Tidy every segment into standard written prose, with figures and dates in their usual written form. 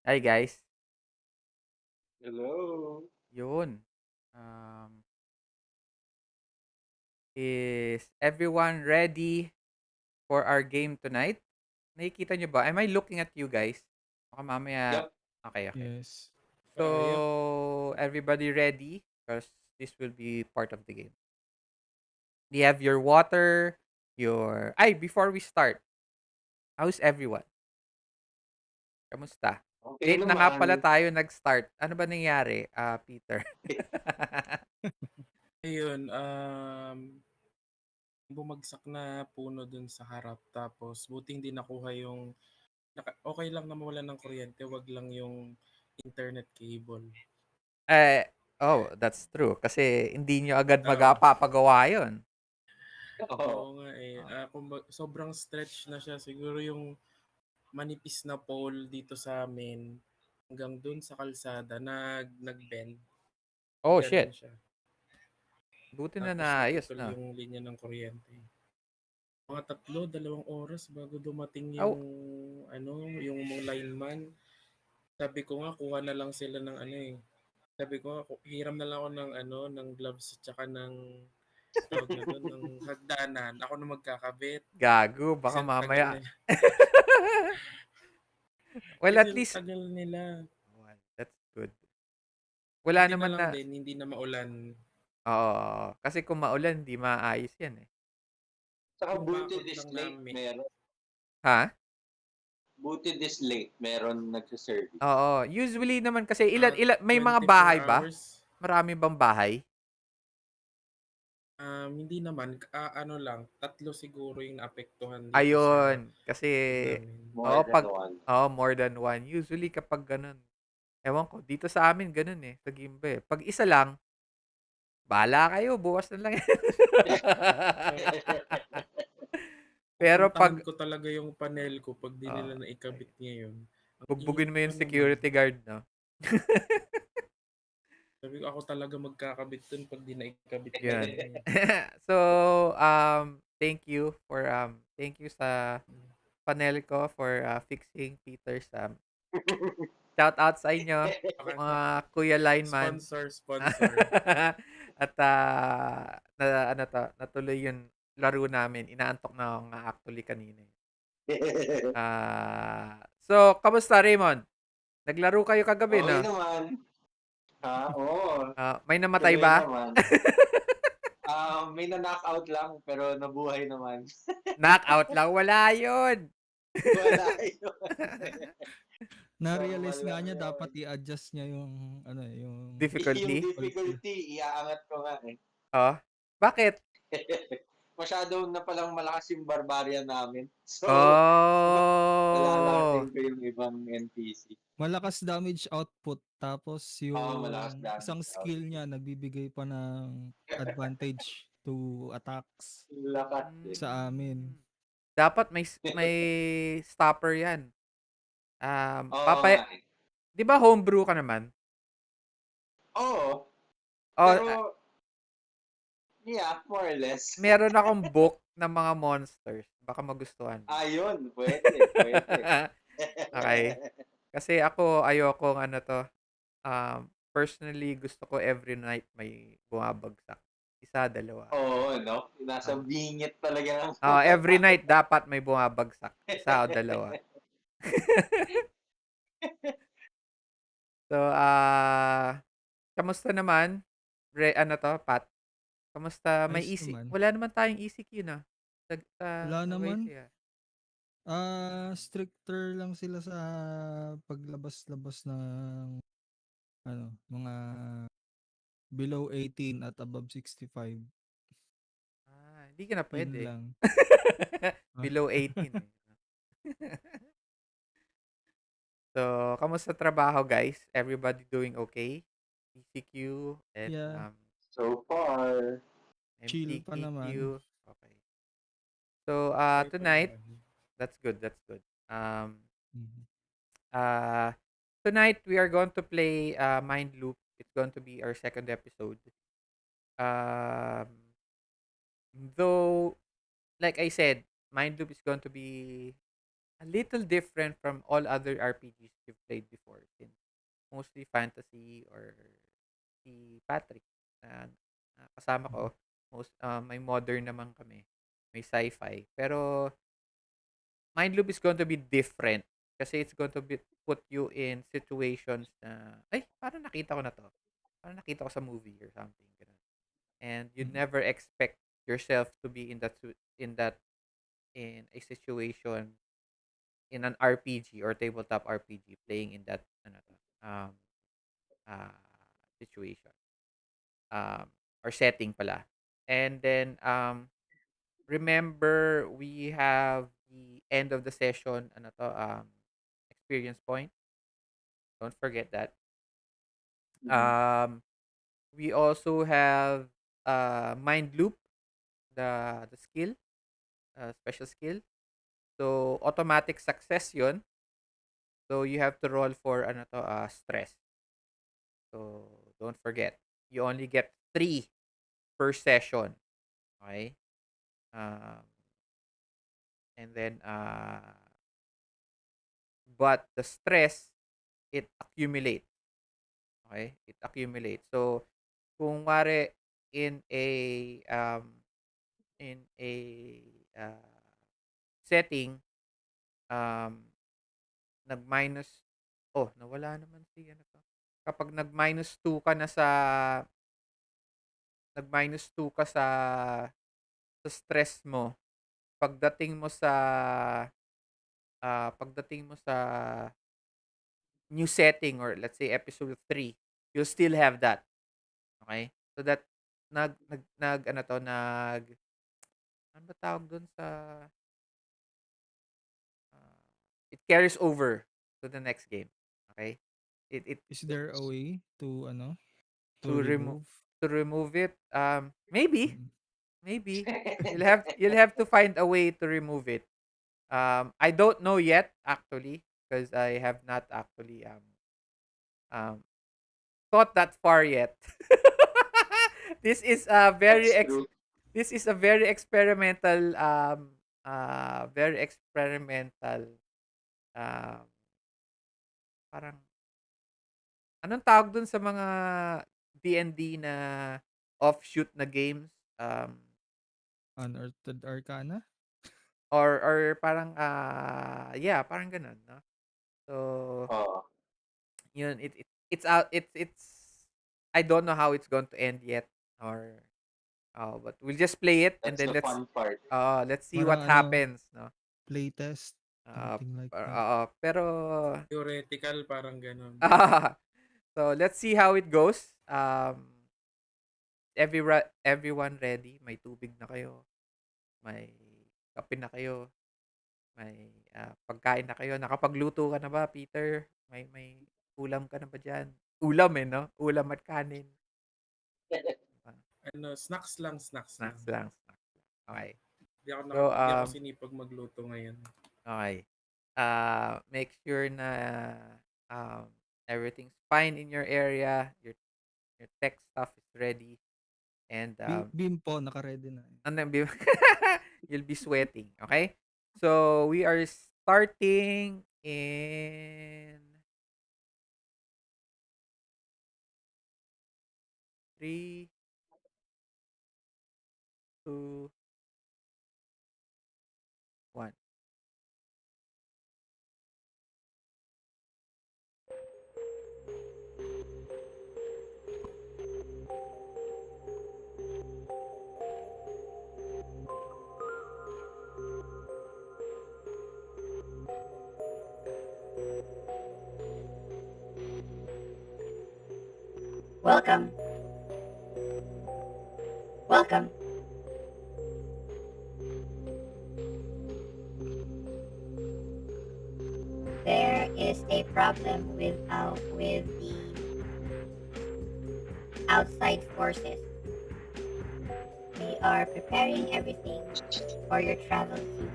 Hi guys. Hello. Yun. Um, is everyone ready for our game tonight? Nakikita nyo ba? Am I looking at you guys? Baka mamaya... Yep. Okay, okay. Yes. Yep. So, everybody ready? Because this will be part of the game. Do you have your water? Before we start, how's everyone? Kamusta? Okay Late na nga pala naman. tayo nag-start. Ano ba nangyari, Peter? Ayun, bumagsak na puno dun sa harap tapos buti hindi nakuha yung okay lang na mawalan ng kuryente, wag lang yung internet cable. eh, that's true. Kasi hindi nyo agad Oo. magpapagawa yun. Oo Oo. nga eh. Ah. Sobrang stretch na siya. Siguro yung manipis na pole dito sa amin hanggang dun sa kalsada nag-bend. Oh, Ganun shit. siya. Buti na Tapos naayos naputol na. yung linya ng kuryente. Mga 2 oras bago dumating yung Oh, yung mga lineman. Sabi ko nga kuha na lang sila ng Sabi ko nga hiram na lang ako ng ng gloves at saka ng tawag na doon ng hagdanan. Ako na magkakabit. gago. Kasi Baka ang tagal mamaya. na Well, kasi at ang least... tagal nila. Well, that's good. Wala Buti na naman lang na... din hindi na maulan. Oo. Kasi kung maulan, di maayos yan eh. Saka Yung buti bakod this lang late namin. meron. Ha? Buti this late meron nagsiservice. Oo. Usually naman kasi may mga 24 bahay ba? hours. Marami bang bahay? Hindi naman ano lang, 3 siguro yung naapektuhan dito sa Ayun. Kasi... likod namin. More than Pag... one. more than one. Usually kapag ganun. Ewan ko. Dito sa amin, ganun eh. Sa Gimba eh. Pag isa lang, bahala kayo. Bukas na lang yan. Pero Pupuntahan pag ko talaga yung panel ko pag di nila ah, naikabit ngayon. Ang init bugbugin mo pa yung naman. security guard, no? Sabi ko ako talaga magkakabit dun pag di naikabit nila Yun. yun. So, thank you sa panel ko for fixing Peter's shout out sa inyo, Okay. mga kuya lineman. Sponsor. At natuloy yung laro namin. Inaantok na ako nga actually kanina. So, kamusta Raymond? Naglaro kayo kagabi, Okay no? naman. Oo. May namatay Tuloy ba? naman. May na-knockout lang pero nabuhay naman. Knockout lang. Wala yun. Wala yun. Normal Na-realize nga lang niya yun. dapat i-adjust niya yung yung Yung Difficulty? difficulty, iaangat ko nga eh. Oh. Bakit? Masyado na palang malakas yung barbarian namin. So, Oh. lalakasin ko yung ibang NPC. malakas damage output tapos Malakas yung damage isang skill output. niya nagbibigay pa ng advantage to attacks Lakas eh. sa amin. Dapat may stopper 'yan. Oo nga eh. 'Di ba homebrew ka naman? Oo. Oh, Pero, yeah, more or less. meron akong book ng mga monsters. Baka magustuhan mo. Ayun, pwede, pwede. Okay. Kasi ako ayokong personally gusto ko every night may bumabagsak. Isa, dalawa. Oo, no? Nasa bingit talaga ng... Every night dapat may bumabagsak. Isa o dalawa. So, kamusta naman? Pat? Kamusta? May Ayos naman. wala naman tayong ECQ na. Sa Wala naman. Oasis. Stricter lang sila sa paglabas-labas ng mga below 18 at above 65. Hindi ka na Yun pwede. lang. Below 18 eh. So, kamusta trabaho guys? Everybody doing okay? ECQ and Yeah, So far, chill pa naman. MCQ. Okay. So, Okay pa tonight, naman. that's good, that's good. Mhm. Tonight we are going to play Mind Loop. It's going to be our second episode. Um, though, like I said, Mind Loop is going to be a little different from all other RPGs you've played before, since mostly fantasy, or si Patrick na kasama Mhm. ko, may modern naman kami, may sci-fi. Pero Mind Loop is going to be different kasi it's going to be put you in situations na, ay, parang nakita ko na to. Parang nakita ko sa movie or something. Ganun. And you'd Mm. never expect yourself to be in a situation in an RPG or tabletop RPG playing in that ano to, uh, situation, um, or setting pala. And then remember we have the end of the session ano to, experience point. Don't forget that. Mhm. Um, we also have mind loop, the skill, special skill. So automatic success 'yun. So you have to roll for ano to, stress. So don't forget. You only get 3 per session. Okay? Um, and then but the stress, it accumulates. Okay? It accumulates. So kung wari in a in a uh, setting, um nag-minus, oh, nawala naman si ano 'to. Kapag nag--2 ka na sa nag-2 ka sa stress mo, pagdating mo sa pagdating mo sa new setting, or let's say episode 3, you'll still have that. Okay? So that nag ano 'to, ano ba tawag dun sa, ah, it carries over to the next game. Okay? It Is there a way to ano, to to remove remove? it, maybe. Mm. Maybe. You'll have to find a way to remove it. I don't know yet, actually, because I have not actually um thought that far yet. this is a very That's ex true. this is a very experimental, very experimental, um parang, anong tawag dun sa mga D&D na offshoot na games, Unearthed Arcana? or parang, yeah, parang gano'n, 'no? So, Oo. yun, it's out, it's I don't know how it's going to end yet, or but we'll just play it, and That's then the fun part. let's see Parang what ano, happens, no? playtest, Uh, something like that. pero Theoretical, parang ganun. so let's see how it goes. Everyone ready? May tubig na kayo, may kape na kayo, may pagkain na kayo. Nakapagluto ka na ba, Peter? May ulam ka na ba diyan? Ulam, eh, 'no? Ulam at kanin. Ah, Ano, snacks lang, snacks lang. snacks lang, snacks lang. Okay. So, Di ako sinipag magluto ngayon. okay. Make sure na um, everything's fine in your area. Your tech stuff is ready, and Beam po, naka-ready na. and then you'll be sweating. Okay. So we are starting in 3, 2, 1. Welcome. Welcome. There is a problem with the outside forces. We are preparing everything for your travel soon.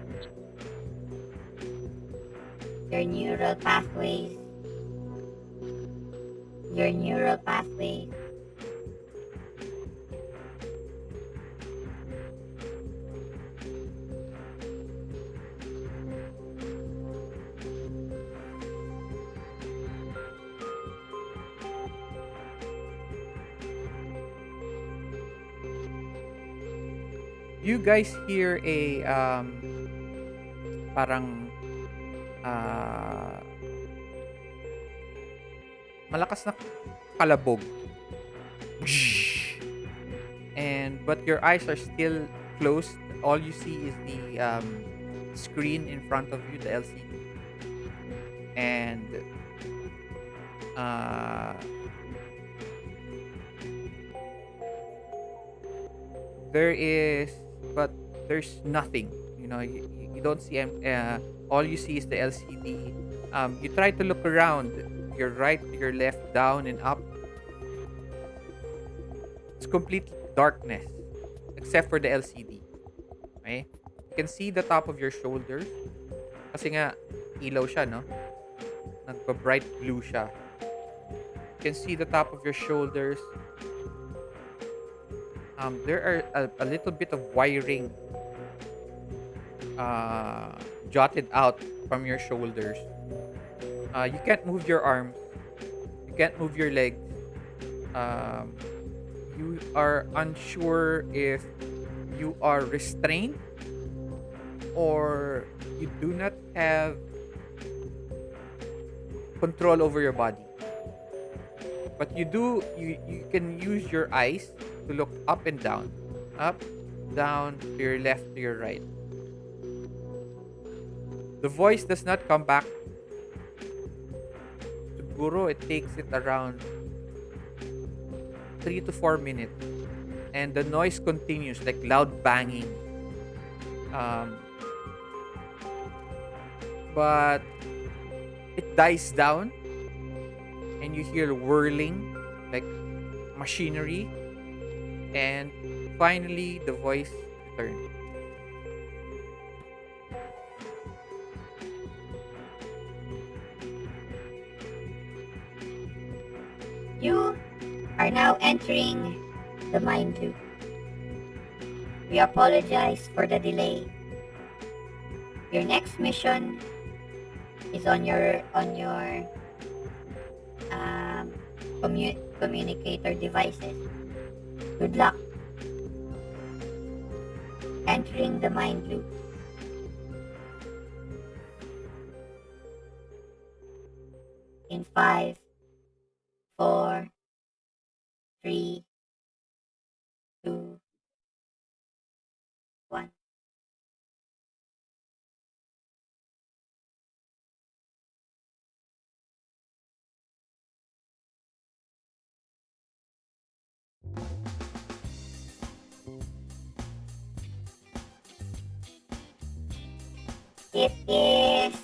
Your neural pathways. Your neural pathways. you guys hear a parang ah, malakas na kalabog. And but your eyes are still closed. All you see is the screen in front of you, the LCD. And uh, there is, but there's nothing. You don't see. All you see is the LCD. You try to look around, your right, your left, down, and up. It's complete darkness, except for the LCD. Okay? You can see the top of your shoulders. Kasi nga, ilaw siya, no? Nagpa-bright blue siya. You can see the top of your shoulders. There are a little bit of wiring jotted out from your shoulders. You can't move your arms. You can't move your legs. You are unsure if you are restrained or you do not have control over your body. But you can use your eyes to look up and down. Up, down, to your left, to your right. The voice does not come back. Siguro it takes it around 3 to 4 minutes. And the noise continues, like loud banging. But it dies down and you hear whirling like machinery, and finally the voice returns. You are now entering the mind loop. We apologize for the delay. Your next mission is on your communicator devices. Good luck. Entering the mind loop. In 5, 4, 3, 2, 1. It is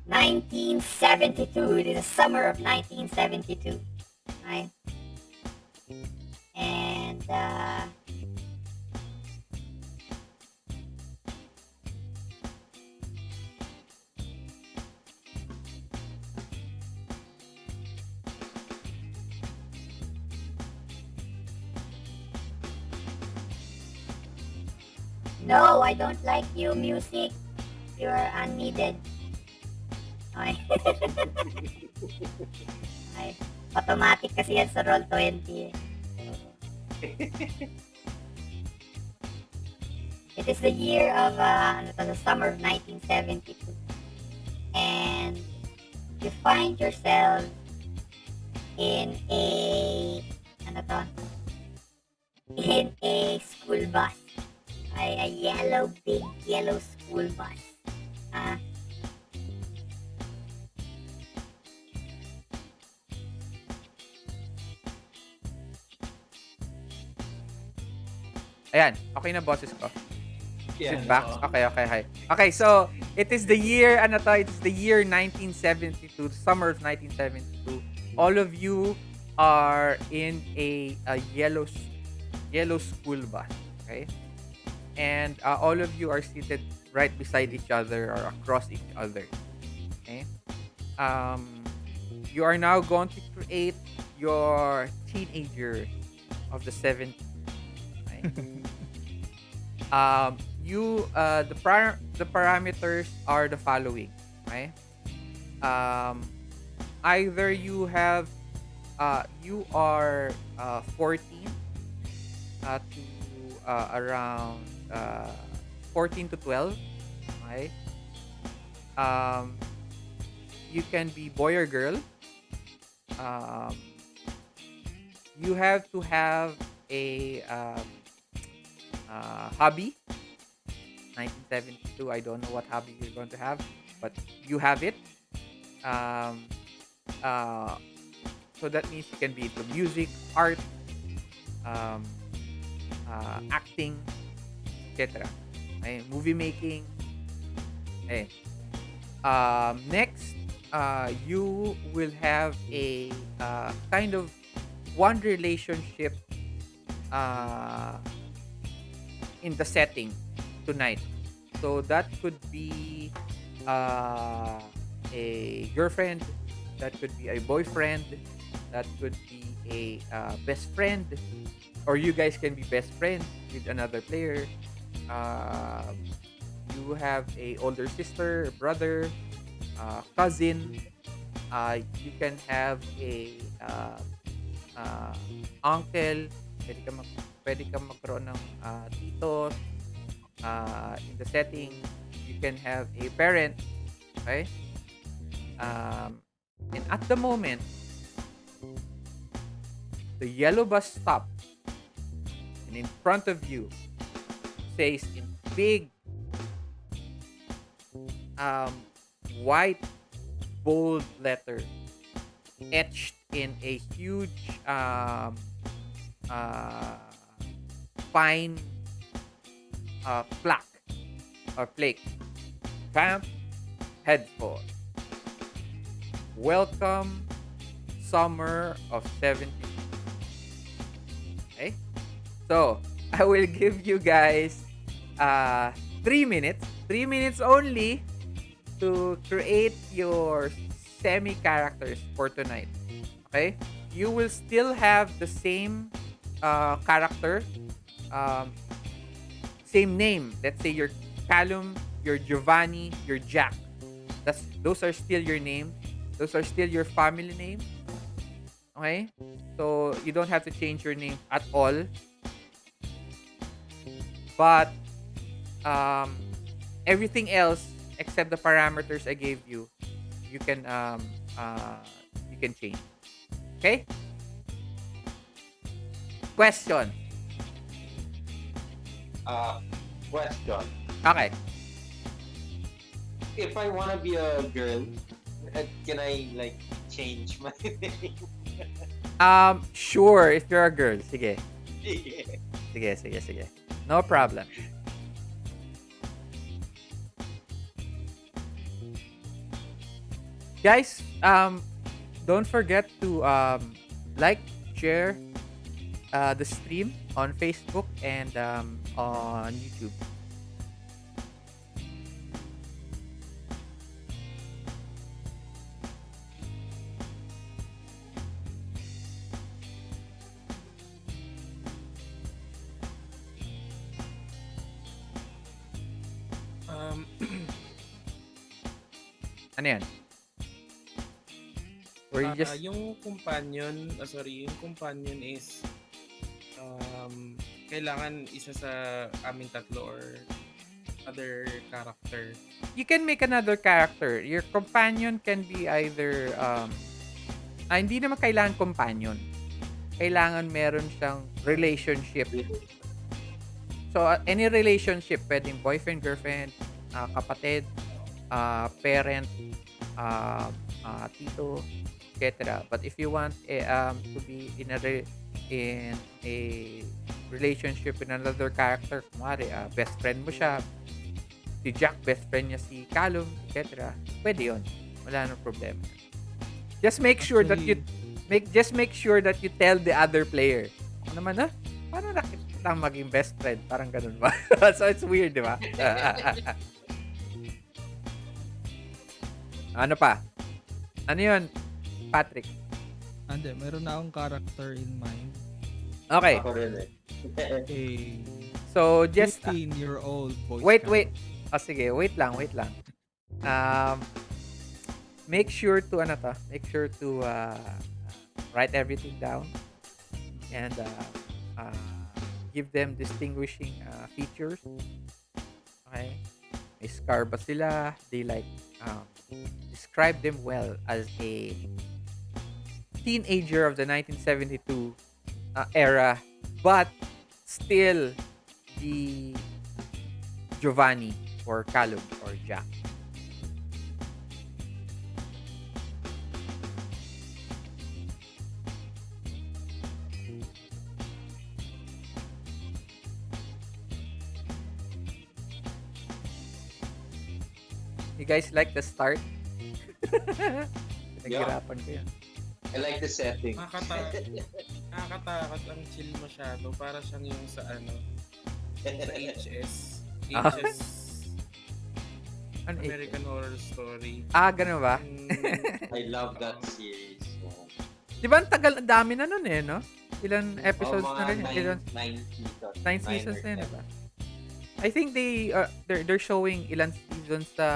1972. It is the summer of 1972. Right? And no, I don't like you, music. You're unneeded. Okay. Okay. Automatic kasi yan sa Roll20. It is the year of the summer of 1972, and you find yourself in a school bus, a big yellow school bus. Ayan, okay na boses ko. Is Yeah, it back? Okay, hi. Okay, so it is the year, it's the year 1972, summer of 1972. All of you are in a yellow school bus, okay? And all of you are seated right beside each other or across each other, okay? You are now going to create your teenager of the 70s. Okay? The parameters are the following, okay? Either you have you are 14 to around 14 to 12. Okay? Um, you can be boy or girl. Um, you have to have a hobby. 1972. I don't know what hobby you're going to have, but you have it. Um, uh, so that means you can be into music, art, um, acting, etc. Okay? Movie making. Okay. Next, you will have a kind of one relationship uh, in the setting tonight. So that could be uh, a girlfriend, that could be a boyfriend, that could be a best friend, or you guys can be best friends with another player. Um, you have a older sister, brother, cousin. You can have a uh, uncle. Pwede ka magkaroon ng titos in the setting. You can have a parent. Okay? And at the moment, the yellow bus stop, and in front of you says in big um, white bold letter etched in a huge uh, fine plaque or flake. Camp Headfall. Welcome summer of 70. Okay? So, I will give you guys 3 minutes. 3 minutes only to create your semi-characters for tonight. Okay? You will still have the same character, same name. Let's say you're Callum, you're Giovanni, you're Jack. Those are still your name. Those are still your family name. Okay? So, you don't have to change your name at all. But, everything else except the parameters I gave you, you can change. Okay? Question. Question. Okay. If I wanna be a girl, can I like change my name? Sure, if you're a girl. Sige. Yeah. Sige. No problem. Guys, don't forget to like, share the stream on Facebook and on YouTube. Ano yan? Or you just... Yung companion is kailangan isa sa aming tatlo or other character. You can make another character. Your companion can be either hindi naman kailangan companion. Kailangan meron siyang relationship. So any relationship, pwedeng boyfriend, girlfriend, kapatid, parent, tito, etc. But if you want to be in a relationship with another character, kumari best friend mo siya, si Jack best friend niya si Callum, etc. Pwede 'yon. Wala nang problema. Just make sure that you tell the other player. Ano naman paano nakita maging best friend? Parang ganun ba? So it's weird, di ba? Ano pa? Ano 'yon, Patrick? Hindi, meron na akong character in mind. Okay. Ako rin eh. A So just 15-year-old boy wait. scout. Sige, wait lang. Make sure to write everything down and give them distinguishing features. Okay? May scar ba sila? They like describe them well as a teenager of the 1972 era, but still the Giovanni or Callum or Jack. You guys like the start? Naghirapan ko yan. I like the setting. Nakakatakot ang chill masyado. Para siyang yung sa sa HS. Ah. HS Ano eh? American Horror Story. Ganun ba? I love that series. Di ba ang tagal, ang dami na nun eh, no? Ilan episodes na rin? Ilan? 9 seasons. 9 seasons na yun, or diba? I think they're showing ilan seasons sa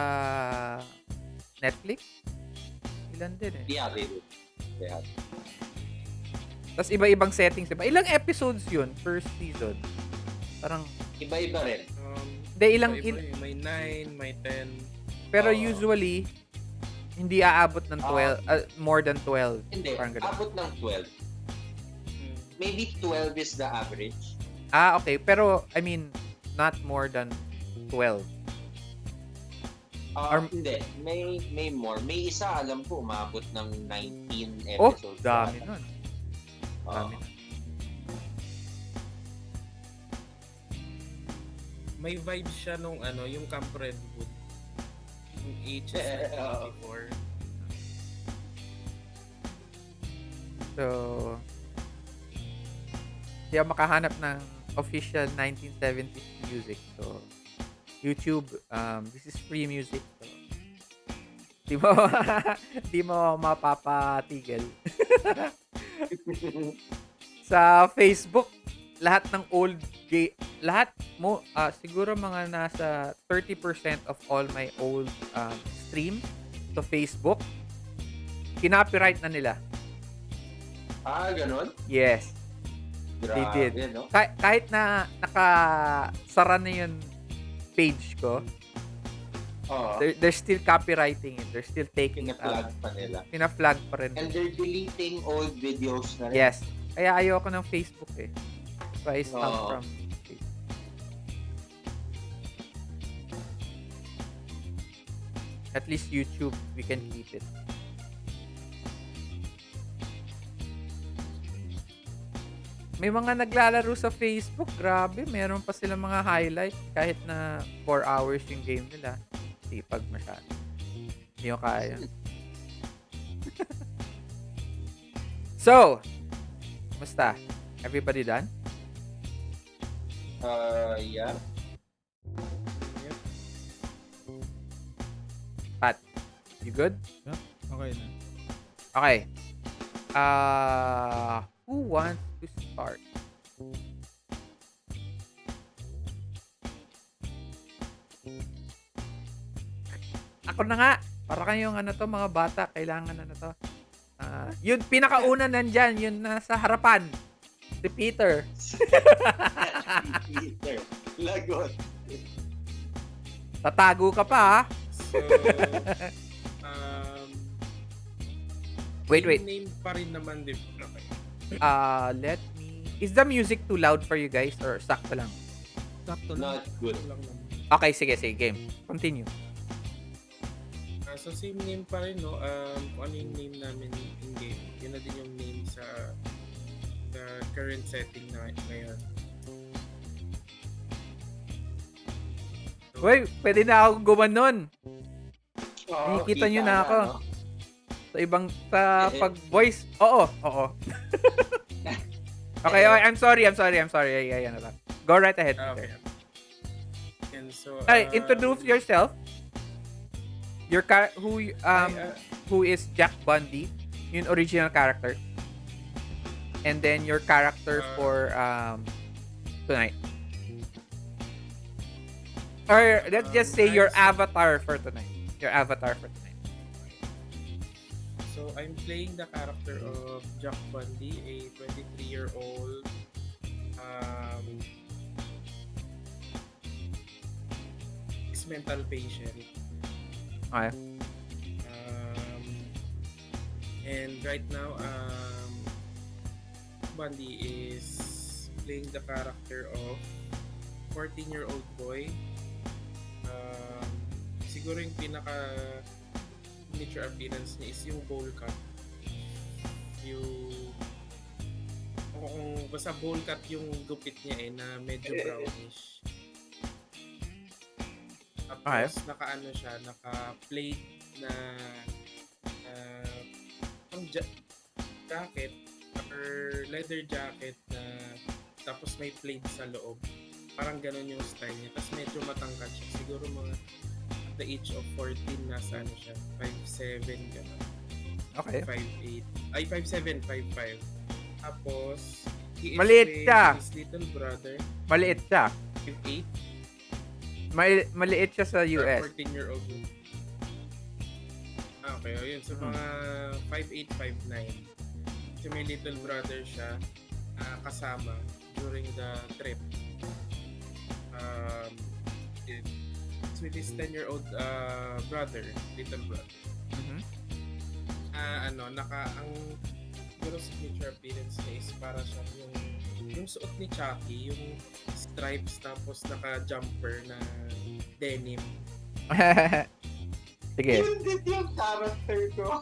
Netflix. Ilan din eh. 10. Yeah, they do. They have. Tapos iba-ibang settings, diba? Ilang episodes yun per season? Parang, Iba-iba rin. Iba-iba eh. May 9, may 10. pero Oo. usually, hindi aabot ng 12, more than 12. Hindi, Parang ganun. abot ng 12. Maybe 12 is the average. Okay. Pero, I mean, not more than 12. Hindi, may more. May isa, alam ko, umabot ng 19 Oh, episodes. dami nun. Oo. Dami nun. May vibe siya nung yung Camp Redwood. Yung HS 1984. So, hindi ako makahanap ng official 1970s music. So, YouTube, this is free music. So, di mo mapapatigil. Sa Facebook, lahat ng old lahat mo, siguro mga nasa 30% of all my old stream to Facebook, kinopyright na nila. Ganun? Yes. They did. No? Kahit na nakasara na yung page ko, they're still copywriting it. They're still taking it Pina-flag out. pa nila. Pina-flag pa rin. And they're deleting old videos na rin. Yes. Kaya ayoko ng Facebook eh. So I stopped from Facebook. At least YouTube, we can keep it. May mga naglalaro sa Facebook, grabe, meron pa silang mga highlight kahit na 4 hours yung game nila. Sipag masyado. Hindi ko kaya. So, kumusta? Everybody done? Yeah. Pat, you good? Okay na. Okay. Who wants to start? Ako na nga. Para kayong mga bata, kailangan to. Yun, pinakauna nandyan, yun nasa harapan. Si Peter. Peter. Lagot. Tatago ka pa, ha? So, Wait. name pa rin naman din. Okay. Let me... Is the music too loud for you guys or sakto lang? Sakto lang. Not good. Lang naman. Okay, sige, game. Continue. So same name pa rin, no? Kung ano yung name namin in game, yun na din yung name sa current setting na ngayon. So, Uy, pwede na ako gumanon. Nakikita nyo na ako. no? Sa pag-voice. Oo. Okay, I'm sorry. Ayan na lang. Go right ahead. okay. Peter. And so, Introduce yourself. Your who is Jack Bundy, yung original character. And then your character for tonight. Or let's just say your avatar for tonight. Your avatar for tonight. So I'm playing the character of Jack Bundy, a 23-year-old um, mental patient. Okay. Um, and right now, Bundy is playing the character of 14-year-old boy. Siguro yung pinaka signature appearance niya is yung bowl cut. Yung kung basta bowl cut yung gupit niya na medyo brownish. Tapos naka-ano siya, naka-plate na jacket or leather jacket na tapos may plate sa loob. Parang ganun yung style niya. Tapos medyo matangkad siya. Siguro mga at the age of 14 nasa ano siya, 5'7 gano'n. Okay. 5'8. Ay, 5'7, 5'5. Tapos, he is Maliit with siya. his little brother, Maliit siya. 5'8. Maliit siya sa US. 14-year-old. Okay, yun. So, mga 5'8", 5'9". So, may little brother siya kasama during the trip. It's with his 10-year-old brother, little brother. Mhm. Ang siguro signature appearance niya is para siya yung suot ni Chucky, yung stripes tapos naka-jumper na denim. Sige. Yun din yung character ko.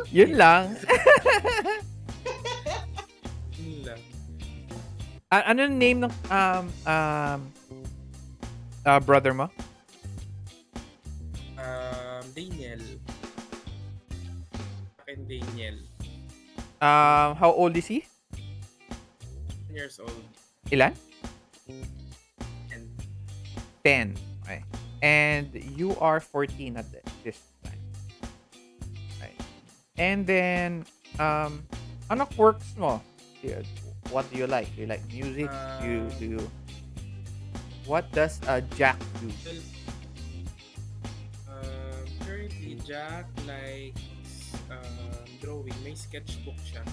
Yun lang. Yun lang. Ano yung name ng brother mo? Daniel. Akin Daniel. How old is he? 10 years old. Ilan? And 10. Okay. And you are 14 at this time. Right. And then, ano quirks mo? What do you like? Do you like music? Do you what does Jack do? currently Jack likes drawing. May sketchbook siya.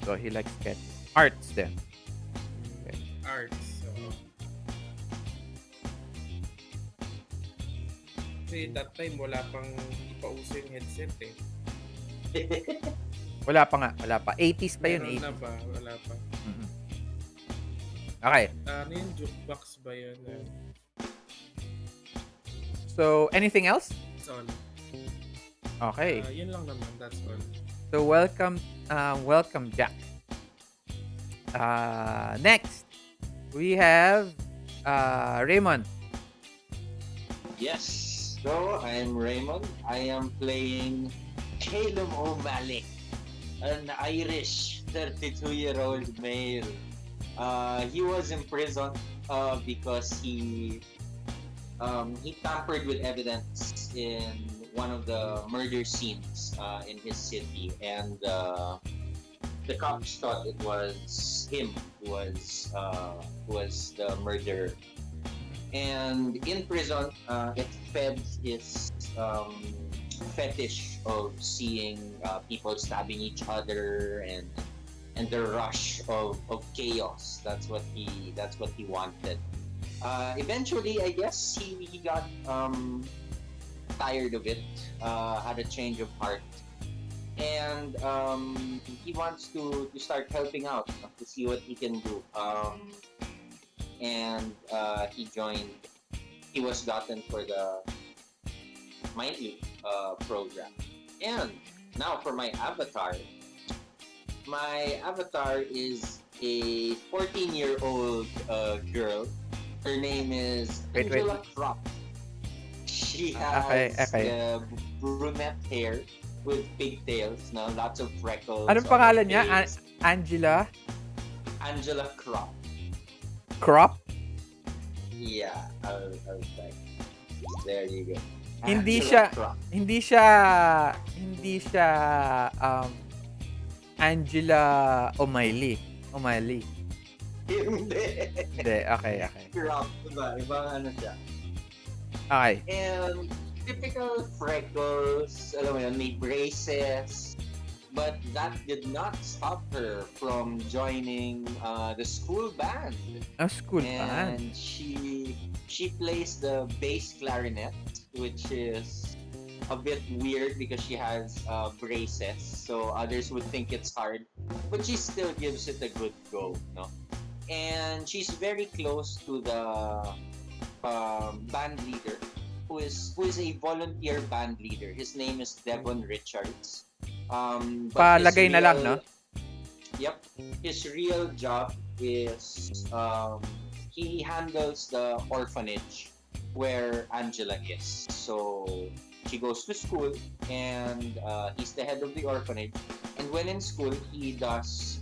So he likes sketch arts then. Okay. Arts. So, kasi that time wala pang ipauso yung headset eh. Wala pa. 80s pa yun, Meron 80s. na ba? Wala pa. Mhm. Okay. Ano yung jukebox ba yun? So, anything else? That's all. Okay. Yun lang naman. That's all. So, welcome Jack. Next, we have Raymond. Yes. So, I'm Raymond. I am playing Caleb O'Malley, an Irish 32-year-old male. He was imprisoned because he tampered with evidence in one of the murder scenes in his city, and the cops thought it was him who was the murderer. And in prison, it fed his fetish of seeing people stabbing each other and the rush of chaos. That's what he wanted. Eventually, I guess he got tired of it, had a change of heart, and he wants to start helping out to see what he can do. And he was gotten for the Mind Loop program. And now for my avatar. My avatar is a 14-year-old girl. Her name is Wait. Angela Crop. She has brunette hair with pigtails, lots of freckles. Anong on pangalan her niya? face. Angela Angela Crop. Crop? Yeah, I'll type. There you go. Hindi Angela siya- Crop. Hindi siya Angela O'Malley. Hindi. Hindi. Okay. Crop, diba? Ibang ano siya. Okay. And typical freckles, alam mo yun, may braces, but that did not stop her from joining the school band, A school band. and she plays the bass clarinet, which is a bit weird because she has braces, so others would think it's hard, but she still gives it a good go, no? And she's very close to the band leader, who is a volunteer band leader. His name is Devon Richards. But his Palagay na lang, no? real Yep. His real job is he handles the orphanage where Angela is. So she goes to school, and he's the head of the orphanage. And when in school, he does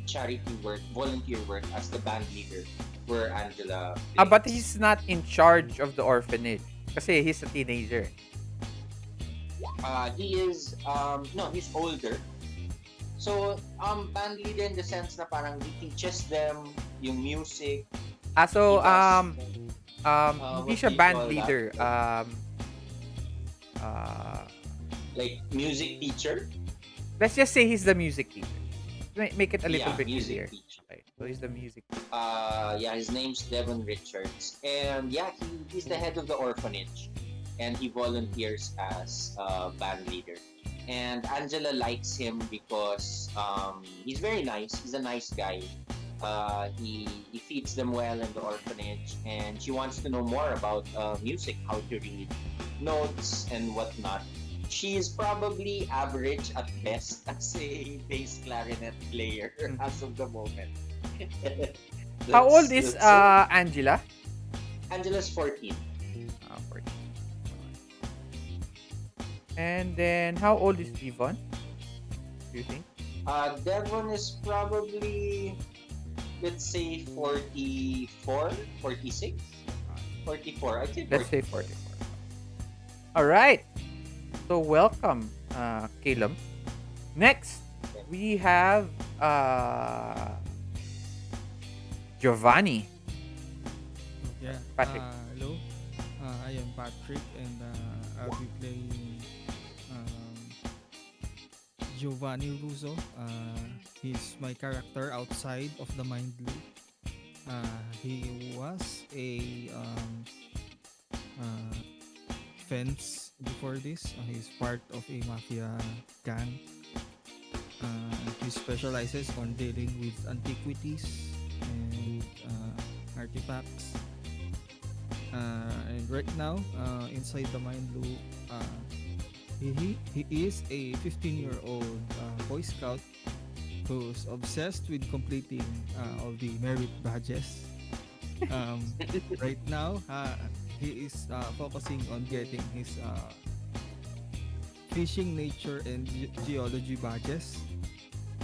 charity work, volunteer work as the band leader where Angela But plays. he's not in charge of the orphanage. Kasi he's a teenager. He is no, he's older. So, band leader in the sense na parang he teaches them yung music. So, He does, hindi what siya do you band call that? leader. Uh, Like music teacher. let's just say he's the music teacher. Make it a little Yeah, bit music easier. teacher. Okay, so he's the music teacher. Yeah, his name's Devon Richards, and yeah, he's the head of the orphanage, and he volunteers as band leader. And Angela likes him because he's very nice. He's a nice guy. He feeds them well in the orphanage, and she wants to know more about music, how to read notes and whatnot. She is probably average at best as a bass clarinet player as of the moment. How old is That's it. Angela? Angela's 14. 14. And then, how old is Devon? Do you think? Devon is probably, let's say, 44, 46, 44. I'd say Let's 44. say 44. All right. So, welcome, Caleb. Next, we have Giovanni. Yeah. Patrick. Hello. I am Patrick, and I'll be playing Giovanni Russo. He's my character outside of the Mind Loop. He was a fence before this. He's part of a mafia gang. He specializes on dealing with antiquities and artifacts. And right now, inside the Mind Loop, he is a 15-year-old Boy Scout who's obsessed with completing all the merit badges. Right now, he is focusing on getting his fishing, nature, and geology badges.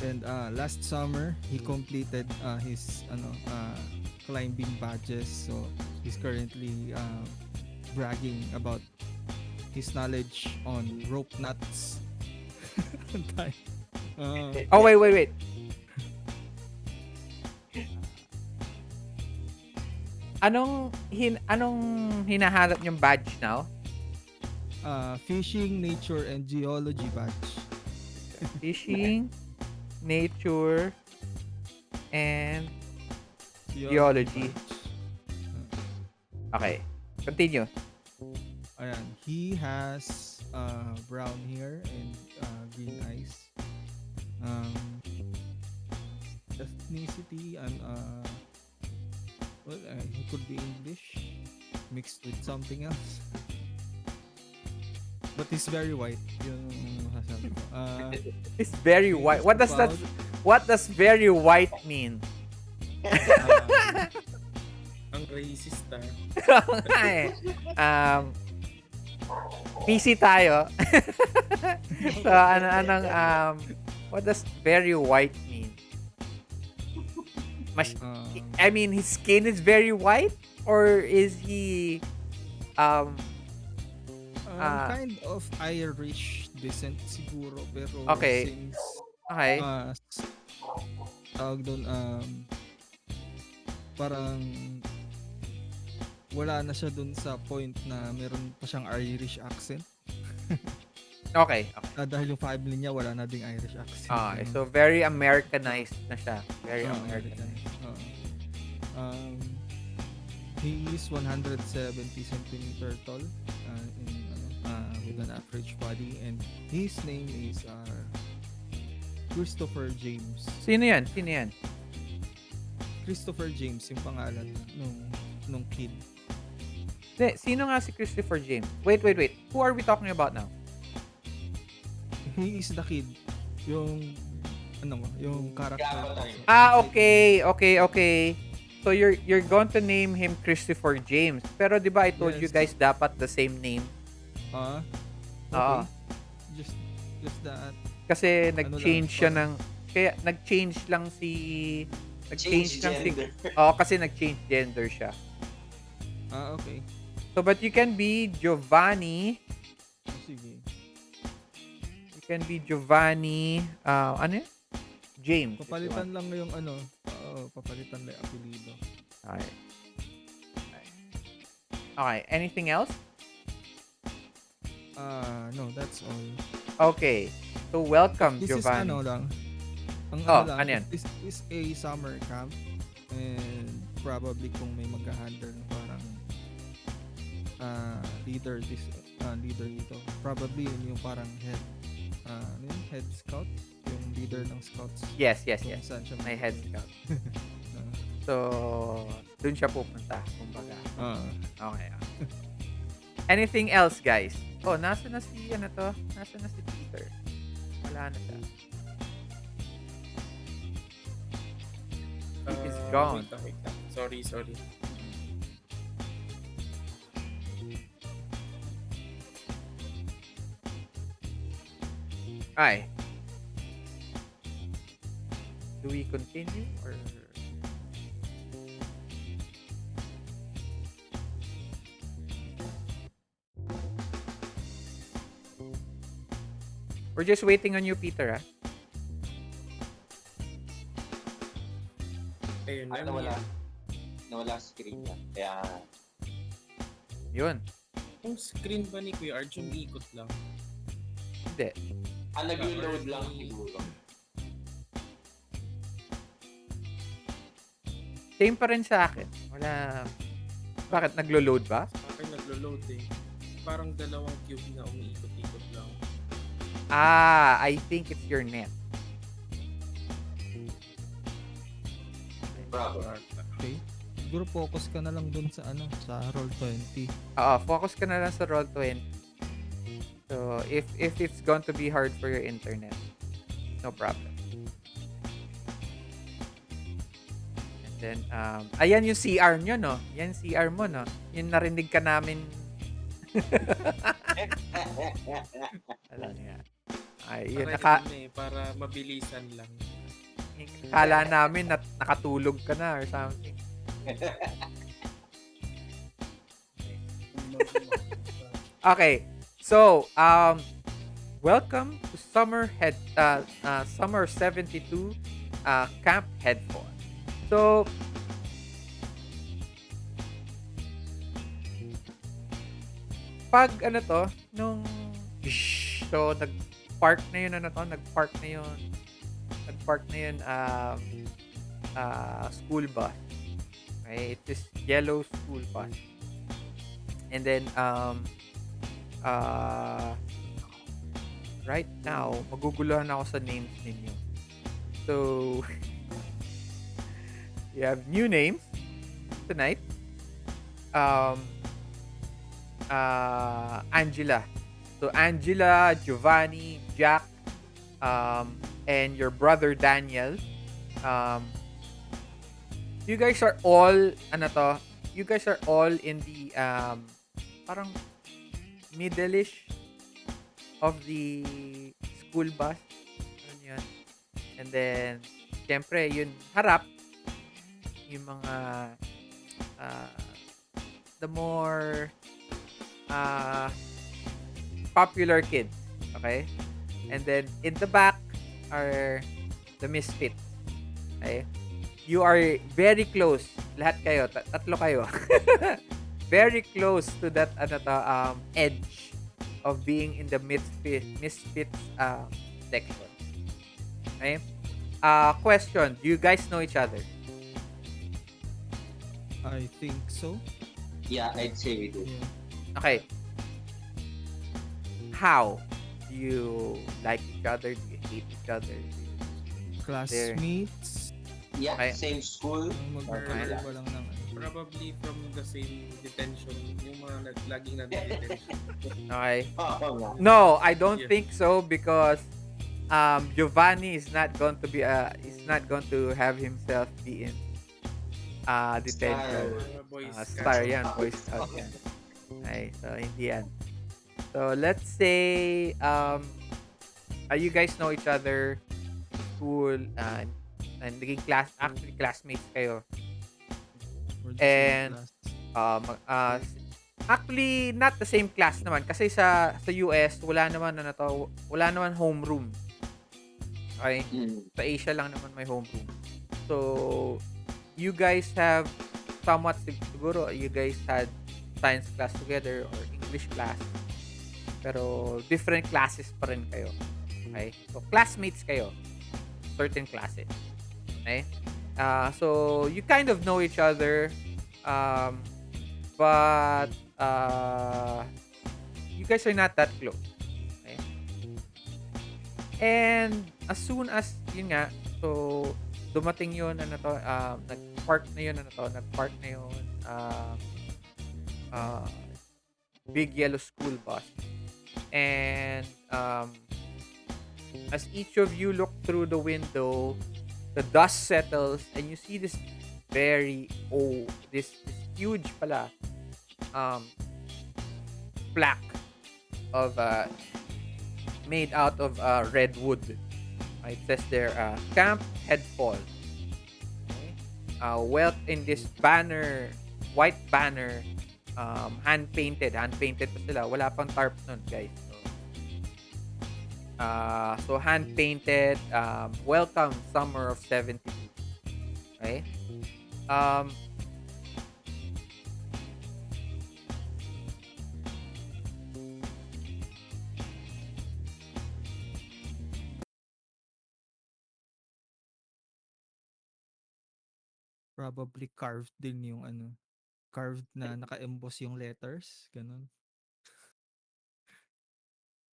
And last summer, he completed his climbing badges. So he's currently bragging about his knowledge on rope nuts. Oh, wait. Anong hinahanap niyong badge now? Fishing, nature, and geology badge. Fishing, nature, and geology. badge. Okay. Continue. Ayan. He has brown hair and green eyes. Ethnicity and he could be English mixed with something else. But he's very white. Yung masasabi ko. It's very he white. is What does very white mean? Ang racist PC tayo. So, what does very white mean? I mean, his skin is very white, or is he kind of Irish descent siguro, pero Okay. since okay? tawag doon, parang wala na siya dun sa point na meron pa siyang Irish accent. Okay, okay. Dahil yung family niya wala na ding Irish accent. Okay, ganun. so very Americanized na siya. Very Oo, Americanized. Oo. Um, he is 170 centimeter tall with an average body, and his name is Christopher James. Sino yan? Sino yan? Christopher James yung pangalan nung kid. Sino nga si Christopher James? Wait. Who are we talking about now? He is the kid. Yung yung character. Ah, okay. So you're going to name him Christopher James. Pero 'di ba I told you guys dapat the same name? Okay. Just that. Kasi nag-change siya parang- kaya nag-change lang si Change gender. kasi nag-change gender siya. Okay. So but you can be Giovanni. Sige. You can be Giovanni ano yun? James. Papalitan lang yung papalitan lang yung apelido. Okay. Okay, anything else? No, that's all. Okay. So welcome This Giovanni. is lang. Ang ano yan? This is a summer camp, and probably kung may mag-handle na parang leader dito. Probably yun yung parang head scout, yung leader ng scouts. Yes. Kung saan siya May head scout. Ah. So, dun siya pupunta, kumbaga. Okay. Anything else, guys? Oh, nasa na si Peter? Wala na siya. He is gone. Wait lang. Sorry. Ay. Do we continue or we're just waiting on you, Peter, ah? Ayun Ay, lang. nawala screen niya. Kaya, Yun. Yung screen ba ni Kuya Arjun ikot lang? Hindi. nag-load lang siguro. Same pa rin sa akin. Wala. Bakit? Naglo-load ba? Sa akin naglo-load eh. Parang dalawang cube na umiikot-ikot lang. I think it's your net. Bravo. Okay. Siguro focus ka na lang dun sa Roll20. Focus ka na lang sa Roll20. So, if it's going to be hard for your internet, no problem. And then, ayan yung CR nyo, no? Yan CR mo, no? Yung narinig ka namin. Alam niya. Ay, yun, para mabilisan lang. Kala namin nakatulog ka na or something. Okay. So, welcome to Summer 72 Camp Headfall. So, pag nag-park na yun school bus. Okay, it's this yellow school bus. And then right now, maguguluhan ako sa names ninyo. So, you have new names tonight. Angela. So, Angela, Giovanni, Jack, and your brother Daniel. You guys are all, you guys are all in the, parang middle-ish of the school bus. Ano yun? And then, syempre, yun, harap, yung mga, the more, popular kids. Okay? And then, in the back are the misfits. Okay? You are very close. Lahat kayo. Tatlo kayo. Very close to that edge of being in the misfits section. Okay? Question: do you guys know each other? I think so. Yeah, I'd say we do. Yeah. Okay. How do you like each other? Do you hate each other? Is there? Classmates. Yeah, Okay. same school. Okay. Magkakaiba lang ng ano. Probably from the same detention, yung mga laging nade-detention. Okay. Oo nga. No, I don't Yeah. think so because Giovanni is not going to have himself be in detention. Star. Boy Star Scout. yan, Boy Scout yan. Okay, so hindi yan. So let's say you guys know each other school and naging actually classmates kayo. For the same And class. mag- actually not the same class naman kasi sa US wala naman homeroom. Okay? Mm. Sa Asia lang naman may homeroom. So you guys have somewhat siguro you guys had science class together or English class pero different classes pa rin kayo. Okay? So classmates kayo, certain classes. Okay? So you kind of know each other um but you guys are not that close. Okay? And as soon as yun nga, so dumating yun nag-park na yun uh, big yellow school bus. And as each of you look through the window, the dust settles and you see this this huge pala plaque of made out of red wood. It says there Camp Headfall. Okay? Well in this white banner, hand painted pa sila, wala pang tarp nun, guys. So hand painted, welcome summer of 72. Okay? um Probably carved din yung ano. Carved na naka-emboss yung letters. Ganun.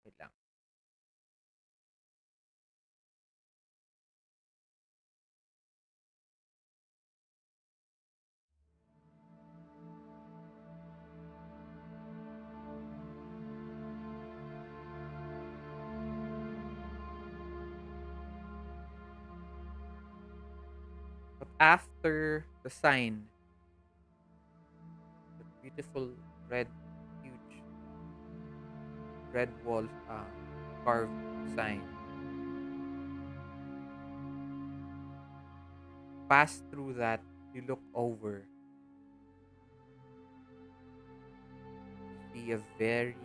wait lang. But after the sign, the beautiful red, huge red wall carved sign, pass through that, you look over, see a very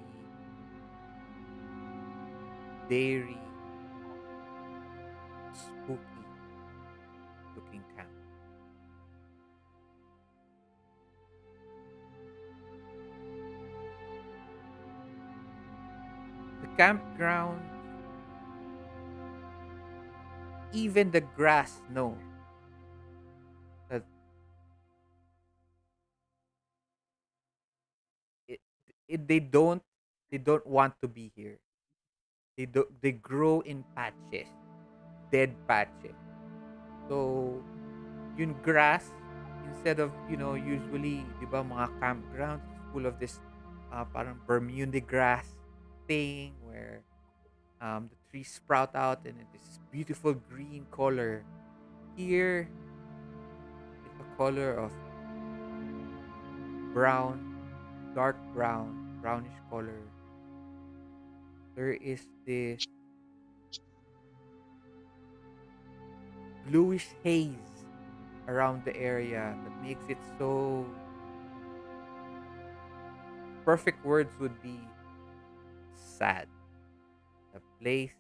dairy, spooky looking camp. The campground, even the grass know that it, they don't want to be here. They grow in patches, dead patches. So yung grass, instead of usually 'di ba mga campgrounds full of this parang Bermuda grass thing where the trees sprout out and it is beautiful green color. Here it's a color of brown, dark brown, brownish color. There is this bluish haze around the area that makes it so perfect words would be sad. The place,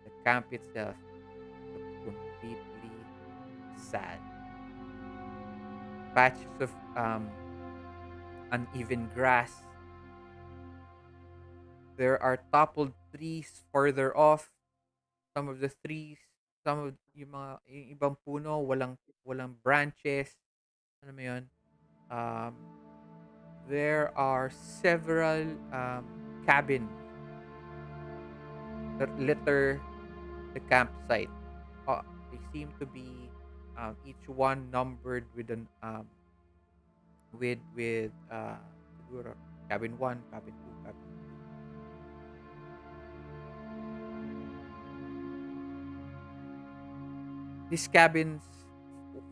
the camp itself looks completely sad. Patches of uneven grass, There are toppled trees further off. Some of the trees, some of yung ibang puno, walang branches. Ano mo yun? Um, there are several cabins that litter the campsite. They seem to be each one numbered with an siguro cabin 1, cabin 2, cabin 3. These cabins,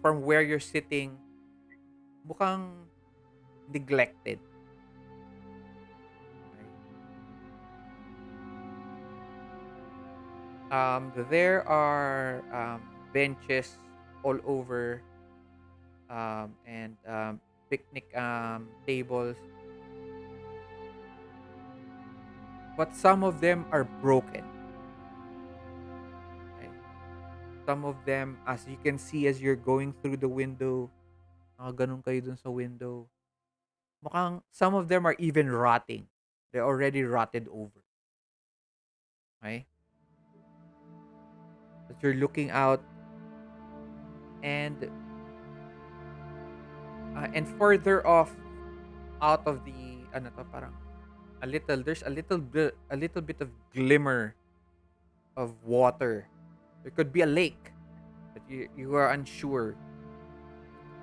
from where you're sitting, mukhang neglected. Right? There are benches all over, and picnic tables, but some of them are broken. Right? Some of them, as you can see as you're going through the window, ganun kayo dun sa window, mukhang some of them are even rotting. They're already rotted over. Okay? That you're looking out, and further off, out of the ano to, parang there's a little bit of glimmer of water. There could be a lake, but you are unsure.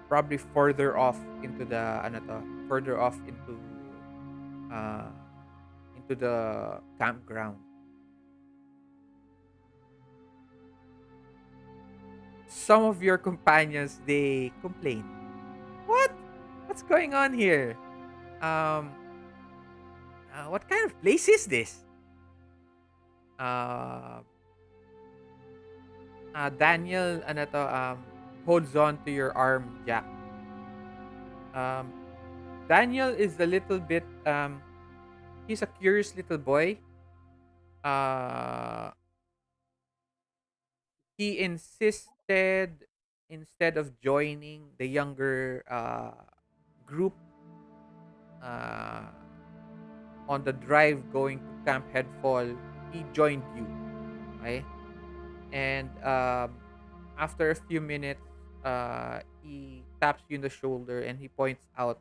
Probably further off into the further off uh into the campground. Some of your companions, they complain. What? What's going on here? Um, what kind of place is this? Uh, Daniel, holds on to your arm, Jack. Um, Daniel is a little bit, he's a curious little boy. Uh, he insisted, instead of joining the younger group uh, on the drive going to Camp Headfall, he joined you. Okay? And after a few minutes, he taps you in the shoulder and he points out,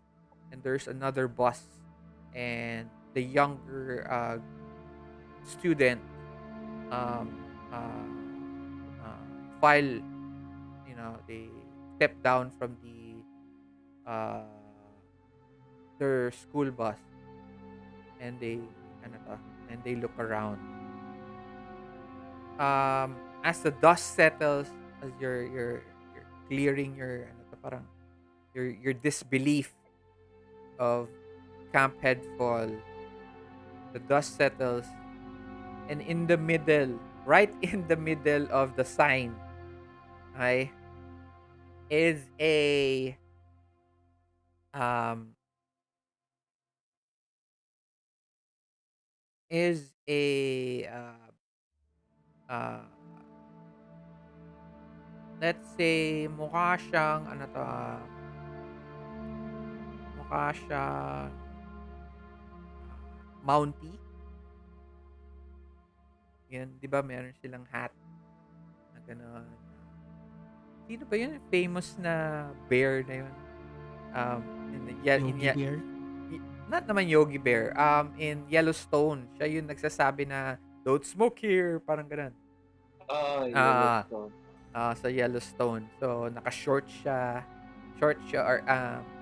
and there's another bus, and the younger student um, uh, file, they step down from uh, their school bus, and they look around. As the dust settles, as you're clearing your parang your disbelief of Camp Headfall, the dust settles, and in the middle, right in the middle of the sign, okay, is a um is a uh, let's say mukha siyang mukha siyang Mountie. Yun, 'di ba meron silang hat na gano'n. Sino ba yun? Famous na bear na yun. Um, Yogi Bear. Not naman Yogi Bear. In Yellowstone, siya yung nagsasabi na, "Don't smoke here." Parang gano'n. Oh, Ah, Yellowstone. sa Yellowstone. So, naka-short siya. Short siya, or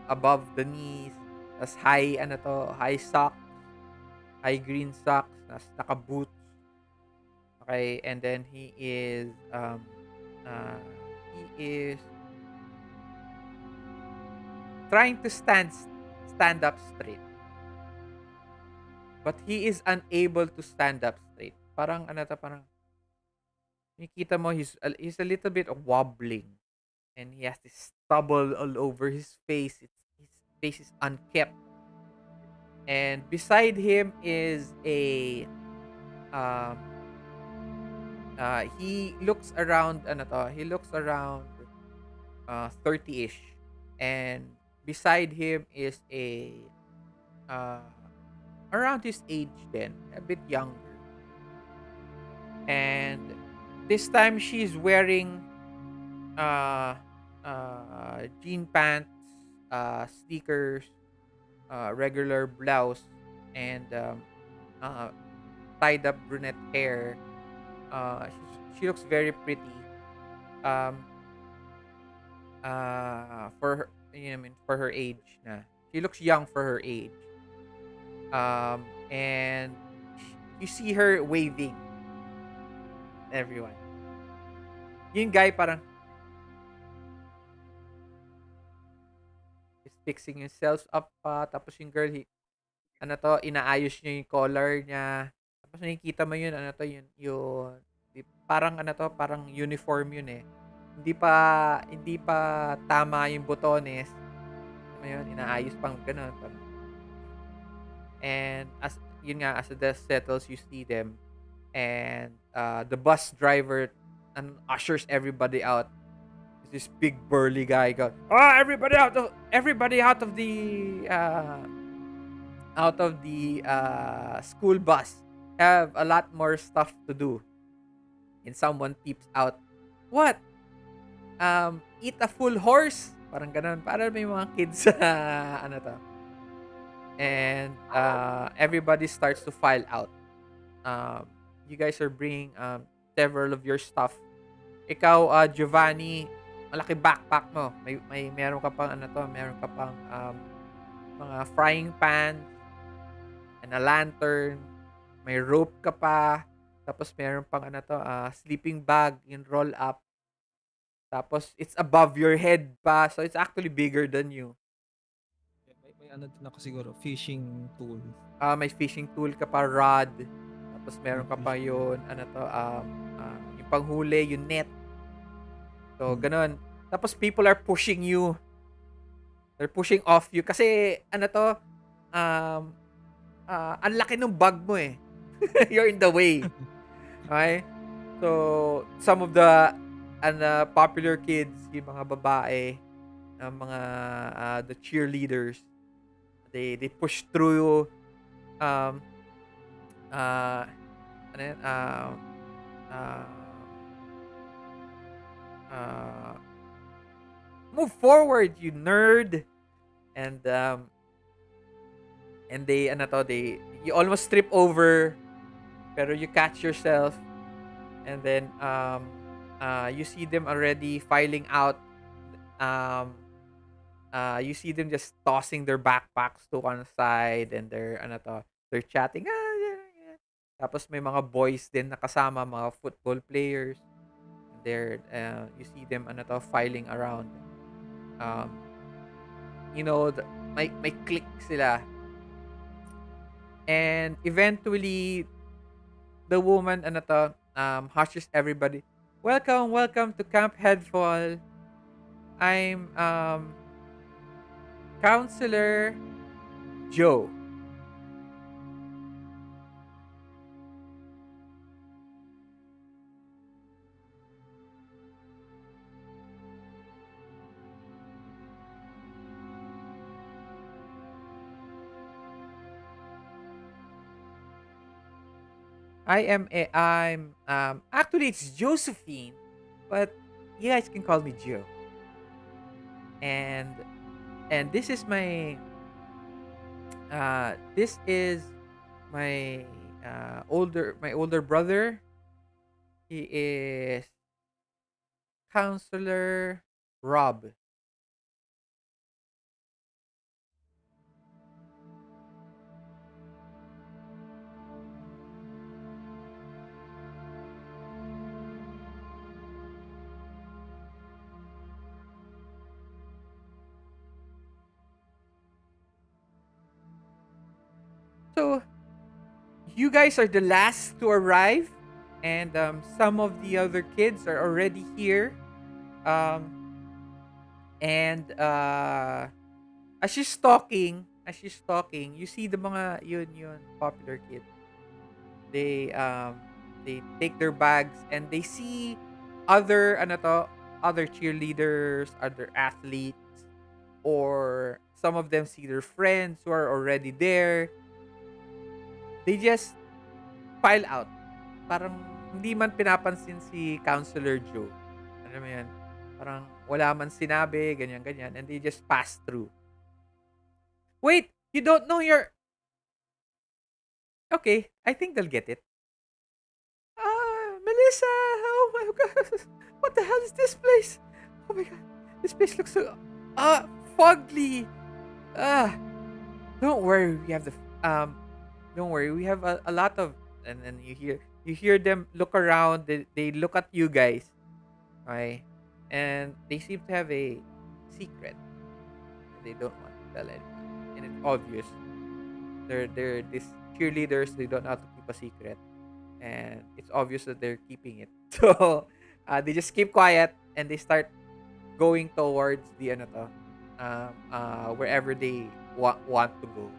above the knees. Tas high socks, high green socks, tas naka-boots. Okay, and then uh, he is trying to stand up straight, but he is unable to stand up straight. Parang parang nakikita mo, he's a little bit wobbling, and he has this stubble all over his face. His face is unkempt, and beside him is a um he looks around, he looks around 30ish, and beside him is a uh around his age then, a bit younger. And this time she's wearing uh jean pants, sneakers, regular blouse, and uh tied up brunette hair. She looks very pretty. Um for her, I mean, for her age na. She looks young for her age. And you see her waving everyone. Yung guy parang is fixing himself up pa, tapos yung girl, ano 'to, inaayos niya yung collar niya. Tapos nakikita mo yun, ano 'to, yun parang ano 'to, parang uniform yun, eh. Hindi pa tama yung botones. Alam mo yun, inaayos pang gano'n, parang and as yun nga, as the dust settles, you see them, and, the bus driver ushers everybody out. This big burly guy goes, "Oh, everybody out of the school bus. Have a lot more stuff to do." And someone peeps out, "What? Eat a full horse?" Parang ganun. Para may mga kids sa ano to. And everybody starts to file out. You guys are bringing several of your stuff. Ikaw, Giovanni, malaki backpack mo. May meron ka pang ano to, meron ka pang mga frying pan and a lantern. May rope ka pa. Tapos meron pang ano to, sleeping bag, yung roll up. Tapos it's above your head pa. So it's actually bigger than you. May ano din ako siguro, fishing tool. May fishing tool ka pa, rod. Tapos meron ka pa yun, ano to, yung panghuli, yung net. So, ganun. Tapos people are pushing you. They're pushing off you. Kasi, ano to, ang laki ng bag mo eh. You're in the way. Okay? So, some of the popular kids, yung mga babae, mga the cheerleaders, they push through ano yun, move forward, you nerd. And they ano to, you almost trip over, pero you catch yourself, and then you see them already filing out. You see them just tossing their backpacks to one side, and they're chatting. Yeah, yeah. Tapos may mga boys din na kasama, mga football players. You see them filing around. May click sila. And eventually the woman hushes everybody. Welcome to Camp Headfall. I'm Counselor Joe. I'm actually it's Josephine, but you guys can call me Joe. And this is my older brother. He is Counselor Rob. So you guys are the last to arrive, and some of the other kids are already here. And as she's talking, you see the mga yun popular kids. They take their bags and they see other other cheerleaders, other athletes, or some of them see their friends who are already there. they just file out. Parang hindi man pinapansin si Counselor Joe. Alam mo yan? Parang wala man sinabi, ganyan-ganyan, and they just pass through. Wait, you don't know your... Okay, I think they'll get it. Melissa! Oh my god! What the hell is this place? Oh my god, this place looks so... foggy! Ah, don't worry, we have the... Don't worry, we have a lot of... And then you hear them look around, they look at you guys. Okay? And they seem to have a secret that they don't want to tell anyone. And it's obvious. They're these cheerleaders, they don't know how to keep a secret. And it's obvious that they're keeping it. So they just keep quiet and they start going towards the ano to, wherever they want to go.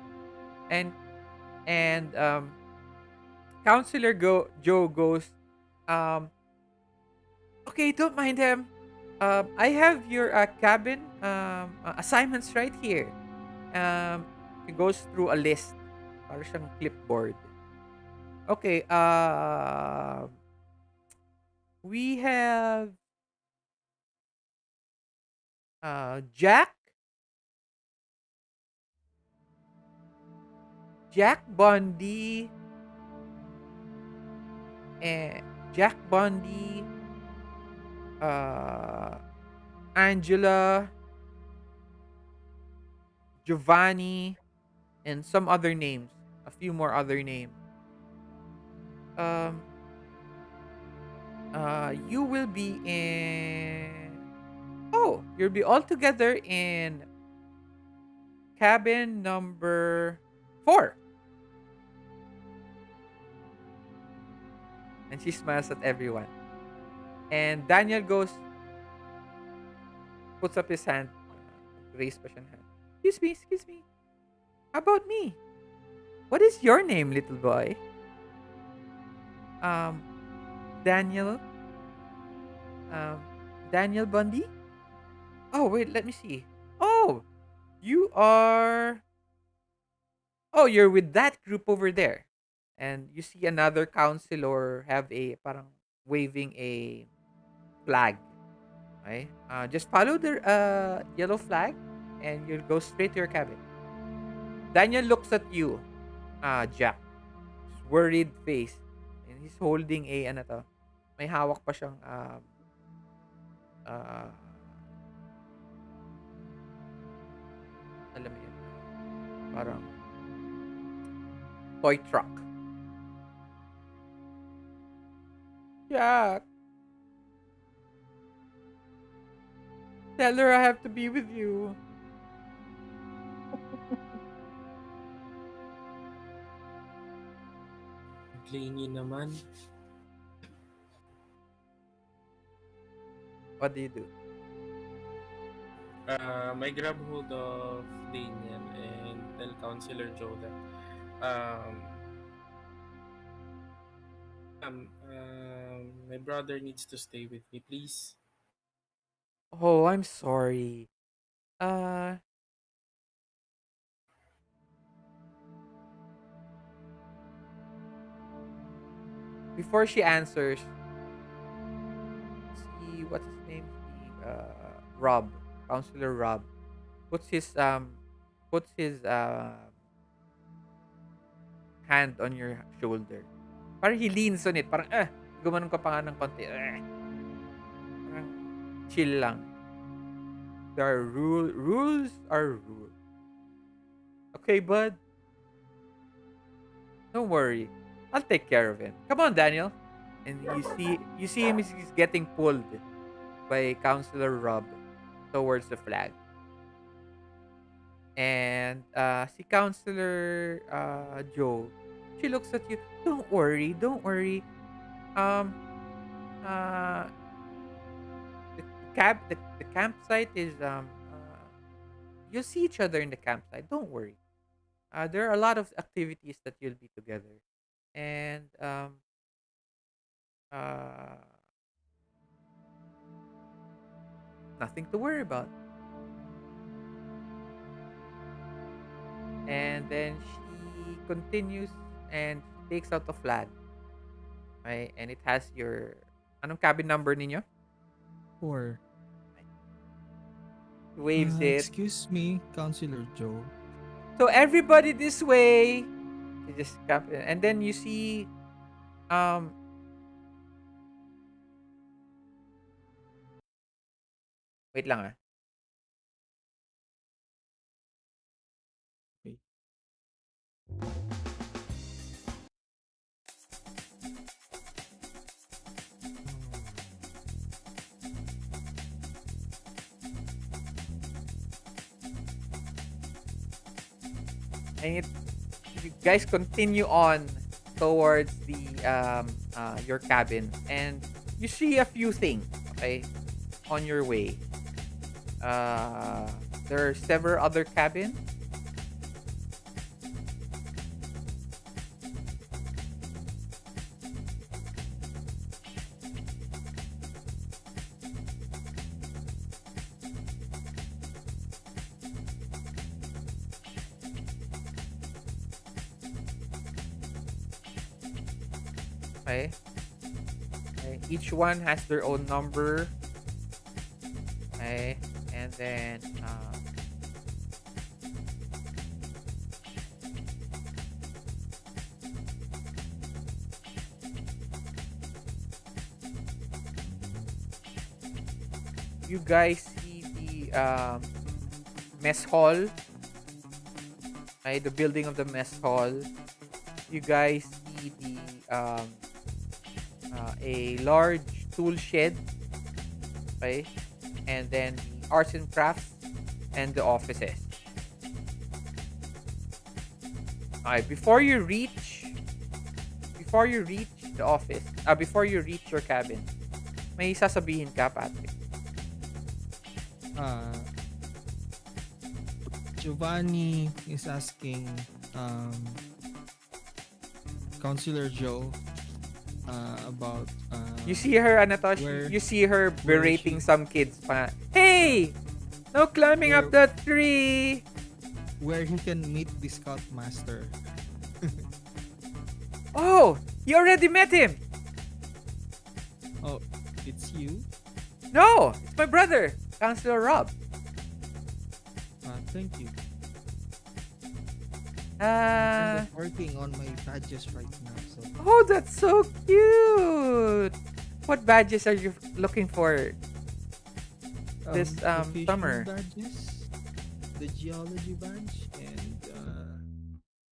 And Counselor Joe goes, um, okay, don't mind him. I have your cabin assignments right here. He goes through a list. Para siyang clipboard. Okay, we have Jack, Bundy, and Jack Bundy, uh, Angela, Giovanni, and some other names. A few more other names. Um, you will be in... Oh, you'll be all together in cabin number 4. And she smiles at everyone. And Daniel goes, puts up his hand. Raised pa siyang hand. Excuse me. How about me? What is your name, little boy? Daniel. Daniel Bundy? Oh, wait, let me see. Oh, you are... Oh, you're with that group over there. And you see another counselor have a parang waving a flag. Okay? Just follow the yellow flag and you'll go straight to your cabin. Daniel looks at you, Jack. Worried face. And he's holding a, ano to, may hawak pa siyang, uh, alam mo yun, parang toy truck. Jack, tell her I have to be with you. Clingy naman. What do you do? I grab hold of Daniel and tell Counselor Joe that my brother needs to stay with me, please. Oh, I'm sorry. Uh, Before she answers, see what's his name? Rob, Counselor Rob, puts his hand on your shoulder. Parang he leans on it. Parang gumanon ka pa nga ng konti. Parang chill lang. There are rules are rules. Okay, bud. Don't worry. I'll take care of him. Come on, Daniel. And you see him, he's getting pulled by Counselor Rob towards the flag. And si Counselor Joe, she looks at you. Don't worry. Um uh the campsite is you'll see each other in the campsite. Don't worry. There are a lot of activities that you'll be together. And uh nothing to worry about. And then she continues and takes out a flag. Okay? And it has your anong cabin number ninyo? Or, Waves it. excuse me, Counselor Joe. So everybody this way. You just cap it. And then you see um wait lang ah. Okay. And you guys continue on towards the your cabin, and you see a few things, okay, on your way. There are several other cabins. Okay. Okay, each one has their own number. Okay, and then you guys see the mess hall. Okay, the building of the mess hall. You guys see the a large tool shed. Okay, and then the arts and crafts and the offices. Okay, before you reach the office, before you reach your cabin, may sasabihin ka, Patrick. Uh, Giovanni is asking Counselor Joe about You see her, ano to? where- You see her where berating she- some kids pa. Hey! No climbing up Where- that tree! where he can meet the Scoutmaster. Oh! You already met him! Oh, it's you? No! It's my brother, Counselor Rob. Thank you. Uh, I'm working on my badges right now. So oh, that's so cute! What badges are you looking for? This, the fishing summer. badges, the geology badge, and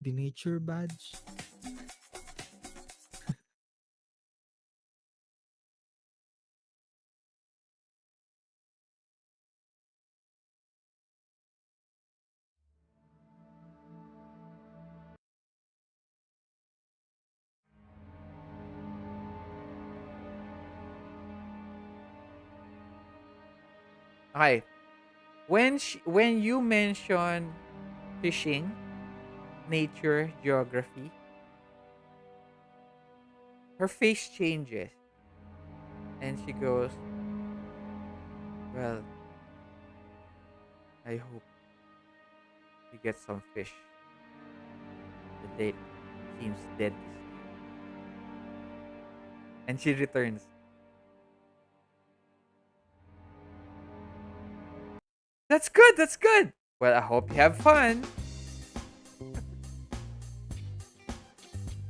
the nature badge. Okay. When you mention fishing, nature, geography, her face changes. And she goes, well, I hope you get some fish. The date seems dead this year. And she returns. That's good, that's good. Well, I hope you have fun.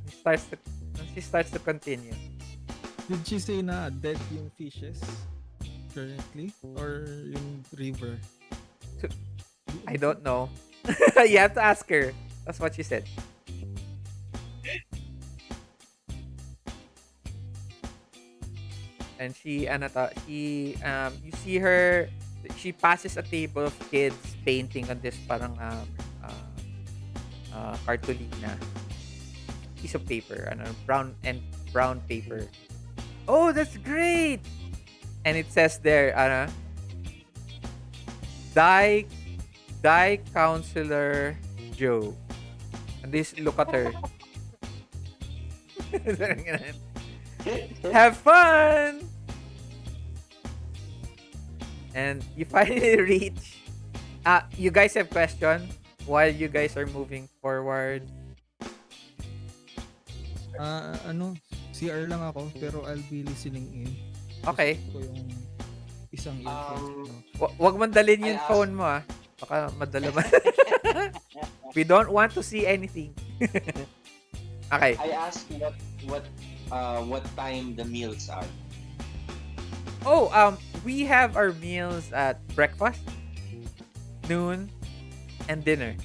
She starts to, she starts to continue. Did she say na dead yung fishes currently or yung river? I don't know. You have to ask her. That's what she said. And she, you see her, she passes a table of kids painting on this parang cartolina piece of paper, brown paper. Oh, that's great! And it says there, Die Counselor Joe. And this, look at her. Have fun! And you finally reach. You guys have question while you guys are moving forward. Ano, CR lang ako pero I'll be listening in. Okay. Gusto ko yung isang earphones. No? Wag mong dalhin I yung asked- phone mo Baka madala man. We don't want to see anything. Okay. I asked what time the meals are. Oh, we have our meals at breakfast, noon, and dinner.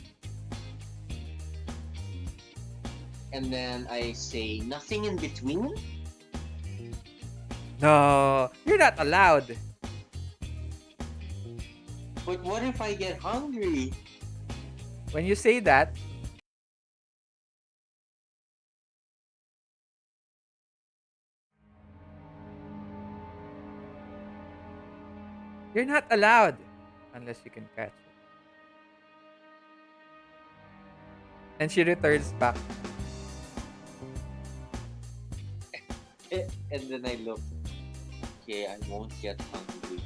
And then I say nothing in between. No, you're not allowed. But what if I get hungry? When you say that, you're not allowed unless you can catch it. And she returns back. And then I look. Okay, I won't get hungry.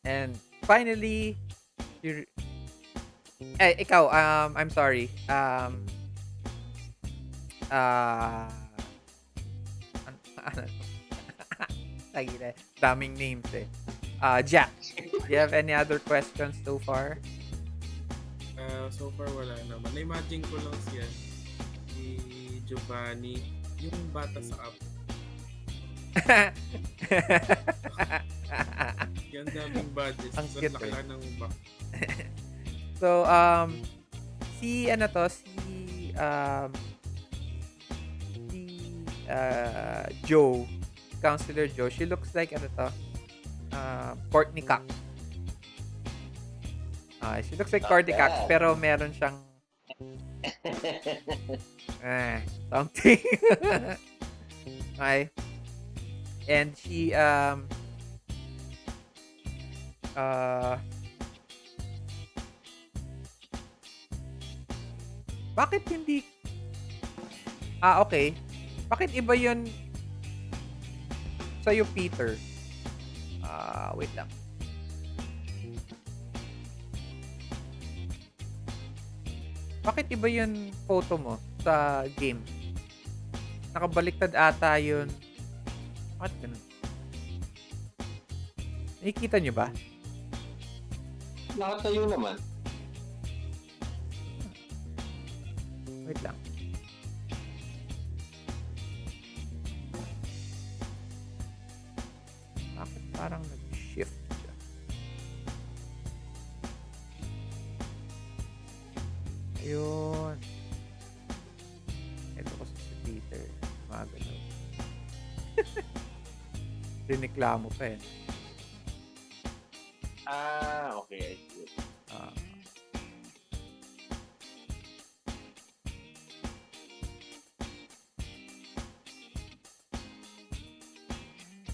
And finally, you ikaw, I'm sorry. Ano? Lagi na, daming names Jack, do you have any other questions so far? So far wala naman. Na-imagine ko lang si Giovanni, yung bata sa app. Yan daming badges. Ang So, cute, nakala ng back. So, si Joe, Counselor Joe, she looks like Courtney Cox. She looks like Not Courtney Cox, bad. pero meron siyang something. Okay. And she bakit hindi okay. Bakit iba yun sa'yo, Peter? Wait lang. Bakit iba yun photo mo sa game? Nakabaliktad ata yun. Bakit ganun? Nakikita nyo ba? Nakatayo naman. Wait lang. Bakit parang nag-shift siya? Ayun. Ito kasi si Peter. Magalaw. Riniklamo pa eh. Okay, I see. Ah.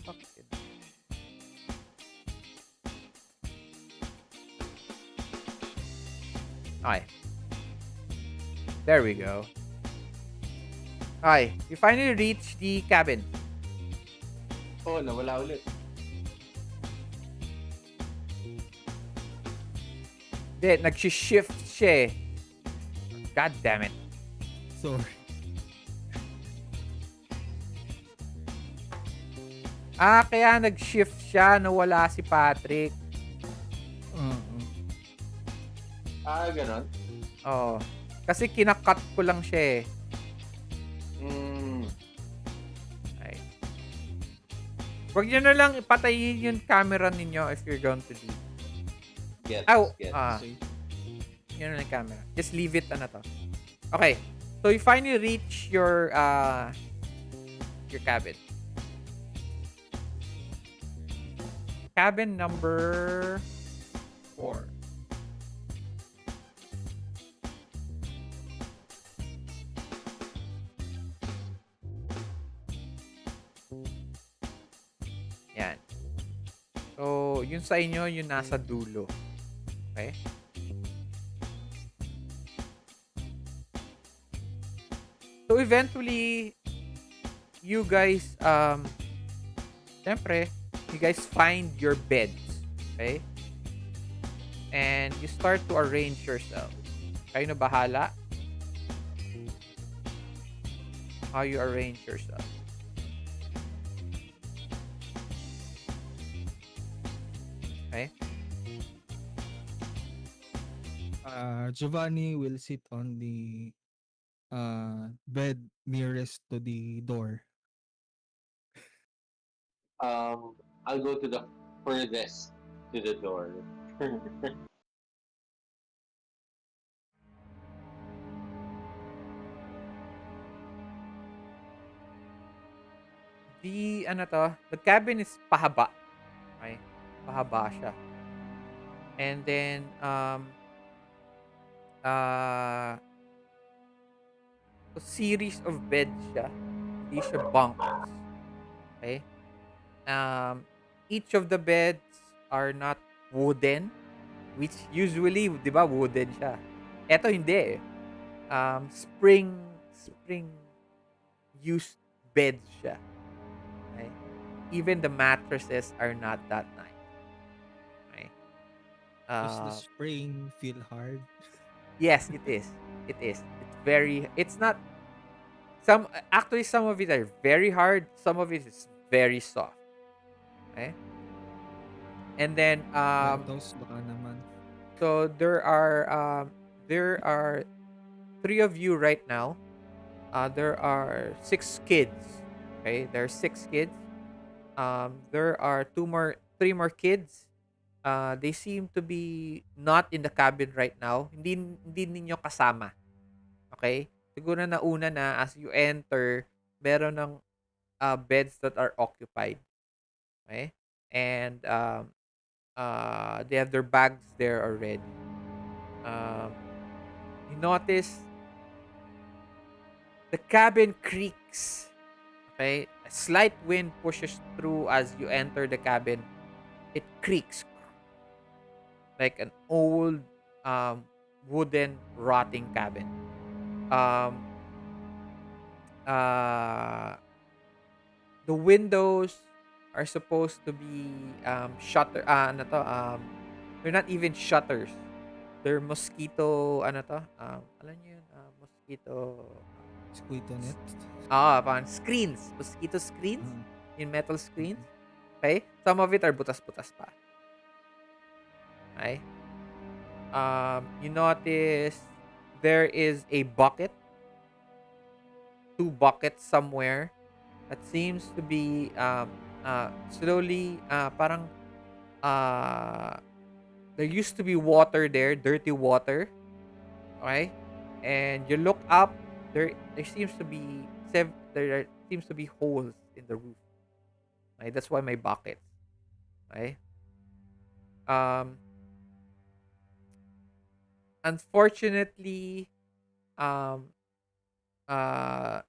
Bakit yun? Okay. There we go. Okay. You finally reach the cabin. Oh, nawala ulit. Hindi, nag-shift siya eh. God damn it. Sorry. Kaya nag-shift siya na wala si Patrick. Ganon. Oo. Kasi kinakat ko lang siya eh. Ay. Huwag nyo na lang ipatayin yung camera ninyo if you're going to leave. Get. Okay. Yun na yung camera. Just leave it Okay. So you finally reach your cabin. Cabin number 4. Yan. So, yun sa inyo, yung nasa dulo. Okay? So, eventually, you guys, syempre, you guys find your beds. Okay? And you start to arrange yourself. Kayo na bahala how you arrange yourself. Okay? Giovanni will sit on the bed nearest to the door. I'll go to the furthest to the door. The cabin is pahaba. Okay? Pahaba siya. And then, uh, a series of beds siya. Hindi siya bunks. Okay? Um, each of the beds are not wooden, which usually, di ba, wooden siya. Eto hindi eh. Spring used beds siya. Okay? Even the mattresses are not that nice. Okay? Does the Uh, spring feel hard? yes, it is. It is. It's not, some of it are very hard, some of it is very soft. Okay? And then, Mentos baka naman. so there are three of you right now. There are six kids. Okay, there are six kids. There are three more kids. They seem to be not in the cabin right now. Hindi ninyo kasama. Okay? Siguro na una na as you enter, meron ng beds that are occupied. Okay? And they have their bags there already. Um, you notice the cabin creaks. Okay? A slight wind pushes through as you enter the cabin. It creaks like an old wooden rotting cabin. Um, uh, the windows are supposed to be they're not even shutters. They're mosquito, alam niyo yun, mosquito, Squito net. parang screens, mosquito screens, Mm. in metal screens. Okay? Some of it are butas-butas pa. Okay? You notice there is a bucket, two buckets somewhere that seems to be slowly, parang uh, there used to be water there, dirty water. Okay? And you look up, there seems to be there seems to be holes in the roof. Okay? That's why my bucket. Okay? Um, Unfortunately, um, uh,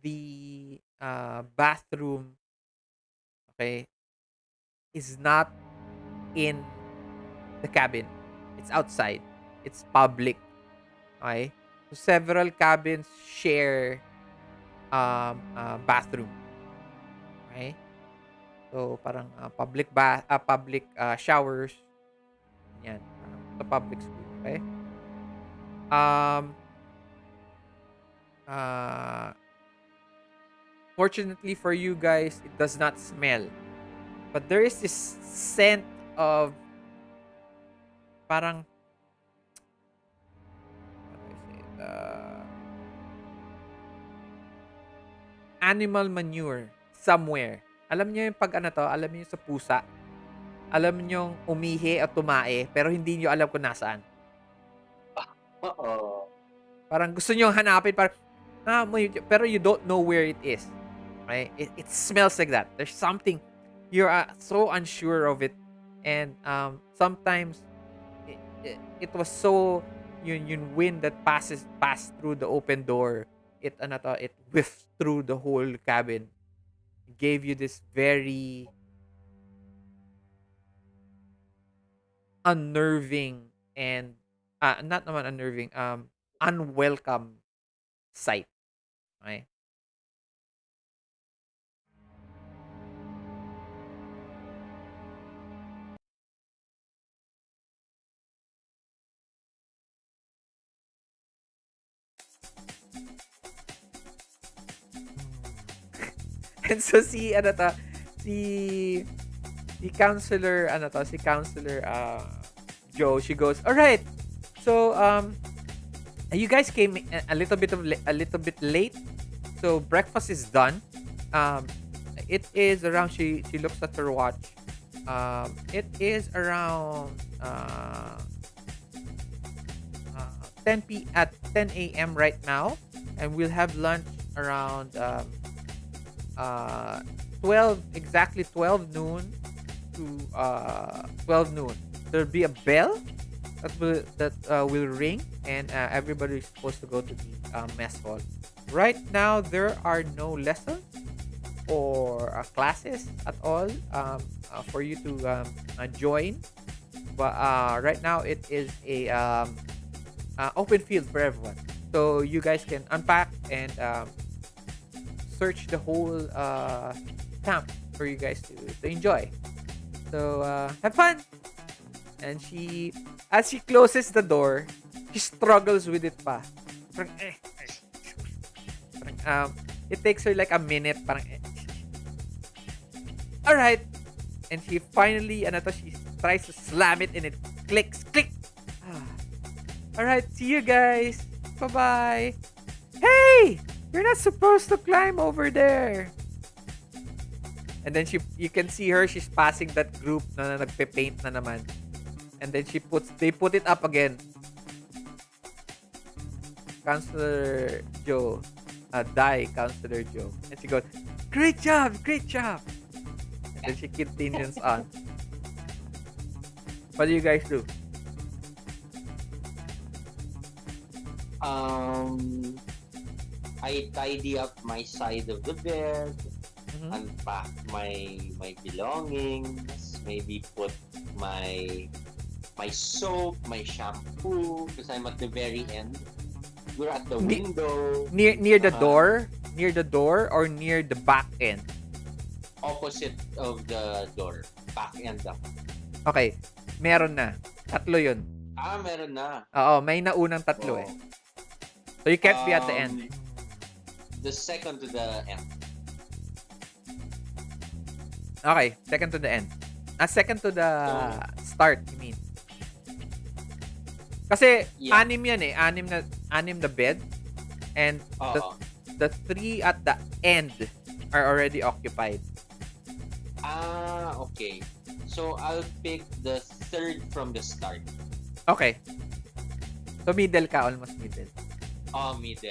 the bathroom, okay, is not in the cabin. It's outside. It's public. Okay? So several cabins share bathroom. Okay? So parang public showers. Yan. Sa public school. Okay? Um uh Fortunately for you guys, it does not smell. But there is this scent of parang, how do I say it? Animal manure somewhere. Alam niyo yung pag alam niyo sa pusa. Alam niyo umihi at tumae pero hindi niyo alam kung nasaan. Uh-oh. Parang gusto niyo hanapin pero you don't know where it is. Right? It smells like that. There's something you're so unsure of it, and sometimes it was so yung wind that passed through the open door. It whiffed through the whole cabin. It gave you this very unnerving and not naman unnerving, unwelcome sight. Okay? And so si ano to, si si counselor ano to, si counselor Joe, she goes, "All right. So you guys came a little bit a little bit late. So breakfast is done. Um it is around she looks at her watch. It is around 10 a.m. right now, and we'll have lunch around 12 exactly 12 noon to 12 noon. There'll be a bell that will ring, and everybody is supposed to go to the mess hall. Right now, there are no lessons or classes at all for you to join. But right now, it is a open field for everyone. So you guys can unpack and search the whole camp for you guys to enjoy. So have fun. And as she closes the door, she struggles with it pa. Parang, parang, it takes her like a minute. Parang, all right. And she finally, she tries to slam it and it clicks, click. All right, see you guys. Bye-bye. Hey, you're not supposed to climb over there. And then you can see her, she's passing that group na nagpe-paint na naman. And then they put it up again. Counselor Joe, Counselor Joe. And she goes, great job. And then she continues on. What do you guys do? I tidy up my side of the bed, Mhm. unpack my belongings, maybe put my soap, my shampoo, because I'm at the very end. We're at the window. Near the door? Near the door or near the back end? Opposite of the door. Back end up. Okay. Meron na. Tatlo yun. Meron na. Oo, may naunang tatlo eh. So you can't be at the end. The second to the end. Okay, second to the end. Second to the start, you mean? Kasi Yeah. anim yan eh. Anim na bed. And the three at the end are already occupied. Okay. So I'll pick the third from the start. Okay. So middle ka, almost middle. Middle.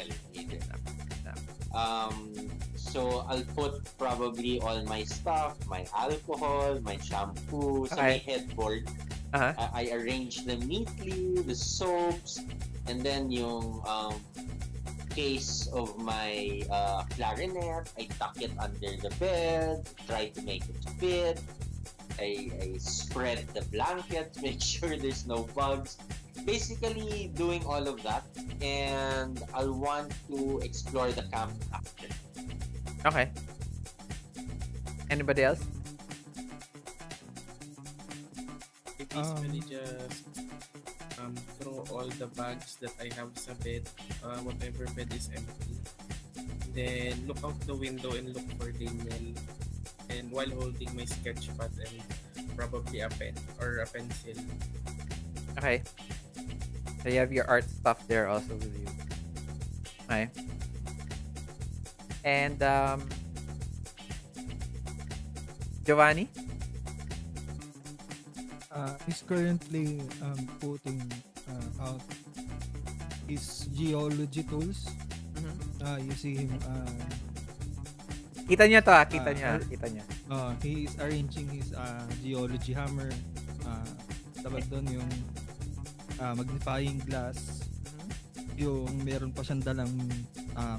So I'll put probably all my stuff, my alcohol, my shampoo, sa may headboard. Uh-huh. I arrange them neatly, the soaps, and then yung case of my clarinet, I tuck it under the bed, try to make it fit. I spread the blankets, make sure there's no bugs. Basically doing all of that, and I'll want to explore the camp after. Okay. Anybody else? I basically just throw all the bags that I have sa bed, whatever bed is empty. Then look out the window and look for Daniel. And while holding my sketch pad and probably a pen or a pencil. Okay. So you have your art stuff there also with you. Okay. And Giovanni? He's currently putting out his geology tools. You see him. Kita niya to, kita niya. He is arranging his geology hammer. Tawag doon yung magnifying glass. Yung meron pa siyang dalang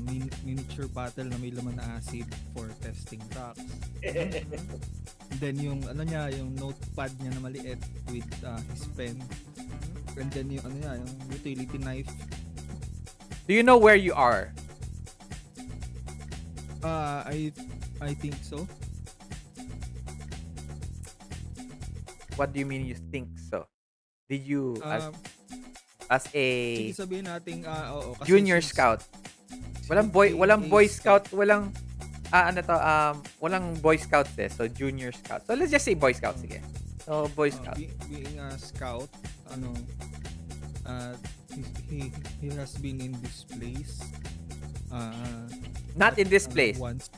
miniature bottle na may laman na acid for testing rocks. Then yung yung notepad niya na maliit with his pen. And then yung yung utility knife. Do you know where you are? I think so. What do you mean you think so? Did you as a Sige sabihin natin oo kasi junior since- scout? Walang A Boy Scout, walang Boy Scouts eh. So junior scout. So let's just say Boy Scout, sige. So Boy Scout. Being a scout, ano, uh, he, he has been in this place. Not in this place. Once.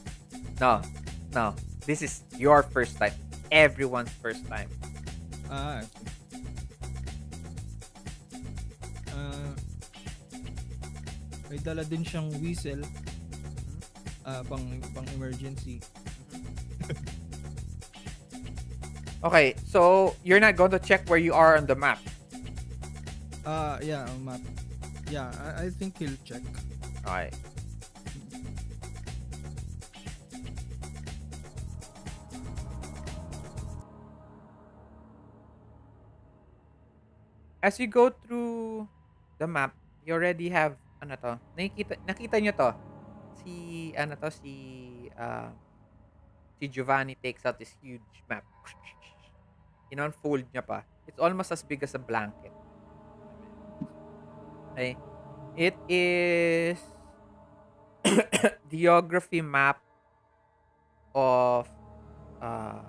No. No. This is your first time. Everyone's first time. Okay. May dala din siyang whistle pang emergency. Okay, so you're not going to check where you are on the map. Yeah, map. Yeah, I think he'll check. Okay. As you go through the map, you already have nakita nyo to. Si Giovanni takes out this huge map. In-unfold niya pa. It's almost as big as a blanket. Okay? It is geography map of uh,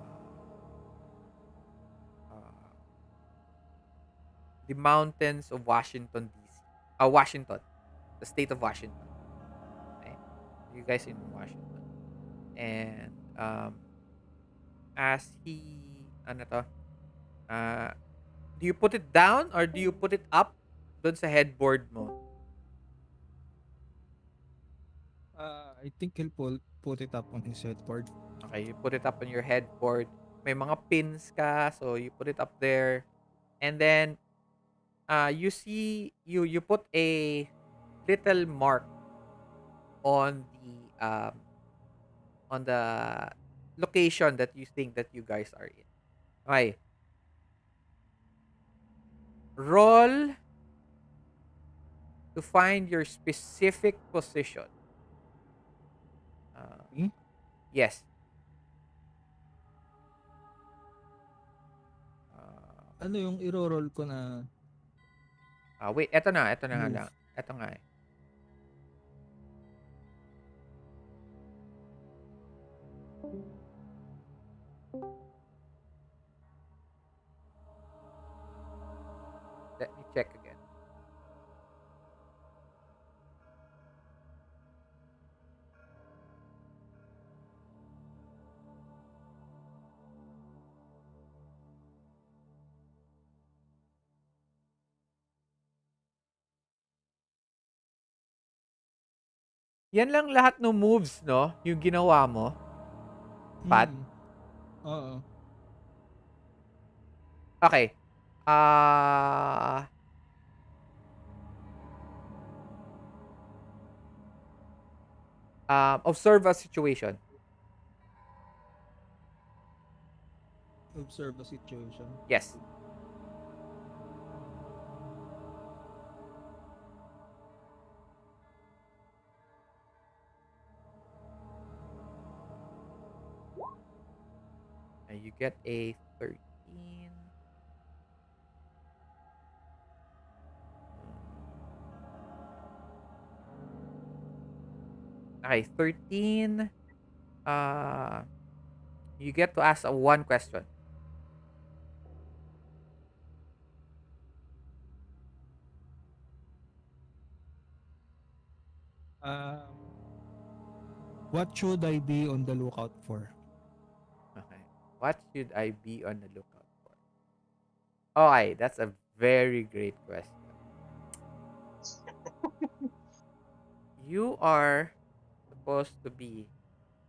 the mountains of Washington, D.C. Washington. The state of Washington. Okay? You guys in Washington. And as he, do you put it down or do you put it up doon sa headboard mo? I think he'll put it up on his headboard. Okay, you put it up on your headboard. May mga pins ka, so you put it up there. And then you see you put a little mark on the location that you think that you guys are in. Okay. Roll to find your specific position. Yes. Ano yung iro-roll ko na? Wait, eto na nga Move. lang. Eto nga eh. Let me check again. Yan lang lahat ng moves, no? Yung ginawa mo. Pat? Oo. Okay. Observe a situation. Observe a situation. Yes. And you get a 13. Okay, 13. You get to ask one question. What should I be on the lookout for? Okay. What should I be on the lookout for? Okay, that's a very great question. You are supposed to be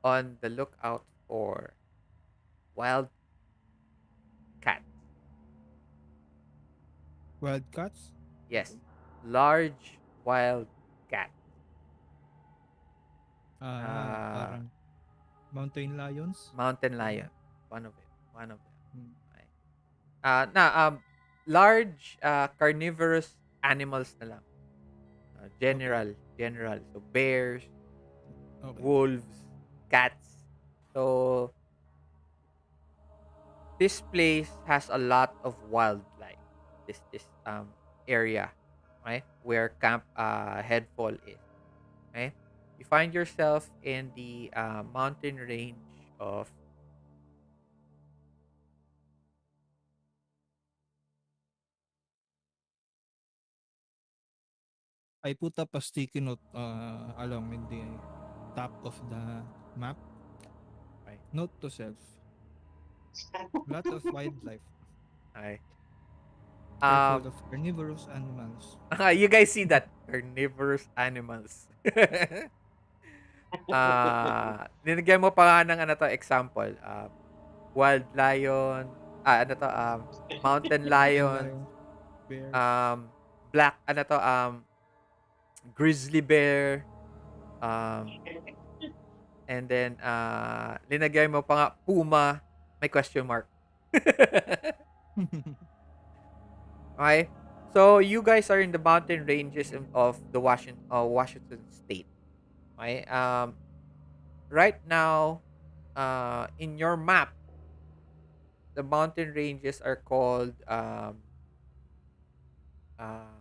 on the lookout for wild cats. Wildcats? Yes. Large wild cat. Parang mountain lions? Mountain lion. One of them. Hmm. Okay. Large carnivorous animals na lang. General. So bears, Okay. wolves, cats. So this place has a lot of wildlife. This area, okay, where Camp Headfall is. Okay? You find yourself in the mountain range of I put up a sticky note along in the top of the map. right. Note to self: lot of wildlife. Okay. Careful Um, of carnivorous animals. you guys see that carnivorous animals. Linagyan mo pa nga ng ano to example. Wild lion, ano to mountain Mountain lion, lions, bears. um black ano to grizzly bear, um and then linagay mo pa nga puma, may question mark. Okay? So you guys are in the mountain ranges of the Washington state. Okay? Right now in your map, the mountain ranges are called uh, uh,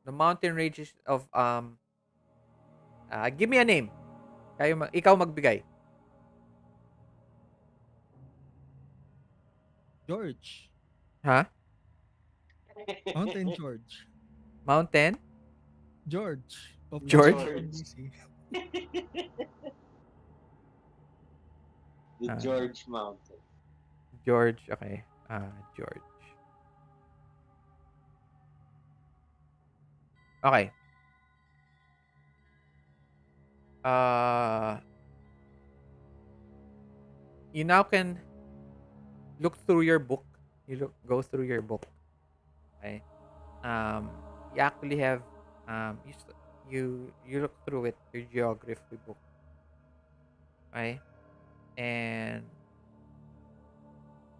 the mountain ranges of give me a name. Ikaw magbigay. George. Ha? Mountain George. Mountain? George of George? Washington, George. D.C. The Uh, George Mountain. George. Okay. George. Okay. Uh, you now can look through your book. Go through your book. Okay. You actually have you look through it, your geography book. Okay. And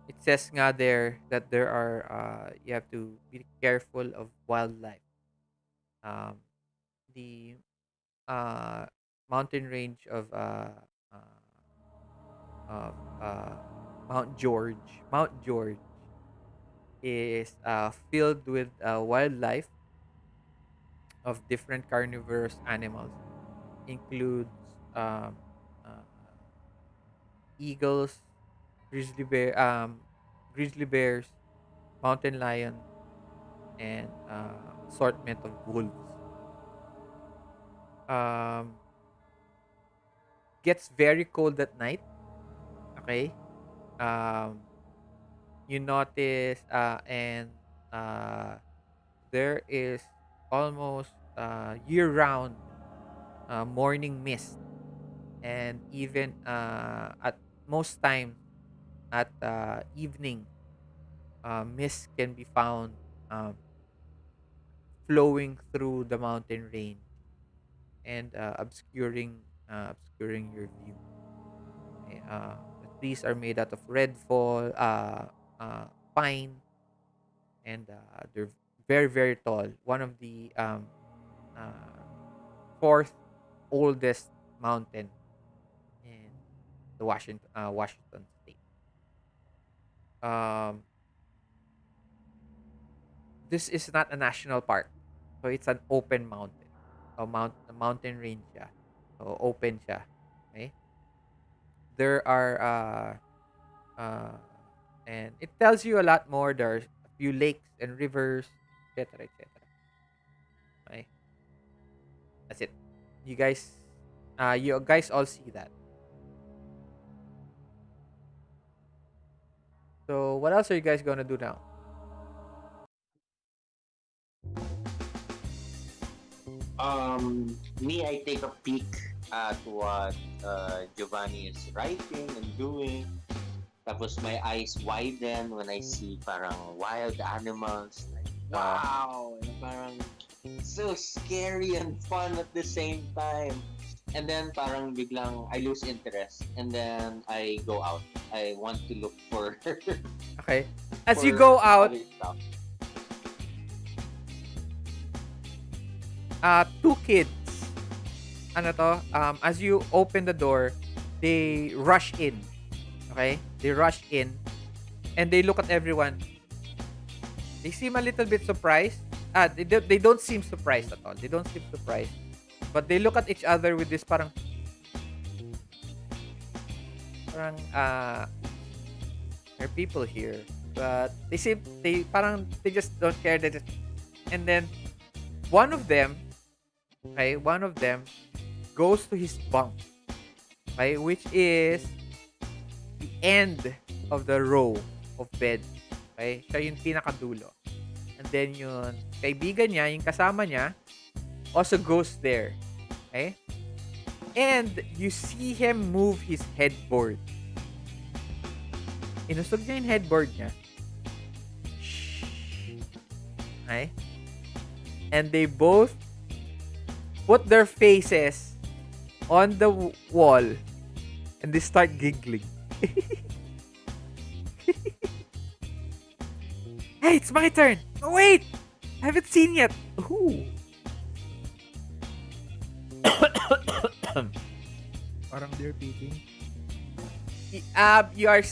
it says nga there that there are you have to be careful of wildlife. Um, the uh mountain range uh of Mount George is filled with wildlife of different carnivorous animals. Includes um, uh, eagles, grizzly bear, grizzly bears, mountain lion, and assortment of wolves. Um, gets very cold at night. Okay. Um, you notice and uh, there is almost year round morning mist, and even at most times at evening mist can be found um, flowing through the mountain range and obscuring your view. Okay, the trees are made out of uh, pine, and they're very very tall. One of the uh, fourth oldest mountain in the Washington state. Um, this is not a national park, so it's an open mountain. A mountain range siya. So open siya. Okay? There are uh and it tells you a lot more. There's a few lakes and rivers, etc. etc. Okay? That's it. You guys you guys all see that. So what else are you guys gonna do now? Me, I take a peek at what Giovanni is writing and doing. Tapos my eyes widen when I see parang wild animals. Like, wow! And parang so scary and fun at the same time. And then parang biglang I lose interest. And then I go out. I want to look for Okay. As you for go out, other stuff. two kids, ano to, as you open the door, they rush in. Okay? They rush in and they look at everyone. They seem a little bit surprised. They don't seem surprised at all. They don't seem surprised. But they look at each other with this parang there are people here. But they just don't care that and then one of them goes to his bunk, okay, which is the end of the row of beds. Okay? Siya yung pinakadulo. And then yung kaibigan niya, yung kasama niya, also goes there. Okay? And you see him move his headboard. Inusog niya yung headboard niya. Okay? And they both put their faces on the wall and they start giggling. Hey, it's my turn. Oh, wait. I haven't seen yet. Ooh. Parang they're peeping. You are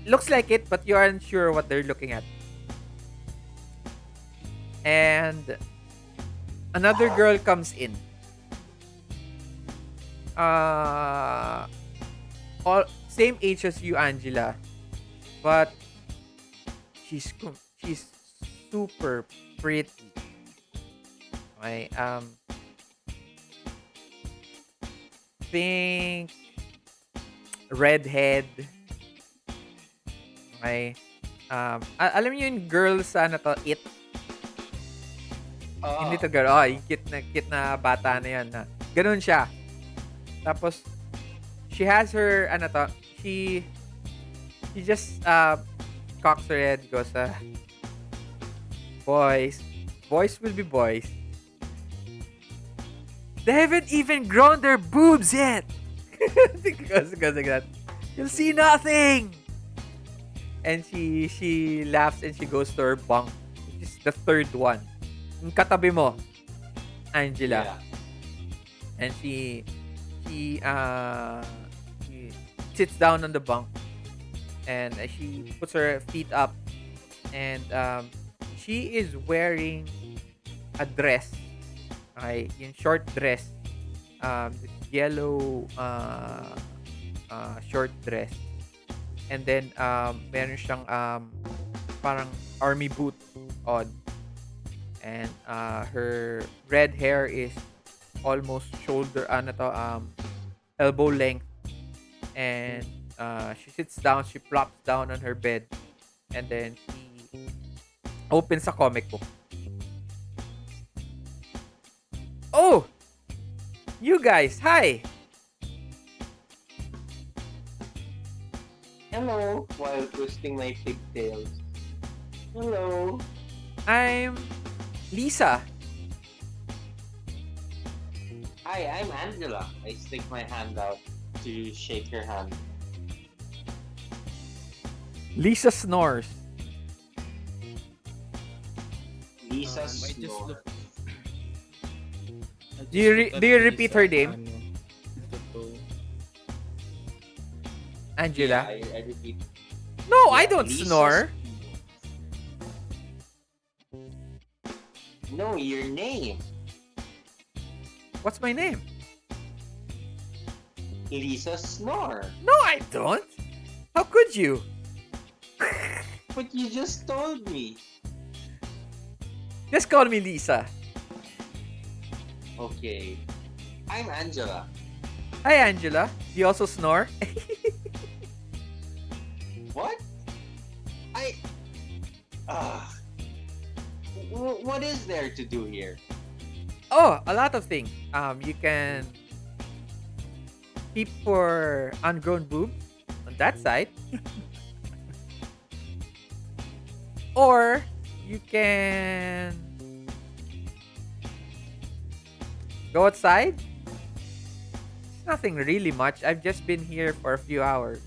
looks like it, but you aren't sure what they're looking at. And another girl comes in. All same age as you, Angela, but she's super pretty. Okay, think redhead. Okay. Alam niyo yung girls sa ano to, It? Yung little girl. Oh, yung cute na bata na yan. Ganun siya. Tapos, she has her, ano to, she just, cocks her head, goes, boys will be boys. They haven't even grown their boobs yet. Goes like that. You'll see nothing. And she laughs and she goes to her bunk, which is the third one. Yung katabi mo, Angela. Yeah. And she sits down on the bunk and she puts her feet up and she is wearing a dress. Okay, yung short dress. This yellow short dress. And then meron siyang parang army boot on. And her red hair is almost shoulder elbow length. And she sits down, she plops down on her bed, and then she opens a comic book. Oh, you guys, hi. Hello, while twisting my pigtails. Hello. I'm Lisa. Hi, I'm Angela. I stick my hand out to shake her hand. Lisa snores. Lisa I just snores. look. I just Do you look at repeat her Lisa, name? totoo. Angela? Yeah, I repeat. No, I Yeah, don't Lisa snore. No, your name. What's my name? Lisa Snore. No, I don't. How could you? But you just told me. Just call me Lisa. Okay. I'm Angela. Hi, Angela. You also snore? What? What is there to do here? Oh, a lot of things. You can peep for ungrown boobs on that side. Or you can go outside. It's nothing really much. I've just been here for a few hours.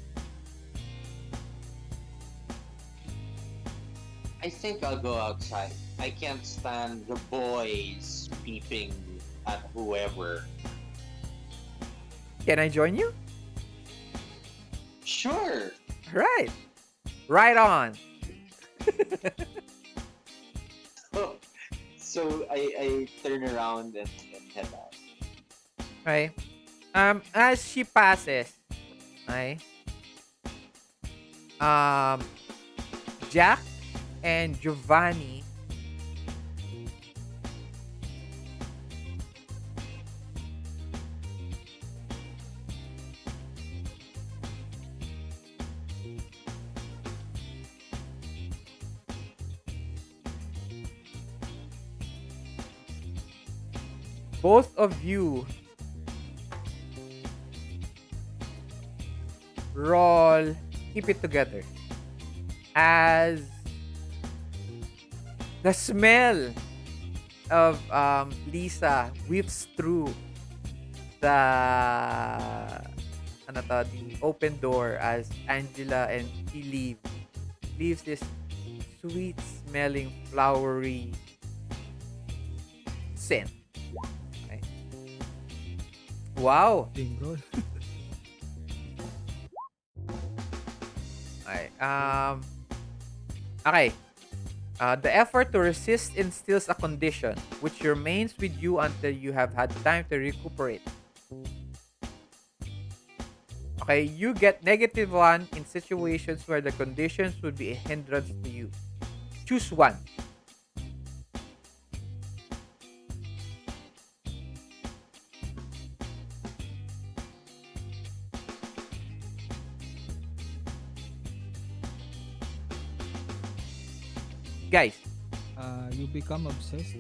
I think I'll go outside. I can't stand the boys peeping at whoever. Can I join you? Sure. Right. Right on. So I turn around and head out. Okay. As she passes, okay, um, Jack and Giovanni, both of you roll keep it together as the smell of Lisa whips through the the open door as Angela and she leaves this sweet smelling flowery scent. Okay. Wow. Bingo. Okay. Okay. The effort to resist instills a condition which remains with you until you have had time to recuperate. Okay, you get -1 in situations where the conditions would be a hindrance to you. Choose one. Guys, You become obsessed.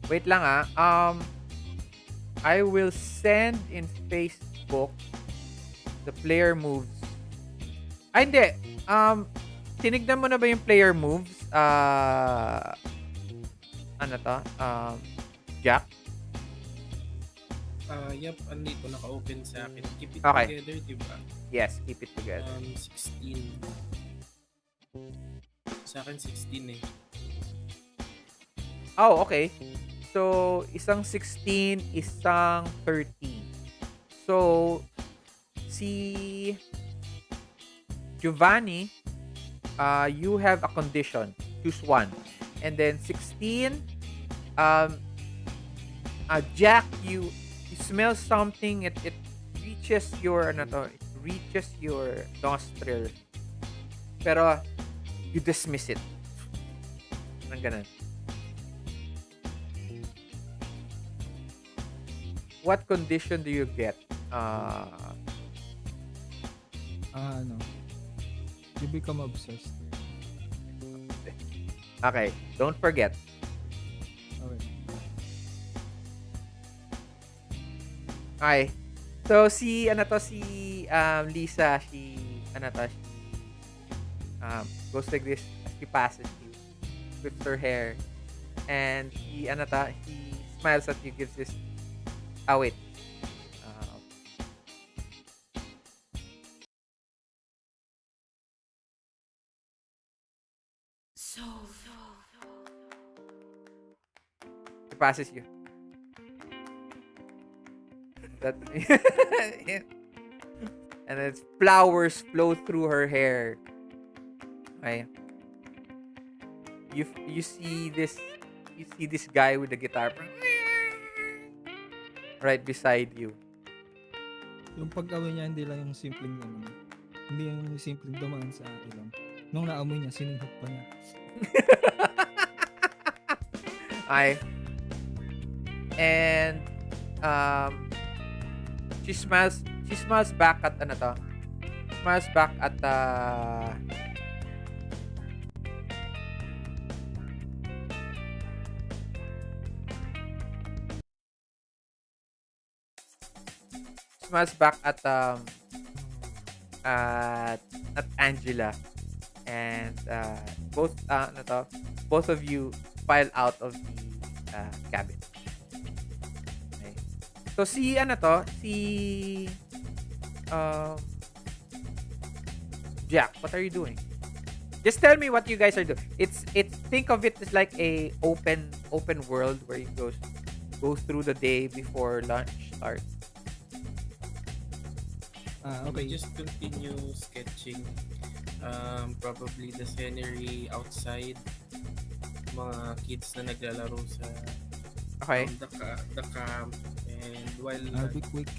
wait lang ah. I will send in Facebook the player moves. Ay, hindi. Tinignan mo na ba yung player moves? Ano to? Jack? Yep, andito, naka-open sa akin. Keep it Okay. together, di ba? Yes, keep it together. 16. Sa akin, 16 eh. Oh, okay. So, isang 16, isang 13. So, si Giovanni, you have a condition. Choose one. And then 16, Jack, you smell something. It reaches your it reaches your nostril. Pero you dismiss it. Nang ganun. What condition do you get? Ano? You become obsessed. Okay, don't forget. Okay. Okay. So si Lisa, she goes like this as she passes you, whips her hair, and he smiles at you, gives this. Wait. Um, She passes you. That and then flowers flow through her hair. Okay. You see this guy with the guitar right beside you. Yung pag-amoy niya, hindi lang yung simpleng hindi yung simpleng dumaan sa ilong. Nung naamoy niya, sininghot pa niya. Ay. And she smiles back at Smiles back at smiles back at Angela, and both of you file out of the cabin. Okay. So si Jack, what are you doing? Just tell me what you guys are doing. It's think of it as like a open world where you go through the day before lunch starts. Okay, Okay. just continue sketching Probably the scenery outside, mga kids na naglalaro sa Okay. the camp, and while I'll be quick.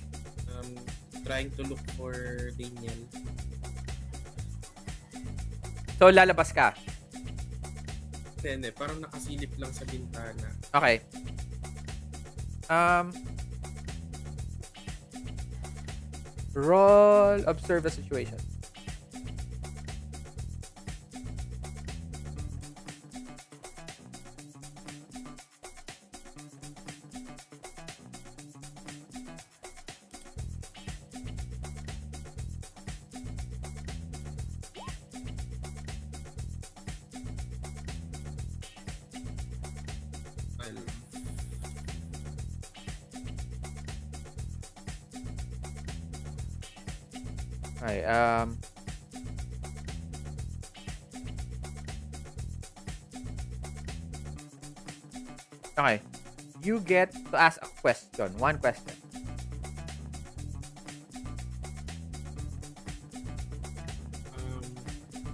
um, trying to look for Daniel. So, lalabas ka. Then, parang nakasilip lang sa bintana. Okay. Um, roll observe the situation. Well, Okay. Okay. You get to ask a question. One question. um,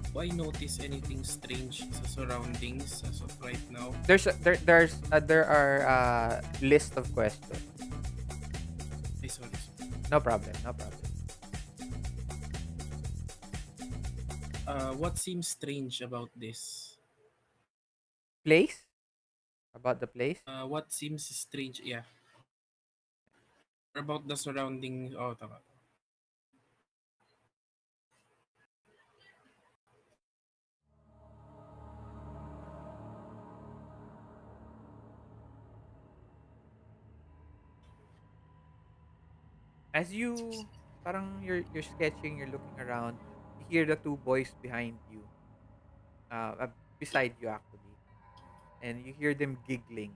do I notice anything strange sa surroundings as of right now? There are list of questions. Ay, sorry. No problem. No problem. What seems strange about this? Place? About the place? What seems strange, yeah. About the surrounding, oh, tama. As you parang you're sketching, you're looking around, you hear the two boys behind you. Beside you actually. And you hear them giggling.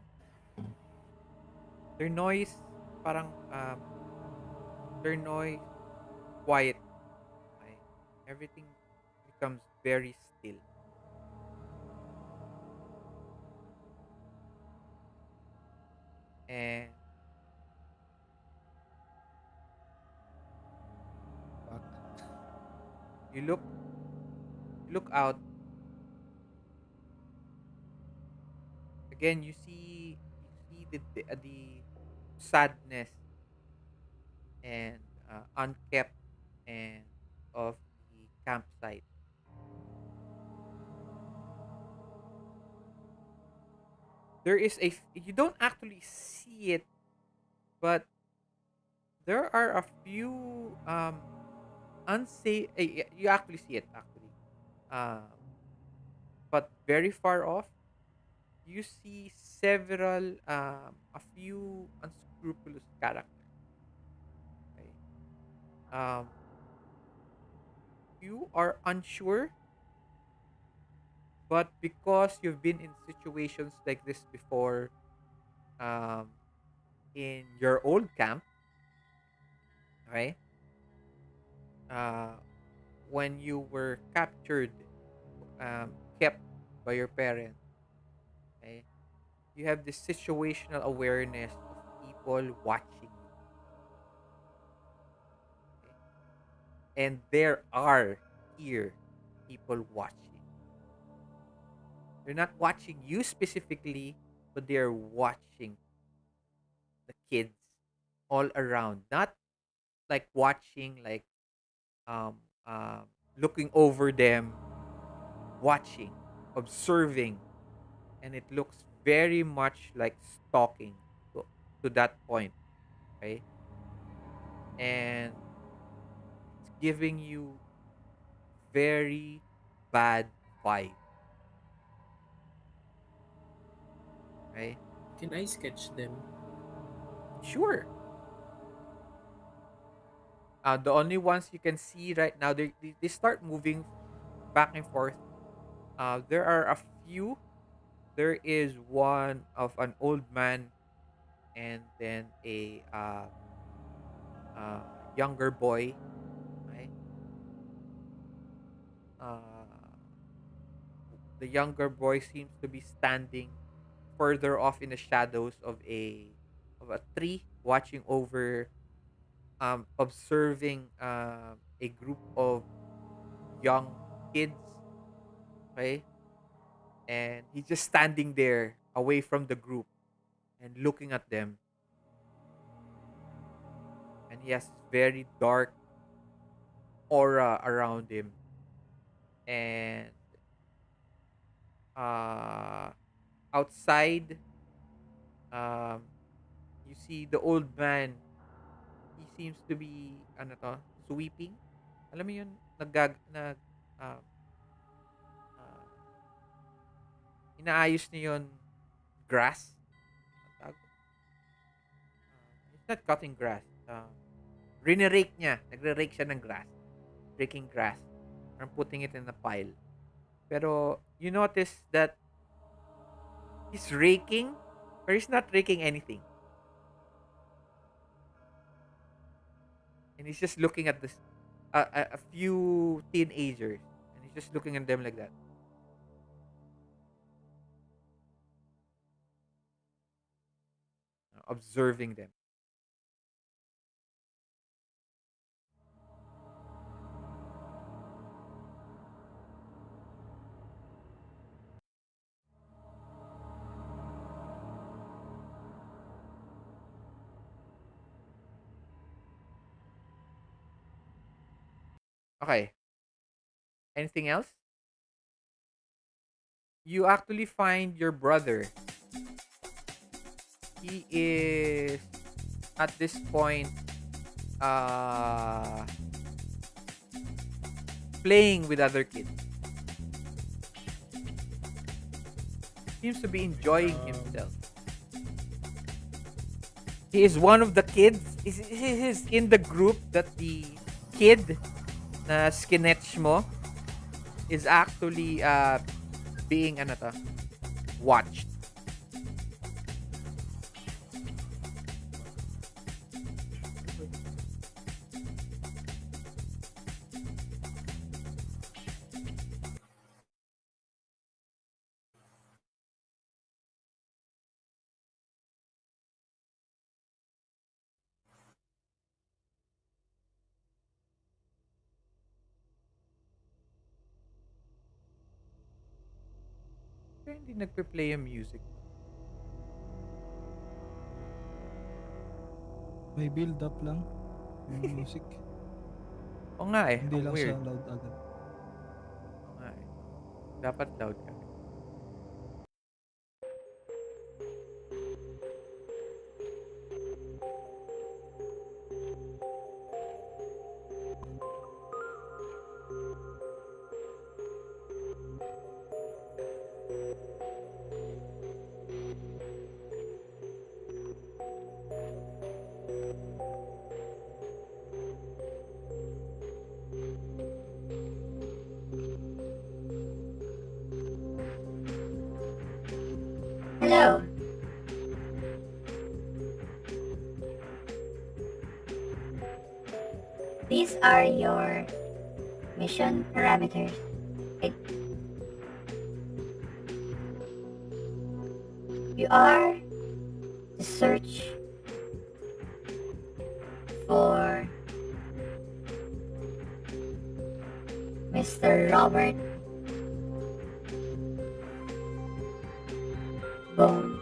Their noise parang their noise quiet. Okay? Everything becomes very still. And Fuck. you look out again. You see the sadness and unkept and of the campsite. There is you don't actually see it, but there are a few unsafe. You actually see it actually, um, but very far off. You see several a few unscrupulous characters. Okay, um, you are unsure, but because you've been in situations like this before, um, in your old camp, okay, uh, when you were captured, kept by your parents, okay, you have this situational awareness of people watching you, okay, and there are here people watching. They're not watching you specifically, but they're watching the kids all around. Not like watching, like um, looking over them, watching, observing, and it looks very much like stalking to, to that point, okay? And it's giving you very bad vibe, right? Can I sketch them? Sure. The only ones you can see right now, they start moving back and forth. There are a few. There is one of an old man and then a younger boy. Right? Uh, the younger boy seems to be standing further off in the shadows of a tree, watching over, observing a group of young. kids, okay? And he's just standing there away from the group and looking at them. And he has very dark aura around him. And uh outside, um you see the old man. He seems to be ano to, sweeping. Alam mo yun, um, ah, inaayos niya yun, grass. Ang tawag doon? He's not cutting grass. Rinirake niya. Nagre-rake siya ng grass. Raking grass. Or putting it in a pile. Pero you notice that he's raking, but he's not raking anything. And he's just looking at this a few teenagers, and he's just looking at them like that, observing them. Okay. Anything else? You actually find your brother. He is at this point uh playing with other kids. Seems to be enjoying himself. He is one of the kids. He's in the group that the kid na skinetch mo is actually being ano to, watched. Kaya hindi nagpe-play yung music. May build up lang yung music. Oo nga eh. Hindi Ang lang weird. siya loud agad. Oo nga eh. Dapat loud ka. Hello. These are your mission parameters. Right? You are to search for Mr. Robert Bones.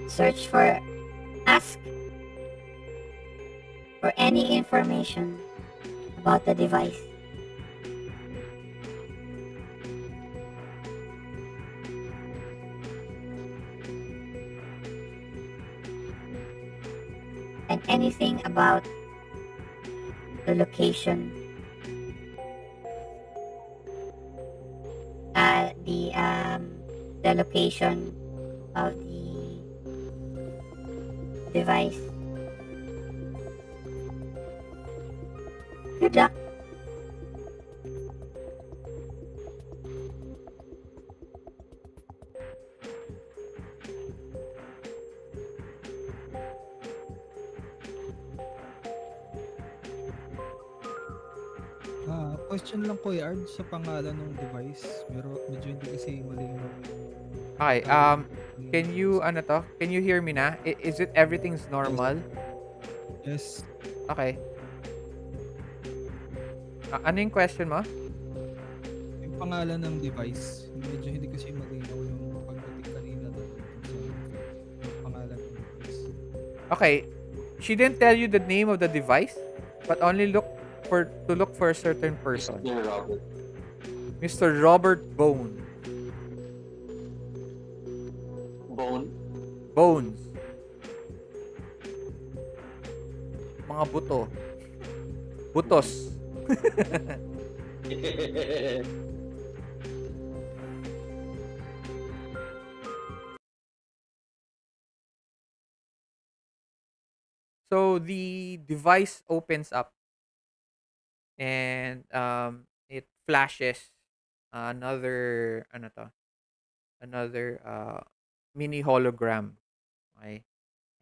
Search for, ask for any information about the device. And anything about the location, the location of the device. Good luck. Question lang ko Ard sa pangalan ng device. Medyo hindi kasi malinaw yung Okay, tawag. Can you, ano to? Can you hear me na? Is it everything's Yes. normal? Yes. Okay. Ano yung question mo? Yung pangalan ng device, medyo hindi kasi malinaw yung pagdating kanina doon sa yung pangalan ng device. Okay. She didn't tell you the name of the device, but only look for a certain person. Mr. Robert. Mr. Robert Bone. Bone. Bones. Mga buto. Butos. So the device opens up and it flashes another ano to? Another mini hologram. Okay?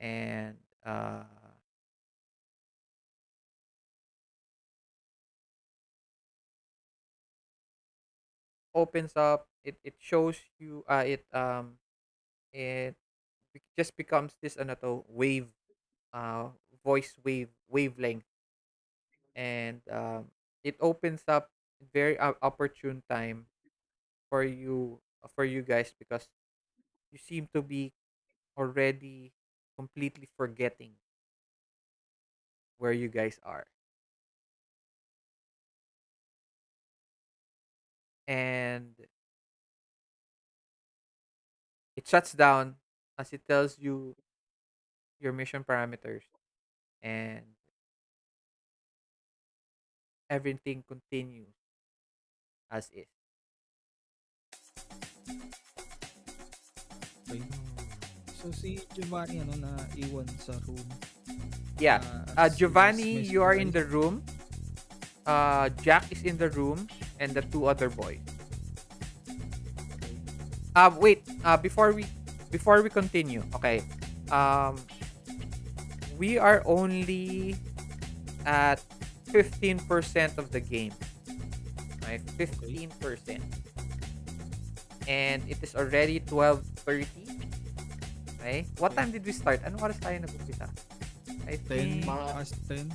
And opens up, it shows you it just becomes this ano to, wave, uh voice wavelength, and it opens up very opportune time for you guys, because you seem to be already completely forgetting where you guys are, and it shuts down as it tells you your mission parameters, and everything continues as is. Okay. So si Giovanni ano na iwan sa room. Yeah. As he was Giovanni, you are in the mesmerized. room. Jack is in the room, and the two other boys. Wait. Before we continue, okay. Um, we are only at 15% of the game. Okay, 15%. And it is already 12:30. Okay? What time did we start? Anong oras tayo nag-umpisa? I 10 think... past 10.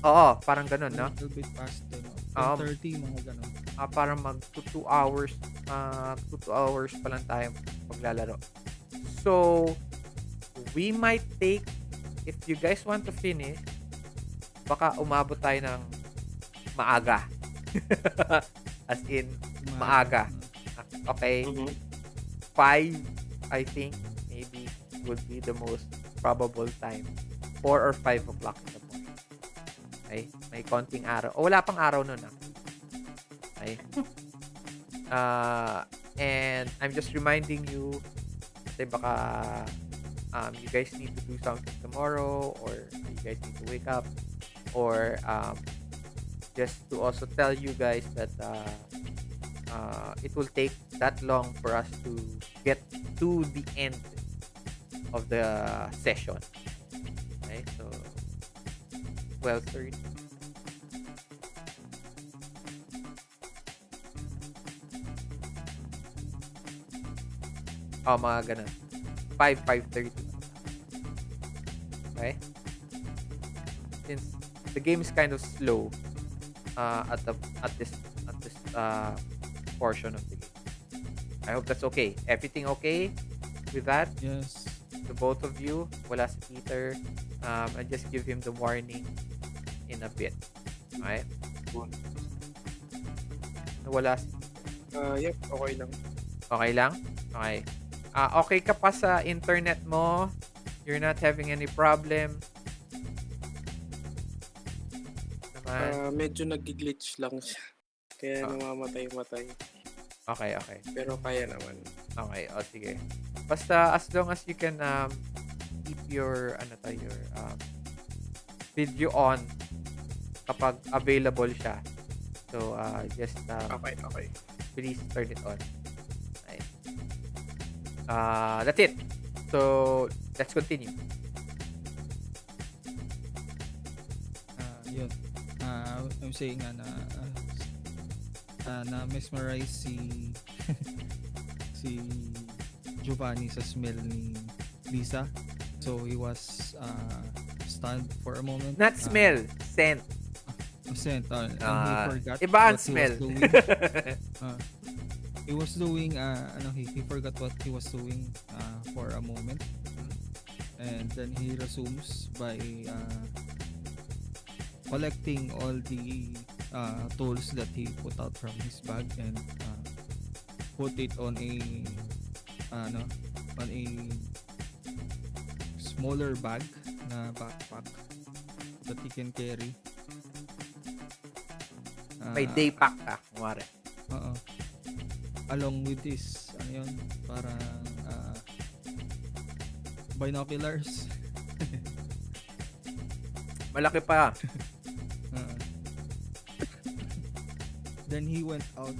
Oo, parang ganun, no? A little bit past 10. Um, 10:30 mga ganun. Parang mag 2 hours, 2 hours pa lang tayo maglalaro. So, we might take, if you guys want to finish, baka umabot tayo ng maaga. As in, maaga. Okay? Mhm. 5, I think, maybe would be the most probable time. 4 or 5 o'clock in the morning. Okay? May konting araw. O, wala pang araw nun, ah. Okay? And I'm just reminding you, kasi baka you guys need to do something tomorrow, or you guys need to wake up, or just to also tell you guys that it will take that long for us to get to the end of the session. Okay, so 12:30. Oh, mga ganun. 5:30. Okay? Since the game is kind of slow at this portion of the game. I hope that's okay. Everything okay with that? Yes. The both of you? Wala si Peter. I just give him the warning in a bit. Okay? Wala si Yep, okay lang. Okay lang? Okay. Okay ka pa sa internet mo? You're not having any problem? Naman? Medyo nag-glitch lang siya. Kaya namamatay-matay. Okay, okay. Pero kaya naman. Okay, o sige. Basta as long as you can keep your video on kapag available siya. So just Okay. please turn it on. Okay. That's it. So let's continue. Yun. I'm saying na mesmerize si si Giovanni sa smell ni Lisa. So he was stunned for a moment. Not smell, scent. Sent, and he forgot Iba ang what he was smell. doing. Uh, he was doing he forgot what he was doing for a moment, and then he resumes by collecting all the tools that he put out from his bag and put it on a ano on a smaller bag na backpack that he can carry. May day pack ka, kumari. Oo. Along with this, ano yun, parang binoculars. Malaki pa. Uh, then he went out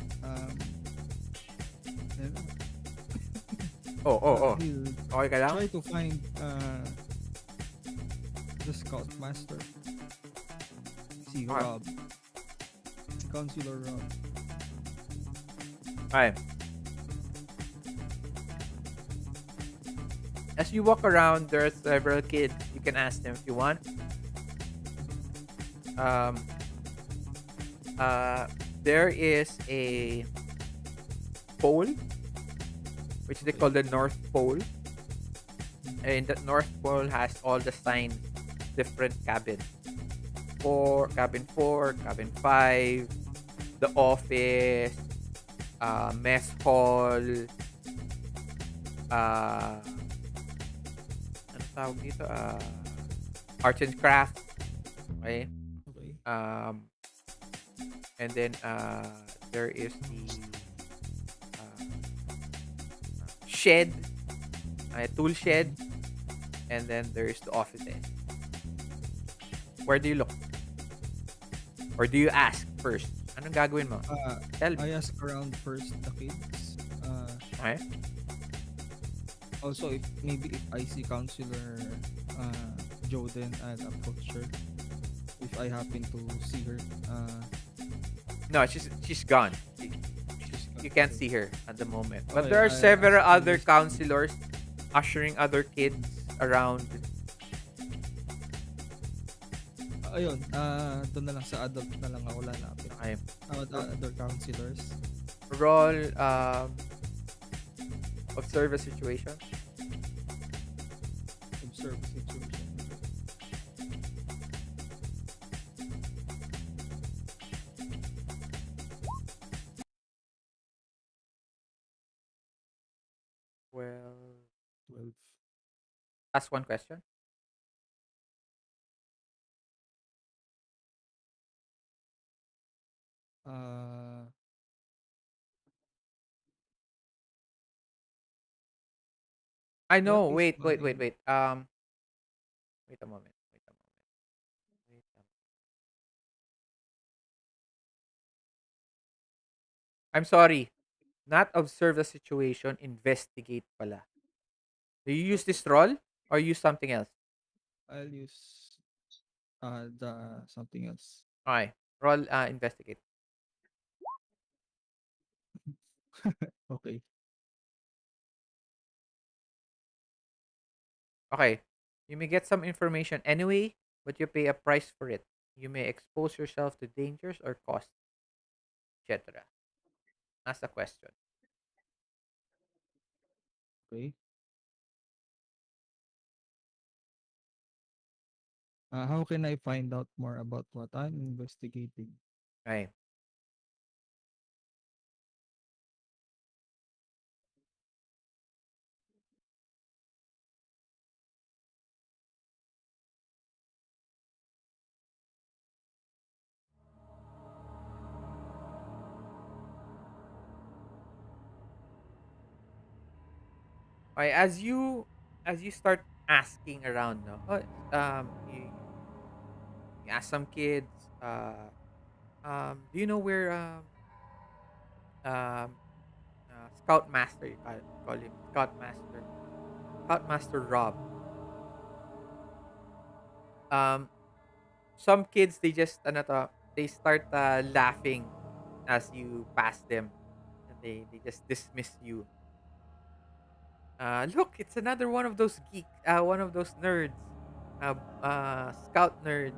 and, Oh. he'll Okay ka lang? try to find the scoutmaster, si Okay. Rob, Counselor Rob. Okay. As you walk around, there are several kids. You can ask them if you want. Um, there is a pole, which they call the North Pole. And the North Pole has all the signs, different cabins. Cabin 4, cabin 5, the office, mess hall, ano tawag dito? Arts and crafts. Okay. Okay. And then there is the shed, tool shed, and then there's the offices. Where do you look? Or do you ask first? Anong gagawin mo? Tell me. I ask around first the kids. Okay. Also, if I see Counselor Joden, I'll approach her. If I happen to see her, No, she's gone. You can't okay. see her at the moment. But Okay, there are I several ask other this- counselors ushering other kids around. Ayun, doon na lang sa adult na lang ako lalapit. Okay. Other counselors. Roll observe a situation. Observe the situation. Well, 12. ask one question. Uh, I what know. is Wait. funny? Wait a moment. Wait a moment. Wait a moment. I'm sorry. Not observe the situation, investigate pala. Do you use this roll or use something else? I'll use the something else. Okay. Roll investigate. Okay. Okay. You may get some information anyway, but you pay a price for it. You may expose yourself to dangers or costs, etc. Ask a question. Okay. How can I find out more about what I'm investigating? Okay. Okay. As you start asking around, no, you ask some kids. Do you know where um, Scoutmaster? You call him Scoutmaster. Scoutmaster Rob. Um, some kids they start laughing as you pass them, and they just dismiss you. Look, it's another one of those one of those nerds, scout nerds.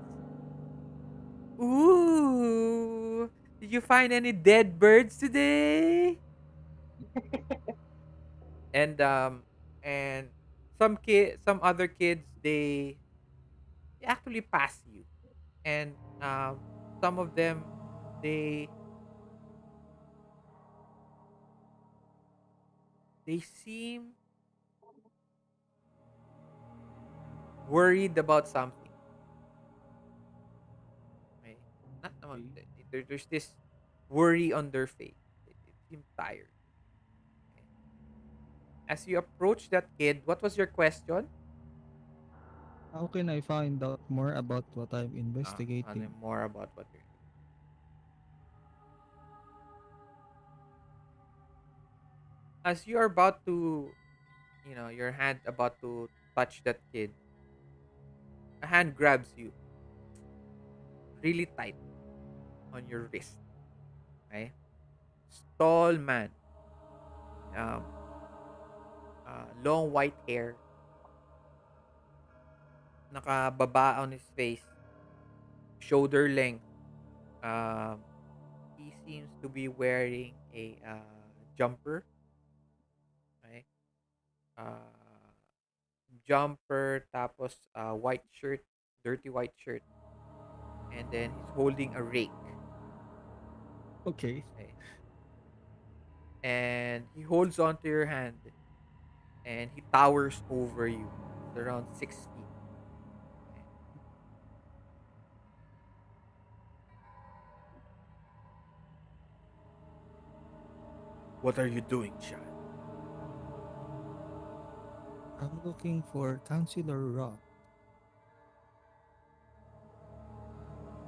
Ooh, did you find any dead birds today? And and some other kids, they actually pass you, and some of them, they they seem worried about something. Right? Not naman, there's this worry on their face. They seem tired. Okay? As you approach that kid, what was your question? How can I find out more about what I'm Tell them investigating? more about what you're doing. As you are about to, your hand about to touch that kid, a hand grabs you really tight on your wrist. Right? Tall man, um, long white hair, nakababa on his face, shoulder length. Um, he seems to be wearing a jumper, right? Uh, Jumper, tapos white shirt, dirty white shirt, and then he's holding a rake, Okay. right? And he holds onto your hand, and he towers over you. He's around 6 feet. Right? What are you doing, child? I'm looking for Counselor Rock.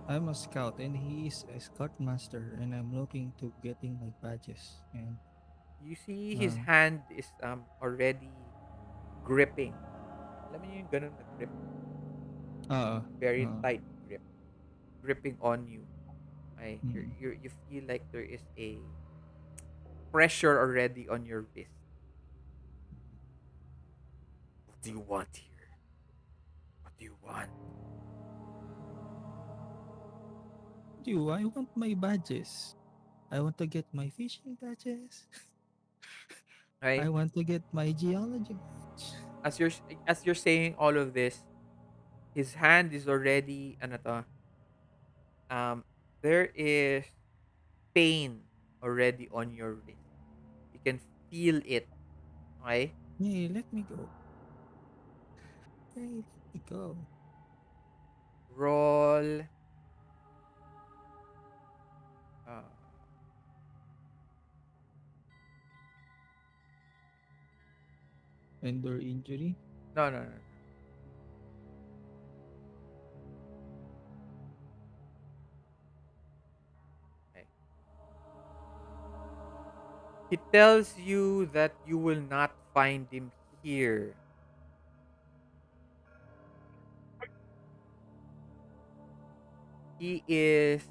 I'm a scout and he is a scoutmaster and I'm looking to getting my badges and You see his um hand is already gripping. Alam mo yung ganun na grip, uh very uh tight grip, gripping on you. Right? mm, You feel like there is a pressure already on your wrist. What do you want here? What do you want? you I want my badges. I want to get my fishing badges. I Right? want to get my geology badge. As you're saying all of this, his hand is already ano to, um there is pain already on your wrist. You can feel it. Okay? Hey, let me go. Hey, let me go. Roll uh Endure injury. no. Okay. He tells you that you will not find him here. He is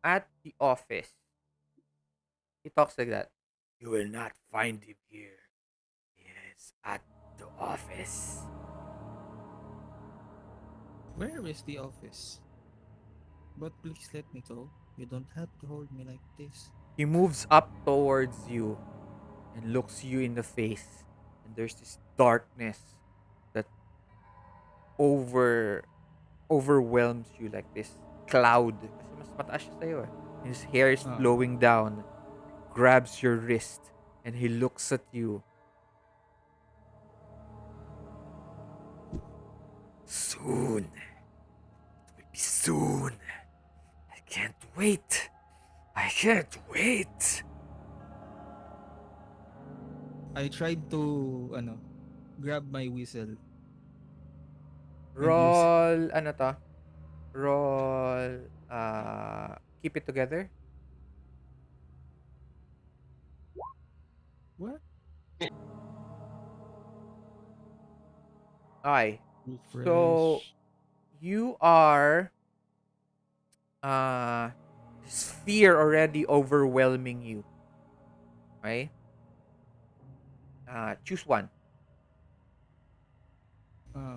at the office. He talks like that. You will not find him here. He is at the office. Where is the office? But please let me go. You don't have to hold me like this. He moves up towards you and looks you in the face. And there's this darkness that over overwhelms you, like this cloud. Kasi mas mataas siya sa'yo eh. His hair is Uh, flowing down, grabs your wrist, and he looks at you. Soon. It will be soon. I can't wait. I can't wait. I tried to grab my whistle and use Roll, ano to? Roll, keep it together. what? Okay. So, Refresh. you are, uh, this fear already overwhelming you. Right? Choose one.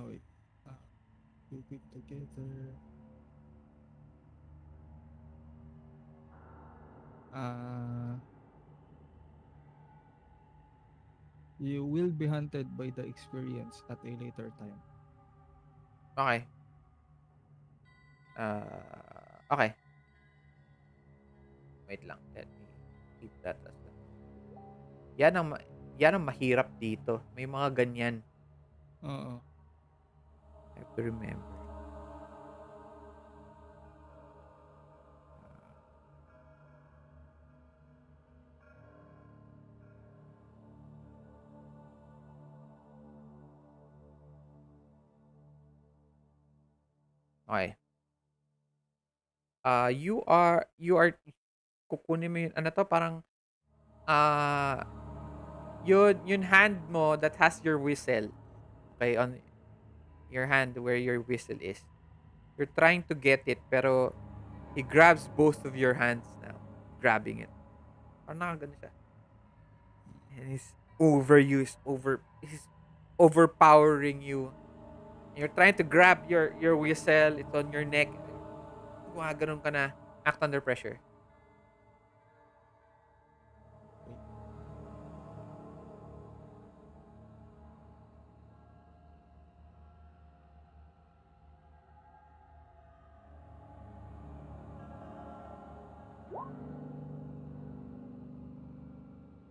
Wait. Uh, Keep it together. Uh, you will be hunted by the experience at a later time. Okay. Okay. Wait lang. Let me keep that as the note. Yan ang, yan ang mahirap dito. May mga ganyan. Oo. I have to remember. Okay. You are kukunin mo yun. Ano to? Parang, uh, yun hand mo that has your whistle. Okay, on your hand where your whistle is. You're trying to get it, pero he grabs both of your hands now. Grabbing it. Parang nakagano siya. And he's overpowering you. You're trying to grab your whistle, it's on your neck. Gumaganon ka na. Act under pressure. Wait.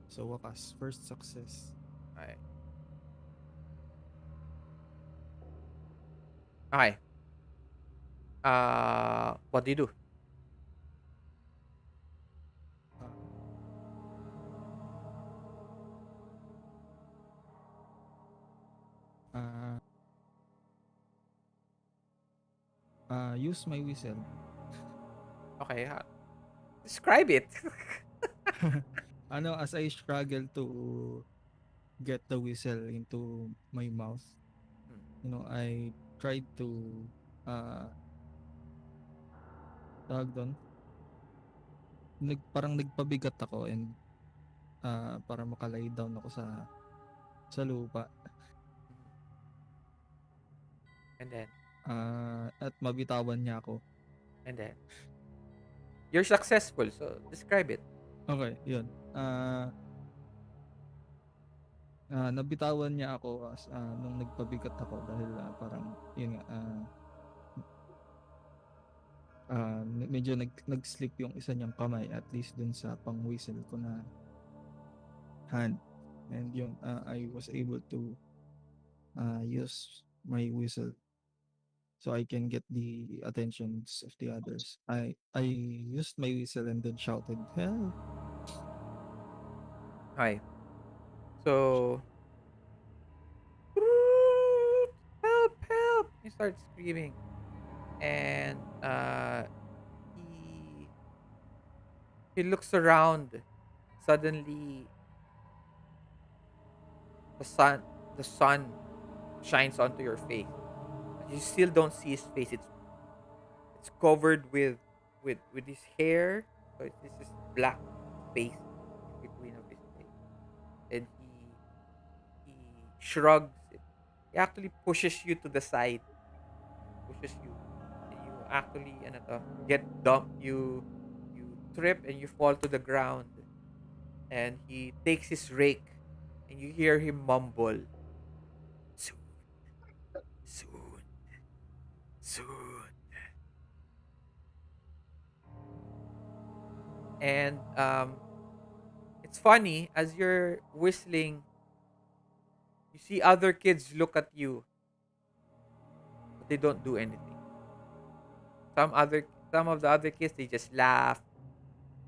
So wakas, first success. Okay. Okay. What do you do? Uh, uh, Use my whistle. Okay, describe it. Ano, as I struggle to get the whistle into my mouth, I tried to uh tawag doon, parang nagpabigat ako and para makalay down ako sa lupa. And then, At mabitawan niya ako. and then, you're successful. So, describe it. Okay, yun. Nabitawan niya ako nung nagpabigat ako dahil parang yun nga medyo nag-slip yung isa niyang kamay at least dun sa pang-whistle ko na hand. And yun, I was able to use my whistle so I can get the attentions of the others. I used my whistle and then shouted, "Help!" Okay. So, help, help! You start screaming. And he he looks around. Suddenly, the sun the sun shines onto your face. But you still don't see his face. It's covered with his hair. So it's this black space in between of his face. And he shrugs it. He actually pushes you to the side. Pushes you. And you actually ano to, get dumped. You trip and you fall to the ground. And he takes his rake and you hear him mumble. Soon, soon, soon. And it's funny as you're whistling, you see other kids look at you, but they don't do anything. Some of the other kids they just laugh,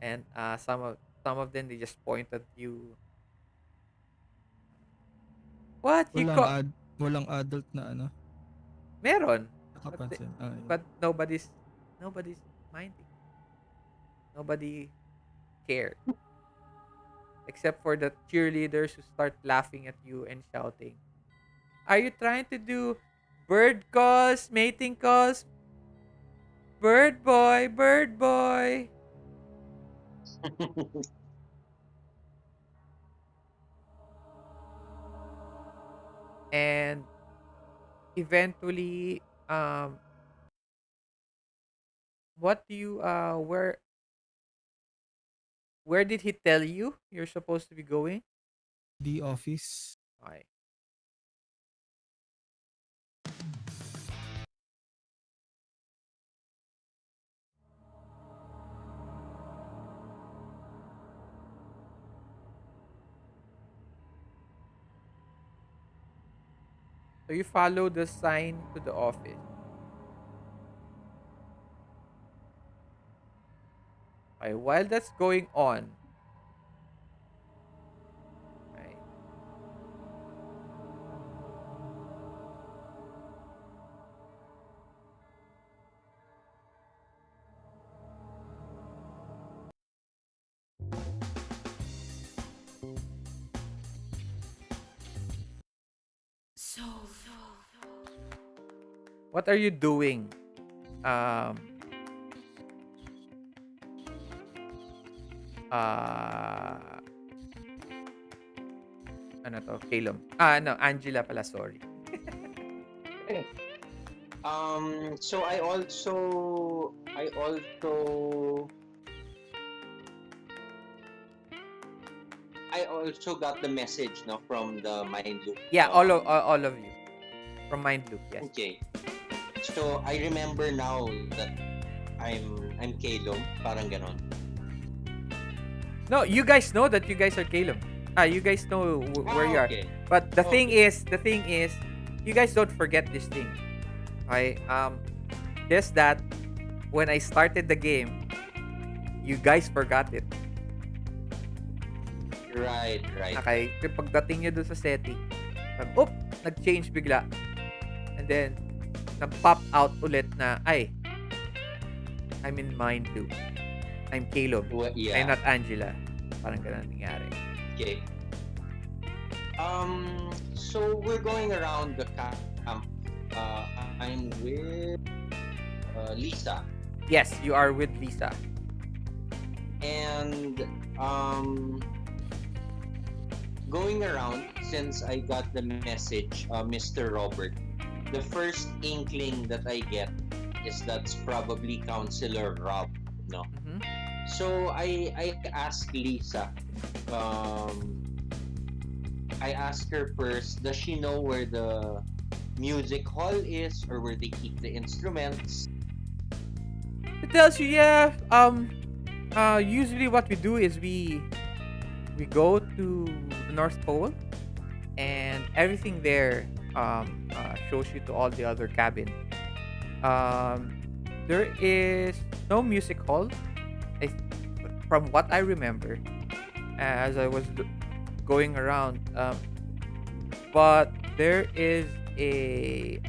and some of them they just point at you. What he Walang caught? walang adult na Meron, but nakapansin. Yun. but nobody's minding. Nobody cared except for the cheerleaders who start laughing at you and shouting. Are you trying to do bird calls, mating calls? Bird boy, bird boy. and eventually, what do you where did he tell you you're supposed to be going? The office. Okay. So you follow the sign to the office. Okay, while that's going on, right? What are you doing? Um uh ano to? Caleb. No, Angela pala, sorry. So I also got the message, no, from the mind loop. Yeah, all of you from Mind Loop, yes. Okay. So I remember now that I'm Caleb, parang ganon. No, you guys know that you guys are Caleb. You guys know where you are. Okay. But the thing Okay. is, you guys don't forget this thing. Okay? Just that when I started the game, you guys forgot it. Right. Okay? Kaya pagdating nyo dun sa setting, nag-change bigla. And then, nag-pop out ulit na, I'm in Mind Loop. I'm Caleb. Well, I'm yeah. not Angela. Parang ganun nangyari. Okay. So we're going around the camp. I'm with Lisa, Yes, you are with Lisa. and going around, since I got the message, Mr. Robert, the first inkling that I get is that's probably Counselor Rob, no? Mhm. So I asked Lisa, um, I asked her first, does she know where the music hall is or where they keep the instruments? It tells you, yeah. Usually what we do is we go to the North Pole, and everything there shows you to all the other cabins. There is no music hall, I, from what I remember, as I was going around. But there is a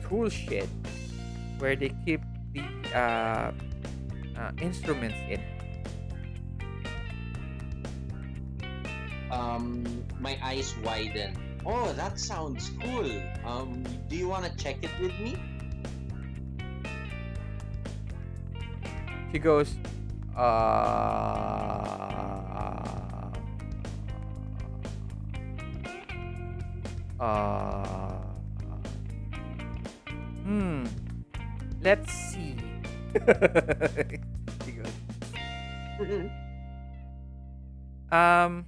tool shed where they keep the instruments in. My eyes widen. Oh, that sounds cool. Do you want to check it with me? She goes, hmm, let's see. She goes, um,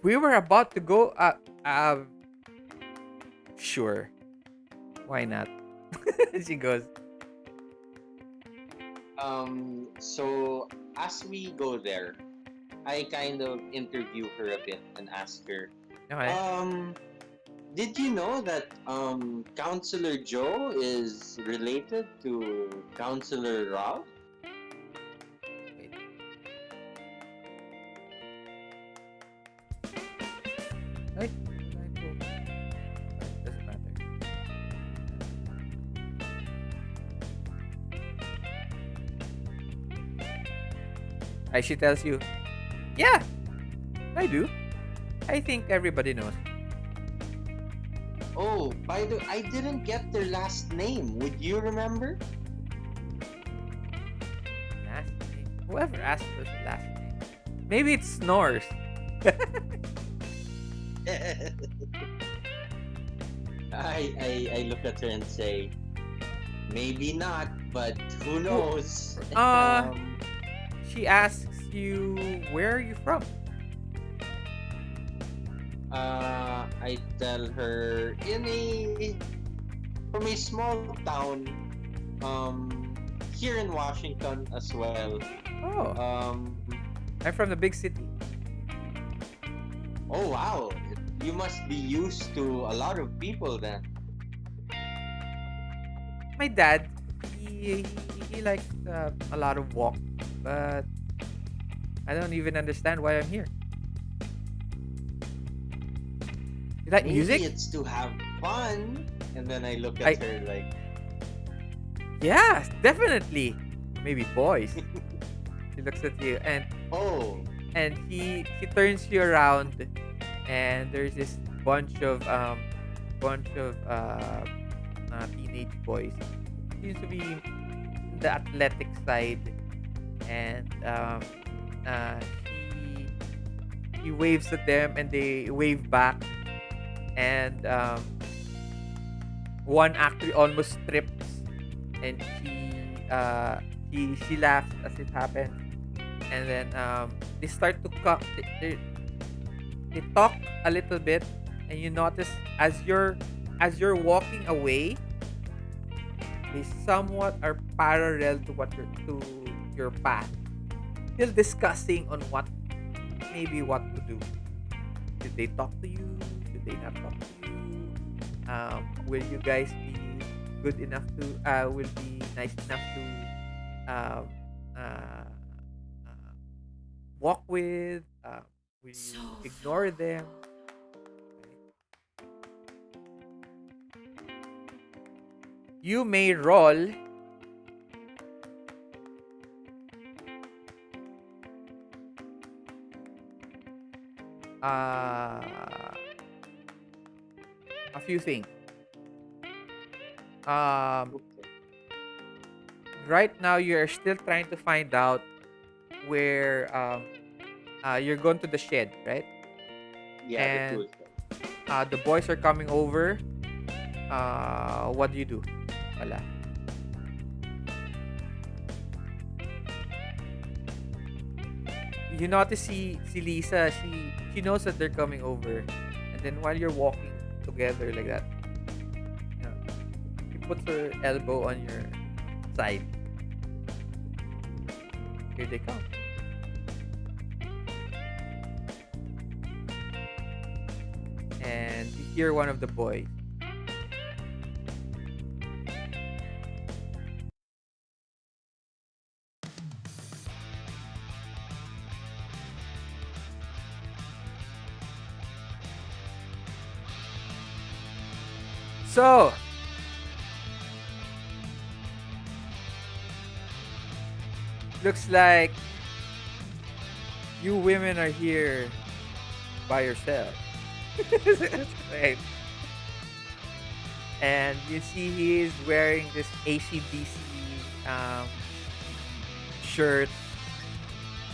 we were about to go. Sure, why not? She goes, So as we go there, I kind of interview her a bit and ask her, okay. did you know that Counselor Joe is related to Counselor Rob? Wait. Right? Doesn't matter. She tells you, yeah, I do. I think everybody knows. Oh, by the way, I didn't get their last name. Would you remember? Last name. Whoever asked for her last name. Maybe it snores. I look at her and say, maybe not, but who knows? Uh, she asks you, where are you from? I tell her from a small town, here in Washington as well. Oh, Um, I'm from the big city. oh wow, you must be used to a lot of people then. My dad, he likes a lot of walk, but I don't even understand why I'm here. You like Maybe music? it's to have fun. And then I look I at her like, Yeah, definitely. Maybe boys. He looks at you oh, and he turns you around and there's this bunch of teenage boys. Seems to be the athletic side and uh, he waves at them and they wave back and one actually almost trips and she laughs as it happens and then they start to they talk a little bit and you notice as you're walking away they somewhat are parallel to to your path, still discussing on what to do. Should they talk to you? Should they not talk to you? Will you guys be good enough to will be nice enough to um, uh, walk with? Will you ignore them? You may roll a few things. Um, right now, you're still trying to find out where you're going to the shed, right? yeah, And the truth. the boys are coming over. What do you do? Wala. You notice si Lisa, she knows that they're coming over. And then while you're walking together like that, you know, she puts her elbow on your side. Here they come. And you hear one of the boys. So, looks like you women are here by yourself. Right. And you see he is wearing this ACDC shirt.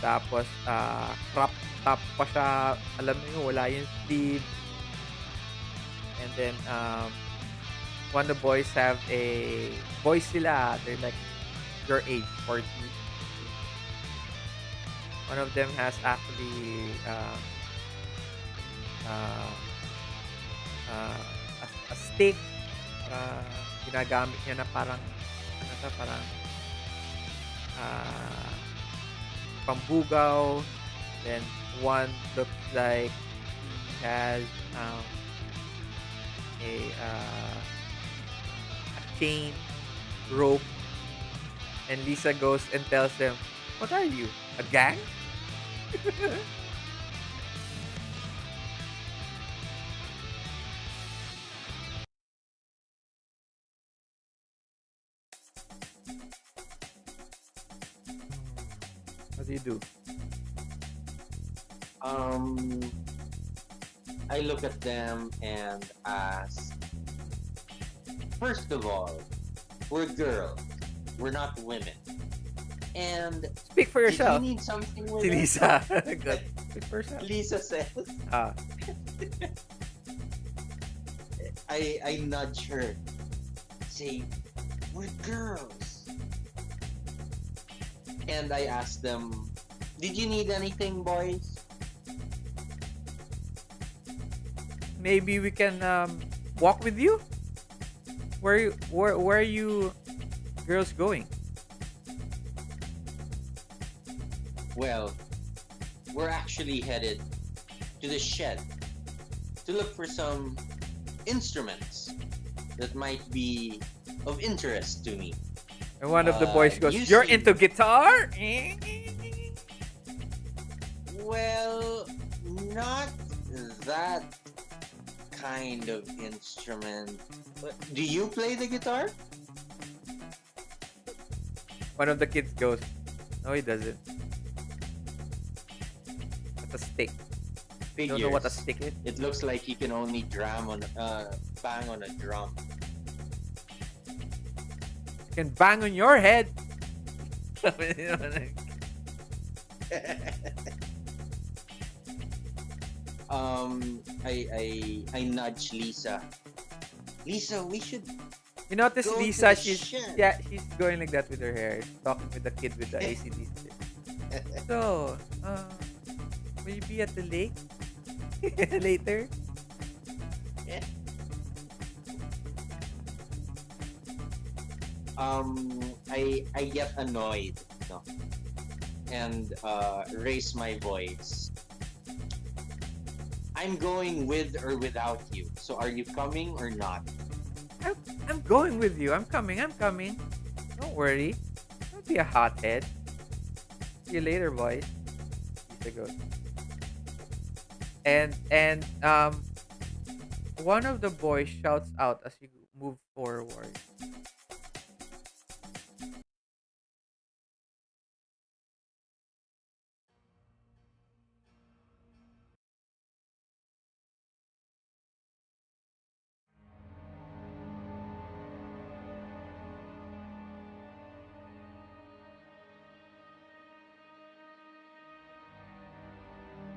Tapos, crop top pa siya. Alam mo yun, wala yung sleeve. And then, one of the boys have boys sila. They're like your age, 40. One of them has actually uh, a stick. Ginagamit niya na parang parang uh, pambugaw. Then one looks like he has a chain rope, and Lisa goes and tells him, "What are you? A gang?" What do you do? Um, I look at them and ask, first of all, we're girls. We're not women. And Speak for did you yourself. need something Si with it? Lisa. Good. Speak for yourself. Lisa says. Ah. I nudge her. Say, we're girls. And I ask them, did you need anything, boys? Maybe we can walk with you. Where are you girls going? Well, we're actually headed to the shed to look for some instruments that might be of interest to me. And one of the boys goes, You "You're see, into guitar?" well, not that kind of instrument. Do you play the guitar? One of the kids goes, "No, he doesn't. That's a stick. You don't know what a Figures. stick is? It looks like you can only bang on a drum. You can bang on your head." I nudge Lisa. Lisa, we should You notice go to Lisa, the she's shed. yeah, she's going like that with her hair, talking with the kid with the ACDC. So, will you be at the lake later? I get annoyed, no, and raise my voice. I'm going with or without you. So are you coming or not? I'm, I'm going with you. I'm coming. I'm coming. Don't worry. Don't be a hothead. See you later, boys. Lisa goes. And one of the boys shouts out as you move forward.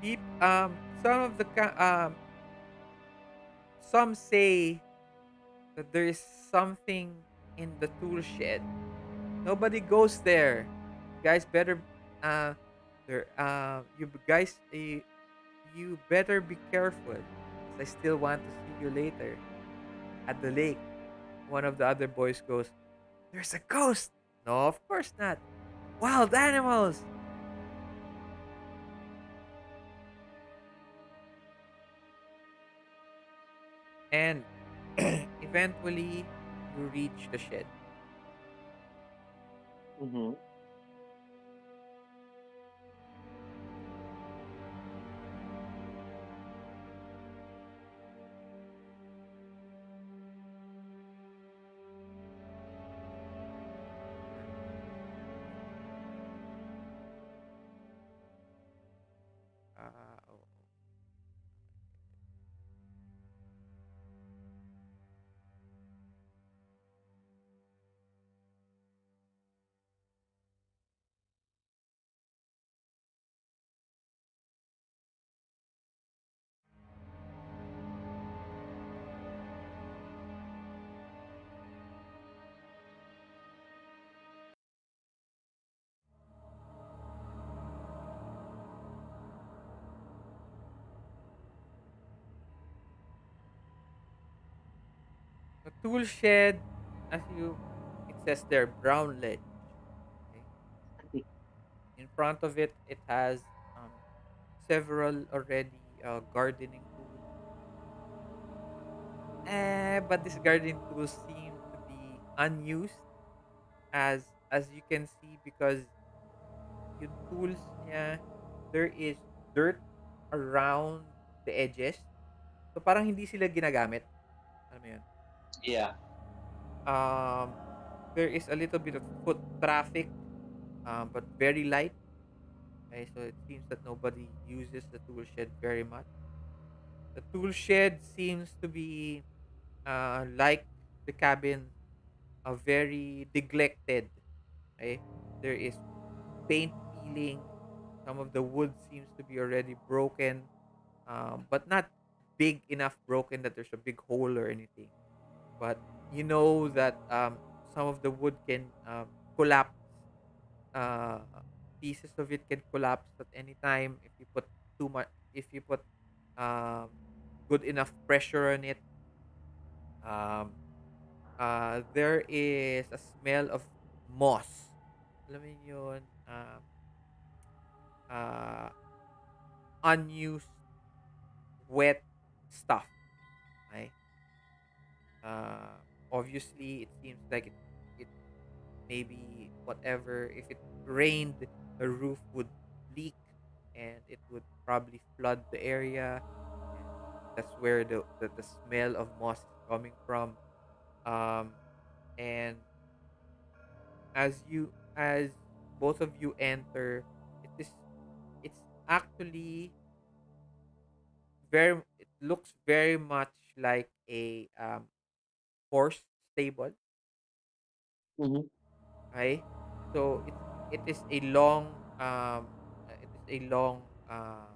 Keep some of the some say that there is something in the tool shed. Nobody goes there. Guys better there you guys you better be careful. 'Cause I still want to see you later at the lake. One of the other boys goes, "There's a ghost." No, of course not. Wild animals. And eventually you reach the shed. Mm-hmm. Oh. The tool shed, as you, it says there, brown ledge. Okay. In front of it, it has several already gardening tools. But these gardening tools seem to be unused, as you can see, because yung tools niya, there is dirt around the edges. So parang hindi sila ginagamit. Alam mo yun? Yeah. Um, there is a little bit of foot traffic, but very light. Okay, so it seems that nobody uses the tool shed very much. The tool shed seems to be like the cabin, very neglected. Okay, there is paint peeling. Some of the wood seems to be already broken, but not big enough broken that there's a big hole or anything. But you know that some of the wood can collapse. Uh, Pieces of it can collapse at any time if you put too much. If you put um, good enough pressure on it. Um, there is a smell of moss. Alam mo yun, uh, unused wet stuff. Okay? Obviously, it seems like it maybe whatever. If it rained, the roof would leak, and it would probably flood the area, and that's where the smell of moss is coming from. Um, and as both of you enter, it is it's actually it looks very much like a horse stable. Mhm. Okay, so it is a long it is a long uh,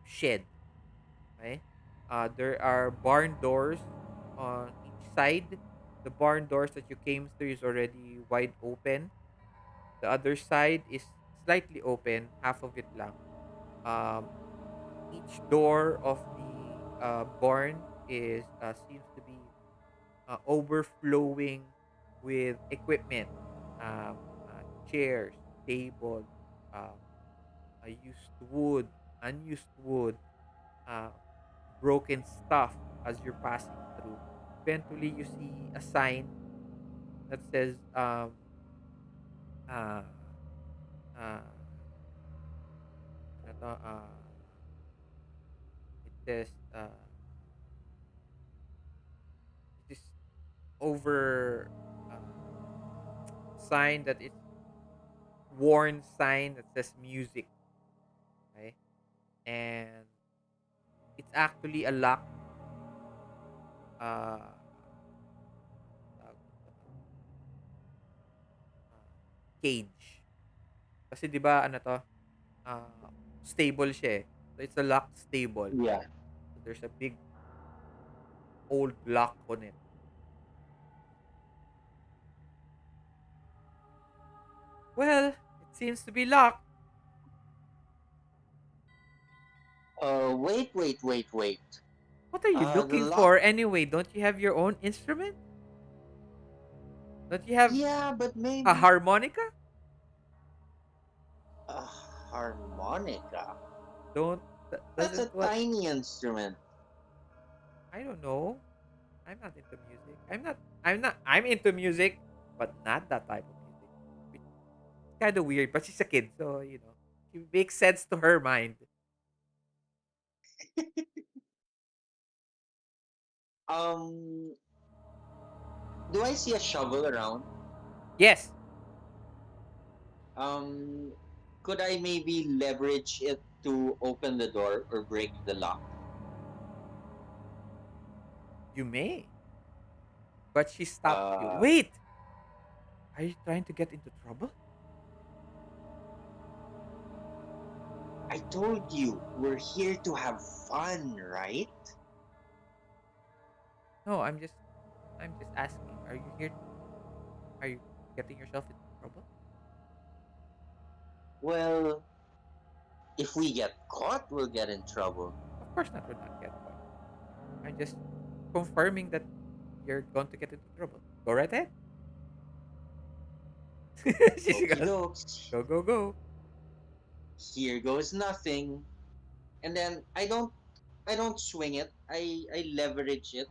shed. Okay, there are barn doors on each side. The barn doors that you came through is already wide open. The other side is slightly open, half of it lang. Um, each door of the barn is seems to be overflowing with equipment, chairs, tables, um, used wood, unused wood, uh, broken stuff as you're passing through. Eventually, you see a sign that says, uh, uh, ano to, it says, it is over sign that it's worn sign that says music. Okay, and it's actually a locked uh, tawag dito, uh, cage. Kasi 'di ba ano 'to, stable siya, eh. So it's a locked stable. Yeah. So there's a big old lock on it. Well, it seems to be locked. Wait. What are you The looking lock. for anyway? Don't you have your own instrument? Don't you have Yeah, but a maybe harmonica? a harmonica. Don't That's a doesn't what tiny instrument. I don't know. I'm not into music. I'm into music, but not that type of music. Which is kind of weird, but she's a kid, so it makes sense to her mind. Um, do I see a shovel around? Yes, Um, could I maybe leverage it to open the door or break the lock? you may, but she stops you. Uh, Wait, are you trying to get into trouble? I told you we're here to have fun, right? No, I'm just asking. Are you here? Are you getting yourself into trouble? Well, if we get caught, we'll get in trouble. Of course not. We'll not get caught. I'm just confirming that you're going to get into trouble. Go right ahead. She Okie goes, dokes. go, go, go. Here goes nothing. And then I don't swing it. I leverage it.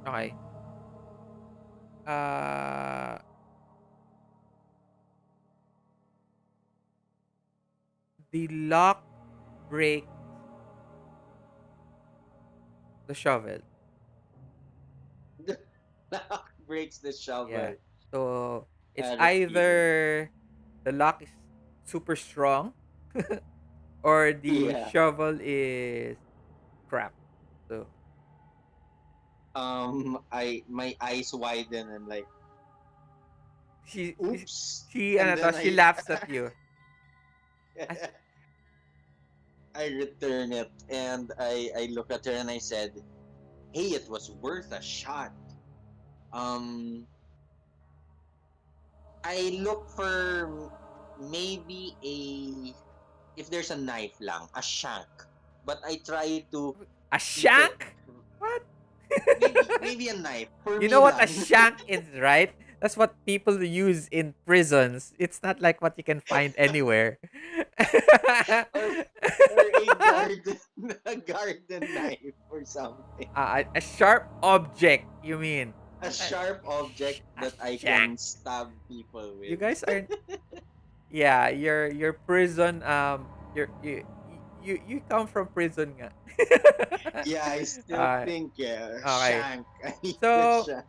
Okay. Uh, the lock breaks the shovel. The lock breaks the Yeah. shovel. So it's Out of here. either the lock is super strong or the Yeah. shovel is crap. So I my eyes widen and like, She Oops. she And ano to, then she laughs at you. As, I return it and I look at her and I said, "Hey, it was worth a shot." Um, I look for maybe a if there's a knife lang, a shank. But I try to a keep it shank? What? maybe a knife for You me know what a lang. shank is, right? That's what people use in prisons. It's not like what you can find anywhere. or or a garden a garden knife or something. A sharp object, you mean? A Not sharp object a that I shank. can stab people You with. guys aren't. Yeah, your prison. You come from prison, nga. Yeah, I still uh, think okay. shank. I need the So shank.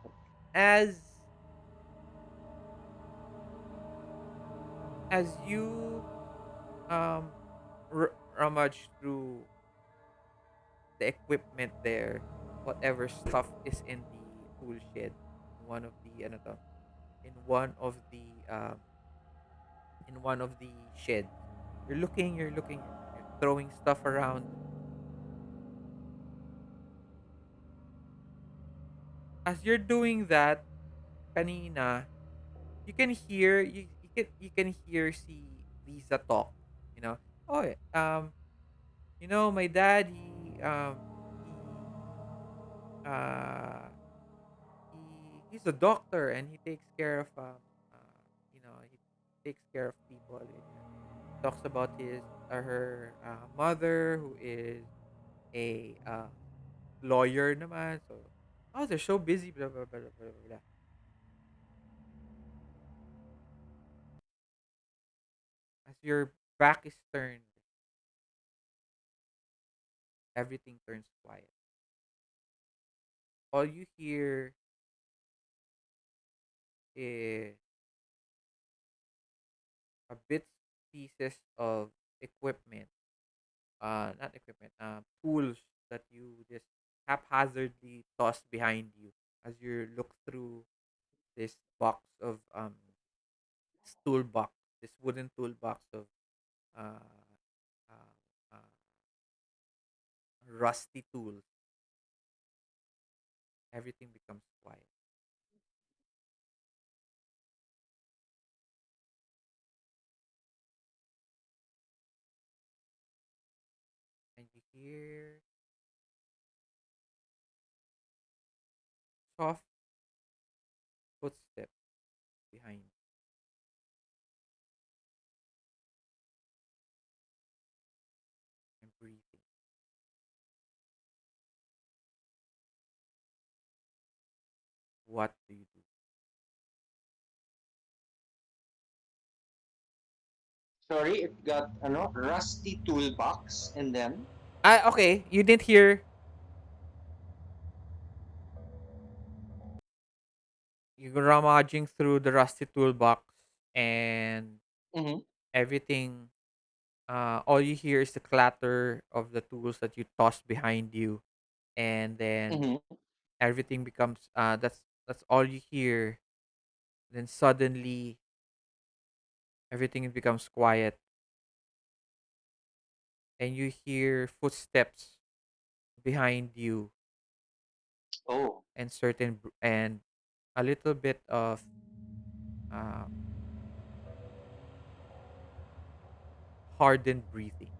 as you um rummage through the equipment there, whatever stuff is in the tool shed, in one of the ano to, in one of the sheds. You're throwing stuff around. As you're doing that, kanina, you can hear si Lisa talk. You know, oh, my dad, he uh he's a doctor and he takes care of he takes care of people. Talks about his her mother who is a lawyer naman. So, oh, they're so busy, blah blah blah blah blah blah. As your back is turned, everything turns quiet. All you hear is a bits pieces of equipment, not equipment, tools that you just haphazardly toss behind you as you look through this box of toolbox, this wooden toolbox of uh, uh, uh, rusty tools. Everything becomes quiet, and you hear soft footsteps behind you and breathing. What do you do? Sorry, it got rusty toolbox and then Okay, you didn't hear. You're rummaging through the rusty toolbox, and mm-hmm, everything. All you hear is the clatter of the tools that you toss behind you, and then mm-hmm. everything becomes. That's all you hear. Then suddenly, everything becomes quiet, and you hear footsteps behind you, Oh. and and a little bit of uh, hardened breathing.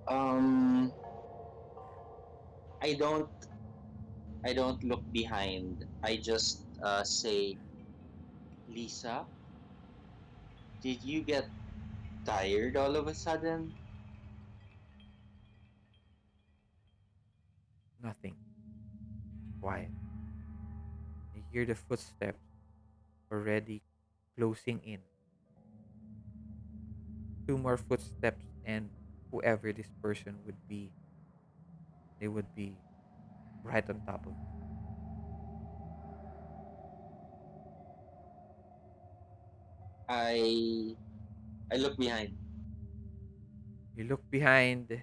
Um I don't I don't look behind. I just say, Lisa, did you get tired all of a sudden? Nothing. Quiet. You hear the footsteps already closing in. Two more footsteps, and whoever this person would be, they would be right on top of you. I I look behind. You look behind,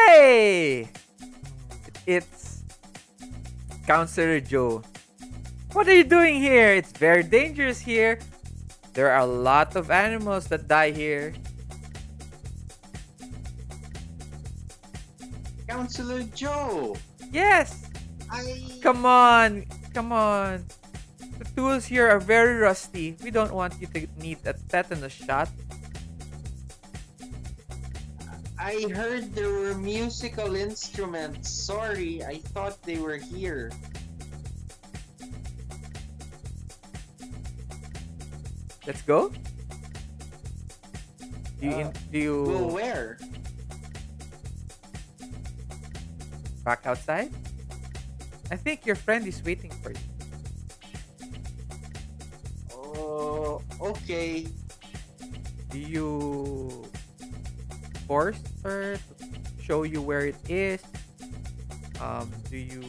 Hey! It's Counselor Joe. What are you doing here? It's very dangerous here. There are a lot of animals that die here. Counselor Joe, Yes! I Come on! Come on! The tools here are very rusty. We don't want you to need a tetanus shot. I heard there were musical instruments. Sorry, I thought they were here. Let's go. Do Well, you where? back outside? I think your friend is waiting for you. Oh, okay. Do you force her to show you where it is? Do you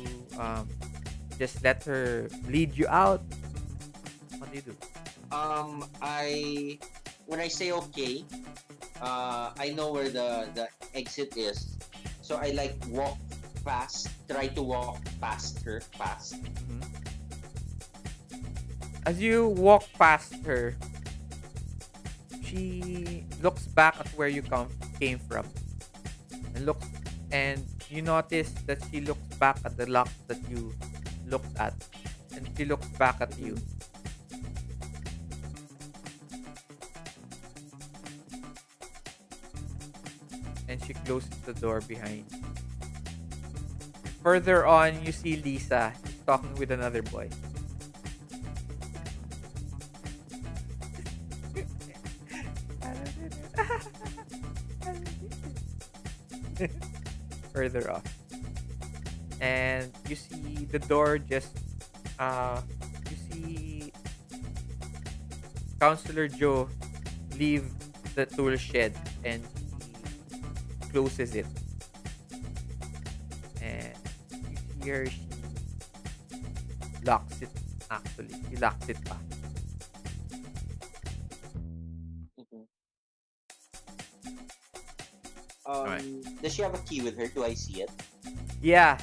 just let her lead you out? What do you do? I when I say okay, I know where the exit is, so I like walk fast, try to walk past her, fast. Mhm. As you walk past her, she looks back at where you came from, and you notice that she looks back at the lock that you looked at, and she looks back at you. And she closes the door behind you. Further on, you see Lisa. She's talking with another boy. Further off. And you see the door just you see Counselor Joe leave the tool shed, and he closes it. And you hear she locks it, actually. She locks it pa. Mhm. Alright. Does she have a key with her? Do I see it? Yeah.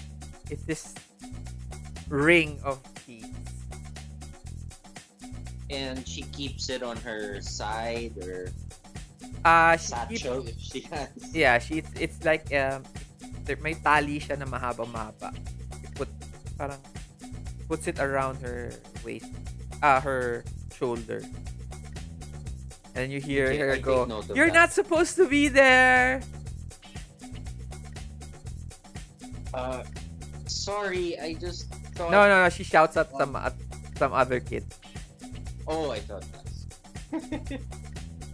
It's this ring of keys. And she keeps it on her side or She keeps, satchel if she has. yeah, it's like may tali siya na mahaba-mahaba. She parang puts it around her waist, her shoulder. And you hear Okay, her I go, take note of "You're that. not supposed to be there." Sorry, I just thought. No, no, no. She shouts at some other kid, Oh, I thought that's.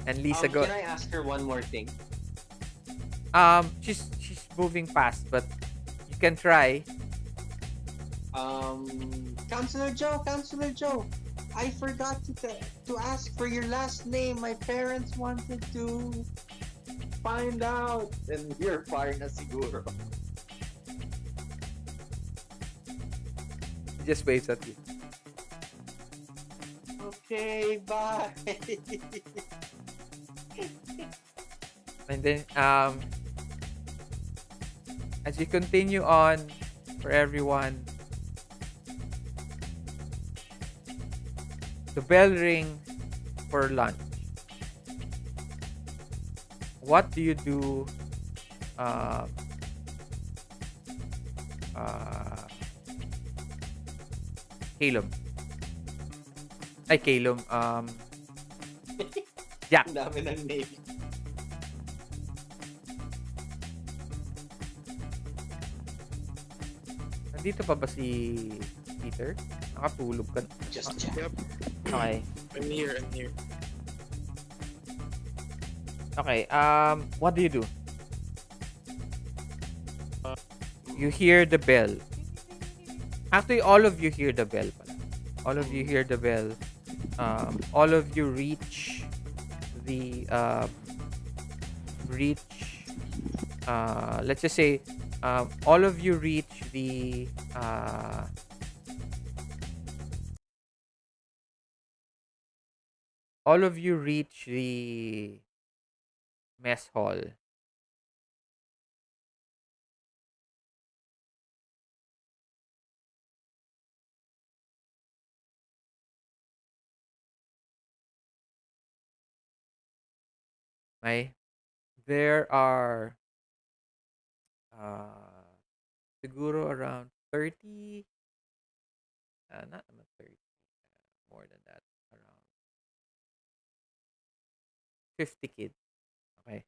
and Lisa go. Can I ask her one more thing? She's moving fast, but you can try. Counselor Joe, I forgot to ask for your last name. My parents wanted to find out. And you're far na siguro. She just waves at you. Okay, bye. And then as you continue on, for everyone, the bell rings for lunch. What do you do? Um, Caleb. Ay, Caleb. Jack. Ang dami ng name. Nandito pa ba si Peter? Nakatulog ka. Just check. Yep, Okay. I'm here, I'm here. Okay. What do you do? You hear the bell. Actually, all of you hear the bell pala. All of you hear the bell. All of you reach the reach let's just say all of you reach the all of you reach the mess hall. Okay? There are uh, siguro around 30, not naman 30, more than that, around 50 kids. Okay?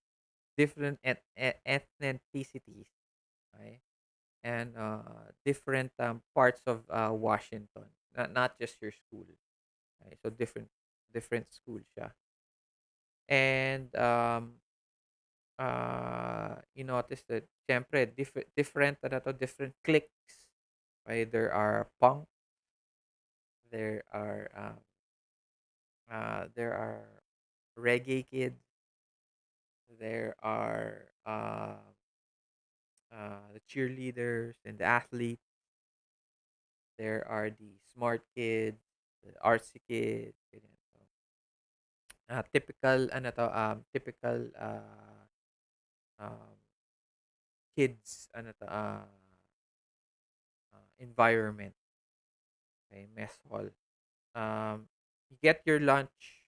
Different ethnicities. Okay? And different parts of Washington. Not just your school. Okay? So different school siya. And you notice that siyempre different ano to, different cliques. Okay? There are punk, there are there are reggae kids, there are the cheerleaders and the athletes, there are the smart kids, the artsy kids, ganyan. So, typical ano to, typical um, kids ano to, environment, okay, mess hall. You get your lunch.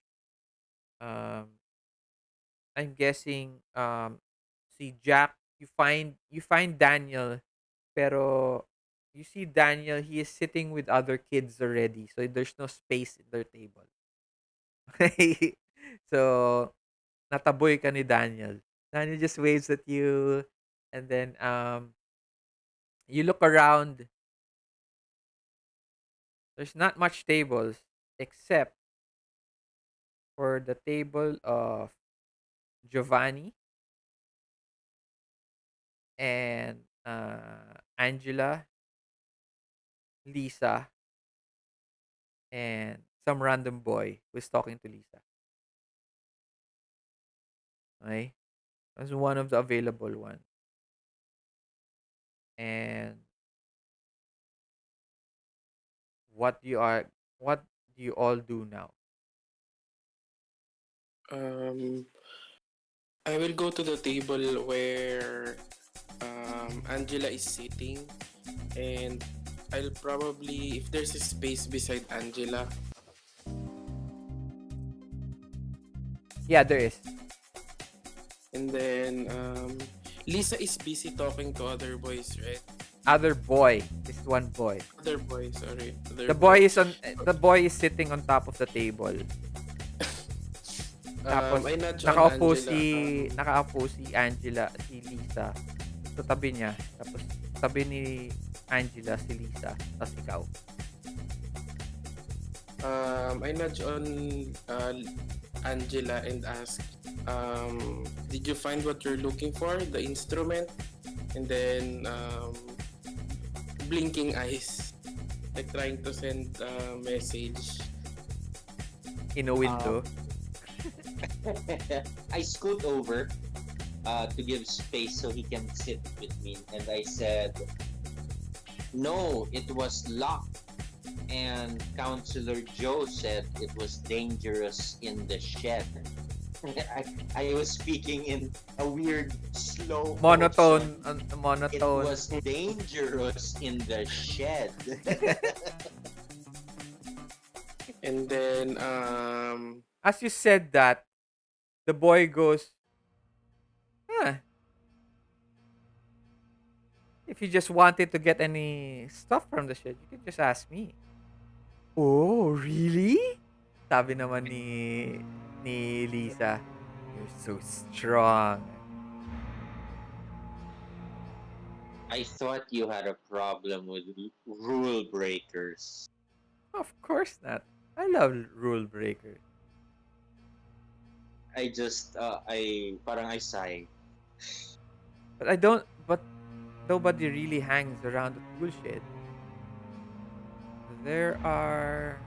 Um, I'm guessing see Jack, you find Daniel, pero you see Daniel, he is sitting with other kids already, so there's no space in their table. Okay? So nataboy ka ni Daniel. Daniel just waves at you, and then you look around. There's not much tables except for the table of Giovanni and Angela, Lisa, and some random boy who's talking to Lisa. Okay? That's one of the available ones. And what do you are what do you all do now? Um, I will go to the table where Angela is sitting, and I'll probably, if there's a space beside Angela, Yeah, there is. and then Lisa is busy talking to other boys, right? Other boy. This one boy. Other boys, sorry. Other The boy boy. is on the boy is sitting on top of the table. Tapos I nudge on nakaupo Angela. si Angela, si Lisa. Sa tabi niya. Tapos tabi ni Angela si Lisa. Tapos ikaw. I nudge on Angela and ask, did you find what you're looking for, the instrument? And then blinking eyes, like trying to send a message. In a window. I scoot over to give space so he can sit with me, and I said, "No, it was locked." And Counselor Joe said it was dangerous in the shed. I was speaking in a weird slow monotone. motion. It Monotone. was dangerous in the shed. And then As you said that, the boy goes, huh. If you just wanted to get any stuff from the shed, you could just ask me. Oh, really? Sabi naman ni Lisa, you're so strong. I thought you had a problem with rule breakers. Of course not. I love rule breakers. I just, parang I sigh. But nobody really hangs around the tool shed. There are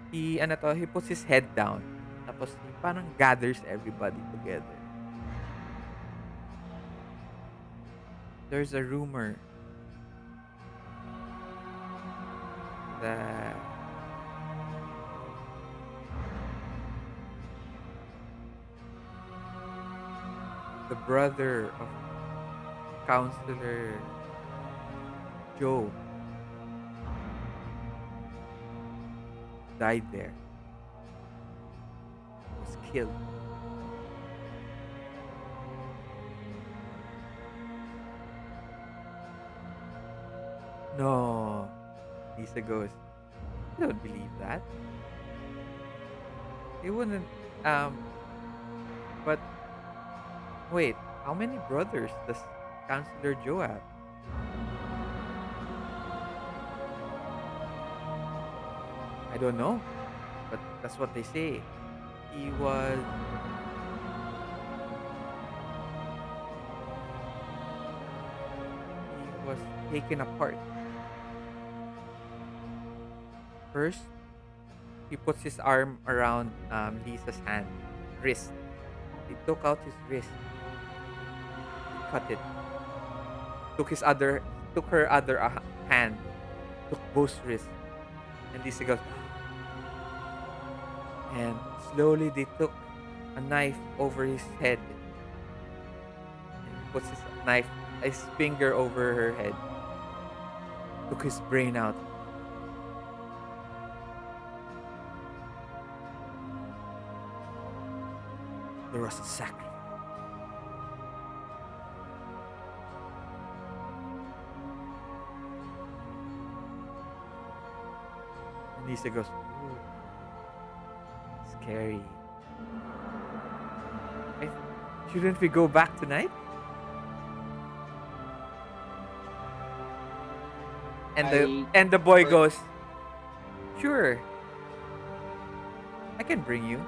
he puts his head down. Tapos he parang gathers everybody together. There's a rumor that the brother of Counselor Joe died there. killed. No. Lisa goes, I don't believe that. They wouldn't. Um, but wait, how many brothers does Counselor Joe have? I don't know, but that's what they say. He was he was taken apart. First, he puts his arm around Lisa's hand, wrist. He took out his wrist. He cut it. Took her other hand, took both wrists, and Lisa goes. And slowly they took a knife over his head, and he puts his finger over her head. Took his brain out. There was a sacrifice. And Lisa goes, "Ooh, scary. I, shouldn't we go back tonight?" I And the boy for goes, "Sure, I can bring you.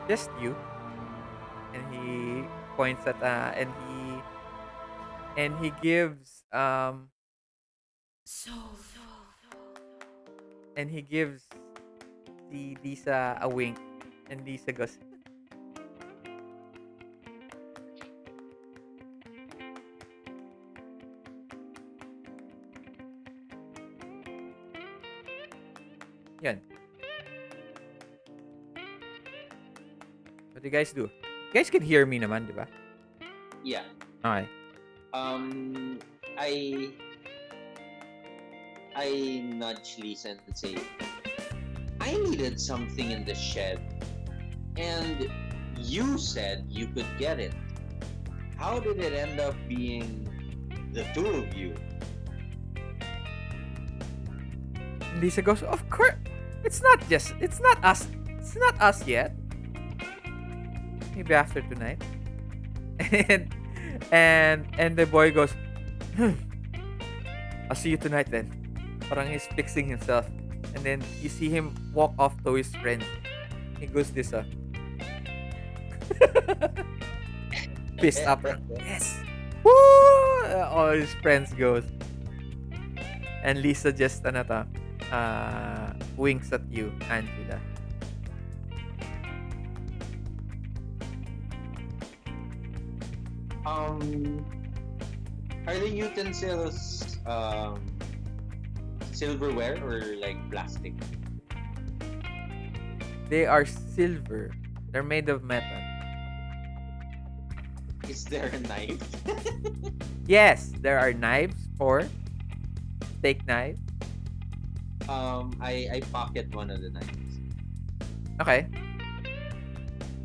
Just you." And he points at and he gives and he gives the Lisa a wink, and Lisa goes, "Yan. What do you guys do? You guys can hear me naman, di ba? yeah. Okay. Um, I I nudge Lisa and say, I needed something in the shed, and you said you could get it. How did it end up being the two of you? And Lisa goes, "Of course, it's not us. It's not us yet. Maybe after tonight." and and the boy goes, "I'll see you tonight then." Parang he's fixing himself. And then you see him walk off to his friend. He goes this fist up. Yes. Woo! All his friends goes. And Lisa just winks at you, Angela. Um, are the utensils silverware or like plastic? They are silver. They're made of metal. Is there a knife? Yes, there are knives for steak knife. I pocket one of the knives Okay.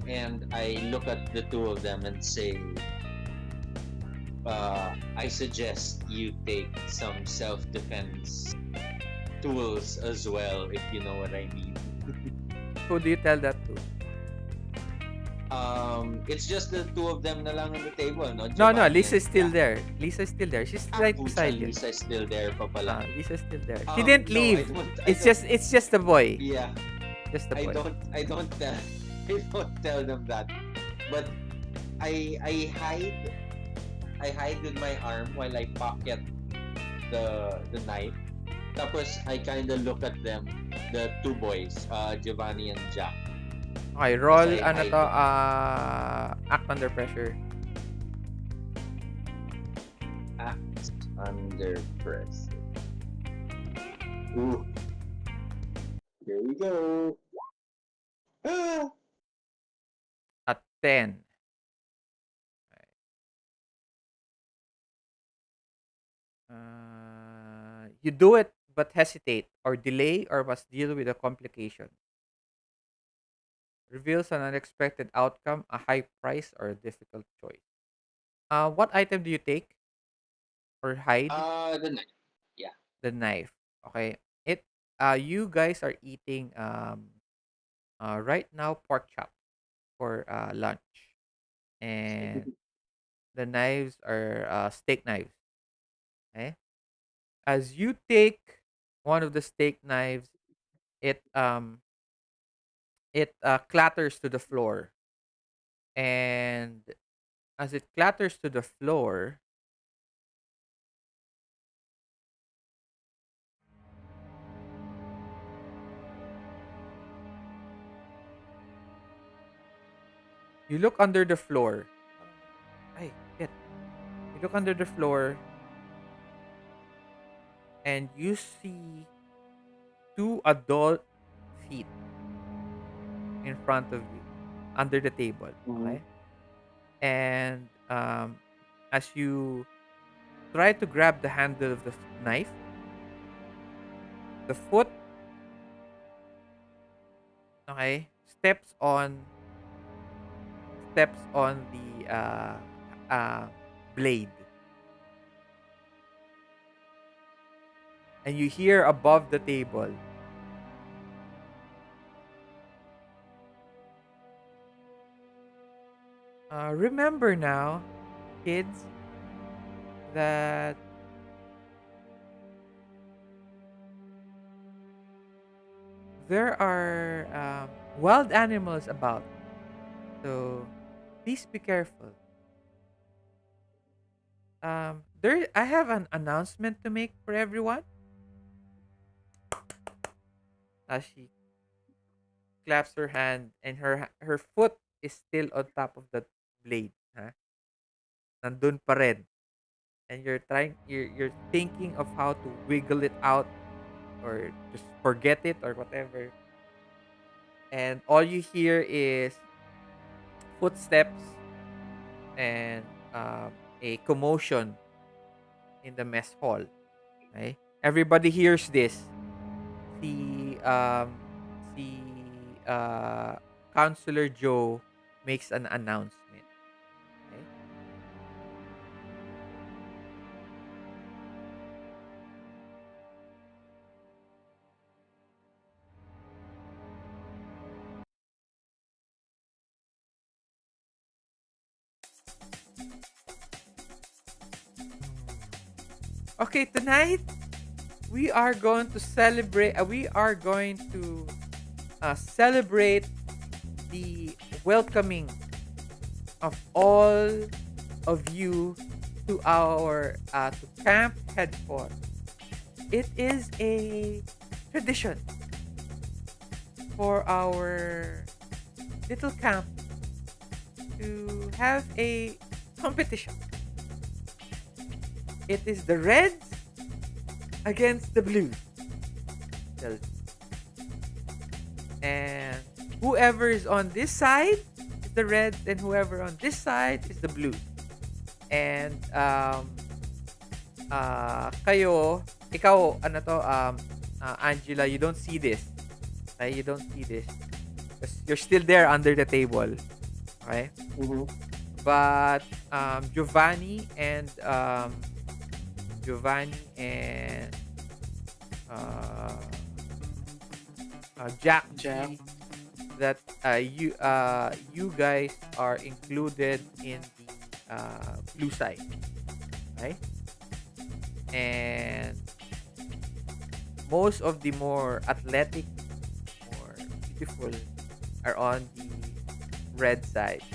and I look at the two of them and say, I suggest you take some self-defense tools as well, if you know what I mean. Who do you tell that to? It's just the two of them na lang on the table, no? No, Giovanni Lisa's and still Jack. there. Lisa's still there. She's Ah, right pucha, beside you. Lisa's still there pa pala. Lisa's still there. She didn't No, leave. I don't, It's just the boy. yeah, Just the I boy. don't tell I don't tell them that. But I hide with my arm while I pocket the knife. Tapos I kind of look at them, the two boys, Giovanni and Jack. Okay, roll As I hide. act under pressure. Act under pressure. Ooh, here we go. Ah! At 10. You do it but hesitate or delay or must deal with a complication. reveals an unexpected outcome, a high price, or a difficult choice. What item do you take or hide? The knife. Yeah. The knife. Okay. It. You guys are eating right now pork chop for lunch, and the knives are steak knives. Okay. As you take one of the steak knives, it clatters to the floor, and as it clatters to the floor, you look under the floor. Ay, shit. You look under the floor and you see two adult feet in front of you under the table. Mm-hmm. Okay. And as you try to grab the handle of the knife, the foot, okay, steps on the uh, blade, and you hear above the table, remember now, kids, that there are wild animals about, so please be careful. There, I have an announcement to make for everyone. As she claps her hand and her foot is still on top of the blade, ha? Nandun pa rin. And you're thinking of how to wiggle it out or just forget it or whatever. And all you hear is footsteps and a commotion in the mess hall. Okay? Everybody hears this. Si si uh Counselor Joe makes an announcement. Okay? Okay, tonight we are going to celebrate. We are going to celebrate the welcoming of all of you to our to Camp Headfall. It is a tradition for our little camp to have a competition. It is the Reds against the Blues. Well, and whoever is on this side is the Reds, and whoever on this side is the Blues. And ikaw, ano to, Angela, you don't see this. Okay? You don't see this. 'Cause you're still there under the table. Okay? Mm-hmm. But Giovanni and uh, Jack Jack. G, that you guys are included in the blue side, right? And most of the more athletic, more beautiful are on the red side.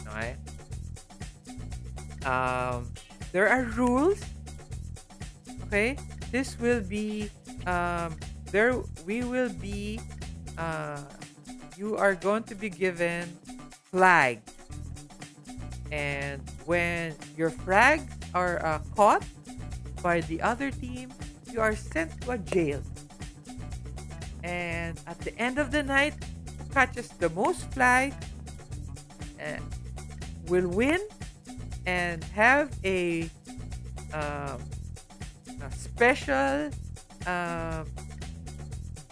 Okay? There are rules. Okay, this will be there. We will be. You are going to be given flag, and when your flags are caught by the other team, you are sent to a jail. And at the end of the night, who catches the most flags uh, will win and have um, a special um,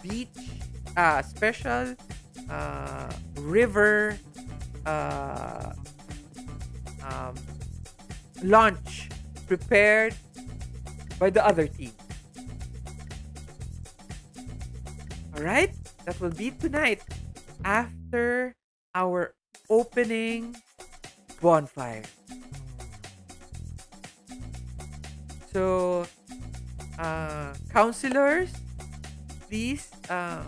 beach, special river uh, um, launch prepared by the other team. All right, that will be tonight after our opening bonfire. So, counselors, please uh,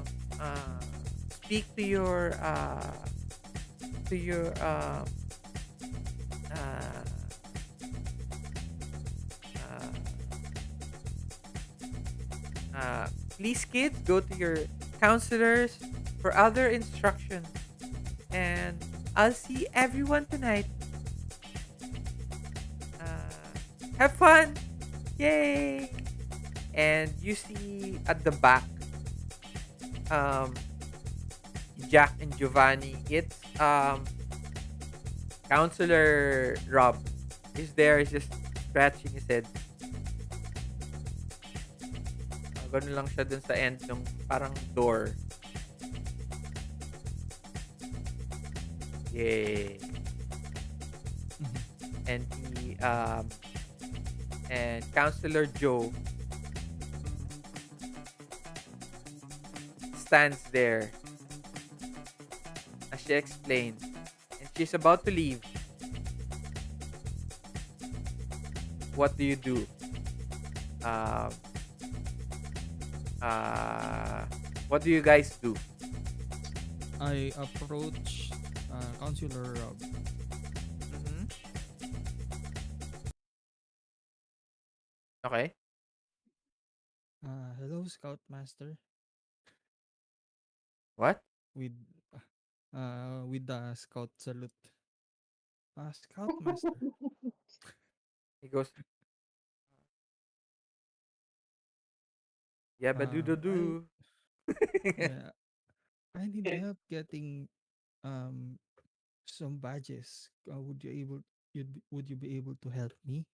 speak to your uh, uh, please, kids, go to your counselors for other instructions. And I'll see everyone tonight. Have fun! Yay! And you see at the back, um, Jack and Giovanni. It's Counselor Rob is there. He's just scratching his head. Ganun lang siya dun sa end ng parang door. Yay! And he and Counselor Joe stands there as she explains, and she's about to leave. What do you do? Um, what do you guys do? I approach Counselor Rob. Mm-hmm. Okay. Hello, Scoutmaster. What? With with the Scout salute. Scoutmaster. He goes, yabba doo doo I doo. yeah, I need help getting um some badges. Would you be able to help me?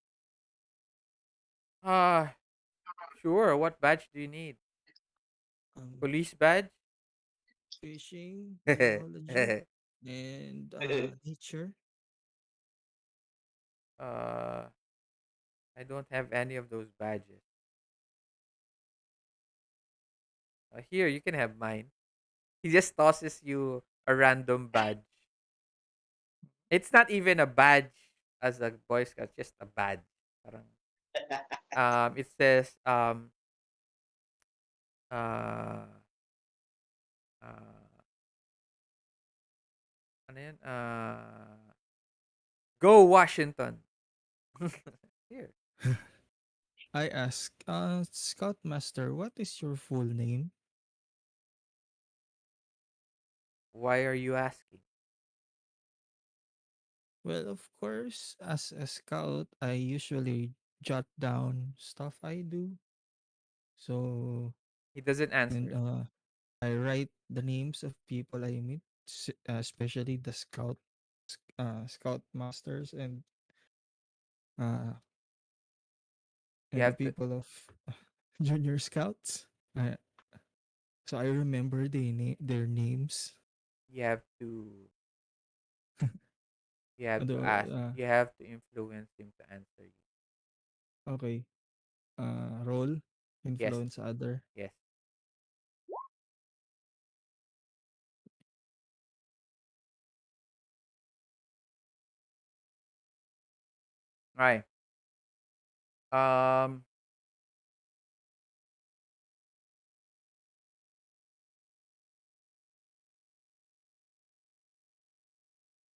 Ah, sure. What badge do you need? Um, Police badge? fishing, biology, and nature. uh, I don't have any of those badges. Here, you can have mine. He just tosses you a random badge. It's not even a badge as a Boy Scout, just a badge. Parang, it says, uh, uh, ano yan? Go Washington. Here. I ask, Scoutmaster, what is your full name? Why are you asking? Well, of course, as a scout, I usually jot down stuff I do. So, He doesn't and answer. I write the names of people I meet, especially the scout masters uh, You and the have to people of junior scouts. So I remember their names. you have to you have to Although, ask. You have to influence him to answer you. okay, role, Yes. influence other. Yes. Right. Um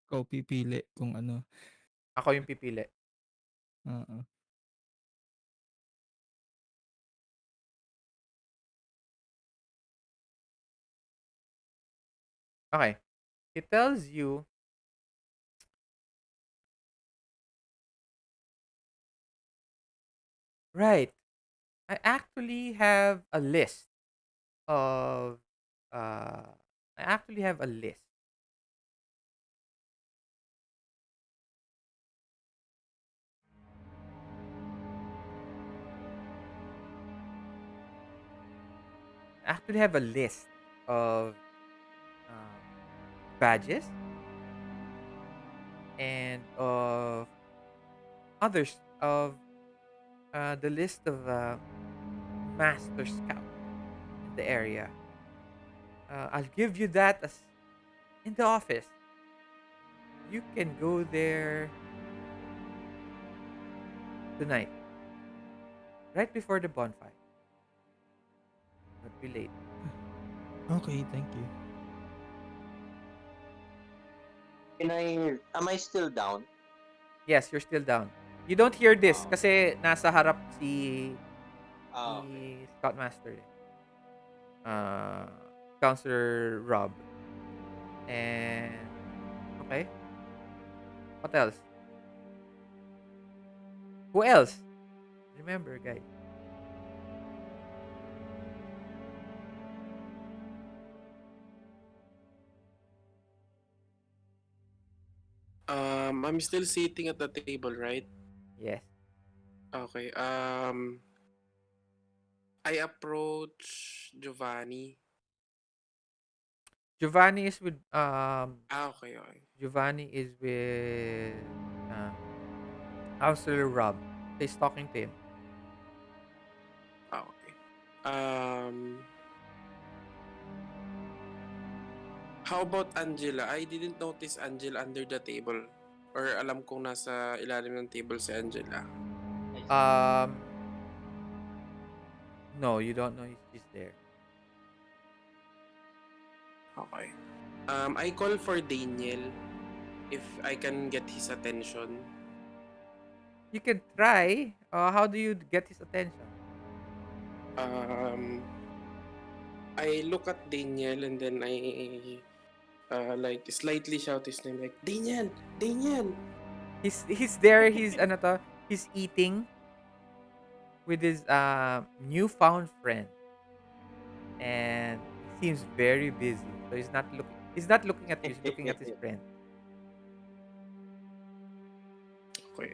Ikaw pipili kung ano. ako yung pipili. Oo. Okay. He tells you, right. I actually have a list of I actually have a list. I actually have a list of um badges and of others of the list of master scout in the area. I'll give you that as in the office. You can go there tonight, right before the bonfire. Don't be late. Okay, thank you. Am I still down? Yes, you're still down. You don't hear this Oh, kasi nasa harap si okay. Scoutmaster eh. Counselor Rob. And okay, what else? Who else? Remember, guys. I'm still sitting at the table, right? Yes. Okay. I approach Giovanni. Giovanni is with Okay, okay. Giovanni is with Counselor Rob. He's talking to him. Okay. Um, how about Angela? I didn't notice Angela under the table. Or alam kong nasa ilalim ng table si Angela. Um no, you don't know she's there. Okay. I call for Daniel if I can get his attention. You can try. How do you get his attention? Um, I look at Daniel and then I like slightly shout his name like Daniel, Daniel. He's there. He's eating with his newfound friend, and he seems very busy. So he's not looking at you. He's looking at his friend. Okay.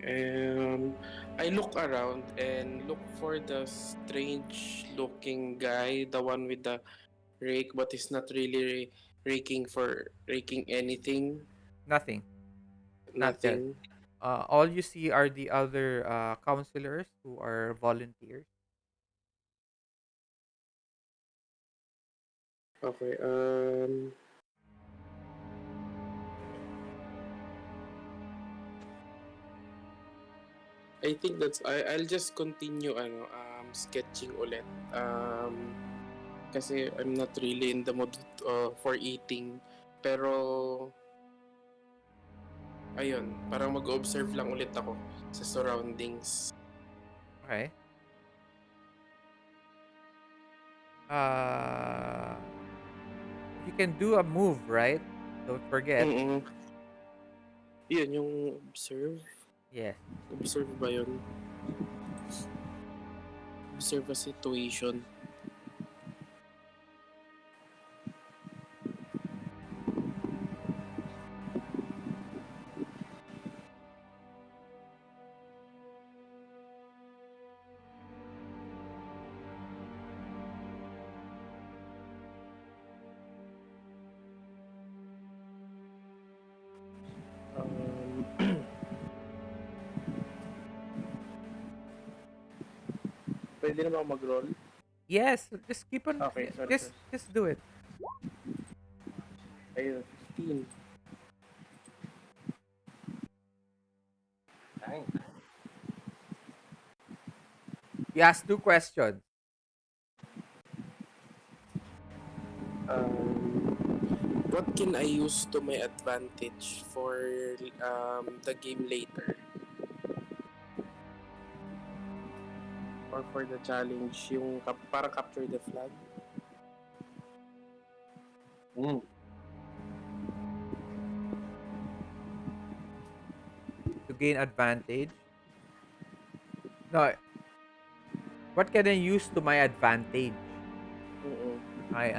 I look around and look for the strange looking guy, the one with the rake, but he's not really raking anything. Nothing. Not there. Nothing. All you see are the other counselors who are volunteers. Okay. I think I'll just continue sketching ulit. Kasi I'm not really in the mood for eating. Pero ayun, parang mag-observe lang ulit ako sa surroundings. Okay. Uh, you can do a move, right? Don't forget. Mm. Yun, yung observe. Yes. Observe ba yun? Observe a situation. Pwede naman ako mag-roll? Yes. Just keep on. Okay, sorry, Just do it. Ayun, 15. Nice. You ask 2 questions. What can I use to my advantage for the game later? Or for the challenge, yung para capture the flag? Mm. To gain advantage. No. What can I use to my advantage? Oo. I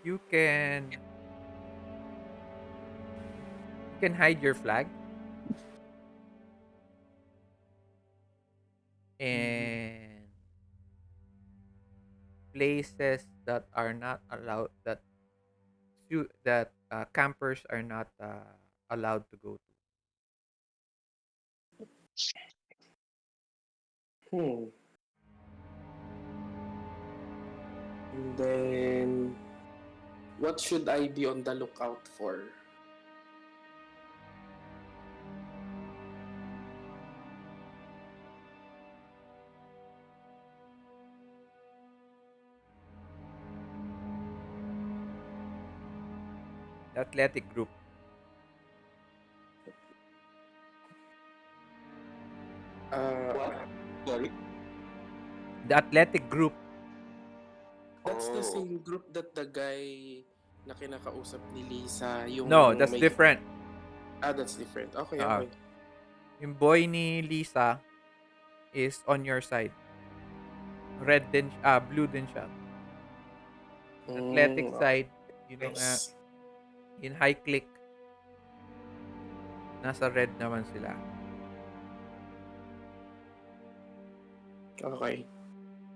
you can hide your flag and places that are not allowed that campers are not allowed to go to. Hmm. And then, what should I be on the lookout for? The athletic group. Uh, What? Sorry. The athletic group. that's the Oh. same group that the guy na kinakausap ni Lisa, yung No, that's may... different. That's different. Okay, Uh, okay. yung boy ni Lisa is on your side. Red din, blue din siya. Athletic Mm, side, yun yung, nice. in high click, nasa red naman sila. Okay.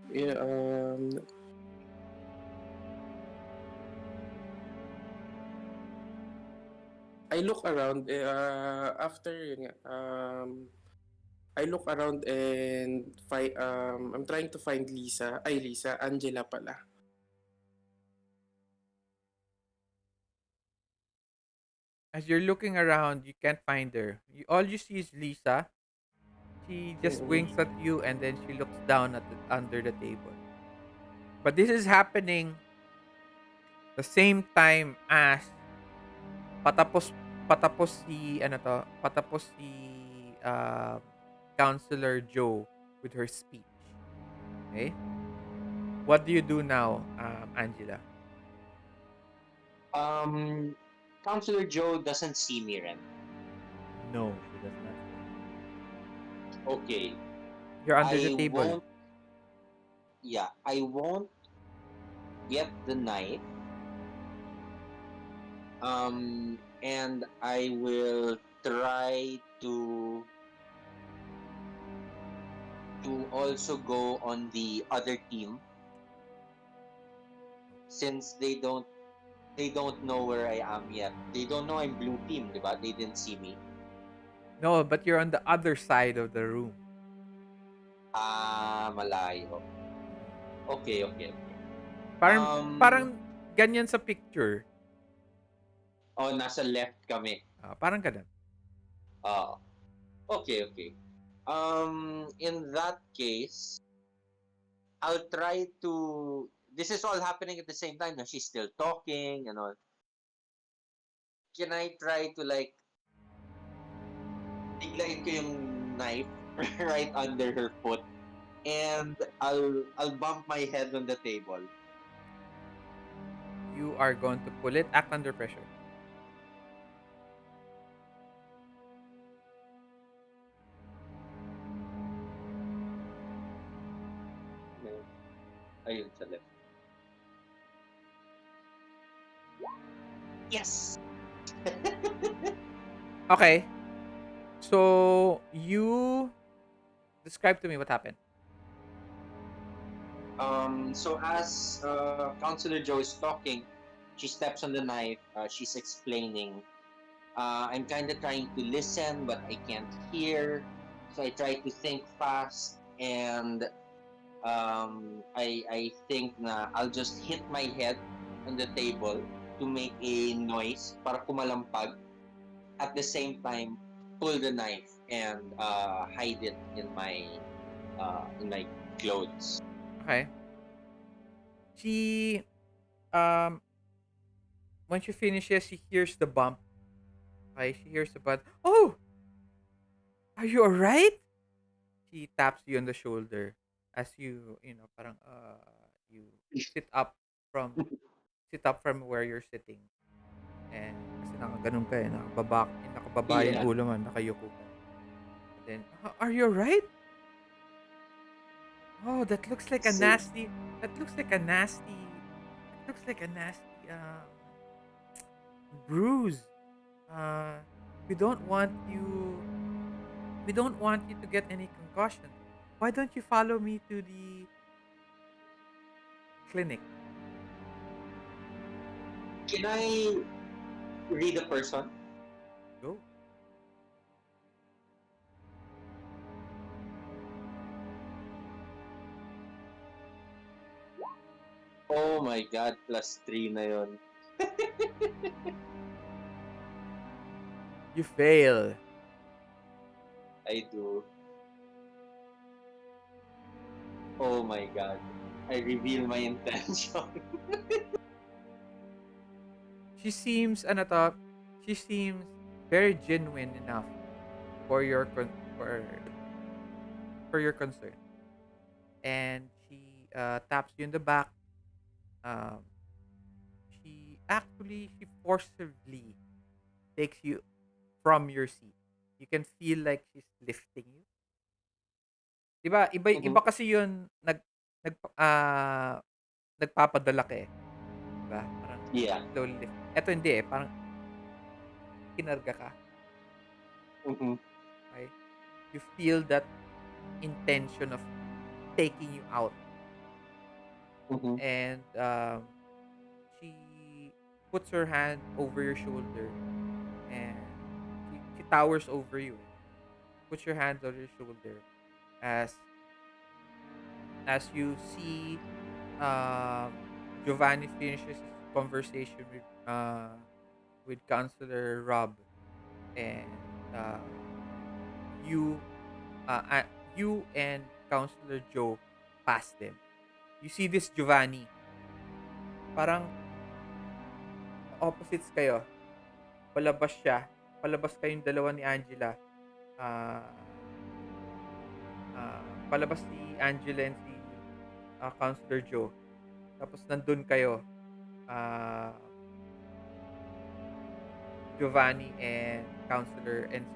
Yeah, I look around after yun nga, I look around and I'm trying to find Angela pala. As you're looking around, you can't find her. All you see is Lisa. She just Mm-mm. winks at you and then she looks down at under the table. But this is happening the same time as patapos patapos si Counselor Joe with her speech. Okay? What do you do now, Angela? Um, Counselor Joe doesn't see me, Ren. No, she does not. Okay. You're under the I table. won't. Yeah, I won't get the knife. And I will try to also go on the other team since they don't know where I am yet. They don't know I'm blue team, diba? They didn't see me. No, but you're on the other side of the room. Malayo. Okay. Parang Um, parang ganyan sa picture. nasa left kami. Parang ganun. Okay. In that case, I'll try to. This is all happening at the same time. No? She's still talking and all. Can I try to like biglayin ko yung knife right under her foot, and I'll bump my head on the table. You are going to pull it. Act under pressure. Ayun sa left. Yes. Okay. So you describe to me what happened. So as Counselor Joe is talking, she steps on the knife. She's explaining. I'm kind of trying to listen, but I can't hear. So I try to think fast, and I think na I'll just hit my head on the table to make a noise para kumalampag. At the same time, pull the knife and hide it in my clothes. Okay. She when she finishes, she hears the bump. Okay, she hears the bump. Oh, are you alright? She taps you on the shoulder as parang you sit up from sit up from where you're sitting. And kasi nakaganon ka nakababa yung Yeah. ulo mo, nakayuko ka. And then, are you alright? Oh, that looks like a Say- nasty. That looks like a nasty. That looks like a nasty Bruce, uh, we don't want you. We don't want you to get any concussion. Why don't you follow me to the clinic? Can I read a person? Go. Oh my God, +3 na yon. You fail. I do. Oh my God. I reveal my intention. She seems ano to, she seems very genuine enough for your for your concern. And she taps you in the back. Um, she forcibly takes you from your seat. You can feel like she's lifting you. 'Di ba? Iba Mhm. kasi 'yun nag nagpapadala ka eh, 'di ba? Parang Yeah. slowly lift. Eto hindi eh, parang kinarga ka, Mhm. okay? You feel that intention of taking you out, Mhm. and she puts her hand over your shoulder, and she towers over you. Puts your hands on your shoulder as you see Giovanni finishes his conversation with Counselor Rob, and uh, you you and Counselor Joe pass them. You see this Giovanni, parang opposites kayo. Palabas siya, palabas kayong dalawa ni Angela. Ah, palabas si Angela and si Counselor Joe. Tapos nandun kayo, ah, Giovanni and si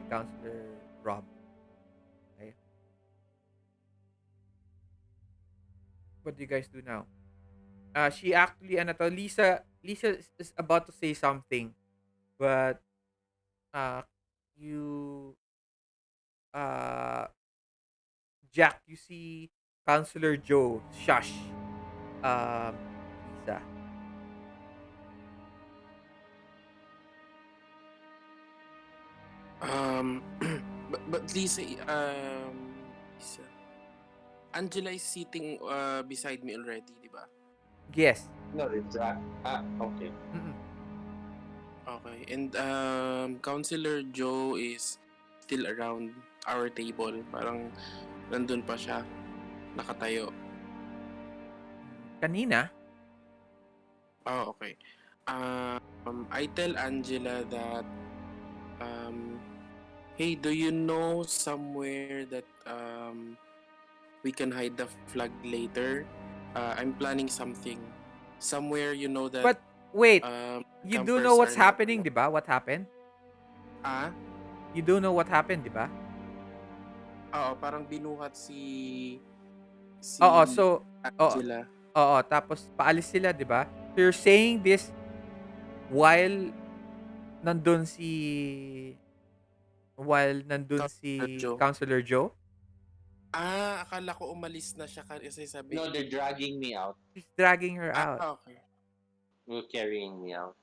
Counselor Rob. Okay? What do you guys do now? She actually, ano to, Lisa is about to say something, but uh, you, uh, Jack, you see Counselor Joe shush Lisa. Um, but Lisa, Angela is sitting beside me already, di ba? Yes. No, it's okay. Mm-mm. Okay. And Counselor Joe is still around our table. Parang nandun pa siya, nakatayo. Kanina, Oh, okay. I tell Angela that, um, hey, do you know somewhere that we can hide the flag later? I'm planning something. Somewhere you know that but wait, you do know campers what's are not happening, allowed. di ba? What happened? Ah? You do know what happened, di ba? Oo, parang binuhat si Oo, si so, oo, Angela. oo, tapos paalis sila, di ba? So you're saying this while nandun si Counselor Joe. Counselor Joe? Akala ko umalis na siya kasi sabi, No, they're dragging me out. She's dragging her out. okay. They're carrying me out.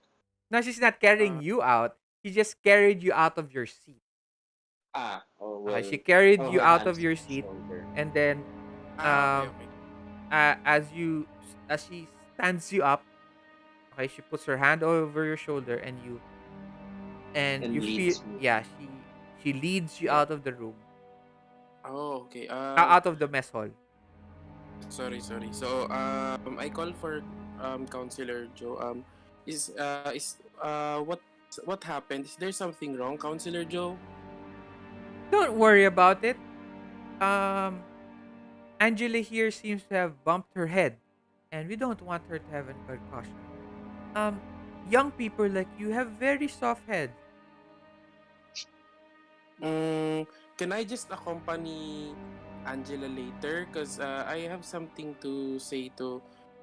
No, she's not carrying Ah, you out. She just carried you out of your seat. Oh Okay, well. she carried Oh, you her out of hands your on my seat, shoulder. and then okay, um okay. as she stands you up, okay, she puts her hand over your shoulder, and And you feel, leads me. yeah, she leads you Yeah. out of the room, Oh, okay. out of the mess hall. Sorry. So, I call for Counselor Joe. What happened? Is there something wrong, Counselor Joe? Don't worry about it. Um, Angela here seems to have bumped her head, and we don't want her to have a concussion. Um, young people like you have very soft heads. Can I just accompany Angela later? Cause I have something to say to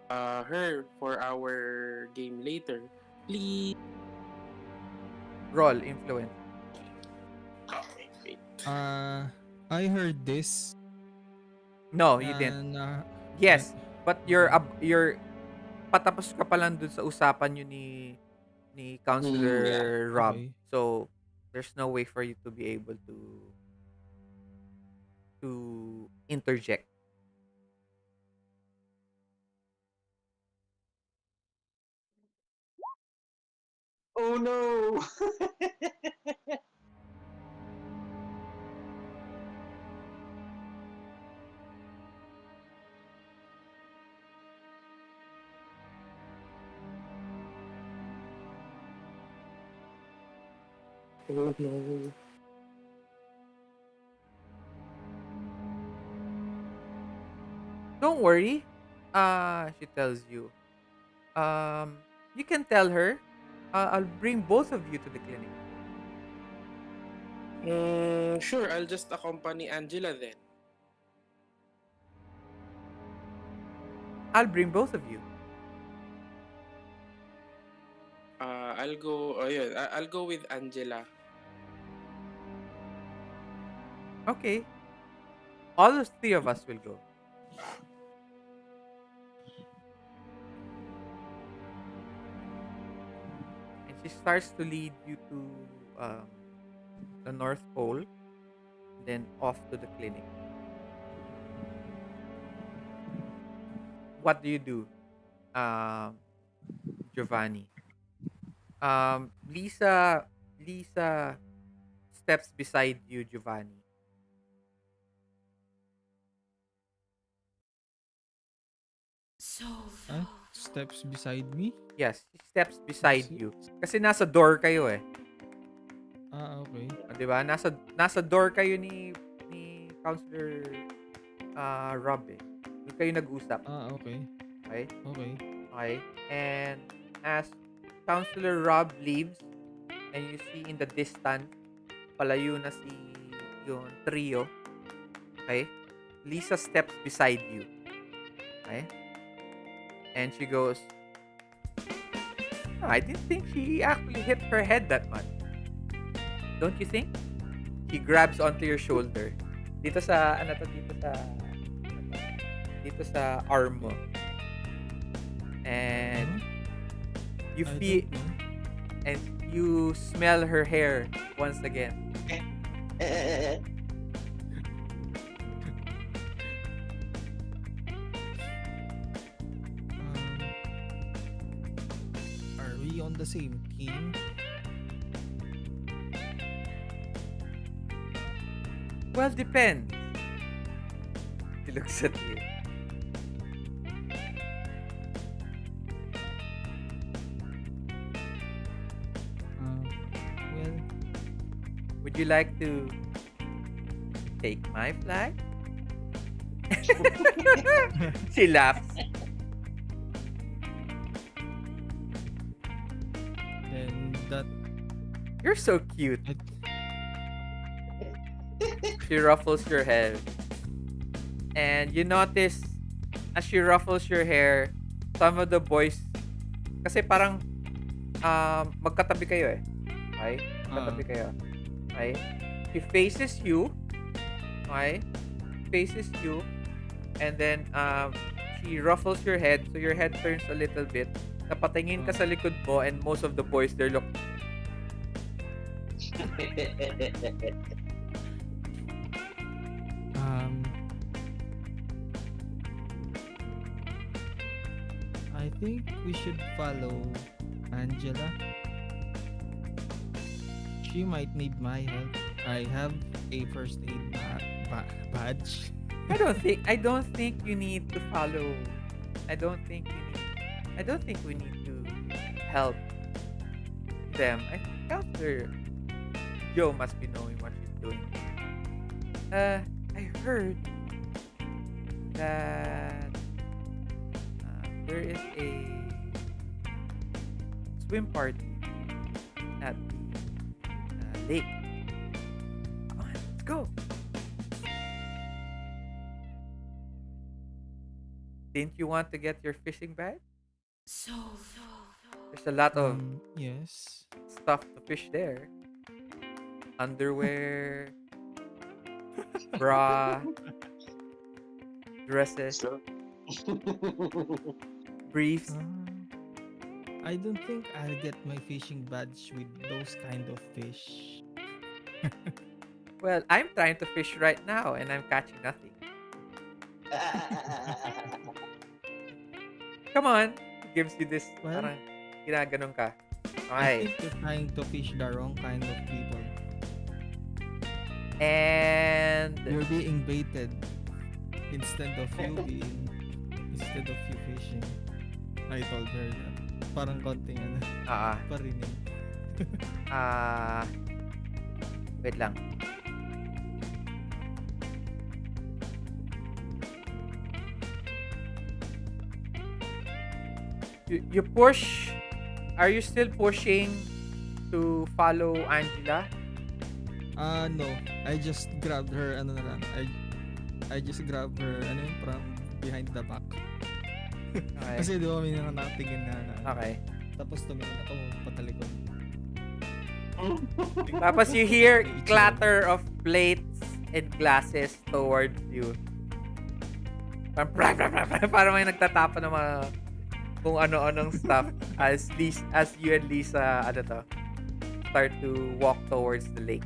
her for our game later. Please. Roll influence. Okay, wait. I heard this No, you didn't. and I, Yes, but okay. you're patapos ka pa lang dun sa usapan yun ni Yeah. Counselor Rob. Okay. So there's no way for you to be able to interject. Oh no! Oh no. Don't worry. She tells you. You can tell her. I'll bring both of you to the clinic. Sure, I'll just accompany Angela then. I'll bring both of you. I'll go. Oh, yeah, I'll go with Angela. Okay. All the three of us will go. And she starts to lead you to um, the North Pole, then off to the clinic. What do you do, Giovanni? Lisa steps beside you, Giovanni. Steps beside me. Yes, she steps I beside see. you. Kasi nasa door kayo eh. Okay. O, 'di ba? Nasa door kayo ni Counselor Rob eh. Doon kayo nag-usap. Okay. Okay? Okay. Okay? And as Counselor Rob leaves and you see in the distance palayo na si yung trio, okay? Lisa steps beside you. Okay? And she goes, "Oh, I didn't think she actually hit her head that much. Don't you think?" She grabs onto your shoulder. Dito sa, ano to, dito sa arm mo. And you I feel, don't know. and you smell her hair once again. Are we on the same team? Well, depends. She looks at you. Well, Would you like to take my flag? She laughs. then that You're so cute. I, She ruffles your hair. And you notice, as she ruffles your hair, some of the boys, kasi parang magkatabi kayo eh. Okay? Magkatabi kayo. Okay? She faces you. Okay? Faces you. And then, she ruffles your head. So your head turns a little bit. Napatingin ka sa likod mo and most of the boys, they're look. I think we should follow Angela. She might need my help. I have a first aid badge. I don't think you need to follow. I don't think we need to help them. I think Counselor Joe must be knowing what she's doing. I heard that there is a swim party at the lake. Come on, let's go. Didn't you want to get your fishing bag? There's a lot of Yes. stuff to fish there. Underwear, bra, dresses, So, briefs. I don't think I'll get my fishing badge with those kind of fish. Well, I'm trying to fish right now and I'm catching nothing. Come on. It gives you this Well, parang ginaganon ka. I Okay. think you're trying to fish the wrong kind of people. And You're being baited instead of you fishing. I told her that. Parang konting ah parinig. ah wait lang. You push. Are you still pushing to follow Angela? No. I just grabbed her, na lang. I just grabbed her, from behind the back. Okay. Kasi di ba may nakatingin na. Okay. Tapos tumingin ako patalikod. Tapos you hear clatter of plates and glasses towards you. Parang may nagtatapa ng mga kung ano-anong stuff as you and Lisa start to walk towards the lake.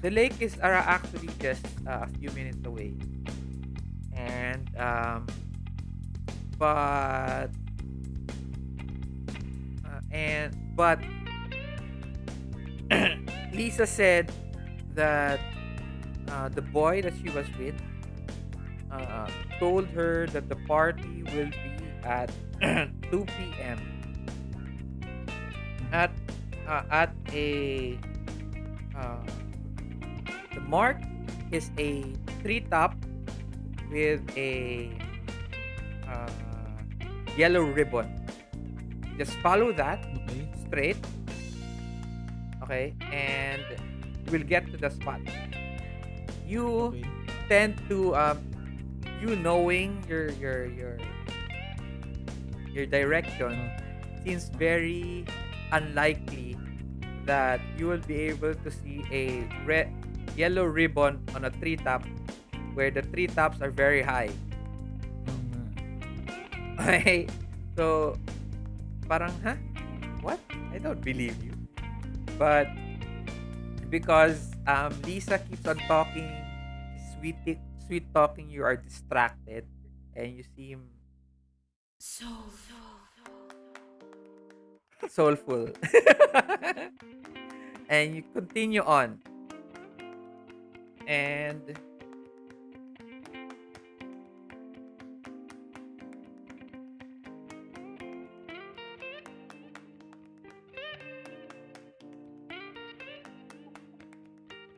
The lake is actually just a few minutes away. And but Lisa said that the boy that she was with told her that the party will be at 2 p.m. at a the mark is a treetop with a yellow ribbon. Just follow that Okay. straight. Okay, and you will get to the spot. You Okay. tend to you knowing your direction seems very unlikely that you will be able to see a yellow ribbon on a treetop where the treetops are very high. Okay, so parang what? I don't believe you. But because Lisa keeps on talking, sweet talking, you are distracted and you seem soulful. And you continue on. And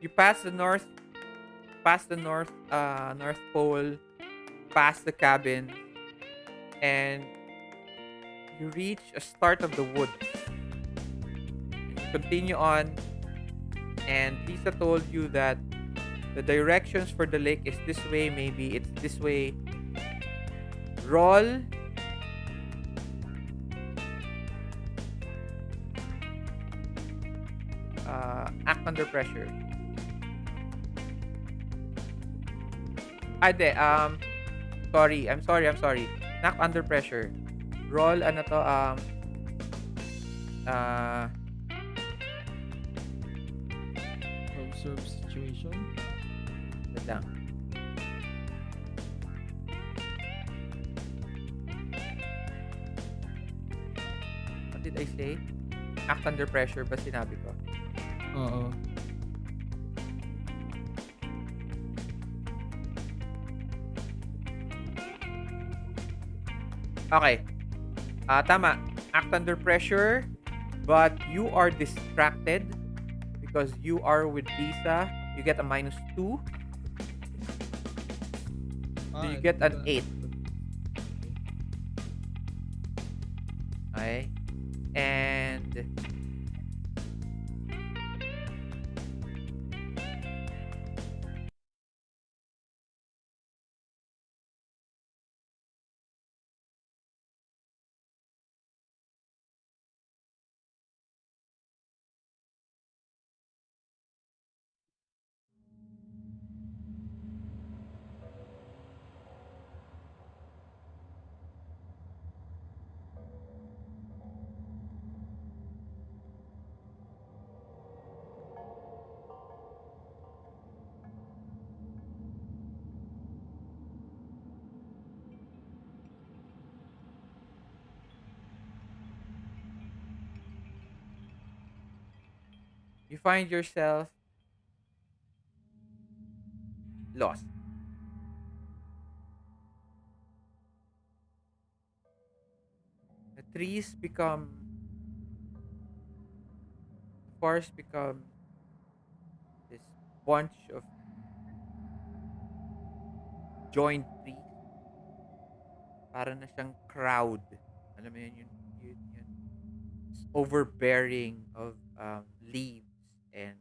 you pass the north North Pole, past the cabin, and you reach a start of the woods. And you continue on, and Lisa told you that the directions for the lake is this way, maybe it's this way. Roll act under pressure. I'm sorry. Act under pressure. Roll Observe situation. wait lang. What did I say? Act under pressure ba sinabi ko? Oo. Okay. Tama. Act under pressure, but you are distracted because you are with Lisa. You get a -2. So you get an 8. Okay. And You find yourself lost. The trees become, the forest becomes this bunch of joined trees. Para na siyang crowd. Alam mo yun, yun overbearing of leaves and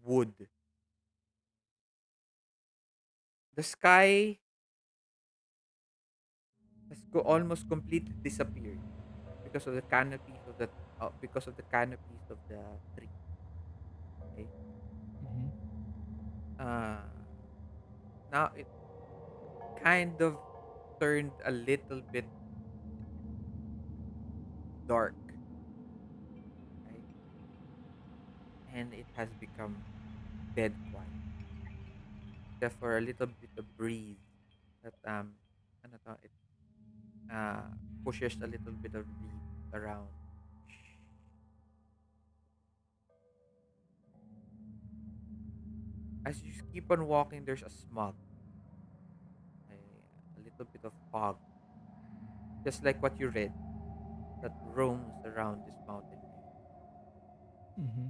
wood. The sky has almost completely disappeared because of the canopies of the tree. Okay? Mm-hmm. Uh, Now it kind of turned a little bit dark, right? And it has become dead quiet, except for a little bit of breeze that ano to, it uh pushes a little bit of leaves around. As you keep on walking, there's a smog, a, a little bit of fog, just like what you read that roams around this mountain range. Mm-hmm.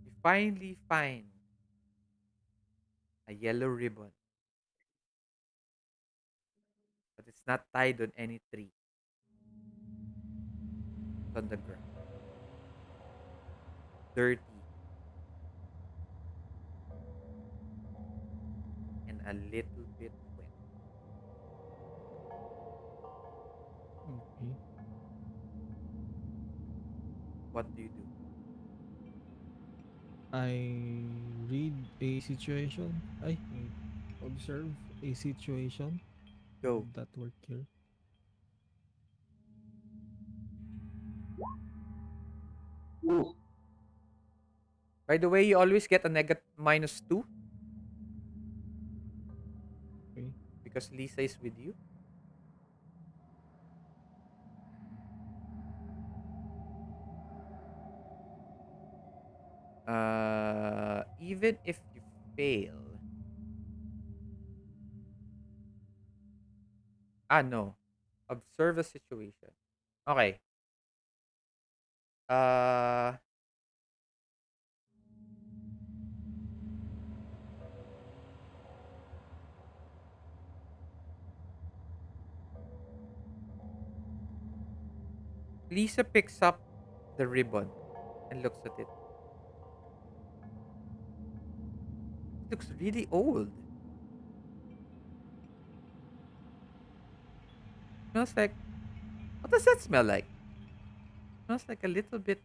You finally find a yellow ribbon, but it's not tied on any tree. It's on the ground, dirty and a little bit wet. Okay. What do you do? I read a situation. I observe a situation. Go. Would that work here? Ooh, By the way, you always get a negative -2 Okay. because Lisa is with you. Even if you fail, no. Observe a situation. Okay. Uh, Lisa picks up the ribbon and looks at it. It looks really old. Smells like. What does that smell like? Smells like a little bit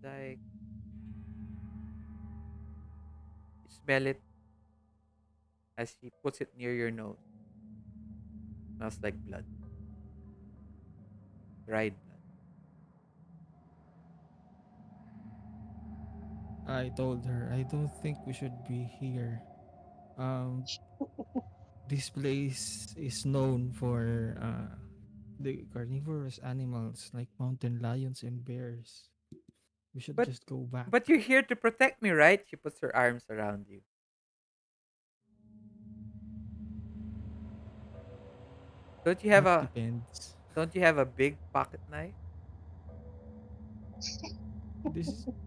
like you smell it as she puts it near your nose. Smells like blood, dried blood. I told her I don't think we should be here. Um, this place is known for the carnivorous animals like mountain lions and bears. We should But just go back. but you're here to protect me, right? She puts her arms around you. Don't you have That a depends. don't you have a big pocket knife?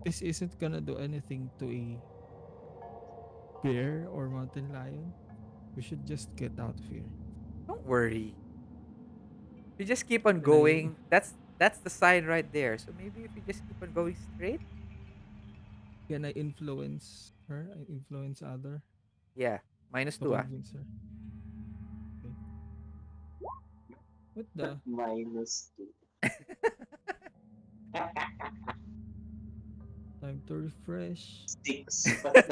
This isn't gonna do anything to a bear or mountain lion. We should just get out of here. Don't worry. If you just keep on Can I going, that's the sign right there. So maybe if you just keep on going straight, can I influence her? I influence other yeah, to -2 ah. convince her. Okay. What the -2. time to refresh? Six.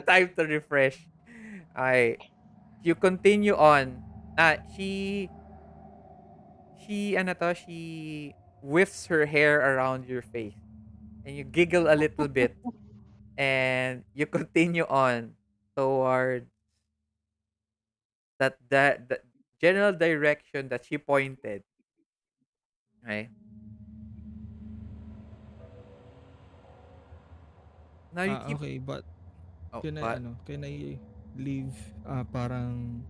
Time to refresh. I You continue on. She ano to, she whiffs her hair around your face and you giggle a little bit and you continue on toward that the general direction that she pointed. Okay. Now you keep. Okay, but Oh, but can I leave parang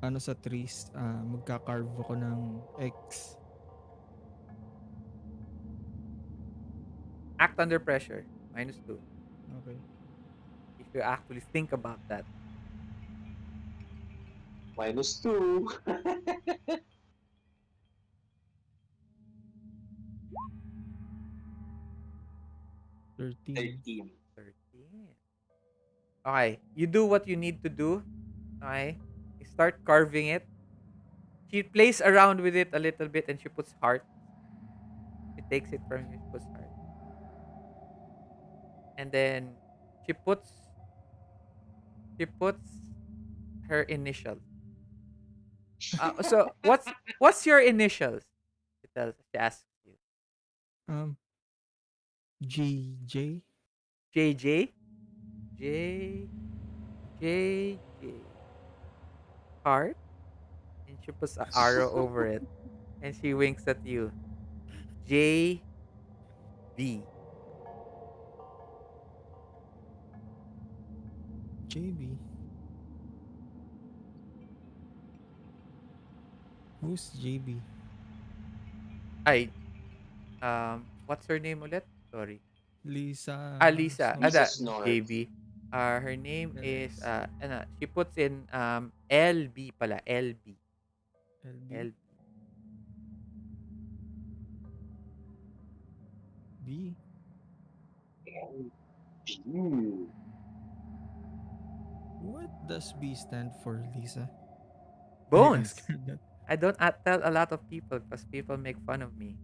ano sa trees, magka-carve ako ng X. act under pressure. -2. Okay. If you actually think about that. -2. 13. 13. 13. Okay. You do what you need to do. Okay. You start carving it. She plays around with it a little bit and she puts heart. She takes it from you, she puts heart. And then she puts she puts her initials. So what's your initials? She asks you. Um, GJ. J J J J J heart, and she puts an arrow over it, and she winks at you. J B. JB. Who's JB? Ay, what's her name ulit? Sorry. Lisa Lisa. Lisa Snored. Ada Snort. JB. Her name is LS. she puts in LB pala, LB. LB. LB. B. Ooh. What does B stand for, Lisa? I Bones. asked her that. I don't tell a lot of people because people make fun of me.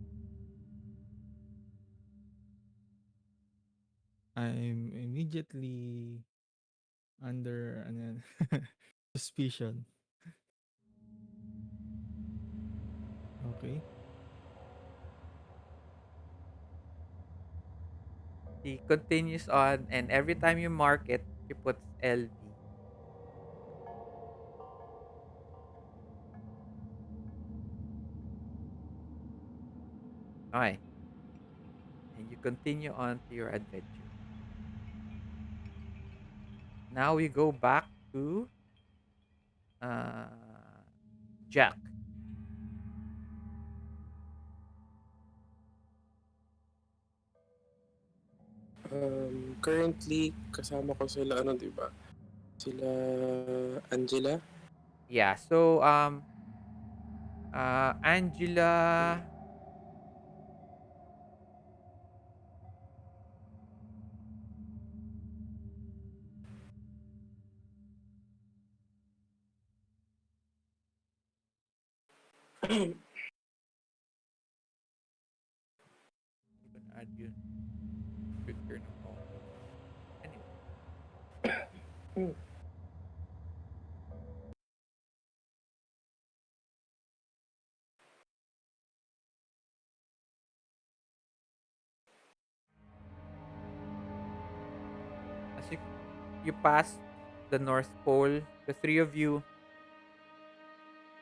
I'm immediately under suspicion. Okay. She continues on, and every time you mark it, she puts LB. Okay. And you continue on to your adventure. Now we go back to uh, Jack. Currently, kasama ko sila, ano, di ba? Sila Angela. Yeah. So Angela. I'm gonna add you. Return of all. Anyway, as you pass the North Pole, the three of you,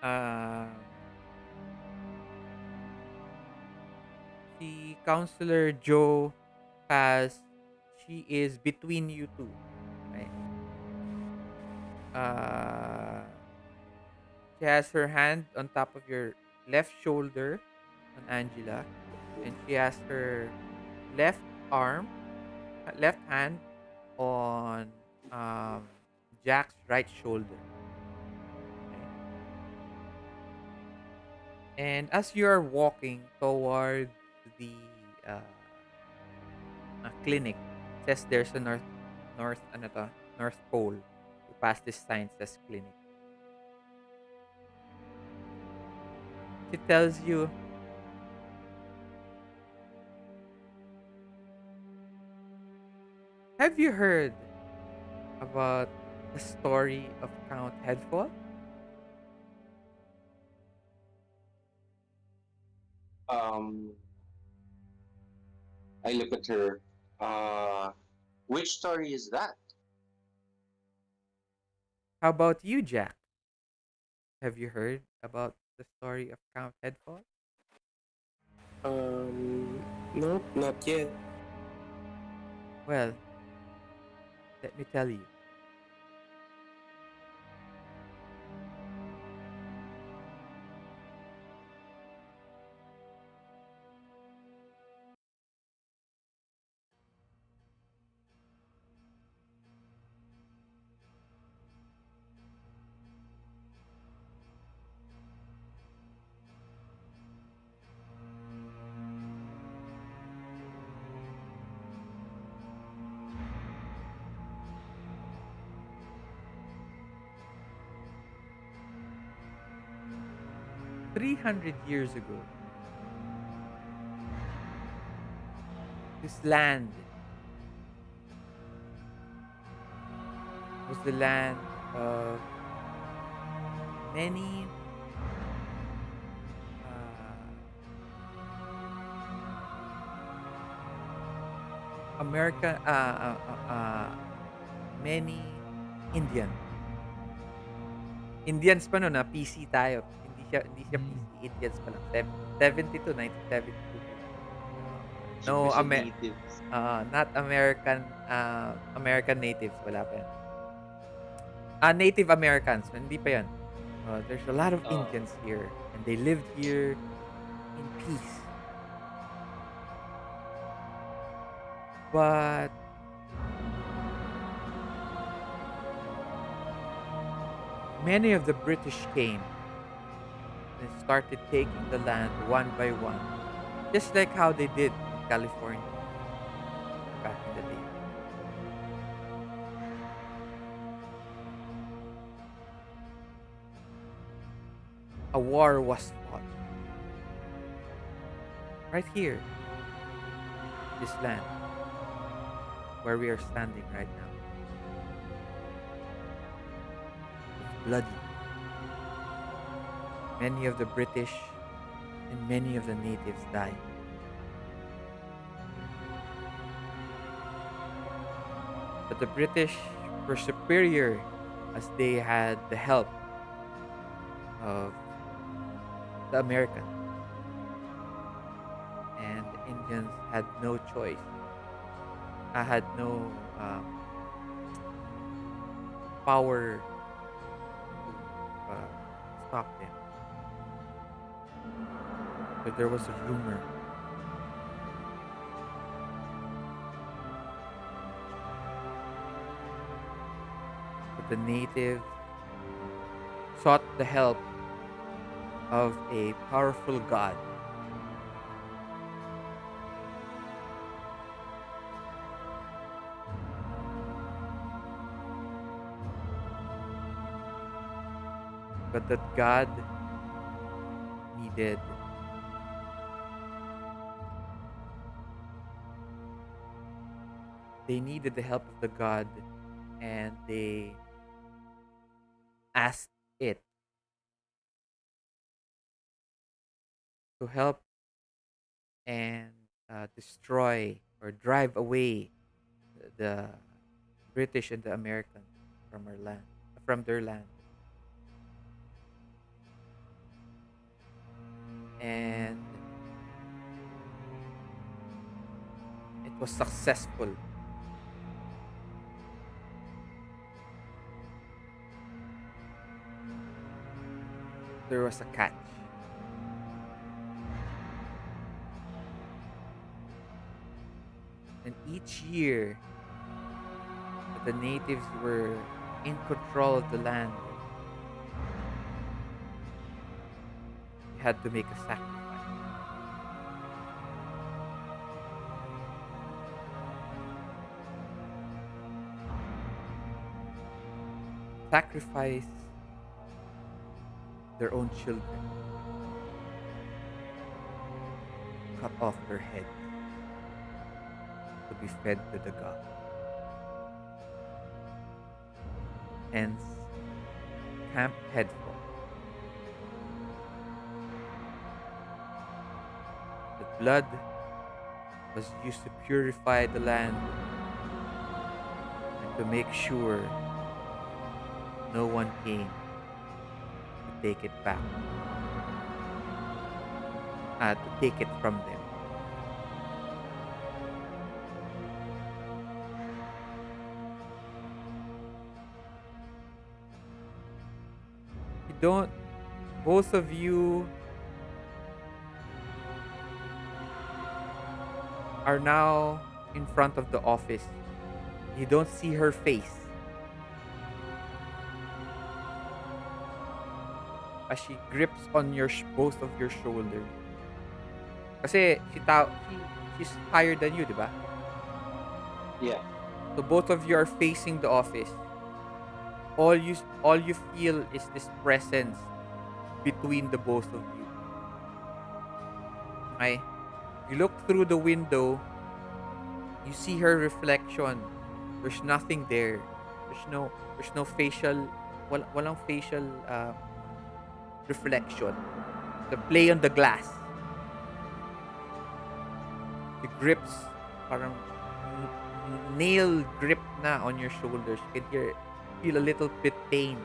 um, the counselor Joe has she is between you two, right? Uh, she has her hand on top of your left shoulder on Angela, and she has her left arm, left hand on Jack's right shoulder. Okay? And as you are walking towards the clinic, says there's a ano to, North Pole. You pass this sign says clinic. She tells you, "Have you heard about the story of Count Headfall?" Um, I look at her. Which story is that? How about you, Jack? Have you heard about the story of Count Headfall? Nope, not yet. Well, let me tell you. 300 years ago, this land was the land of many American, many Indian. Indians pa noon, PC tayo. Hindi siya Mm. PC. Indians pa lang. 72, 1972. No, Submission natives. not American, American natives. Wala pa yan. Native Americans. Hindi pa yan. There's a lot of Oh. Indians here. And they lived here in peace. But many of the British came and started taking the land one by one, just like how they did in California back in the day. A war was fought right here, this land where we are standing right now. It's bloody. Many of the British and many of the natives died. But the British were superior as they had the help of the Americans. And the Indians had no choice. I had no power to stop them. But there was a rumor that the natives sought the help of a powerful god. But that god needed they needed the help of the god, and they asked it to help and destroy or drive away the British and the Americans from our land, from their land. And it was successful. There was a catch. And each year that the natives were in control of the land, they had to make a sacrifice. Sacrifice their own children, cut off their heads to be fed to the god. Hence, Camp Headfall. The blood was used to purify the land and to make sure no one came to take it back to take it from them. You don't. Both of you are now in front of the office. You don't see her face as she grips on both of your shoulders. Kasi she's higher than you, di ba? Yeah. So both of you are facing the office. All you feel is this presence between the both of you. Okay? You look through the window, you see her reflection. There's nothing there. There's no facial walang facial reflection. The play on the glass. The grips parang nail grip na on your shoulders. You can feel a little bit pain.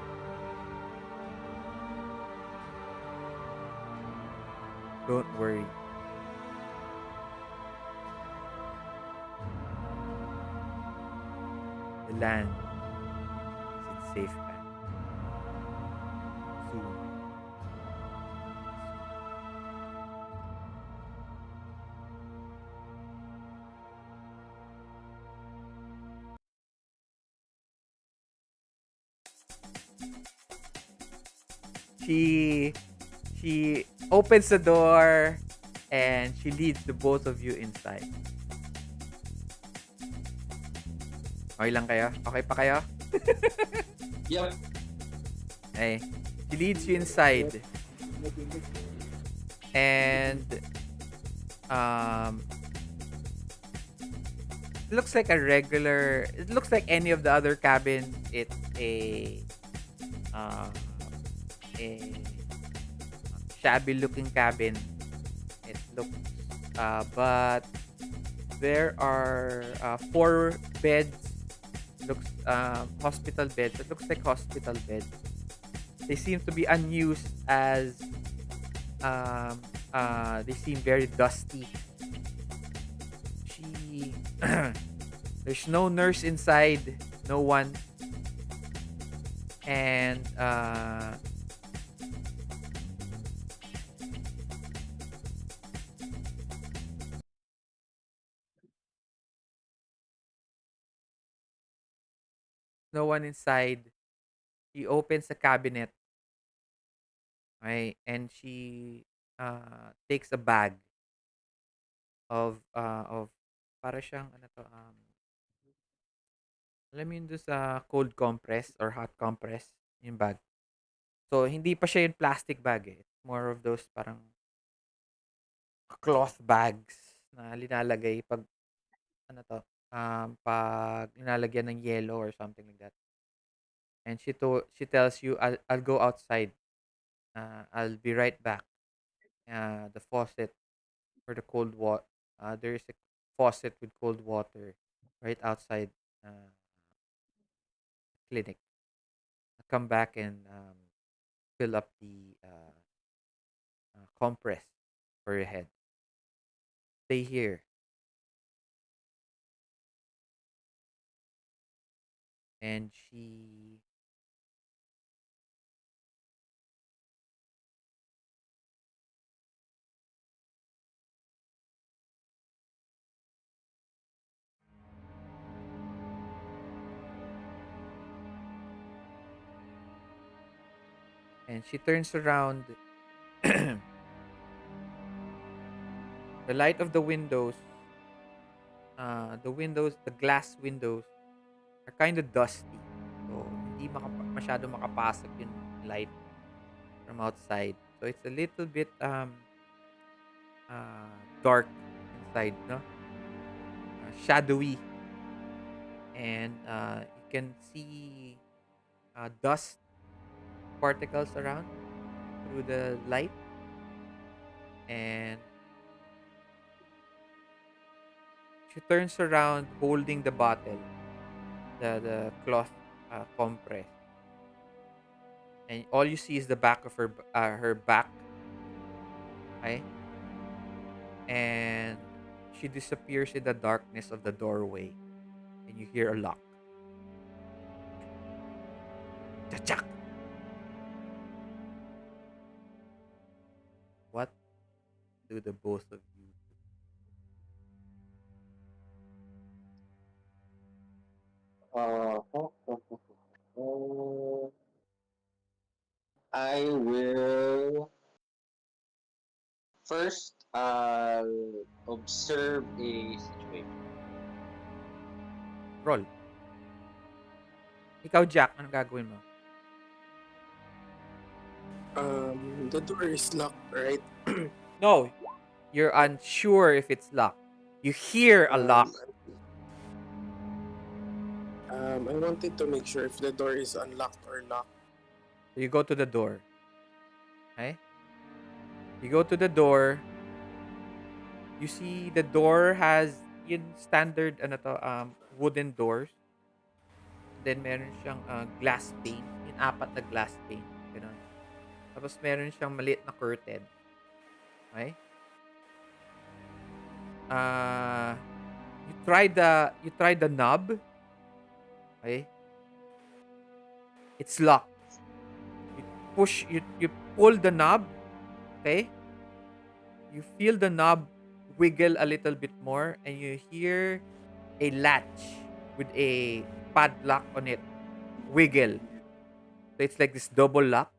Don't worry. The land is in safe hands. Soon. She she opens the door and she leads the both of you inside. Okay lang kayo? Okay pa kayo? Yep. Okay. She leads you inside. And um it looks like any of the other cabins. It's uh, a shabby looking cabin. It looks but there are 4 beds. Looks hospital beds. It looks like hospital beds. They seem to be unused as they seem very dusty. She there's no nurse inside, no one. And no one inside. She opens a cabinet, right? And she takes a bag of para siyang ano to alam mo yun doon sa cold compress or hot compress yung bag. So hindi pa siya yung plastic bag eh. It's more of those parang cloth bags na linalagay pag ano to pag nilalagyan ng yellow or something like that. And she tells you I'll go outside. I'll be right back. The faucet for the cold water. There's a faucet with cold water right outside clinic. I'll come back and fill up the compress for your head. Stay here. And she turns around. The light of the windows, the glass windows are kind of dusty. So hindi masyado makapasok yung light from outside. So it's a little bit dark inside, no? Shadowy. And you can see dust particles around through the light. And she turns around holding the bottle, the cloth compress. And all you see is the back of her back. Okay? and she disappears in the darkness of the doorway, and you hear a lock. Chachak! What do the both of you Uh, I will first observe a situation. roll? Ikaw, Jack, anong gagawin mo? The door is locked, right? No, you're unsure if it's locked. You hear a lock. Um, I wanted to make sure if the door is unlocked or locked. So you go to the door. Okay? You go to the door. You see the door has yung standard ano to, wooden doors. Then meron siyang glass pane. Yung apat na glass pane. Ganun. Tapos meron siyang maliit na curtain. Okay? Uh, you try the knob. Okay? It's locked. You you pull the knob. Okay? You feel the knob wiggle a little bit more, and you hear a latch with a padlock on it wiggle. So it's like this double lock.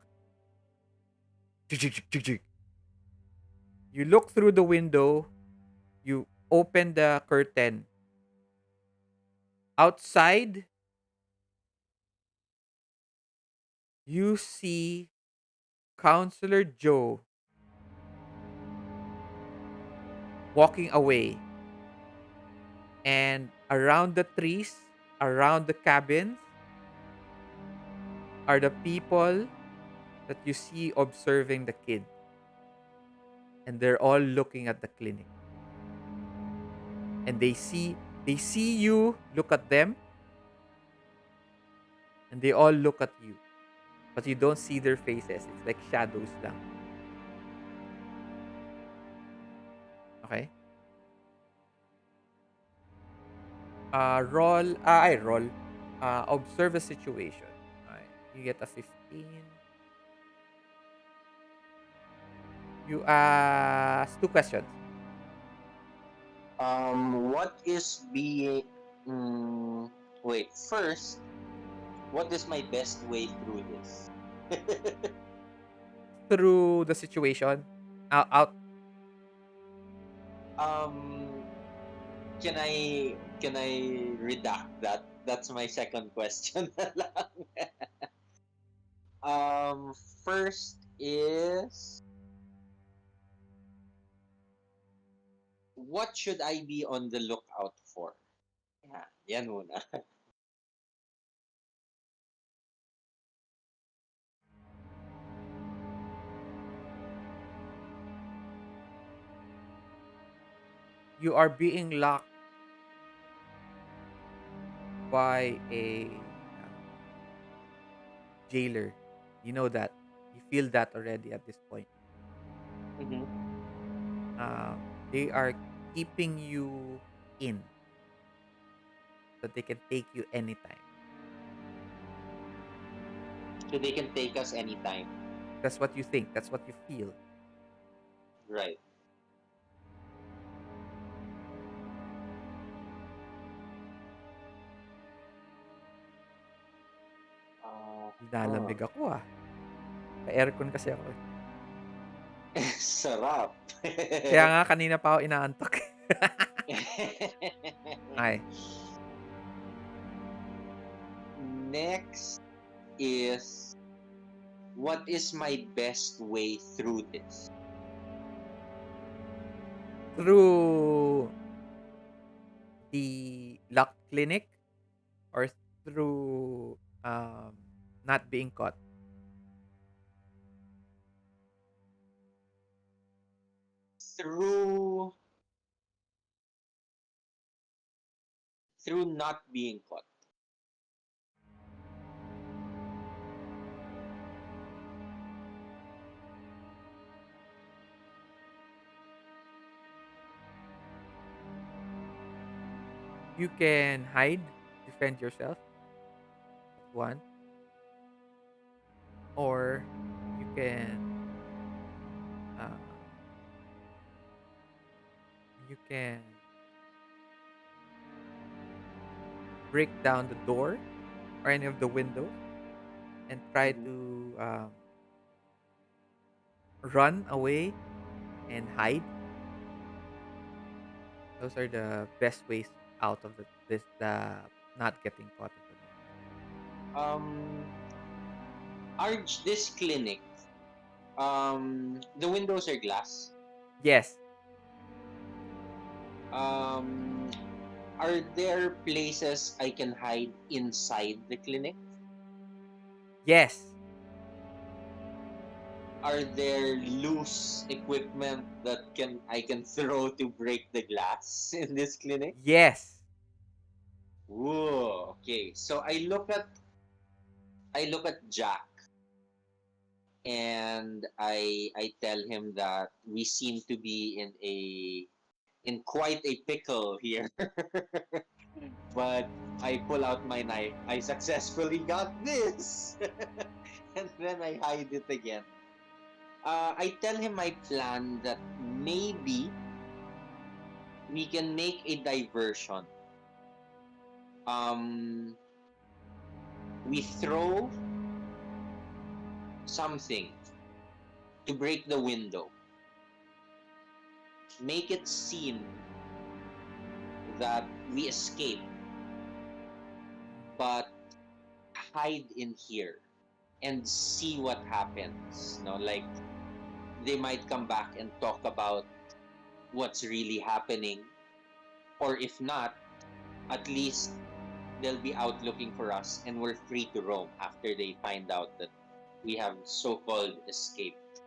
You look through the window, you open the curtain. Outside, you see Counselor Joe walking away. And around the trees, around the cabins, are the people that you see observing the kid. And they're all looking at the clinic. And they see you look at them, and they all look at you. But you don't see their faces. It's like shadows lang. Okay? Roll. Observe a situation. Alright. You get a 15. You ask two questions. What is being? Wait. First, what is my best way through this? Through the situation. Out. um, can I redact that? That's my second question. na lang. um, First is, what should I be on the lookout for? Yeah, yan muna. You are being locked by a jailer. You know that. You feel that already at this point. Mhm. They are keeping you in so they can take you anytime. So they can take us anytime. That's what you think. That's what you feel. Right. Lalamig ako ah. Pa-aircon kasi ako. Sarap. Kaya nga kanina pa ako inaantok. Ay, Next is, what is my best way through this? through the locked clinic or through not being caught. Through not being caught. You can hide, defend yourself. That's one. Or you can uh, you can break down the door or any of the windows and try Mhm. to run away and hide. Those are the best ways out of the not getting caught in the net. Um, this clinic, the windows are glass. Yes, Um, are there places I can hide inside the clinic? yes, Are there loose equipment that can I can throw to break the glass in this clinic? yes. Whoa, okay. So I look at Jack and I tell him that we seem to be in quite a pickle here. But I pull out my knife. I successfully got this. And then I hide it again. I tell him my plan that maybe we can make a diversion. Um, we throw something to break the window. Make it seem that we escape, but hide in here and see what happens. Like they might come back and talk about what's really happening, or if not, at least they'll be out looking for us and we're free to roam after they find out that we have so-called escaped.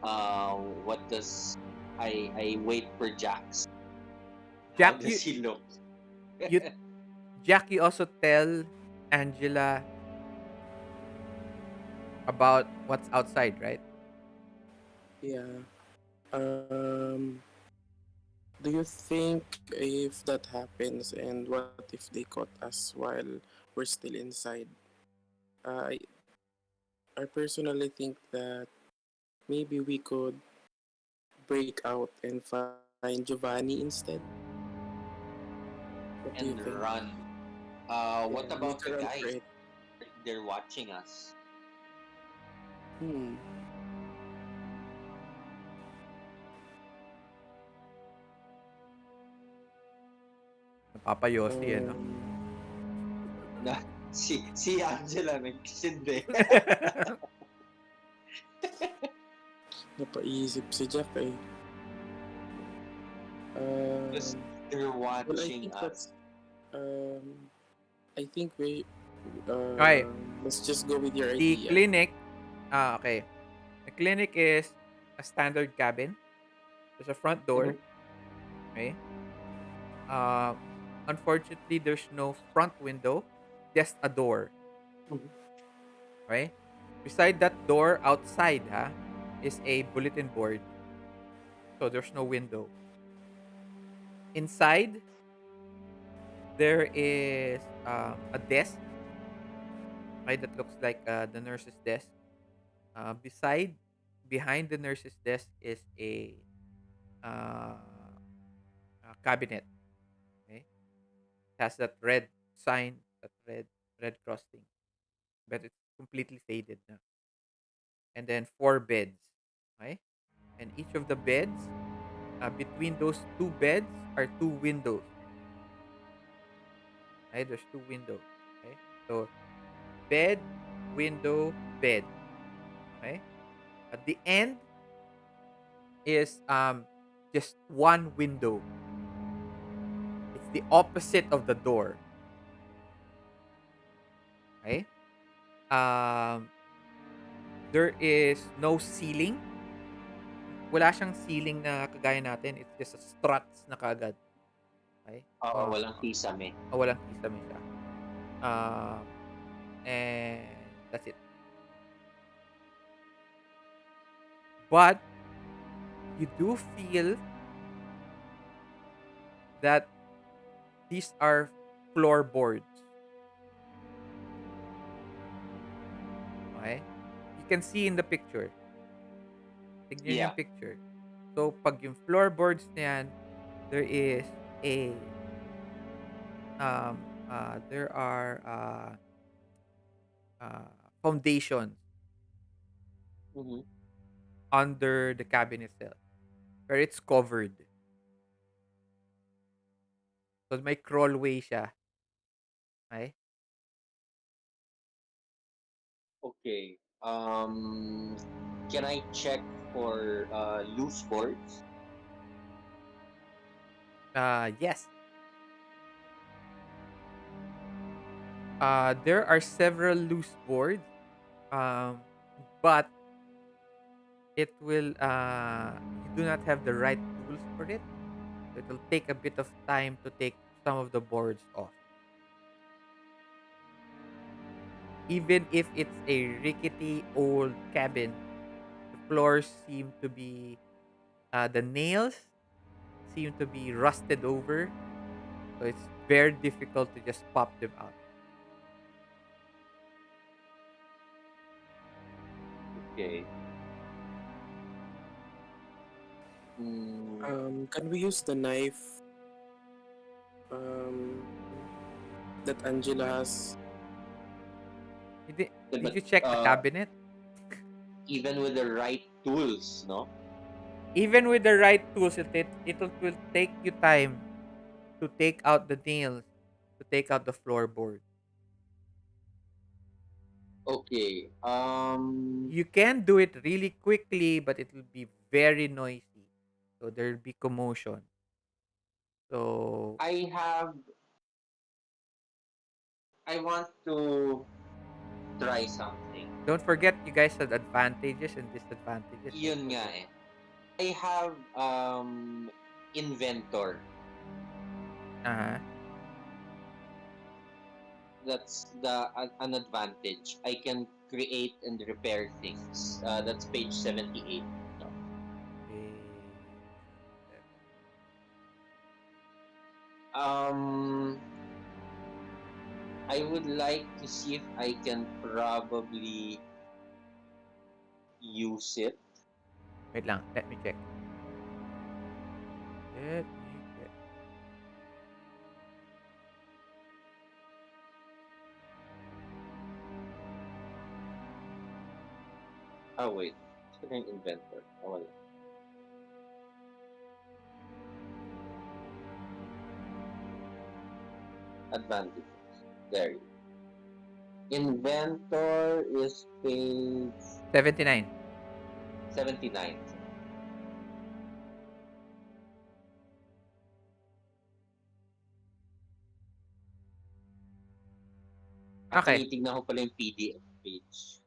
What does I wait for Jax? How Jack, does he look? you Jack, you also tell Angela about what's outside, right? Yeah. Um, do you think if that happens and what if they caught us while we're still inside? I I personally think that maybe we could break out and find Giovanni instead. What do you And think? run. Yeah, What make about a the run for guys? it. They're watching us. Hmm. Napapayosi, eh, no? Na, si Angela nagsindi. Napaisip si Jack eh. Because Um, they're well, I watching think us. that's I think we Okay, let's just go with your the idea. clinic, okay. The clinic is a standard cabin. There's a front door, Mhm. okay? Uh, Unfortunately, there's no front window, just a door, Mhm. okay? Beside that door, outside, is a bulletin board. So there's no window. Inside, there is a desk, okay, that looks like the nurse's desk. Beside, behind the nurse's desk is uh, a cabinet. Okay, it has that red sign, that red cross thing, but it's completely faded now. And then four beds. Okay, and each of the beds, between those two beds are two windows. Okay, there's two windows. Okay, so bed, window, bed. Okay, at the end is just one window. It's the opposite of the door. Okay, um there is no ceiling. Wala siyang ceiling na kagaya natin. It's just a struts na kaagad. Okay? Oo, walang kisame. Walang kisame siya. Um, and that's it. But you do feel that these are floorboards. Okay? You can see in the picture. Tignan niyo Yeah. yung picture. So, pag yung floorboards na yan, there is a there are uh, foundations Mm-hmm. under the cabin itself where it's covered. So, may crawlway siya. Okay? Okay. Can I check for loose boards? Yes. There are several loose boards, um, but it will you do not have the right tools for it. It will take a bit of time to take some of the boards off. Even if it's a rickety old cabin, the floors seem to be the nails seem to be rusted over, so it's very difficult to just pop them out. Okay. Mm, Can we use the knife um, that Angela has? Did but you check the cabinet? even with the right tools, no? Even with the right tools, will take you time to take out the nails, to take out the floorboard. Okay. You can do it really quickly, but it will be very noisy. So there'll be commotion. So I have. I want to try something. don't forget, you guys had advantages and disadvantages. Don't Yun nga forget. eh. I have inventor. Uh-huh. That's an advantage. I can create and repair things. That's page 78. No. Okay. Um, I would like to see if I can probably use it. Wait lang. Let me check. Let me check. Oh wait, saan yung inventor? Oh, wala. Advantages. There. Inventor is page 79. 79. Okay. Tinitignan ko pala yung PDF page.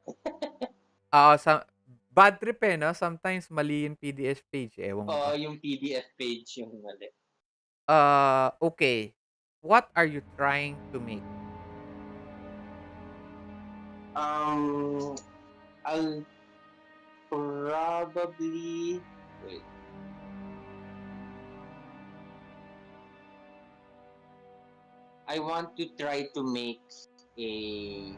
Sa bad trip eh, no? Sometimes mali yung PDF page. Ewan ko ba. Yung PDF page yung mali. Okay. What are you trying to make? I'll probably wait. I want to try to make a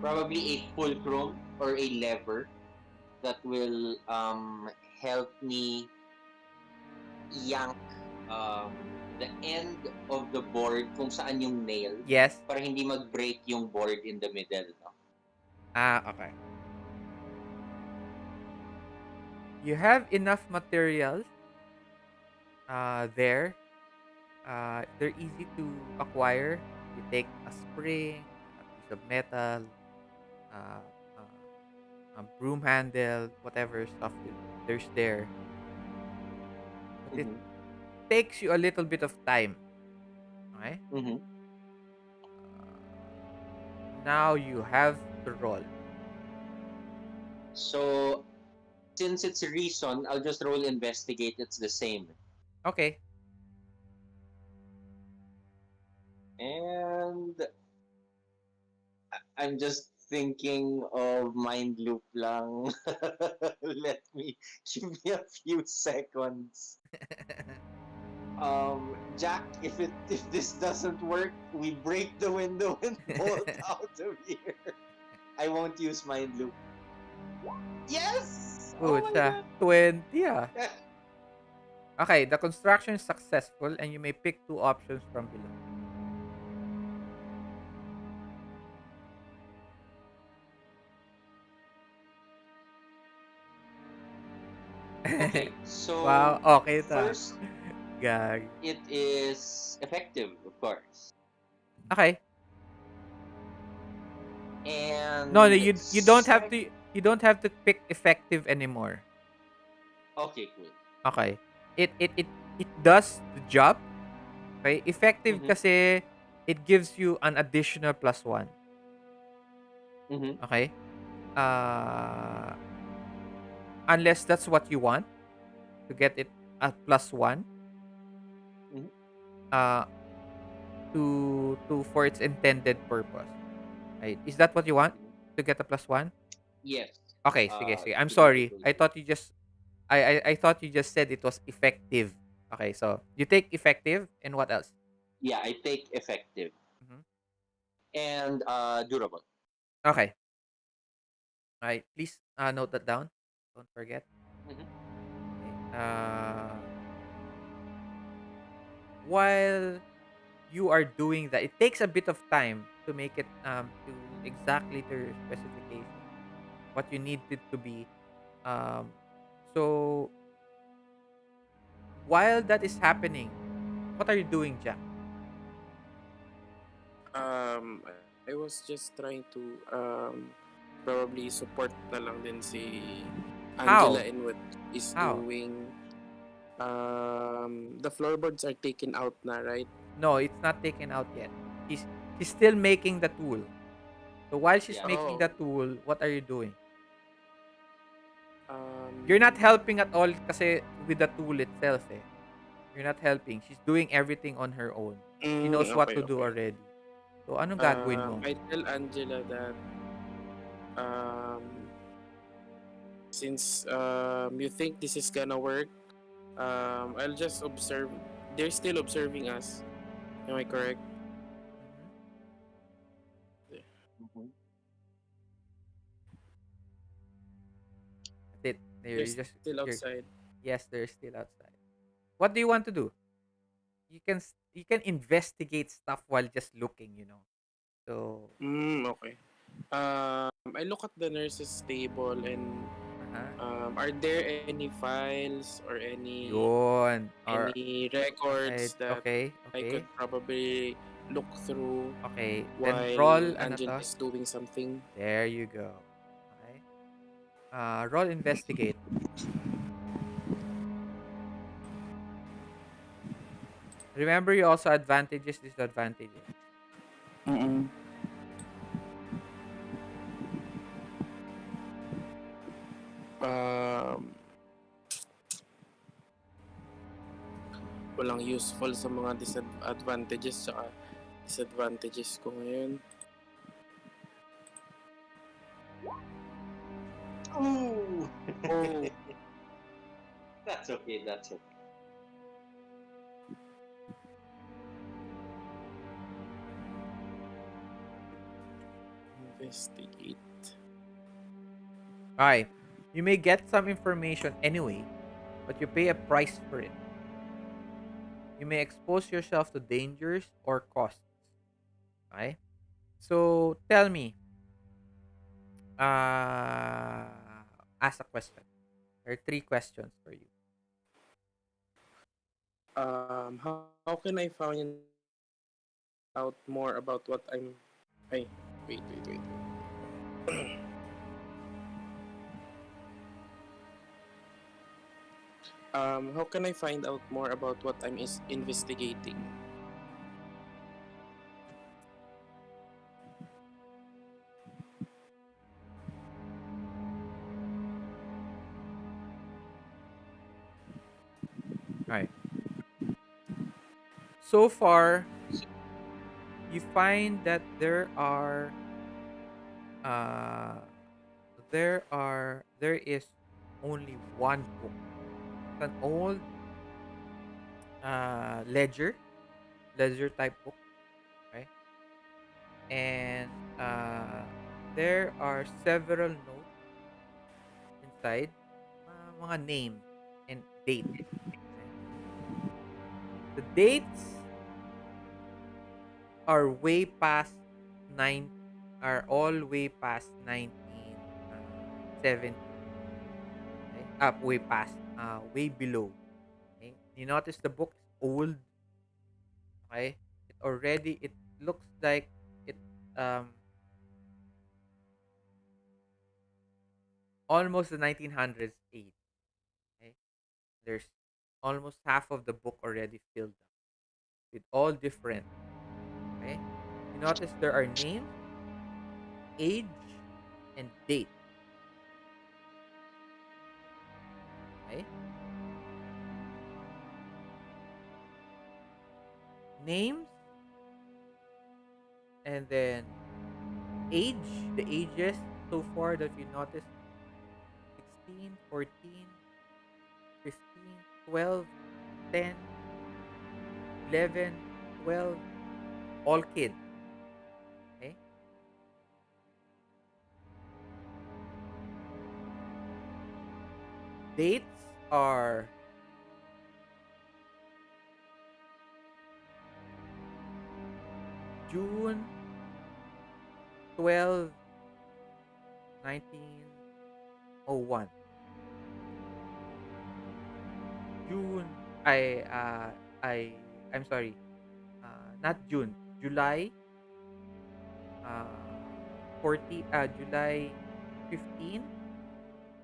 probably a fulcrum or a lever that will help me yank the end of the board kung saan yung nail Yes. para hindi mag-break yung board in the middle. No? Okay. You have enough materials there. They're easy to acquire. You take a spring, a piece of metal, uh, a broom handle, whatever stuff there's there. But it takes you a little bit of time. Okay? Mm-hmm. Now you have to roll. So, since it's reason, I'll just roll investigate. It's the same. Okay. And I'm just thinking of mind loop lang. Let me give me a few seconds. Jack, if this doesn't work, we break the window and bolt out of here. I won't use mind loop. Yes! Oh my Pucha, god! 20 ah. Okay, the construction is successful and you may pick two options from below. Okay, Wow, so okay ta. first, Gag. it is effective, of course. Okay. No, And you don't have to pick effective anymore. okay, cool. Okay. It does the job. Okay? Effective Mm-hmm. kasi it gives you an additional +1. Mm-hmm. Okay? Uh unless that's what you want to get it at +1 Mm-hmm. uh to for its intended purpose. Right? Is that what you want Mm-hmm. to get a +1? Yes. Okay, sige, sige. I'm To get it sorry. goes. I thought you just I thought you just said it was effective. Okay, so you take effective and what else? Yeah, I take effective Mhm. and durable. Okay. All right. Please note that down. Don't forget. Mm-hmm. Okay. While you are doing that, it takes a bit of time to make it to exactly to your specification. What you need it to be. Um, so while that is happening, what are you doing, Jack? I was just trying to probably support na lang din si Angela How? in what is How? doing. The floorboards are taken out na, right? No, it's not taken out yet. She's she's still making the tool. So while she's Yeah. making Oh, the tool, what are you doing? You're not um, helping at all kasi with the tool itself eh. You're not helping. She's doing everything on her own. She knows what okay, to do okay. already. So anong gagawin mo? I tell Angela that um, since you think this is gonna work, I'll just observe. They're still observing us. Am I correct? Mhm. Mm-hmm. That's it. They're They're just still you're outside. yes, they're still outside. What do you want to do? You can investigate stuff while just looking. So, Okay. I look at the nurse's table and uh-huh. are there any files or Yun. Or any okay, records that okay, I could okay. probably look through Okay. Then while roll ano Angela to? is doing something? There you go. Okay. Roll investigate. Remember you also advantages, disadvantages. Mm-mm. Um, walang useful sa mga disadvantages sa disadvantages ko ngayon. Ooh. Oh, That's okay. That's okay. investigate. Alright. You may get some information anyway, but you pay a price for it. You may expose yourself to dangers or costs. Okay? So tell me, uh ask a question. There are three questions for you. How can I find out more about what I'm... Ay, wait. How can I find out more about what I'm investigating? Alright. So far, you find that uh there is only one book. It's an old ledger, ledger type book, right? And there are several notes inside, mga names and dates. Okay? The dates are way past nine, are all way past 1970. Okay? Up way past, way below. Okay? You notice the book is old. Okay, it looks like it um almost the 1900s age. Okay, there's almost half of the book already filled up with all different. Okay, you notice there are names, age, and date. Okay, names, and then age. The ages so far that you notice: 16, 14, 15, 12, 10, 11, 12, all kids. Okay, dates are June 12, 1901. June I I'm sorry. Not June. July 15,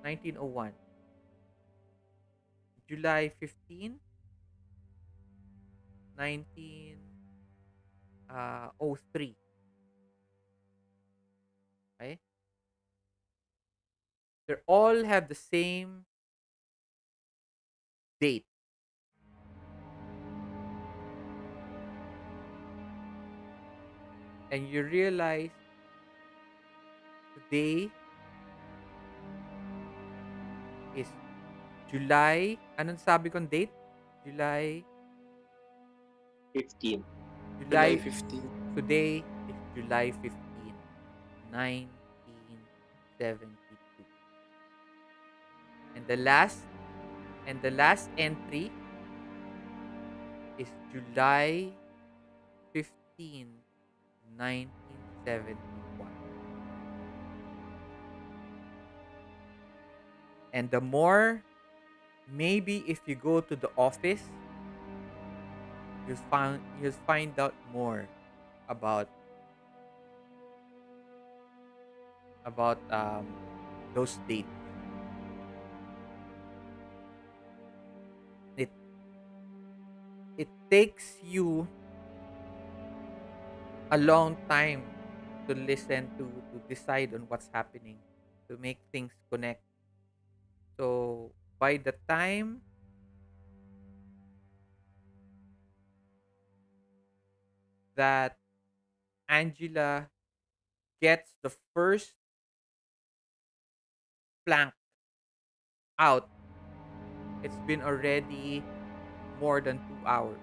1901. July 15, 1903. Okay? They all have the same date. And you realize today is July. Anong sabi kong date? July 15. July July 15. Today is July 15, 1972. And the last entry is July 15, 1971. And the more, maybe if you go to the office, you'll find out more about those dates. It it takes you a long time to listen, to decide on what's happening, to make things connect. So by the time that Angela gets the first plank out, it's been already more than 2 hours.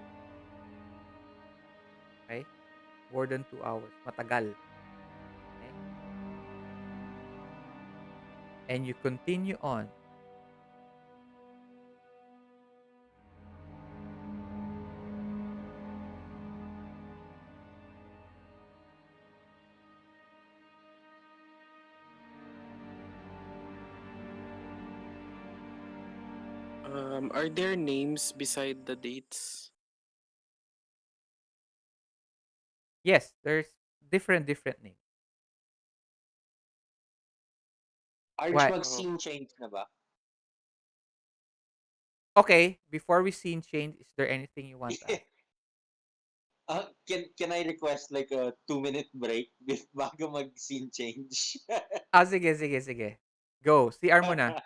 Okay? More than 2 hours. Matagal. Okay? And you continue on. Are there names beside the dates? Yes, there's different names. Arch, Why? Oh, mag-scene change na ba? Okay, before we scene change, is there anything you want to ask? Can I request like a 2-minute break bago mag-scene change? Sige, sige, sige. Go. CR muna.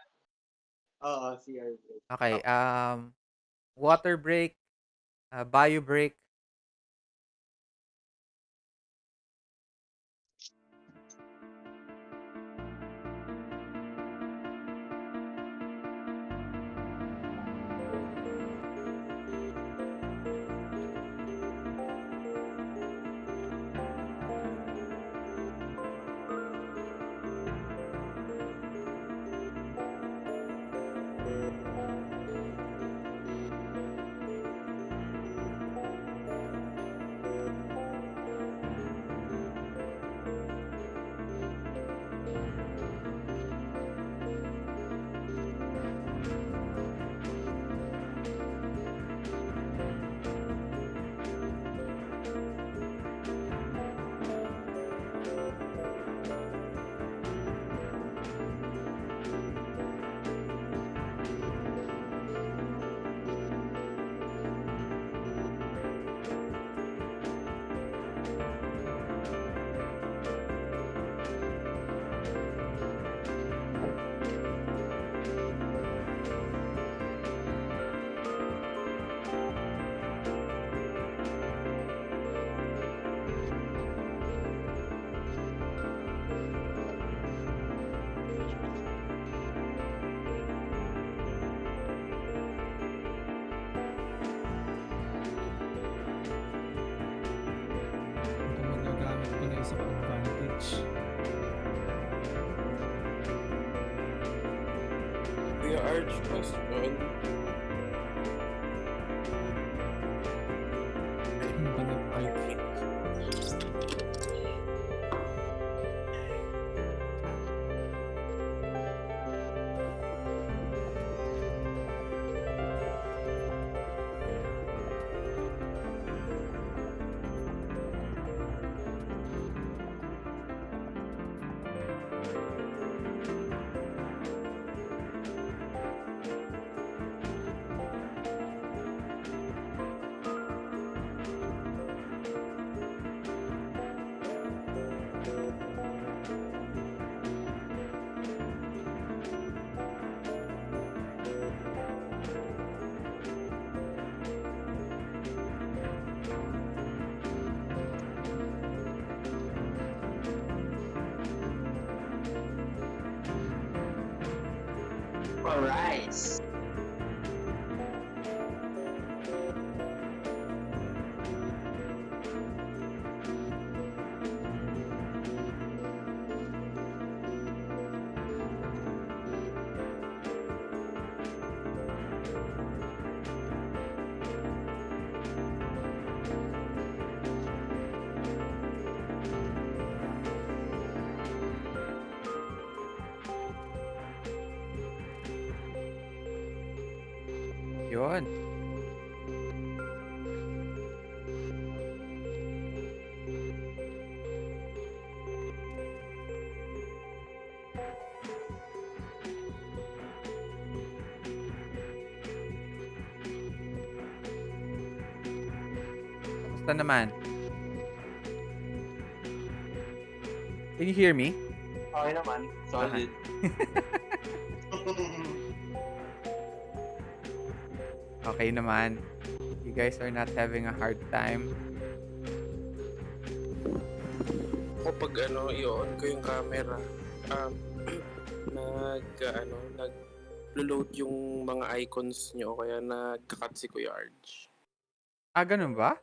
Oo, CR break. Okay, Okay. water break, bio break. isa ka advantage. Kuya Arch, question. Ano ba na I think. Alright. Yun. Kamusta naman? Can you hear me? Okay naman. Solid. Okay naman. You guys are not having a hard time. Kapag i-on ko yung camera, nag-load yung mga icons nyo, kaya nagka-cut si Kuya Arch. Ah, ganun ba?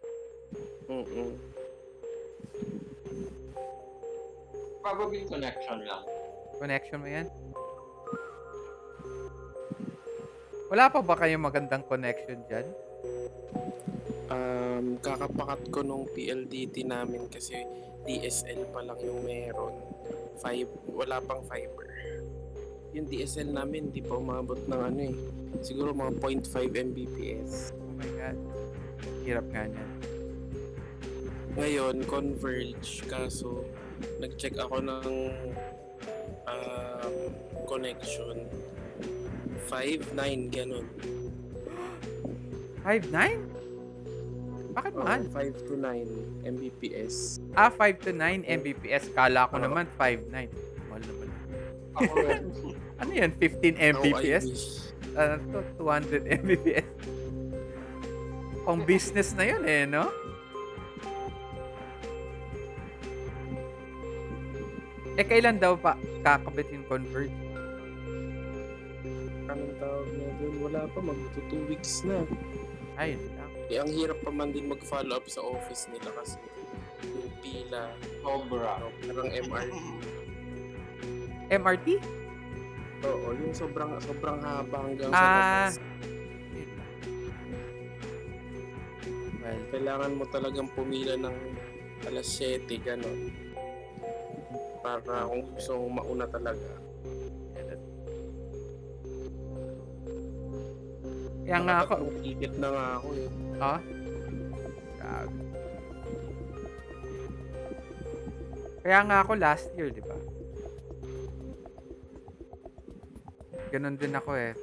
Probably connection lang. Connection mo yan? Wala pa ba kayong magandang connection dyan? Kakapakat ko nung PLDT namin kasi DSL pa lang yung meron. Wala pang fiber. Yung DSL namin di pa umabot ng siguro mga 0.5 Mbps. Oh my God. Hirap nga niyan. Ngayon, converge, kaso nag-check ako ng connection. 5.9 ganun. 5.9? Bakit mahal? 5 to 9 Mbps. 5 to 9 Mbps. Kala ko Oo. naman 5.9. Mahal naman. Ako rin. Ano yan? 15 Mbps? wish. 200 Mbps. Pang business na yun no? Kailan daw pa kakabit yung Converge? Anong tawag na doon? Wala pa, magto 2 weeks na. Ayun lang. Ang hirap pa man din mag-follow up sa office nila kasi yung pila, Sobra. parang MRT. MRT? Oo, yung sobrang haba hanggang sa Ah. labas. Well, Kailangan mo talagang pumila ng alas 7, gano'n. Para kung gusto mong mauna talaga. kaya nga ako. Nakatatlong ticket na nga ako eh. Ha? Grabe. Kaya nga ako last year, di ba? Ganon din ako eh.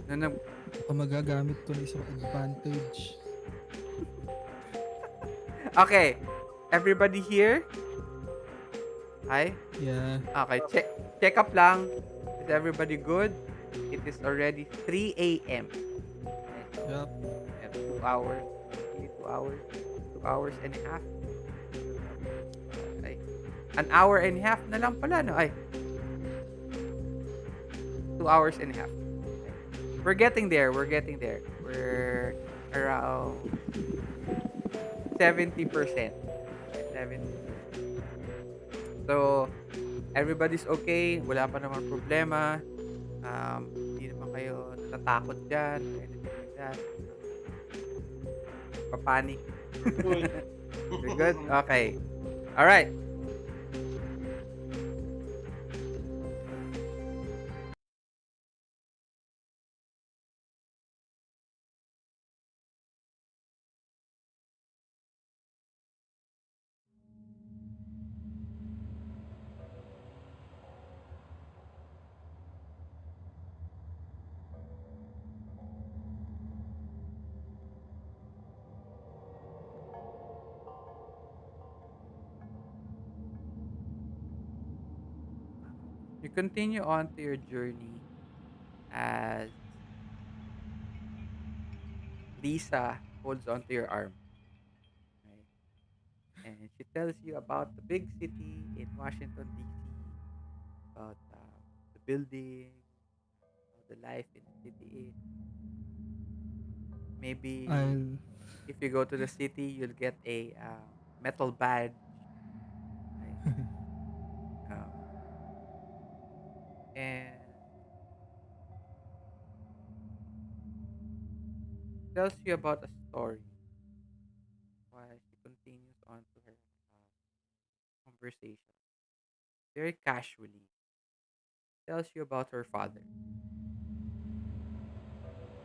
Nung Baka magagamit to ng isang advantage. Okay. Everybody here? Hi? Yeah. Okay, check up lang. Is everybody good? It is already 3 a.m. Yup. 2 hours. 2 hours. 2 hours and a half. Ay. An hour and a half na lang pala, no? Ay. 2 hours and a half. We're getting there. We're around 70%. 70. So, everybody's okay, wala pa naman problema, hindi naman kayo natatakot diyan or anything like that, nagpa-panic. Good. You're good? Okay. Alright. You continue on to your journey as Lisa holds onto your arm, right? And she tells you about the big city in Washington, D.C., about the building, how the life in the city is. Maybe I'll if you go to the city, you'll get a metal badge, right? Um, and tells you about a story while she continues on to her conversation. Very casually, tells you about her father.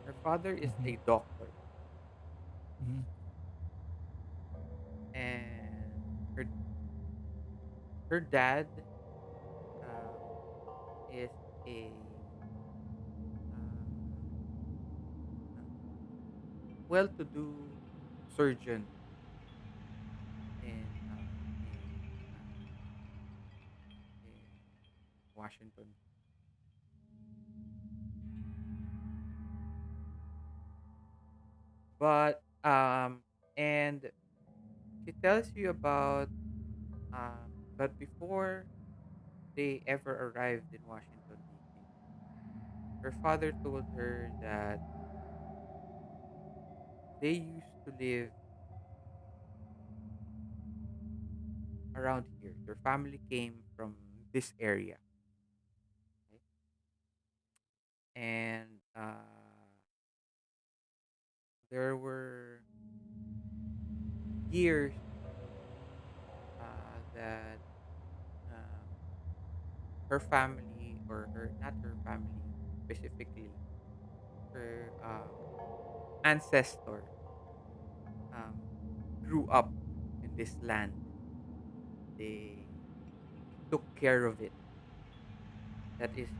Her father is Mhm, a doctor, mhm. and her dad um, is a uh, uh, well-to-do surgeon in in Washington. But and she tells you about but before they ever arrived in Washington D.C., her father told her that they used to live around here. Their family came from this area, right? And there were years that um, her family, or her not her family specifically, her ancestor um, grew up in this land. They took care of it. That is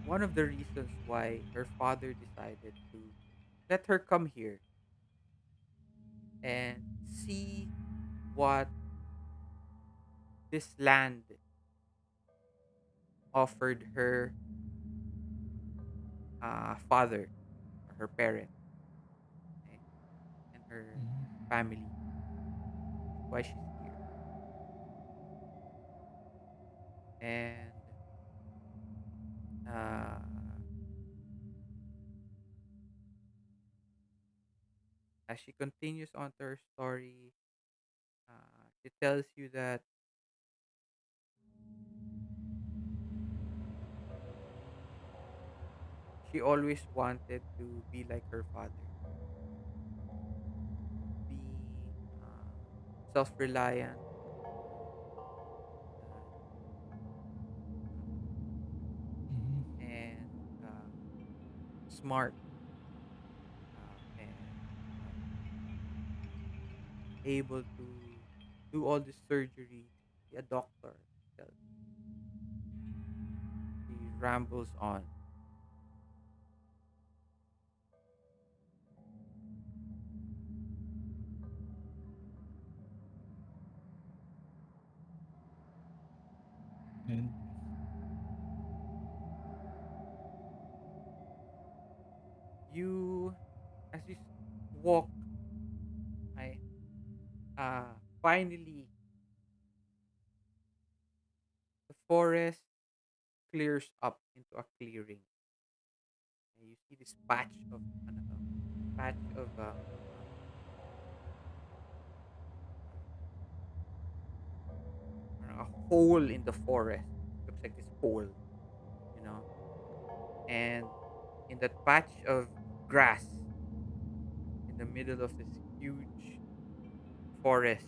one of the reasons why her father decided to let her come here and see what this land offered her father, or her parents, okay, and her Mhm. family. That's why she's here. And uh, as she continues on to her story, she tells you that she always wanted to be like her father, be self-reliant, uh, Mhm. and smart, and uh, able to do all the surgeries, be a doctor. So she rambles on. And You, as you walk, I finally the forest clears up into a clearing. And you see this patch of ano to, patch of a hole in the forest. Looks like this hole, you know. And in that patch of grass in the middle of this huge forest,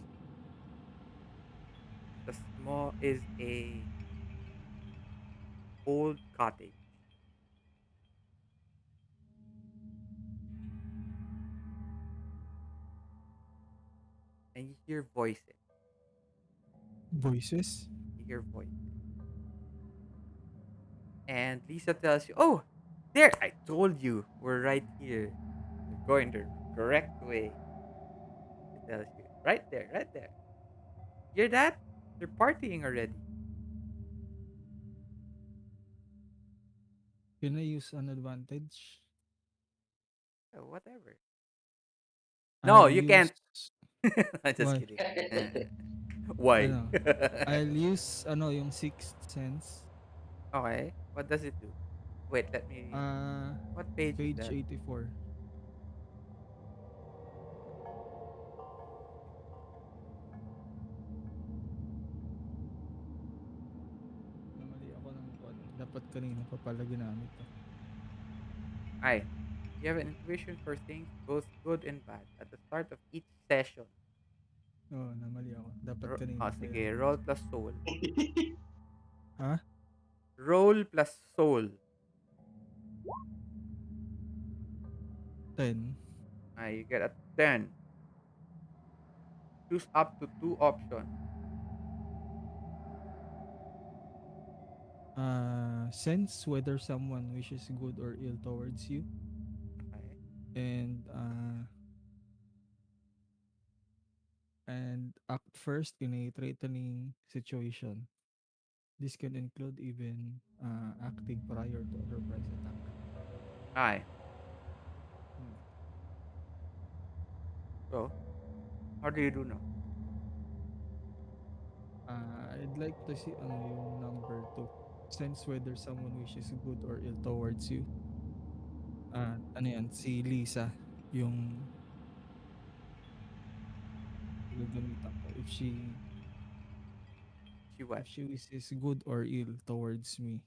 is a old cottage, and you hear voices. Voices? You hear voices, and Lisa tells you, "Oh, there! I told you, we're right here. You're going the correct way." She tells you, "Right there, right there. Hear that? They're partying already." Can I use an advantage? Whatever. No, I'll you use can't. I'm just why? kidding. Why? Ano? I'll use yung sixth sense. Okay. What does it do? Wait, let me. Uh What page is Page that? 84. Namali ako ng kwan. Dapat kanina pa pala ginamit to. Alright. You have an intuition for things both good and bad. At the start of each session, Oo, namali ako. Dapat kanina pa yan. sige, roll plus soul. Ha? Roll plus soul. 10. You get a 10. Choose up to two options. Sense whether someone wishes good or ill towards you. Okay. And act first in a threatening situation. This can include even acting prior to a surprise attack. Alright. Hmm. So, how do you do now? I'd like to see yung number 2. Sense whether someone wishes good or ill towards you. Ano yan, si Lisa, yung gagamitan ko. She If what? she wishes good or ill towards me.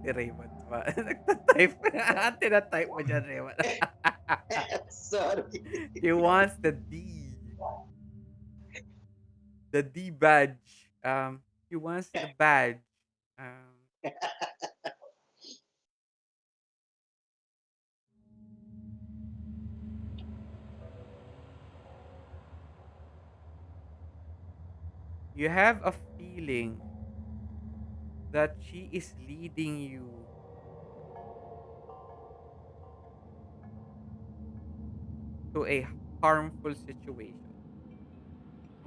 Si Raymond ba? Nagtatype. Tinatype mo dyan, Raymond. Sorry. She wants the D. The D badge. She wants the badge. Um, you have a feeling that she is leading you to a harmful situation.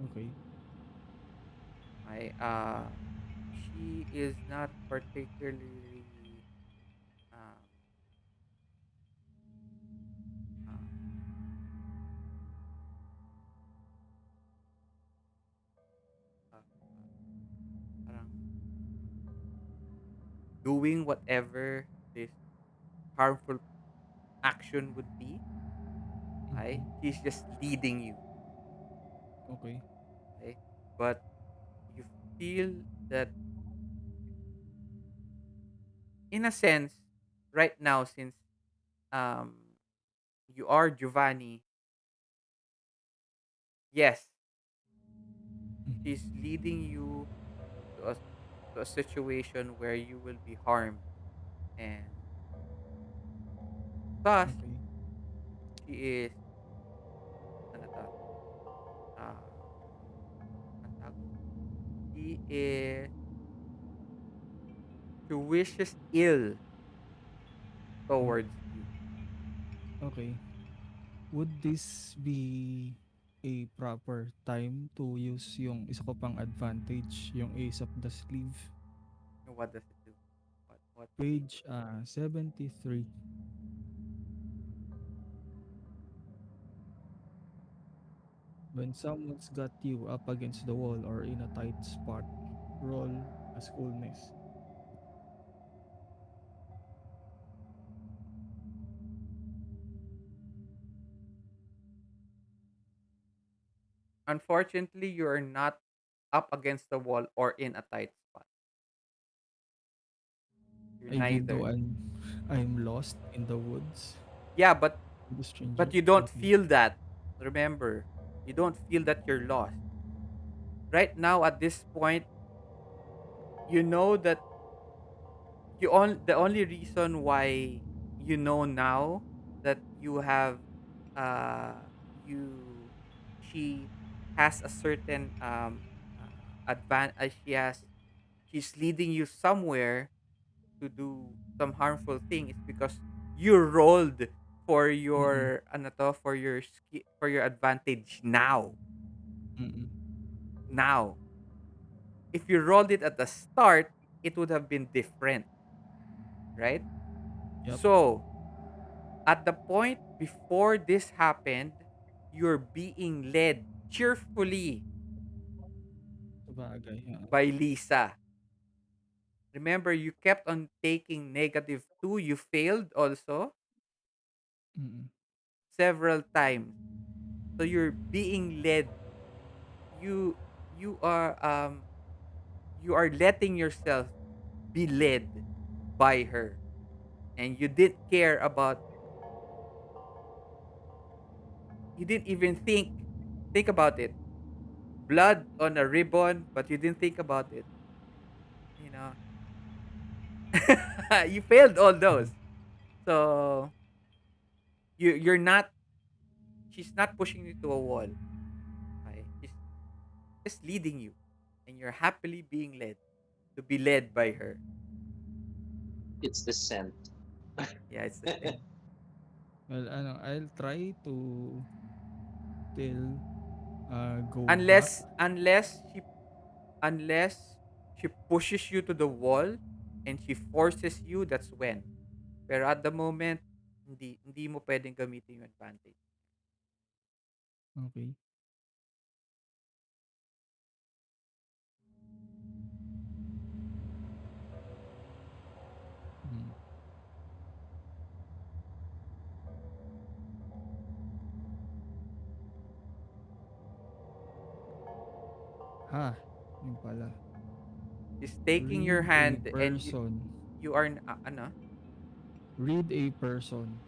Okay. She is not particularly um, uh, uh, parang doing whatever this harmful action would be. Mhm. She's just leading you. Okay. Okay, but you feel that in a sense, right now, since um you are Giovanni, yes, she's Mhm. leading you to a situation where you will be harmed, and thus Okay. she is ano to, uh, ang tawag nun? She is she wishes ill Mm. towards you. Okay. Would this be a proper time to use yung isa ko pang advantage, yung Ace of the Sleeve? What does it do? What page Page is it? 73. When someone's got you up against the wall or in a tight spot, roll as coolness. Unfortunately, you are not up against the wall or in a tight spot. You're Even though neither. I'm lost in the woods Yeah, with a stranger. but you don't Okay. feel that. Remember, you don't feel that you're lost. Right now at this point, you know that the only reason why you know now that you have you she has a certain she's leading you somewhere to do some harmful thing is because you rolled for Mm-mm. your for your advantage now. Mm-mm. Now, if you rolled it at the start, it would have been different, right? Yep. So, at the point before this happened, you're being led cheerfully Sabagay. by Lisa. Remember, you kept on taking -2. You failed also Mm-mm. several times. So you're being led. You you are um you are letting yourself be led by her, and you didn't even think about it. Blood on a ribbon, but you didn't think about it. You know, you failed all those. So you're not. She's not pushing you to a wall. Okay, she's just leading you, and you're happily being led to be led by her. It's the scent. Yeah, it's the same. Well, I'll try to still go back. Unless she pushes you to the wall and she forces you, that's when. Pero at the moment, hindi mo pwedeng gamitin yung advantage. Okay. Mm. Ha, yun pala. She's taking your Read a hand and person. you are ano? Read a person.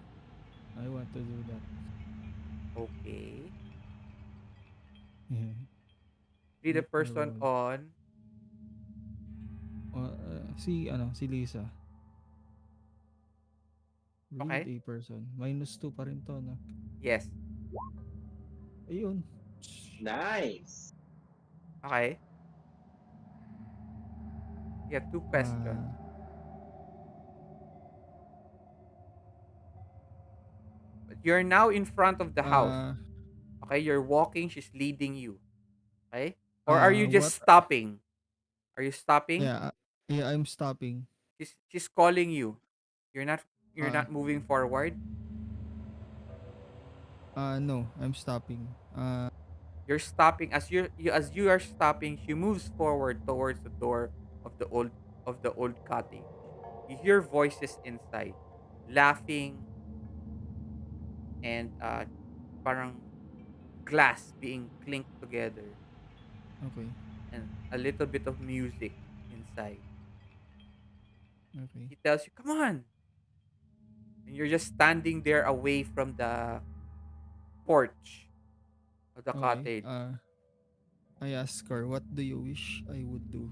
I want to do that. Okay. Yeah. Read a Hit the person road. on. Si Lisa. Read Okay? a person. -2 pa rin to, no? Yes. Ayun. Nice. Okay. You have two questions. Ah, But you're now in front of the house. ah, Okay? You're walking, she's leading you. Okay? Or are you just what? stopping? Are you stopping? Yeah, yeah, I'm stopping. She's calling you. You're not you're Ah, not moving forward. no, I'm stopping. You're stopping as you are stopping, she moves forward towards the door of the old cottage. You hear voices inside, laughing and parang glass being clinked together Okay, and a little bit of music inside. okay, She tells you, "Come on." And you're just standing there away from the porch of the okay. cottage. I ask her, what do you wish I would do?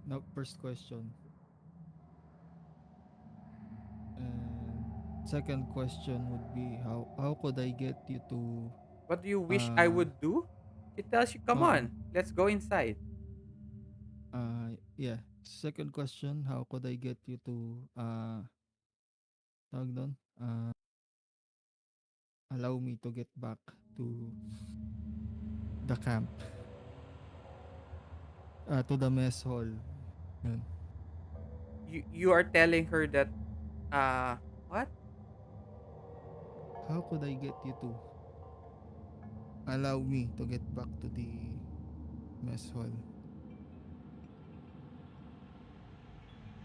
No, first question. And second question would be, how could I get you to, What do you wish I uh, would do? She tells you, "Come oo, on, let's go inside." yeah. Second question, how could I get you to, tawag doon? Allow me to get back to the camp, to the mess hall. Yun. You are telling her that what? How could I get you to? allow me to get back to the mess hall.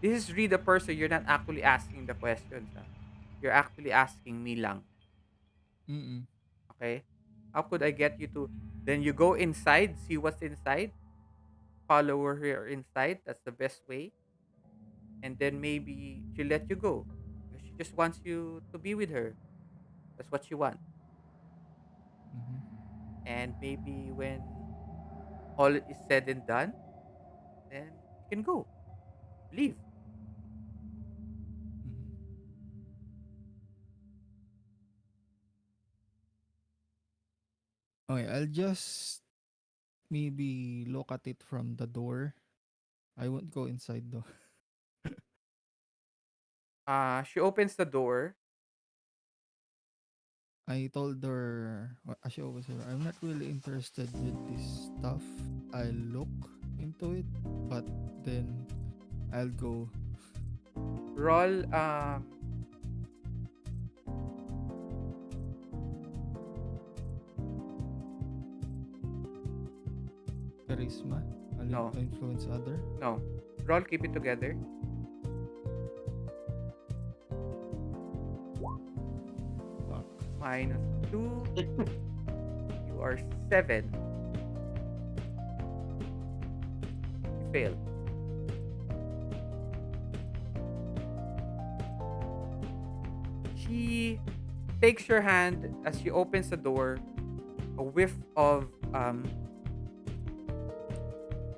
This is read the person. You're not actually asking the questions. You're actually asking me lang. Mm-mm. Okay? How could I get you to? Then you go inside, see what's inside, follow her inside. That's the best way. And then maybe she'll let you go. Because she just wants you to be with her. That's what she wants. Mm-hmm. And maybe when all is said and done, then you can go. Leave. Mm-hmm. Okay, I'll just maybe look at it from the door. I won't go inside though. She opens the door. I told her, she always said, I'm not really interested with this stuff. I'll look into it, but then I'll go. Roll Charisma. I'll no. influence other. No. Roll, keep it together. Fuck. -2. You are 7. You fail. She takes your hand as she opens the door. A whiff of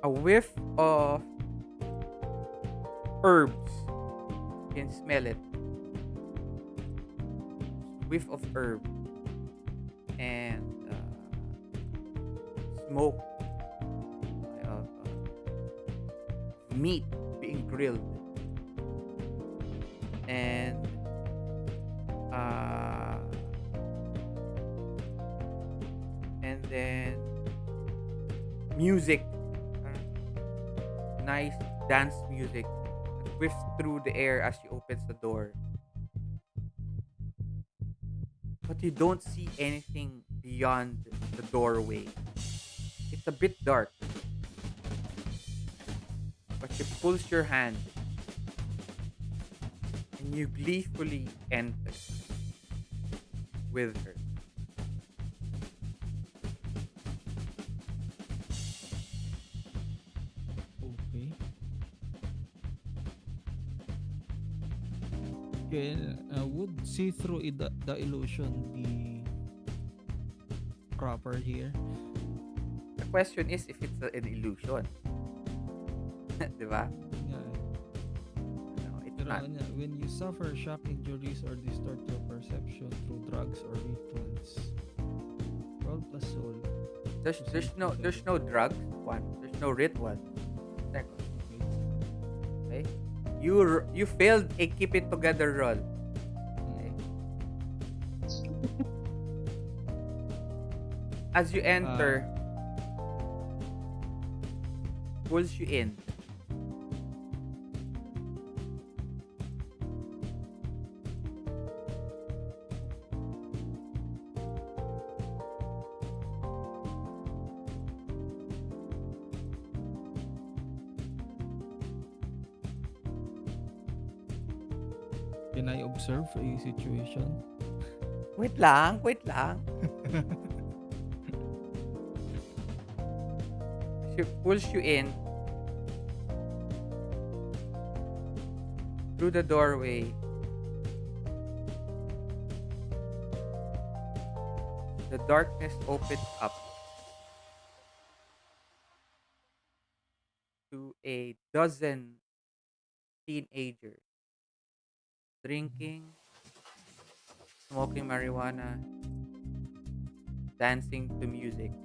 a whiff of herbs. You can smell it. Whiff of herb and smoke of meat being grilled and uh, then music, nice dance music that whiffs through the air as she opens the door. But you don't see anything beyond the doorway. It's a bit dark. But she pulls your hand and you gleefully enter with her. Okay. Okay, would see through the illusion be proper here? The question is if it's an illusion. Diba? Yeah. No, it's Pero not. when you suffer shock injuries or distort your perception through drugs or rituals, roll plus soul. There's no drugs. One. There's no ritual. Second. Okay. Okay. You failed a keep it together roll. Okay. As you enter, pulls you in. Can I observe a situation? Wait lang, wait lang. She pulls you in through the doorway. The darkness opens up to a dozen teenagers drinking, smoking marijuana, dancing to music,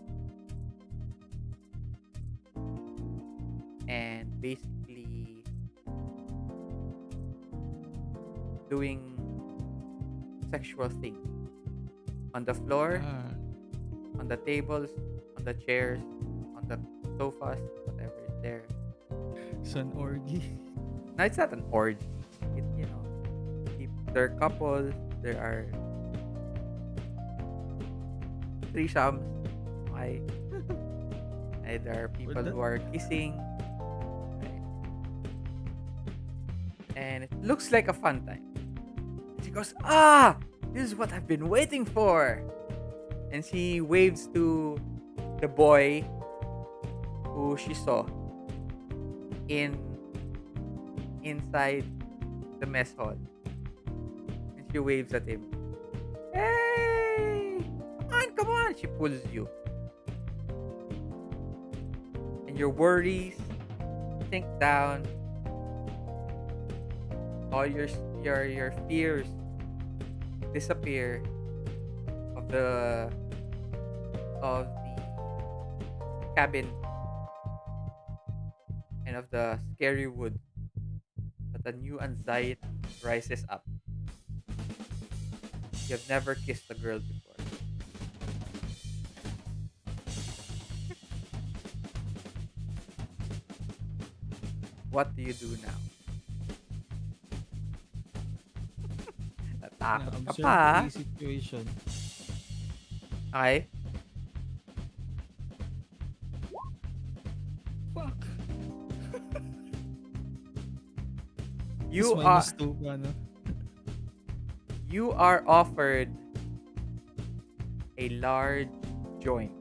and basically doing sexual things on the floor, on the tables, on the chairs, on the sofas, whatever is there. It's an orgy. No, it's not an orgy. It, there are couples, there are threesomes, I, there are For people that, who are kissing, okay, and it looks like a fun time. She goes, this is what I've been waiting for. And she waves to the boy who she saw in inside the mess hall. And she waves at him. Hey! Come on, come on! She pulls you. And your worries sink down. All your fears disappear of the cabin and of the scary wood. But a new anxiety rises up. You have never kissed a girl before. What do you do now? Natakot ka pa, na-observe ah. the situation. Okay? Fuck! You Tapos are -2 pa, no? you are offered a large joint.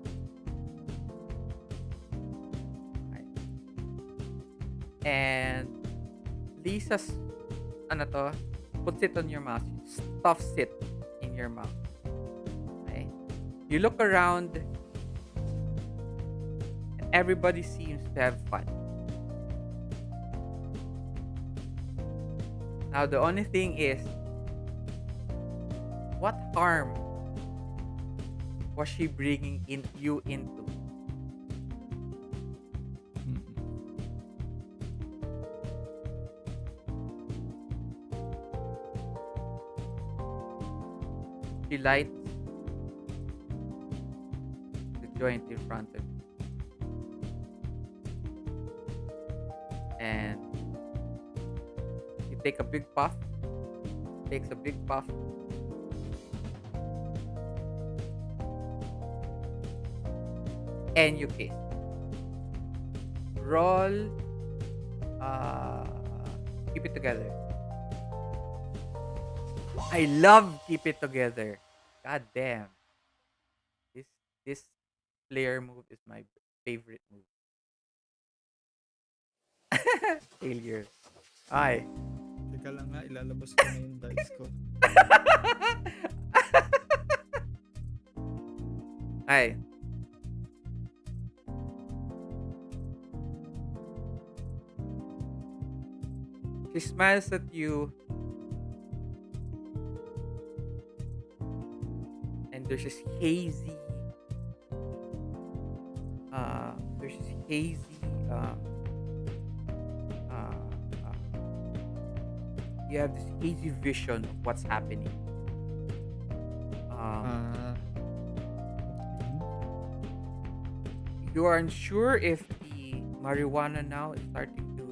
Okay. And Lisa's ano to, puts it on your mouth, stuffs it in your mouth. Okay? You look around and everybody seems to have fun. Now the only thing is, what harm was she bringing you into? Mm. She lights the joint in front of you. And you take a big puff, takes a big puff, and you kiss. Roll, keep it together. I love keep it together. God damn. This this player move is my favorite move. Failure. Ay. Teka lang nga, ilalabas ko na yung dice ko. Ay. She smiles at you, and there's this hazy uh, uh, you have this hazy vision of what's happening. Ah, You are unsure if the marijuana now is starting to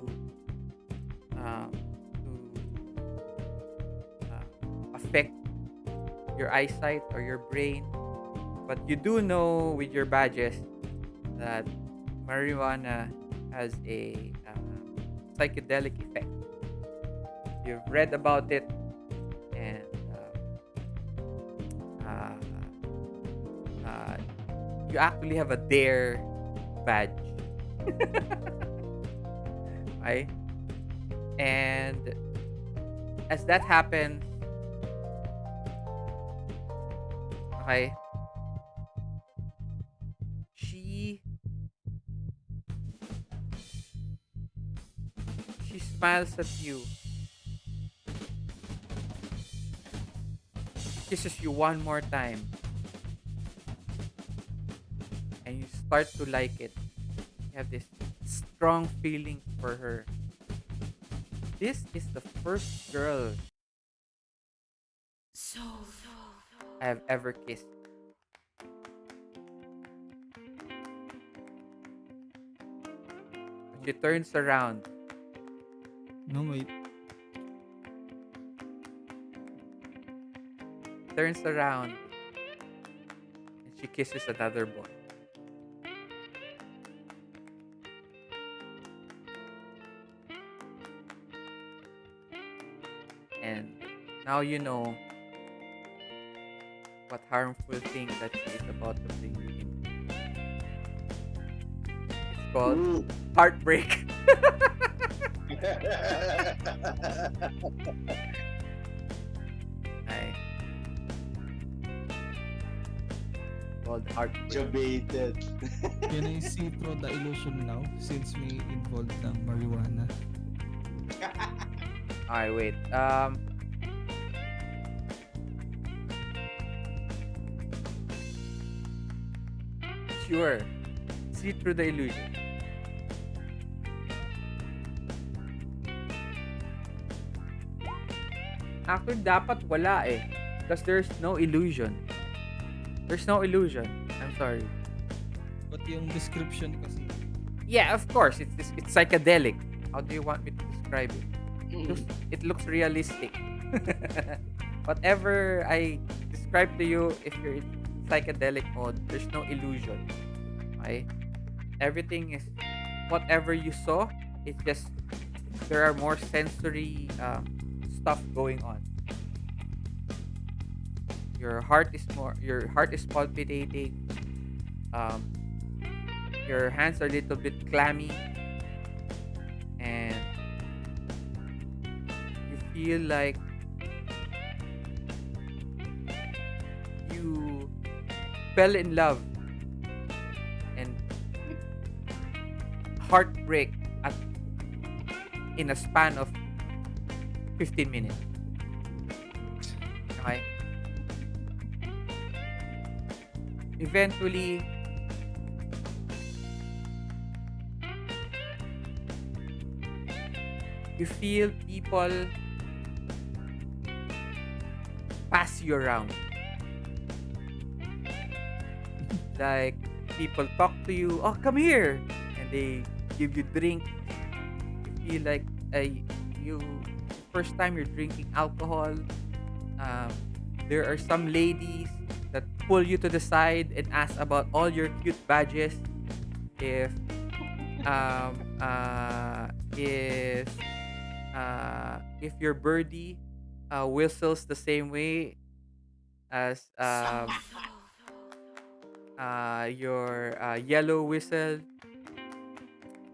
affect your eyesight or your brain, but you do know with your badges that marijuana has a psychedelic effect. You've read about it, and uh, you actually have a dare badge. Right? And as that happens, okay, she smiles at you, kisses you one more time, and you start to like it. You have this strong feeling for her. This is the first girl I have ever kissed. She turns around. no, wait. Turns around. And she kisses another boy. And now you know what harmful thing that she is about to bring you into. It's called Ooh. heartbreak. Ay, called heartbreak. Debated. Can I see through the illusion now since may involved ng marijuana? Alright, wait. Sure. See through the illusion. Actually, dapat wala eh. Because there's no illusion. There's no illusion. I'm sorry. But yung description kasi, Yeah, of course. It's psychedelic. How do you want me to describe it? It looks realistic. Whatever I describe to you, if you're in psychedelic mode, there's no illusion. Okay? Everything is whatever you saw. It's just there are more sensory stuff going on. Your heart is palpitating. Your hands are a little bit clammy, and you feel like you fell in love and heartbreak in a span of 15 minutes. Okay? Eventually, you feel people pass you around. Like, people talk to you, oh, come here, and they give you drink. You feel like you first time you're drinking alcohol. There are some ladies that pull you to the side and ask about all your cute badges. If um if if your birdie whistles the same way as your yellow whistle.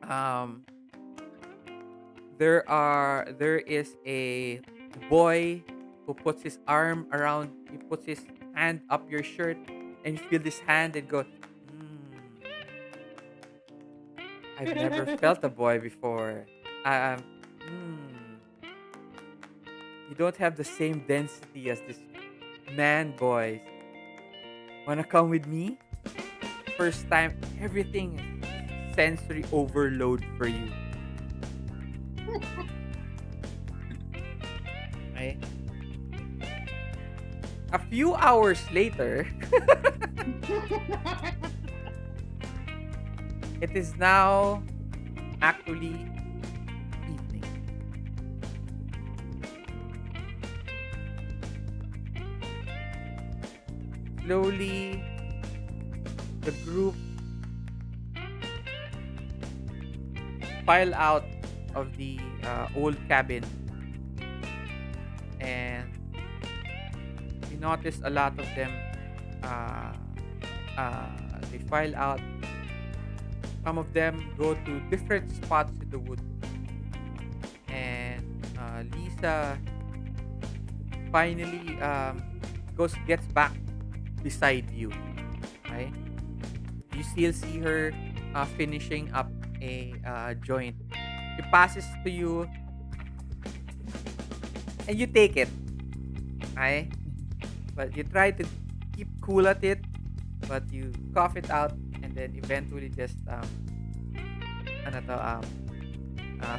um there is a boy who puts his arm around, he puts his hand up your shirt, and you feel this hand and go, I've never felt a boy before. um you don't have the same density as this man, boys. Wanna come with me? First time, everything is sensory overload for you. Okay? A few hours later, it is now actually evening. Slowly, the group file out of the old cabin, and you notice a lot of them. They file out. Some of them go to different spots in the wood, and Lisa finally gets back beside you. Okay, you still see her finishing up a joint. She passes to you, and you take it. Okay, but you try to keep cool at it, but you cough it out, and then eventually just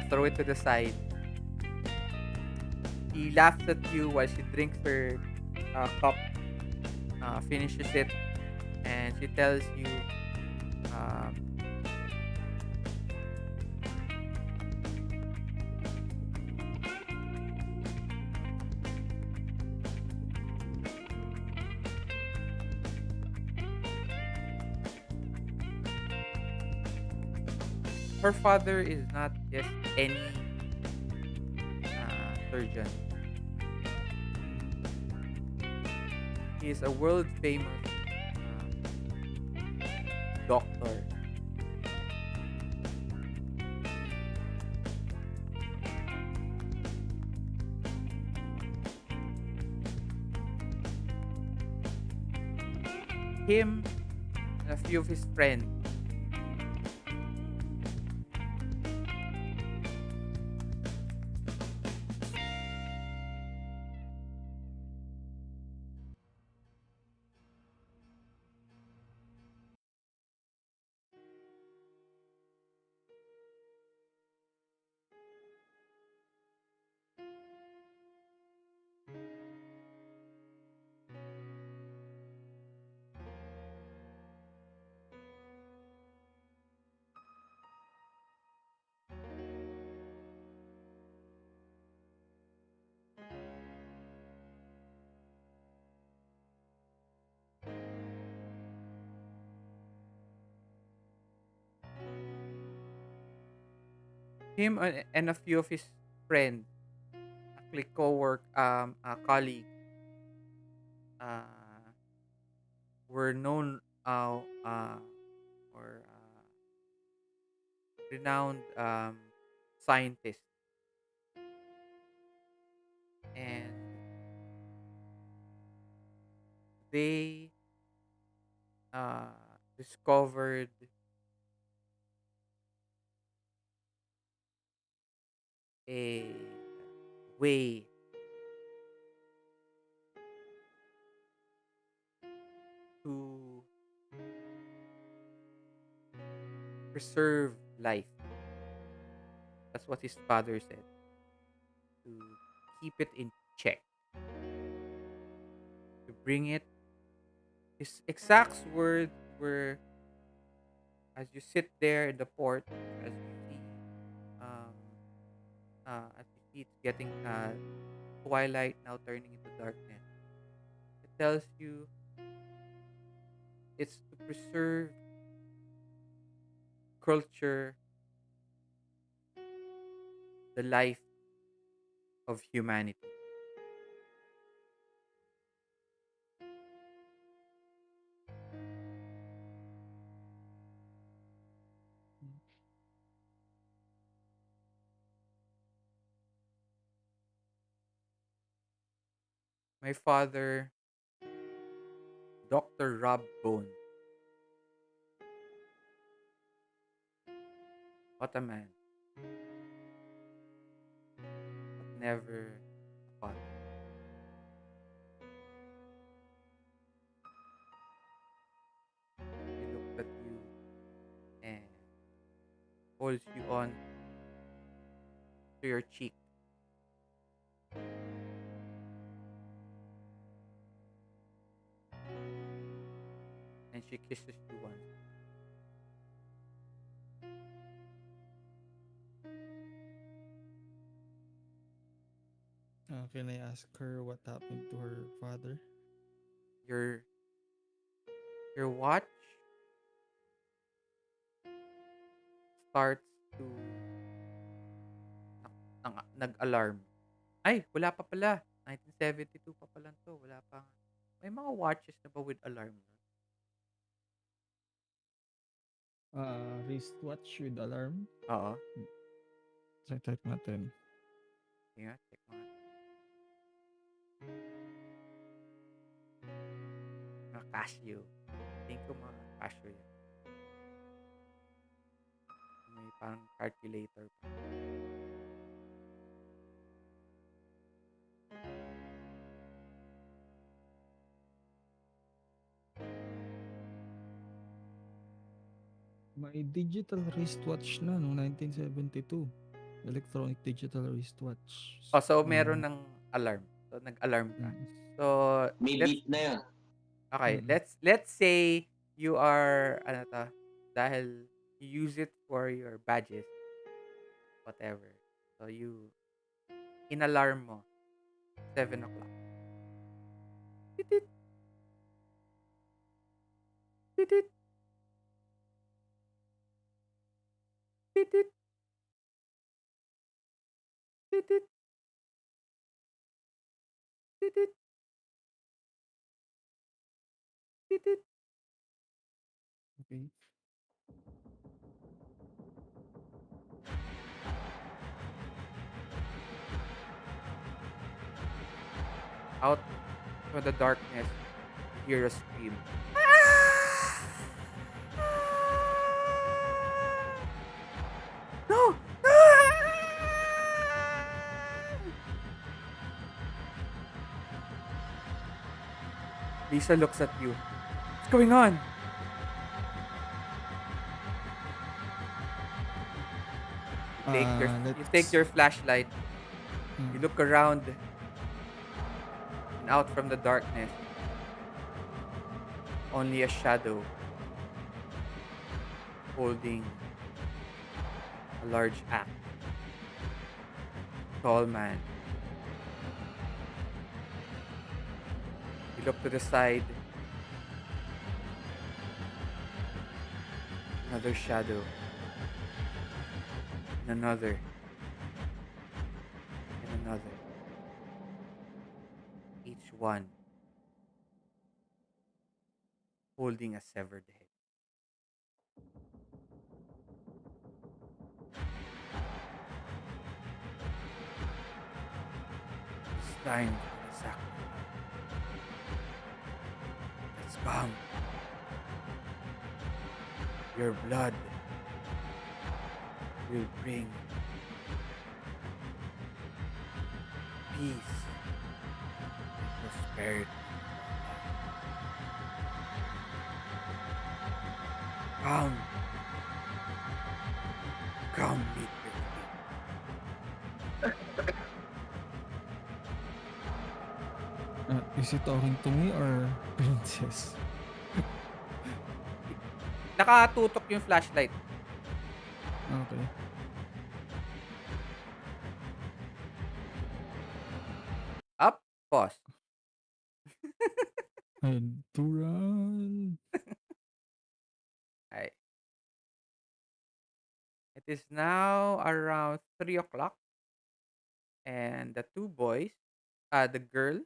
throw it to the side. She laughs at you while she drinks her cup, finishes it, and she tells you, her father is not just any surgeon. He is a world famous doctor. Him and a few of his friends, him and a few of his friends, actually co-work, colleagues, uh, were known, or renowned scientists, and they discovered a way to preserve life. That's what his father said, to keep it in check, to bring it. His exact words were, as you sit there in the port, as you see, um, as you see it's getting twilight now turning into darkness. It tells you it's to preserve culture, the life of humanity. My father, Dr. Rob Bone, what a man, but never a father. He looks at you and holds you on to your cheek, and she kisses you once. Can I ask her what happened to her father? Your your watch starts to nag-alarm. Ay, wala pa pala. 1972 pa pala 'to, wala pa nga. May mga watches na ba with alarm nun? Wristwatch with alarm. Oo. Check natin. Sige nga, check mo nga. Mga Casio. Think ko mga Casio yan. May parang calculator pa. May digital wristwatch na noong 1972. Electronic digital wristwatch. Oh, so meron ng alarm. So nag-alarm ka. Mm, So May let's beep na yun. okay, mm. let's say you are ano to, dahil you use it for your badges, whatever. So you in-alarm mo 7 o'clock. Titit, titit, titit, titit, titit. Okay. Out from the darkness, you hear a scream. No! Lisa looks at you. What's going on? You take Let's. your flashlight. You Mm. look around and out from the darkness. Only a shadow holding a large axe. Tall man. You look to the side. Another shadow. And another. And another. Each one holding a severed head. It's time for the sacrifice. Let's come. Your blood will bring peace and prosperity. Come. Come meet your king. Is it talking to me or princess? Nakatutok yung flashlight. Okay. Up. Pause. And to run. Alright. It is now around 3 o'clock. And the two boys, the girl,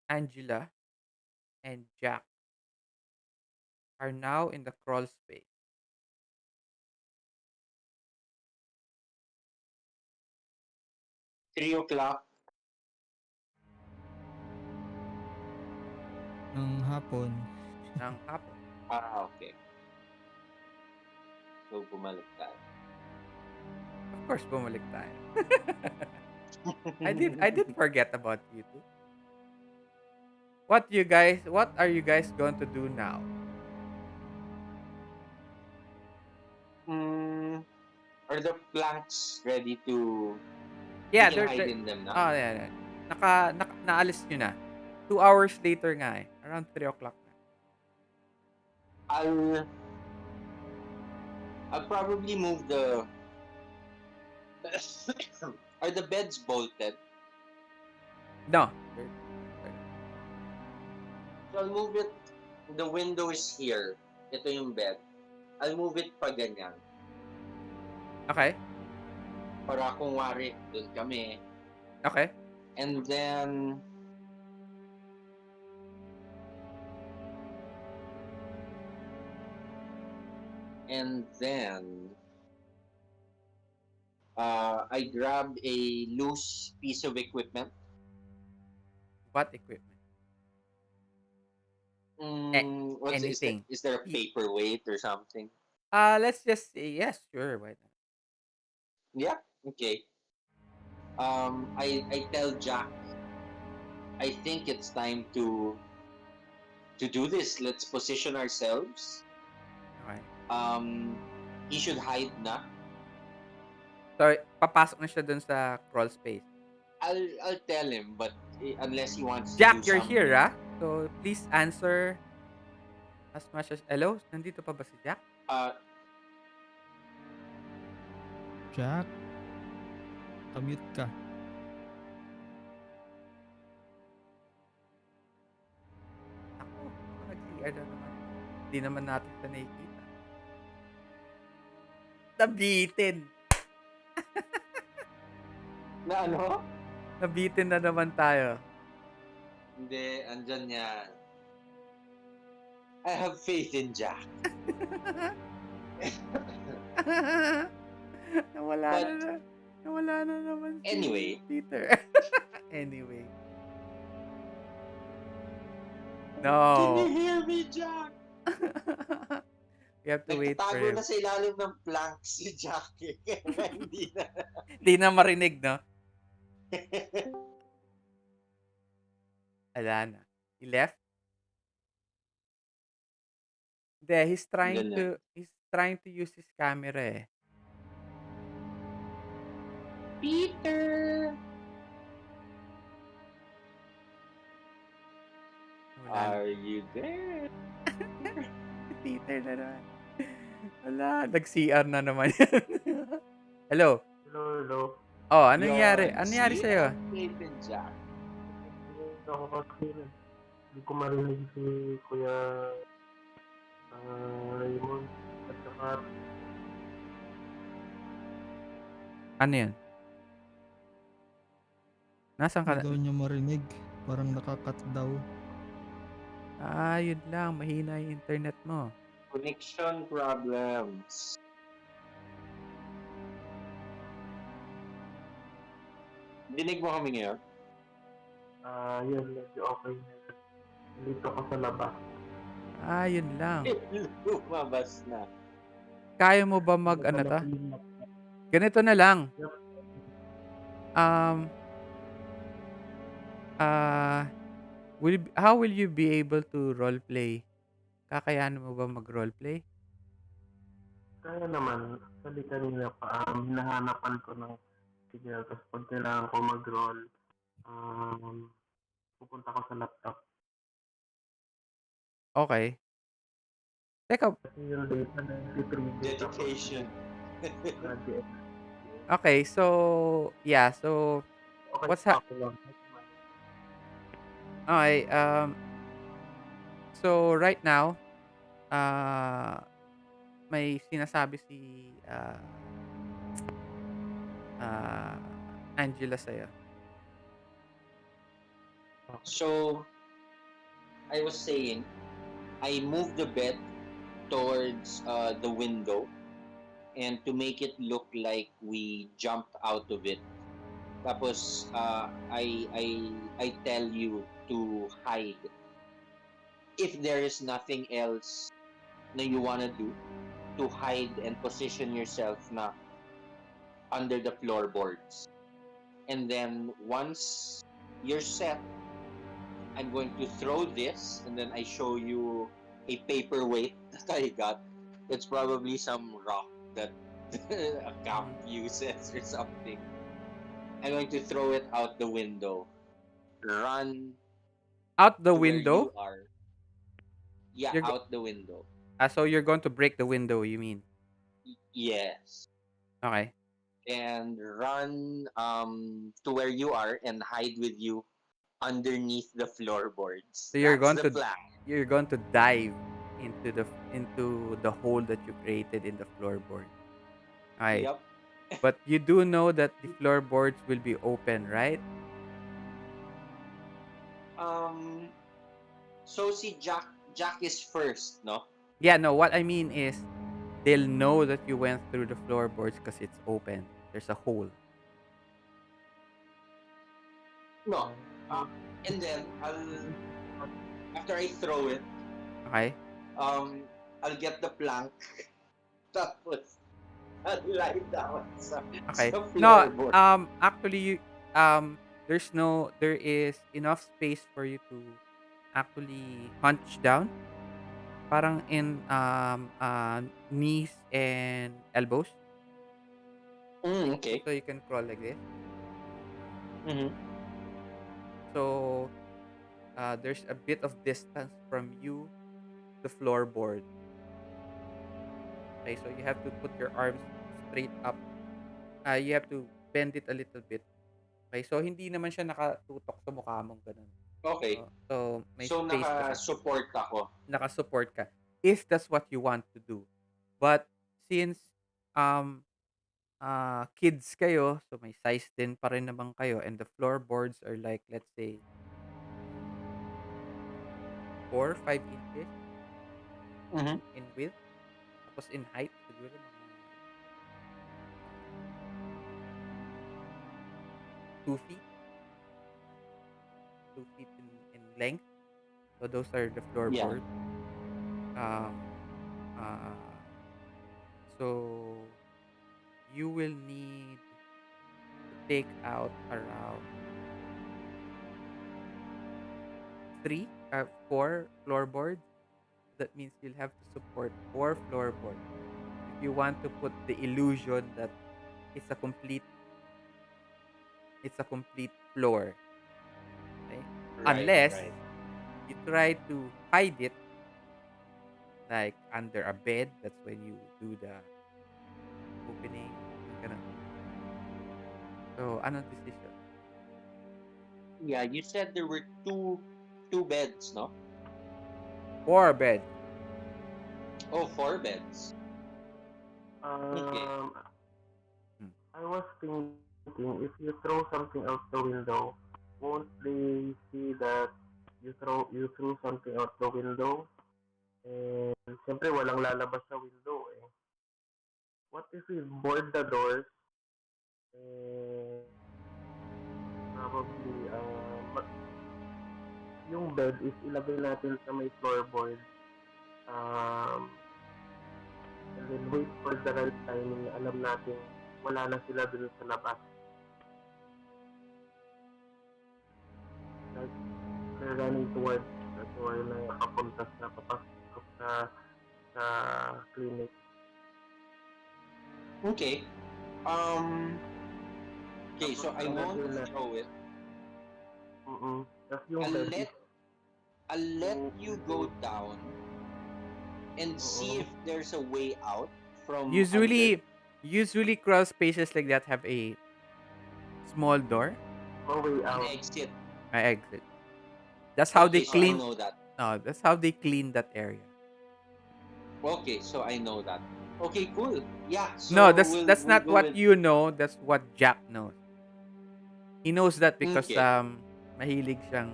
Angela, and Jack, are now in the crawl space. 3 o'clock. Ng hapon. Ng hapon. Okay. So, bumalik tayo. Of course, bumalik tayo. I did forget about you two. What are you guys going to do now? Are the planks ready to... Yeah, we can hide in them now? Oh, yeah, yeah. Naalis nyo na. 2 hours later nga eh. Around 3 o'clock na. I'll probably move the... Are the beds bolted? No. So I'll move it. The window is here. Ito yung bed. I'll move it pa ganyan. Okay. Para kung wari, doon kami. Okay. And then... I grab a loose piece of equipment. What equipment? Anything. Is there a paperweight or something? Let's just say yes, sure. Why not? Yeah, okay. I tell Jack, I think it's time to do this. Let's position ourselves. Okay. He should hide na. So, papasok na siya dun sa crawl space. I'll tell him, but unless he wants Jack, to do you're something. here, ah? So, please answer as much as... Hello? Nandito pa ba si Jack? Jack, kamute ka. Ako, nag-CR na naman. Hindi naman natin siya nakikita. Nabitin! Na ano? Nabitin na naman tayo. Hindi, andyan yan. I have faith in Jack. Nawala na But na. Nawala na naman si anyway, Peter. Anyway. can you No. hear me, Jack? We have to wait for Nagtatago na him. sa ilalim ng plank si Jack. Kaya hindi na. Hindi na marinig, no? Wala na. He left? Hindi, Ganun. he's trying to use his camera eh. Peter! Wala na. Are you there? Si Peter na naman. Wala, nag-CR na naman yan. Hello? Hello, hello. Oh, ano nangyari? Yon, Ano nangyari see? I sa'yo? have faith in Jack. Ako kasi hindi ko marinig si Kuya Raymond at saka Ano yun? Nasaan ka Hindi na? daw niya marinig. Parang nakakat daw. Ah, yun lang. Mahina yung internet mo. Connection problems. Dinig mo kami ngayon? yun, medyo okay na. Dito ako sa labas. Ah, yun lang. Lumabas na. Kaya mo ba Ano ano pala to? yung Ganito na lang. Yep. Um, how will you be able to roleplay? Kakayanan mo ba mag-roleplay? Kaya naman, actually kanina pa, hinahanapan ko ng signal. Tapos pag kailangan ko mag-roll, pupunta ko sa laptop. Okay. Teka, Kasi yung data na yung trigger Dedication. okay. So, yeah. So, Okay, what's ako lang. okay, so right now, may sinasabi si ah, Angela sa'yo. So, I was saying, I moved the bed towards the window, and to make it look like we jumped out of it. Tapos, I tell you to hide. If there is nothing else na you wanna do, to hide and position yourself na under the floorboards. And then once you're set, I'm going to throw this, and then I show you a paperweight that I got. It's probably some rock that a camp uses or something. I'm going to throw it out the window. Run Out the to where window? you are. Yeah, You're out the window. so you're going to break the window, you mean? Yes. Okay. And run to where you are and hide with you underneath the floorboards. So you're That's going the to plan. dive into the hole that you created in the floorboard. Okay. Yep. But you do know that the floorboards will be open, right? So see, Jack is first, no? Yeah, no, what I mean is they'll know that you went through the floorboards because it's open. There's a hole. No. And then after I throw it, Okay? I'll get the plank. Tapos I'll lie down Okay. sa No, floorboard. actually, there is enough space for you to actually hunch down. Parang in knees and elbows. Okay. So you can crawl like this. Mm-hmm. So there's a bit of distance from you to the floorboard. Okay, so you have to put your arms straight up. You have to bend it a little bit. Okay, so hindi naman siya nakatutok sa mukha mong ganun. Okay. So may So space pa siya. naka-support ako. Naka-support ka. If that's what you want to do. But since kids kayo, so may size din pa rin naman kayo, and the floorboards are like, let's say, 4, 5 inches. Mhm. in width. Tapos in height, siguro mga 2 feet. 2 feet in length. So those are the Yeah. floorboards. Um, uh, so you will need to take out around 4 floorboards. That means you'll have to support 4 floorboards if you want to put the illusion that it's a complete it's a complete floor. Okay? Right. Unless Right. you try to hide it like under a bed. That's when you do the opening. Yung ganun. So, anong decision? Yeah. You said there were two beds, no? 4 beds. Oh, 4 beds. Okay. Um, Hmm. I was thinking if you throw something out the window, won't they see that you threw something out the window? And siyempre walang lalabas sa window eh. What if we board the doors and probably yung bed is ilagay natin sa may floorboard um, and then wait for the right timing na alam natin wala na sila dun sa labas. Like, they're running towards the door na papunta sa papasok sa clinic. Okay. Um. Okay. So I won't Tapos throw it. Tapos yung I'll bed let is I'll let you go down and see if there's a way out from under. Usually crawl spaces like that have a small door, no way An out. exit. an exit. That's how they Okay, so I clean. know that. No, that's how they clean that area. Okay, so I know that. Okay, cool. Yeah, No, so that's we'll that's we'll not go what with you know. That's what Jack knows. He knows that because okay. mahilig siyang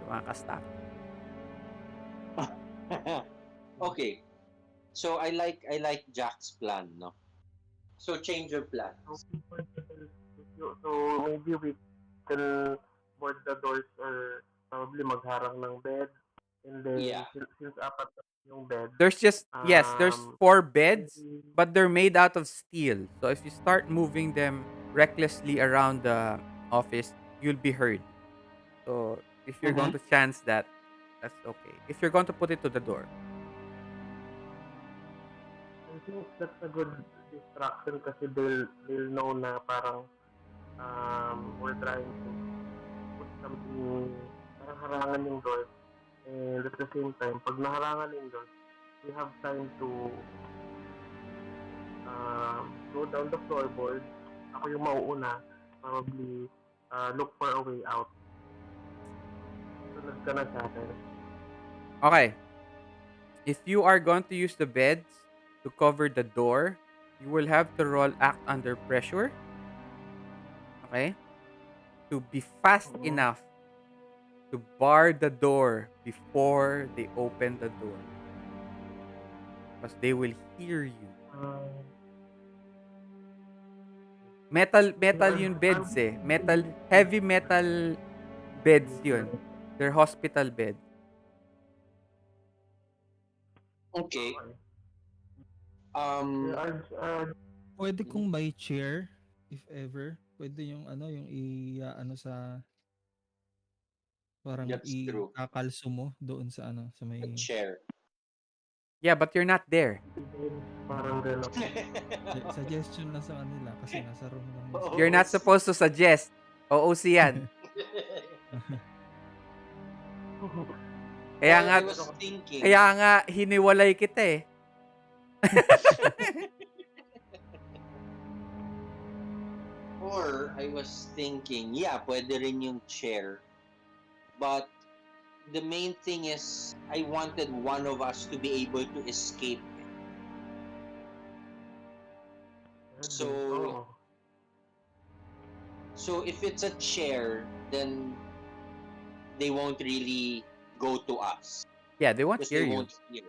tumakastak. Okay. So I like Jack's plan, no? So change your plans. So maybe we can board the doors or probably magharang ng bed. And then Yeah. since apat yung bed, There's 4 beds, maybe but they're made out of steel. So if you start moving them recklessly around the office, you'll be heard. So if you're going Mm-hmm. to chance that, that's okay. If you're going to put it to the door, I think that's a good distraction kasi they'll know na parang we're trying to put something parang harangan yung doors. And at the same time, pag naharangan yung doors, we have time to go down the floorboard. Ako yung mauuna, probably look for a way out. Sunod ka na sa akin. okay. If you are going to use the beds to cover the door, you will have to roll act under pressure. Okay? To be fast enough to bar the door before they open the door. Because they will hear you. Metal yun beds eh. Heavy metal beds yun. They're hospital beds. Okay. Pwede kung may chair, if ever. Pwede yung yung sa parang That's true. ikakalso mo doon sa sa A may chair. Yeah, but you're not there. Parang gano'n. suggestion lang sa kanila kasi nasa room lang yun. Oo. You're not supposed to suggest. OOC yan. Kaya Well, nga, I was thinking. hiniwalay kita eh. Or I was thinking, yeah, pwede rin yung chair. But the main thing is, I wanted one of us to be able to escape. So if it's a chair, then they won't really go to us. Yeah, they won't Because hear they you. won't hear.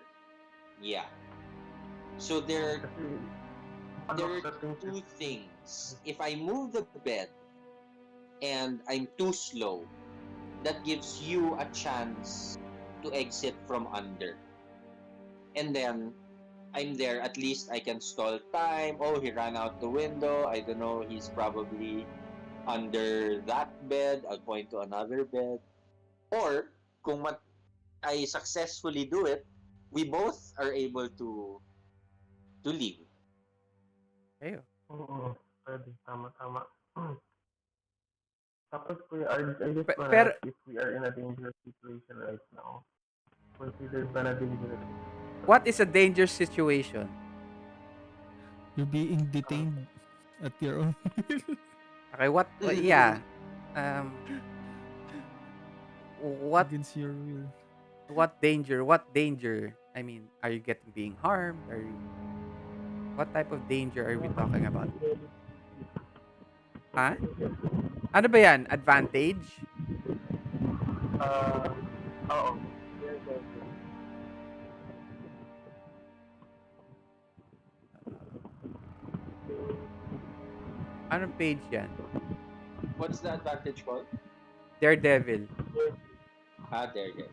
Yeah. So there Kasi, there ano, are certain two things. If I move the bed and I'm too slow, that gives you a chance to exit from under. And then I'm there, at least I can stall time. Oh, he ran out the window. I don't know, he's probably under that bed. I'll point to another bed. Or, kung I successfully do it, we both are able to leave. Ayun. Oo, pwede. Tama, tama. Tapos, Kuya Arj, I just wanna Pero ask if we are in a dangerous situation right now. Considered ba na dangerous what situation? is a dangerous situation? You're being Um, detained at your own will. Okay, yeah. Um, what Against your will. what danger? What danger? I mean, are you getting being harmed? What type of danger are we talking about? Huh? Ano ba yan? Advantage? uh, oo. Yes, yes, yes. Anong page yan? What's the advantage called? Daredevil. There you go.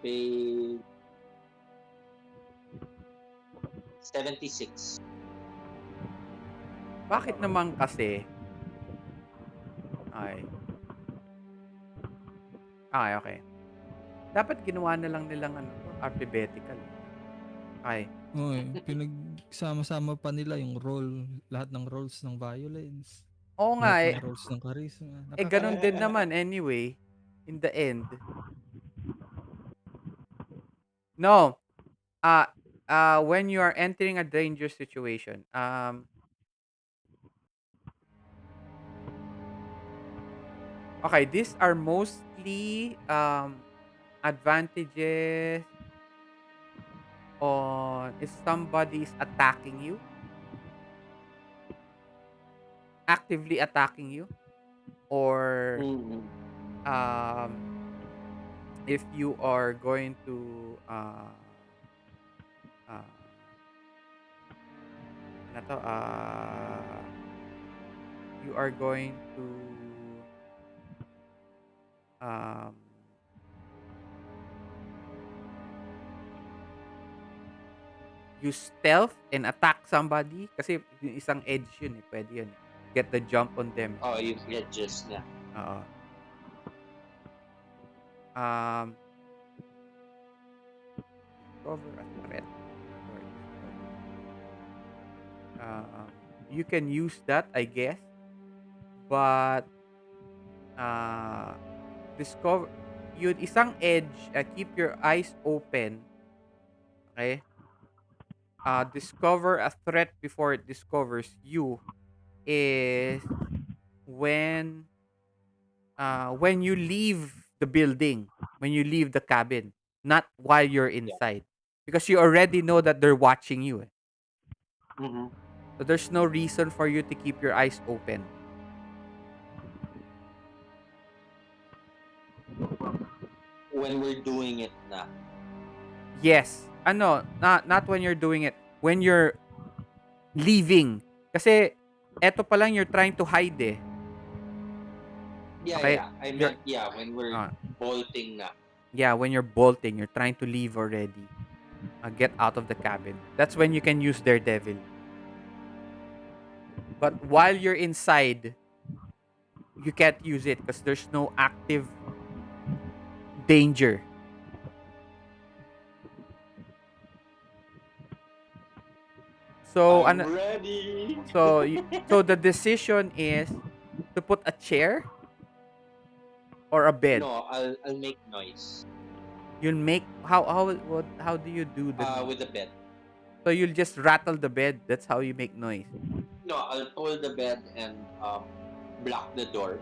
Page 76. Bakit naman kasi? Okay. Okay, okay. Dapat ginawa na lang nilang ano to, alphabetical. Okay. Oo eh. Pinagsama-sama pa nila yung role, lahat ng roles ng violence, Oo nga lahat eh. ng roles ng charisma. Eh, ganun din Nakakaloka. naman anyway. In the end. No. Uh, when you are entering a dangerous situation, okay, these are mostly advantages on if somebody is attacking you, actively attacking you, or Mm-hmm. um, if you are going to uh, ano to, you are going to um, use stealth and attack somebody kasi yung isang edge yun eh, pwede yun eh. Get the jump on them. Oh, you get just na. Oo. Um, discover a threat before discover. You can use that, I guess, but discover yun isang edge, keep your eyes open, okay? Discover a threat before it discovers you is when when you leave the building, when you leave the cabin, not while you're Yeah. inside. Because you already know that they're watching you. Eh. Mm-hmm. So there's no reason for you to keep your eyes open. When we're doing it na. Yes. Ano, not when you're doing it. When you're leaving. Kasi eto pa lang you're trying to hide eh. Yeah, Okay? yeah. I You're meant, yeah, when we're uh, bolting na. yeah, when you're bolting, you're trying to leave already. Get out of the cabin. That's when you can use Daredevil. But while you're inside, you can't use it because there's no active danger. So I'm ano, ready. so the decision is to put a chair or a bed. No, I'll make noise. You'll make how do you do the noise? With the bed. So you'll just rattle the bed. That's how you make noise. No, I'll pull the bed and block the door.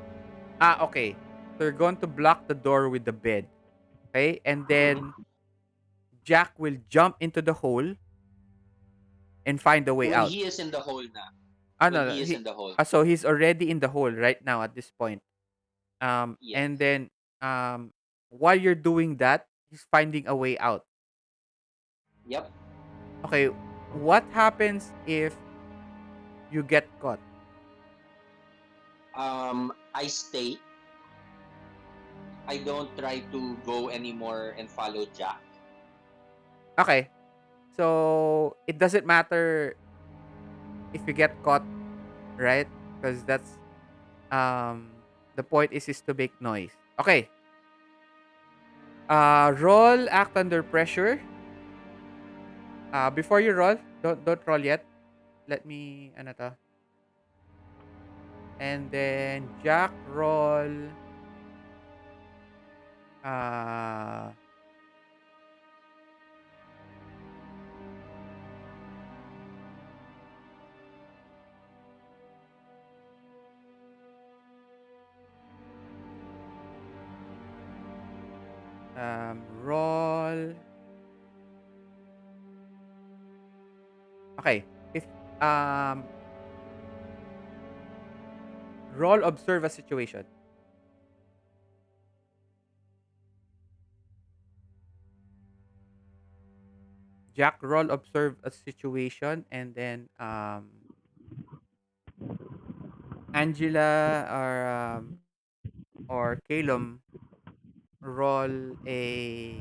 Okay. So you're going to block the door with the bed. Okay? And then Jack will jump into the hole and find a way When out. he is in the hole na. Ah, When no, he is in the hole. so he's already in the hole right now at this point. Yes. And then um while you're doing that, he's finding a way out. Yep. Okay, what happens if you get caught? I stay. I don't try to go anymore and follow Jack. Okay, so it doesn't matter if you get caught, right? Because that's um the point is to make noise. Okay. Roll act under pressure. Before you roll, don't roll yet. Let me ano to. And then Jack roll uh roll. Okay. If um roll observe a situation. Jack roll observe a situation, and then Angela or Calum roll a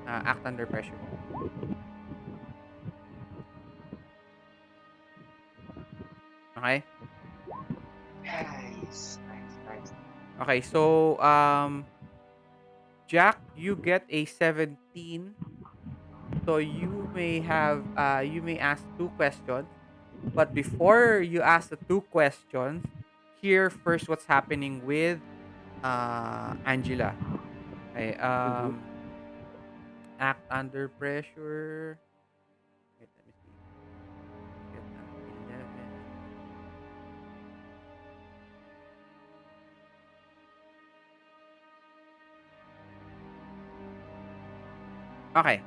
act under pressure. Okay? Nice, nice, nice. Okay, so Jack, you get a 17. So you may ask two questions, but before you ask the two questions, hear first what's happening with Angela. Okay, Mm-hmm. act under pressure. Wait, let me see. You get 11. Okay.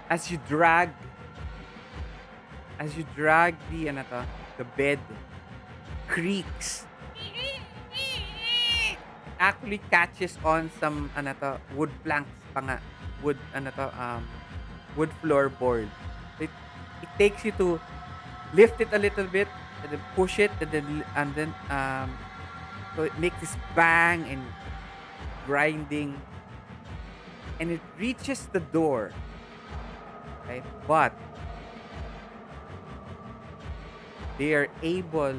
As you drag the ano to, the bed creaks. It actually catches on some ano to, wood planks pa nga. Wood ano to, wood floorboard. It takes you to lift it a little bit and then push it and then so it makes this bang and grinding, and it reaches the door, right? But they are able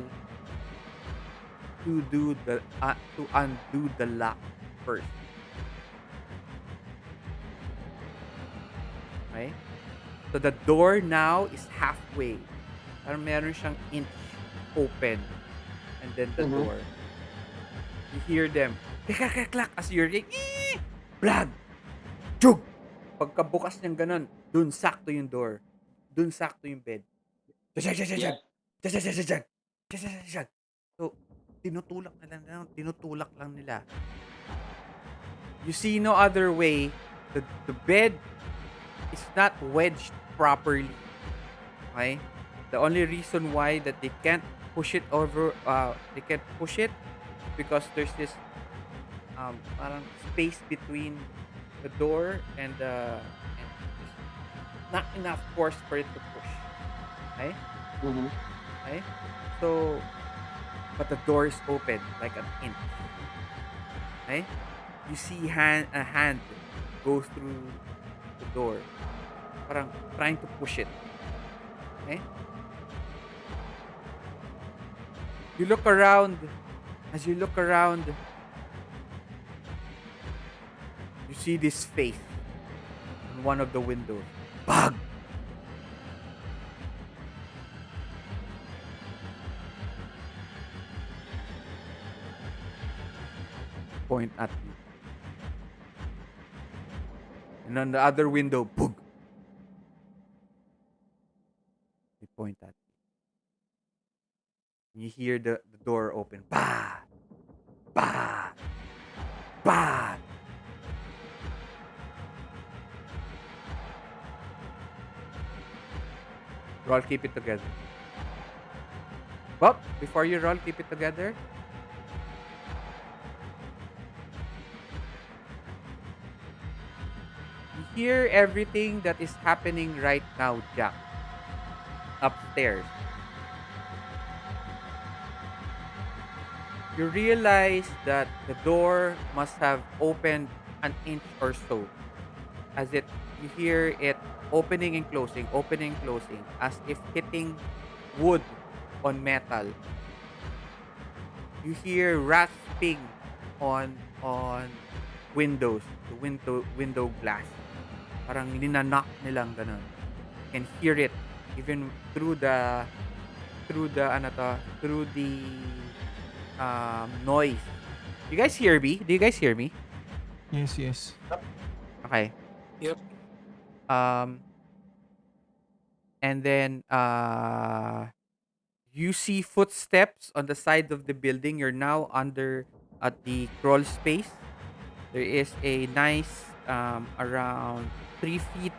to undo the lock first. Okay? So the door now is halfway. Parang meron siyang inch open. And then the Mm-hmm. door. You hear them. Klak, klak, klak. As you're like, blag! Jug! Pagkabukas niyang ganun, dun sakto yung door. Dun sakto yung bed. Jag, jag, jag, jag. Yep. Jag, jag, jag, jag, jag. Jag, jag, jag, jag. So, tinutulak lang nila. You see no other way. The bed is not wedged properly. Okay? The only reason why that they can't push it over, they can't push it because there's this parang space between the door and not enough force for it to push. Okay? Mm-hmm. Okay? So, but the door is open like an inch. Okay? You see a hand go through the door. Parang trying to push it. Okay? You look around. As you look around, you see this face on one of the windows. Bug! Point at you. And on the other window, boom. They point at you. And you hear the door open. Bah! Bah! Bah! Roll, keep it together. Well, before you roll, keep it together. You hear everything that is happening right now, Jack. Upstairs. You realize that the door must have opened an inch or so as it you hear it opening and closing as if hitting wood on metal. You hear rasping on windows, the window glass. Parang ninanock nilang ganun. You can hear it even through the noise. You guys hear me? Do you guys hear me? Yes, yes. Okay. Yep. Um and then you see footsteps on the side of the building. You're now under at the crawl space. There is a nice around 3 feet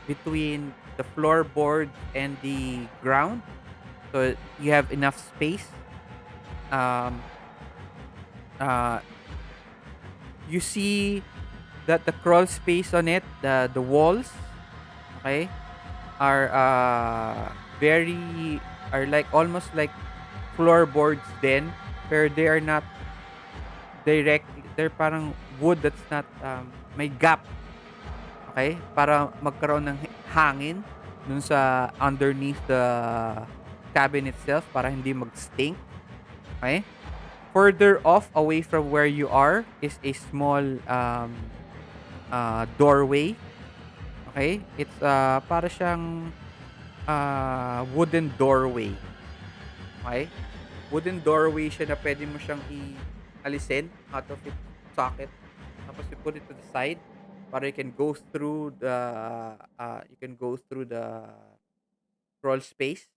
between the floorboard and the ground. So you have enough space. Um, uh, you see that the crawl space on it, the walls, okay, are very are like almost like floorboards then, pero they are not directly. They're parang wood that's not may gap, okay, para magkaroon ng hangin dun sa underneath the cabin itself para hindi mag-stink, okay? Further off away from where you are is a small doorway, okay? It's para siyang wooden doorway, okay? Wooden doorway siya na pwede mo siyang alisin out of its socket. Tapos you put it to the side para you can go through the crawl space,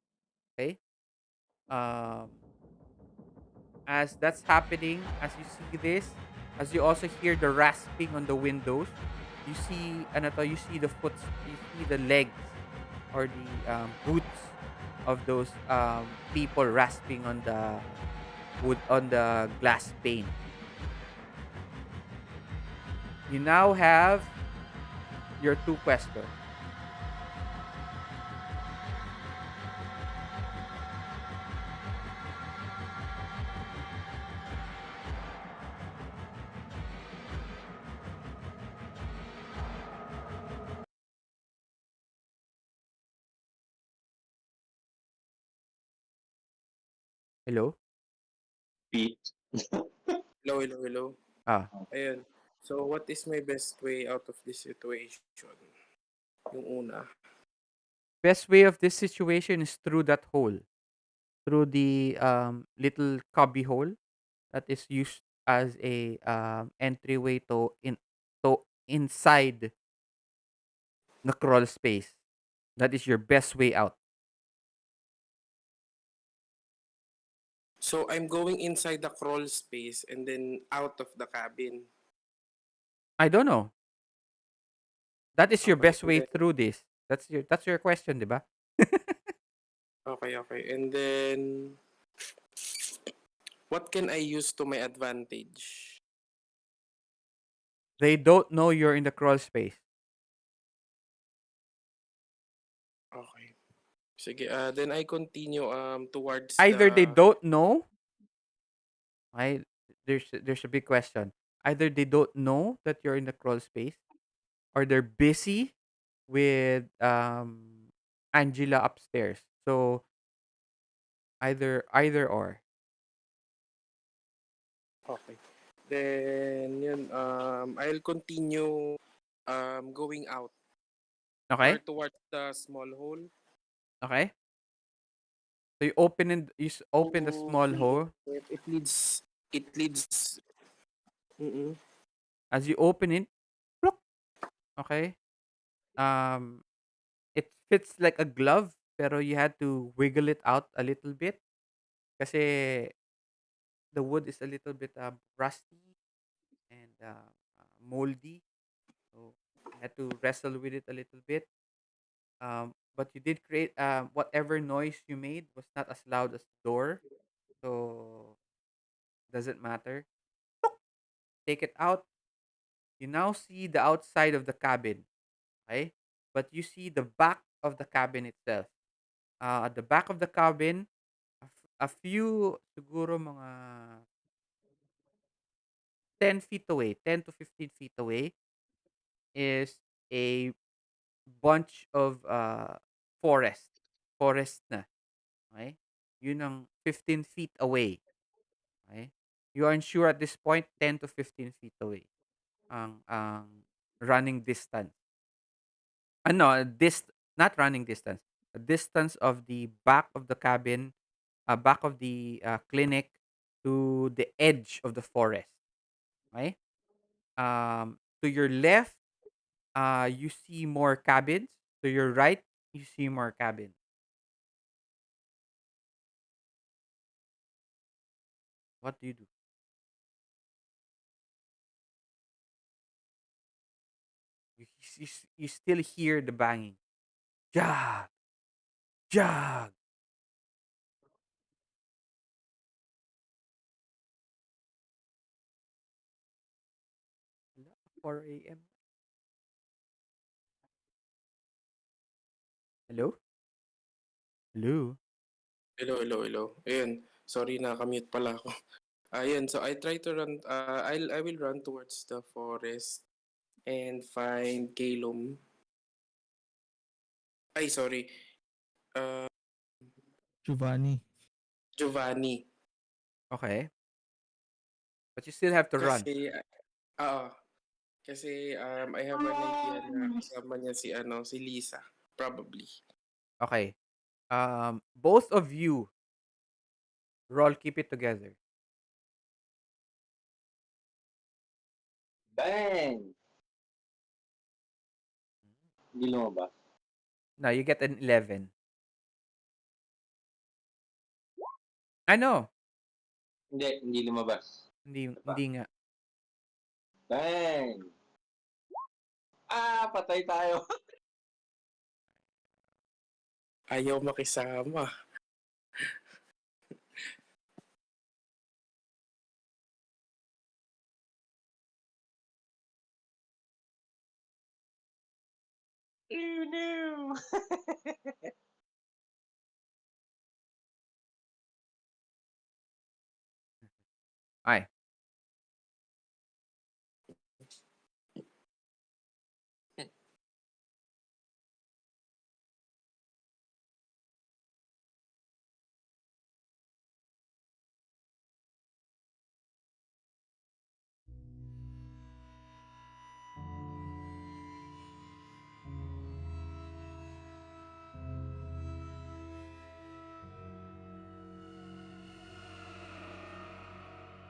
okay? Um as that's happening, as you see this, as you also hear the rasping on the windows, you see you see the legs or the boots of those people rasping on the wood on the glass pane. You now have your two questions. Hello? Pete. Hello, hello, hello. Ah, Ayun. So, what is my best way out of this situation? Yung una. best way of this situation is through that hole, through the little cubby hole that is used as a entryway to inside the crawl space. That is your best way out. So, I'm going inside the crawl space and then out of the cabin. I don't know. That is your Okay, best and way then, through this. That's your question, diba? okay. And then, what can I use to my advantage? They don't know you're in the crawl space. Okay. Sige, then I continue towards Either they the... don't know. I there's a big question. Either they don't know that you're in the crawl space, or they're busy with Angela upstairs. So either or. Okay. Then, yun, I'll continue going out or Okay? towards the small hole. Okay? So open the To small see hole. if it leads, mm-mm. As you open it, plop, Okay? Um, it fits like a glove, pero you had to wiggle it out a little bit kasi the wood is a little bit rusty and moldy. So you had to wrestle with it a little bit. But you did create whatever noise you made was not as loud as the door. So doesn't matter. Take it out. You now see the outside of the cabin. Okay? But you see the back of the cabin itself. At the back of the cabin, a few, siguro mga 10 feet away, 10 to 15 feet away, is a bunch of forest. Forest na. Okay? Yun ang 15 feet away. Okay? You are unsure at this point, 10 to 15 feet away. Ang running distance. No, not running distance. The distance of the back of the cabin, back of the clinic to the edge of the forest. Okay? To your left, you see more cabins. To your right, you see more cabins. What do you do? You still hear the banging. Jag, jag. Hala, 4 a.m. Hello? Hello? Hello, hello, hello. Ayun, sorry nakamute pala ako. Ayun, so I try to run, I will run towards the forest and find Calum. Ay, sorry. Uh, Giovanni. Giovanni. Okay. But you still have to run. Kasi, kasi I have an idea na kasama niya si, si Lisa. Probably. Okay. Both of you roll keep it together. Bang! Hindi lumabas. Now you get an 11. Ano? Hindi lumabas. Hindi, Ito pa. hindi nga. Bang! Patay tayo. Ayaw makisama. Oh no! Ay.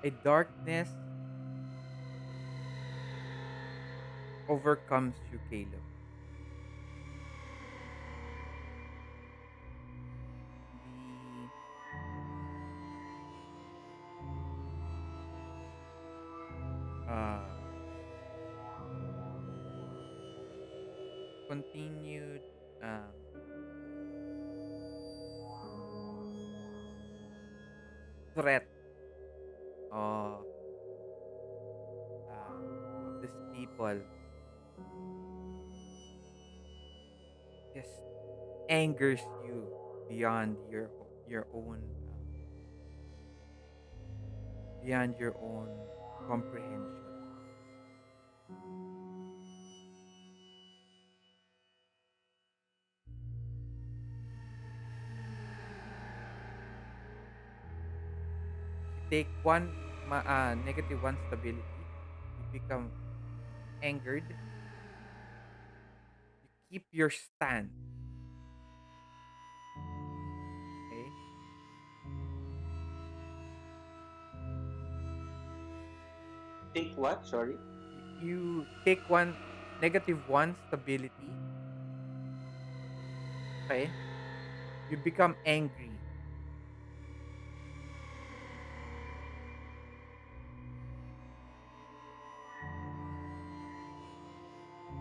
A darkness overcomes you, Caleb. The uh continued um threat of these people just angers you beyond beyond your own comprehension. You take negative one stability. You become angered. You keep your stand. Okay. Take what? Sorry? You take one. negative one stability. Okay, you become angry.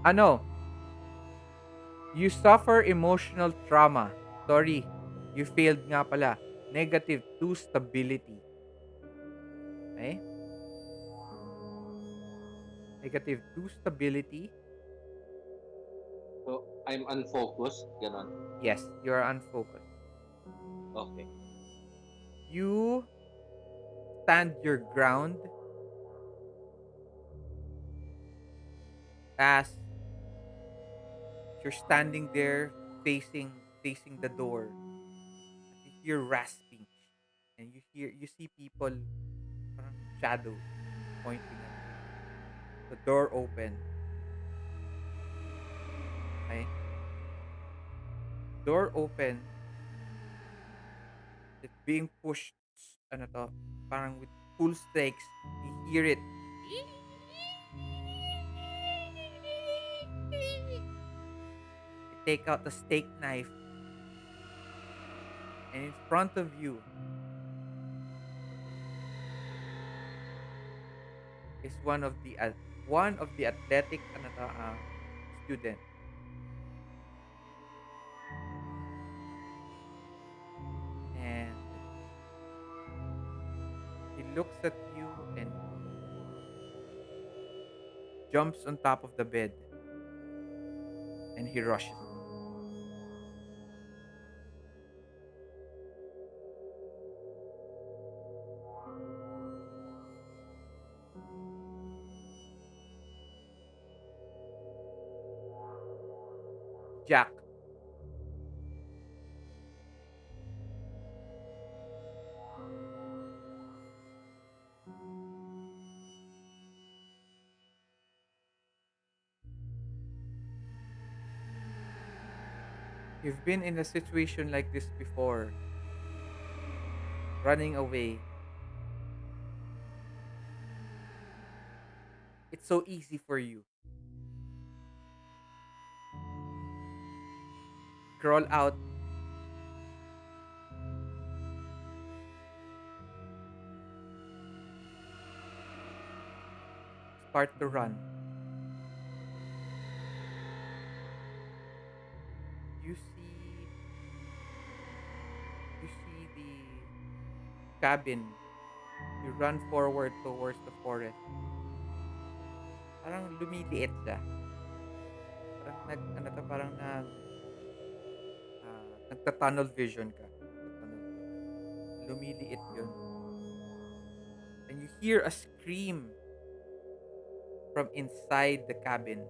Ano, you suffer emotional trauma. Sorry, you failed nga pala. Negative two stability. Okay, negative two stability. So, I'm unfocused. Ganon. Yes, you are unfocused. Okay. You stand your ground as you're standing there facing the door. As you hear rasping, and you see people, parang shadows pointing at you. The door opens. Okay, door opens. It's being pushed. Ano to? Parang with full strength. You hear it. You take out the steak knife, and in front of you is one of the athletic ano to, student, and he looks at you and he jumps on top of the bed and he rushes you. Jack, you've been in a situation like this before, running away. It's so easy for you. Crawl out, start to run. You see you see the cabin. You run forward towards the forest. Parang lumiliit siya. Parang nagta-tunnel vision ka. Nagta-tunnel vision. Lumiliit yun. And you hear a scream from inside the cabin.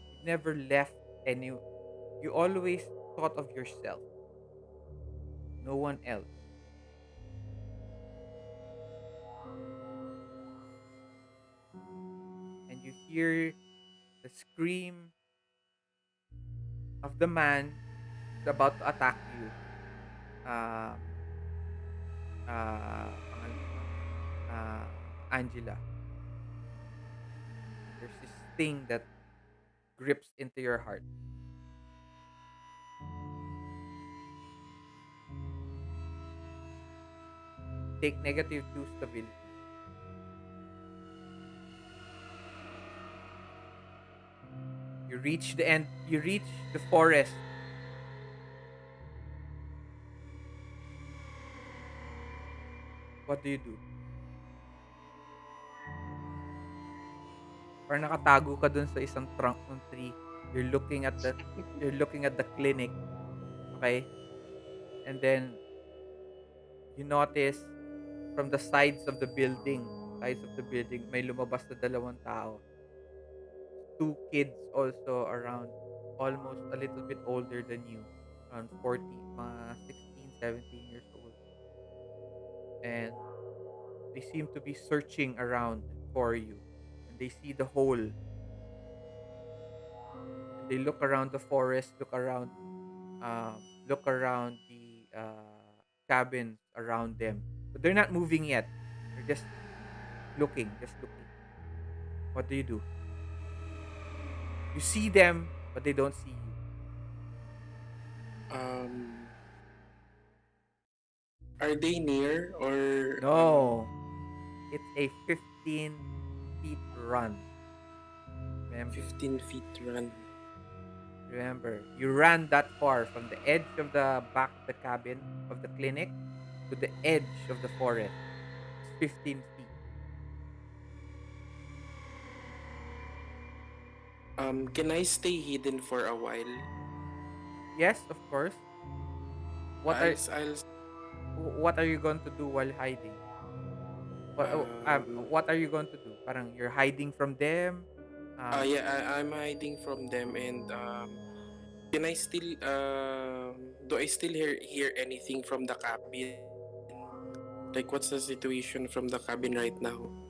You've never left any. You always thought of yourself, no one else. And you hear the scream of the man who's about to attack you. Um, pangalan nito, Angela. And there's this thing that grips into your heart. Take negative two stability. You reach the end. You reach the forest. What do you do? Or nakatago ka dun sa isang trunk ng tree. You're looking at the clinic. Okay? And then you notice from the sides of the building, may lumabas na dalawang tao. Two kids also around, almost a little bit older than you. Around 40, mga 16, 17 years old. And they seem to be searching around for you. And they see the hole. And they look around the forest, look around the cabins around them. But they're not moving yet. They're just looking, just looking. What do you do? You see them, but they don't see you. Um, are they near or No, it's a 15 feet run. Remember, 15 feet run? remember, you ran that far from the edge of the back of the cabin of the clinic to the edge of the forest. It's 15 feet. Can I stay hidden for a while? Yes, of course. What I'll are s- I'll s- what are you going to do while hiding? um What are you going to do? Parang you're hiding from them. Um yeah, I'm hiding from them, and can I still do I still hear anything from the cabin? Like, what's the situation from the cabin right now?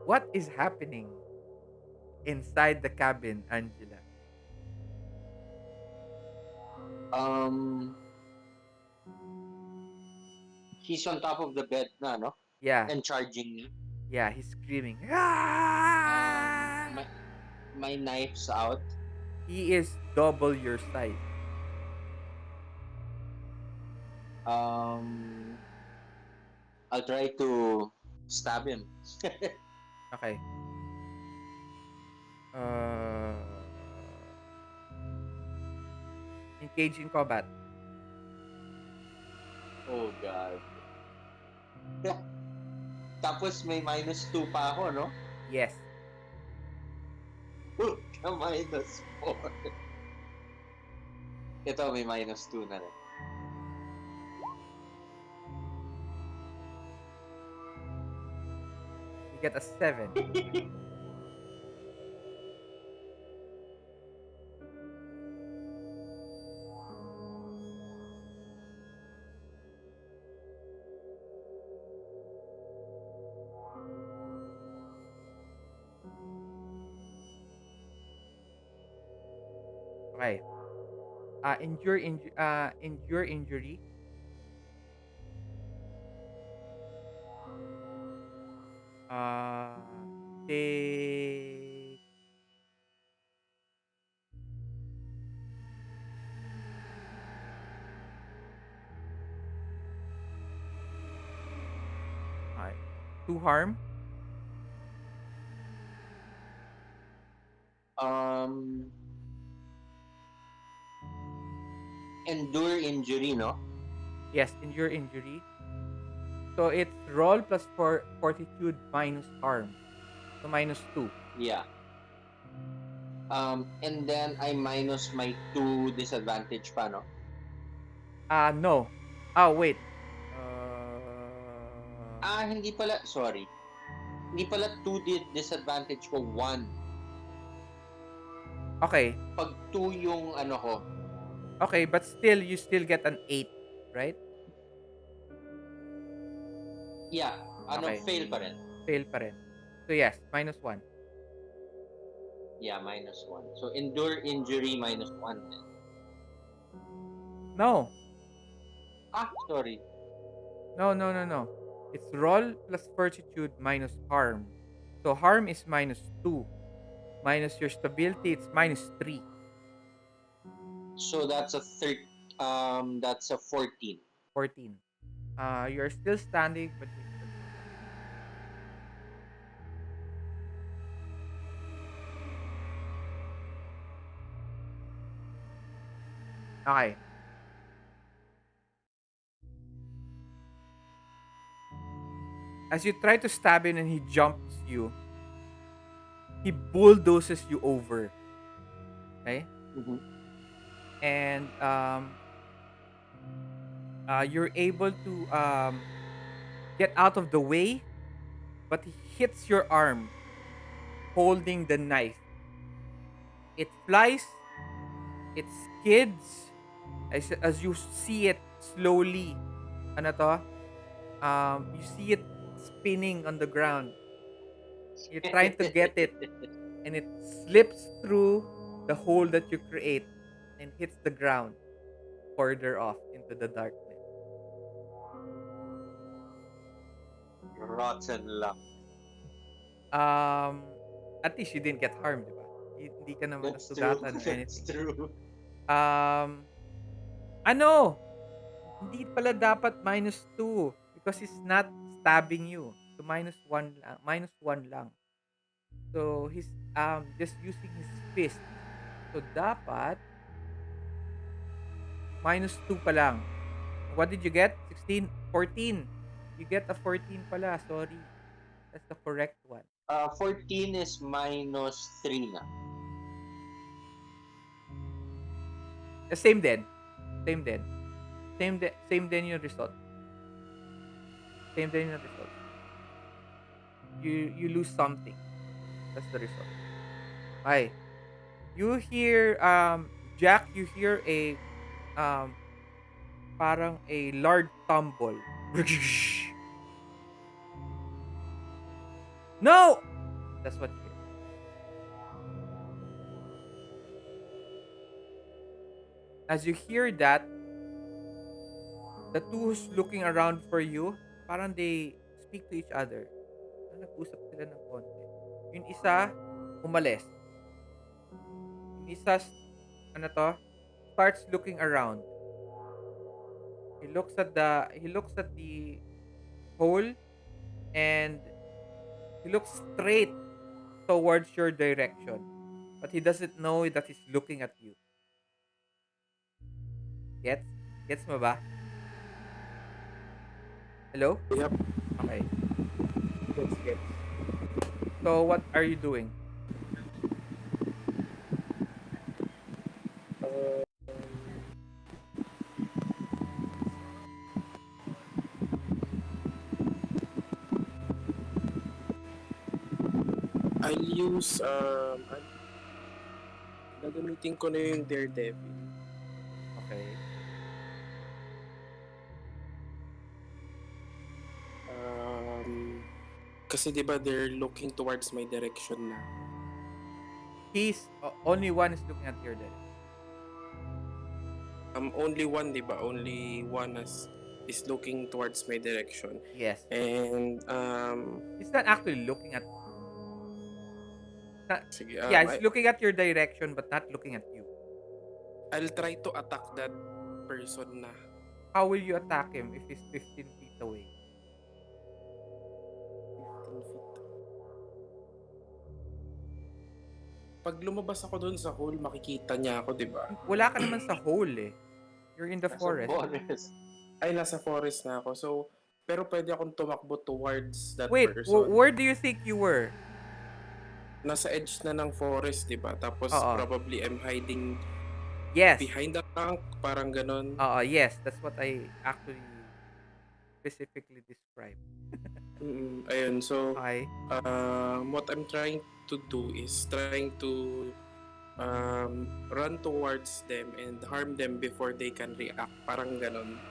what is happening inside the cabin, Angela? Um, he's on top of the bed na, no? Yeah, And charging me. yeah, he's screaming. My "Ah!" my knife's out. He is double your size. Um, I'll try to stab him. Okay. Uh, engage in combat. Oh God. Tapos may -2 pa ako, no? Yes. -4. Ito, may -2 na rin. You get a 7. Okay. Endure injury. Uh, take uh, 2 harm. Um, endure injury, no? Yes, endure injury. So it's roll plus fortitude minus harm. So -2. Yeah. And then I minus my 2 disadvantage pa, no? No. Oh, wait. Hindi pala. Sorry. Hindi pala 2 disadvantage ko, 1. Okay. Pag 2 yung ano ko, Okay, but still, you still get an 8, right? yeah, Okay. fail pa rin. Fail pa rin. So yes, -1. Yeah, -1. So, endure injury -1 din. No. Sorry. No, no, no, no. It's roll plus fortitude minus harm. So harm is -2. Minus your stability, it's -3. So, that's a 14. 14. You're still standing, but okay. As you try to stab him and he jumps you, he bulldozes you over. Okay? Mm-hmm. And you're able to get out of the way, but he hits your arm holding the knife. It flies, it skids as you see it slowly. Ano to? You see it spinning on the ground. You're trying to get it, and it slips through the hole that you create and hits the ground further off into the darkness. rotten luck. Um, at least you didn't get harmed, di ba? Hindi ka naman That's true. nasugatan or That's anything. true. Um, ano? Hindi pala dapat -2 because he's not stabbing you. So -1 lang, -1 lang. So he's just using his fist. So dapat -2 pa lang. What did you get? 16, 14. You get a 14 pala. Sorry. That's the correct one. 14 is -3 na. Same din. Same din. Same din yung result. Same din yung result. You lose something. That's the result. Okay. You hear Jack, you hear a parang a large tumble. No! That's what you hear. As you hear that, the two who's looking around for you, parang they speak to each other. Nag-usap sila ng konti. Yung isa, umalis. Yung isa, starts looking around. He looks at the hole and he looks straight towards your direction. But he doesn't know that he's looking at you. Gets? Gets mo ba? Hello? Yep. Okay. Gets. So, what are you doing? Uh, I'll use, gagamitin ko na yung Daredevil. Okay. Kasi diba they're looking towards my direction na. He's only one is looking at your direction. Only one, diba? Only one is looking towards my direction. Yes. And, He's not actually looking at sige, yeah, he's looking at your direction but not looking at you. I'll try to attack that person na. How will you attack him if he's 15 feet away? 15 feet. Pag lumabas ako doon sa hole, makikita niya ako, diba? Wala ka naman sa hole eh. You're in the Nasa forest. forest. Ay, nasa forest na ako. So, pero pwede akong tumakbo towards that Wait, person. where do you think you were? Nasa edge na ng forest, diba? Tapos Oo. probably I'm hiding Yes. behind the tank, parang ganon. Yes, that's what I actually specifically described. Ayun, so Okay. what I'm trying to do is trying to run towards them and harm them before they can react, parang ganon.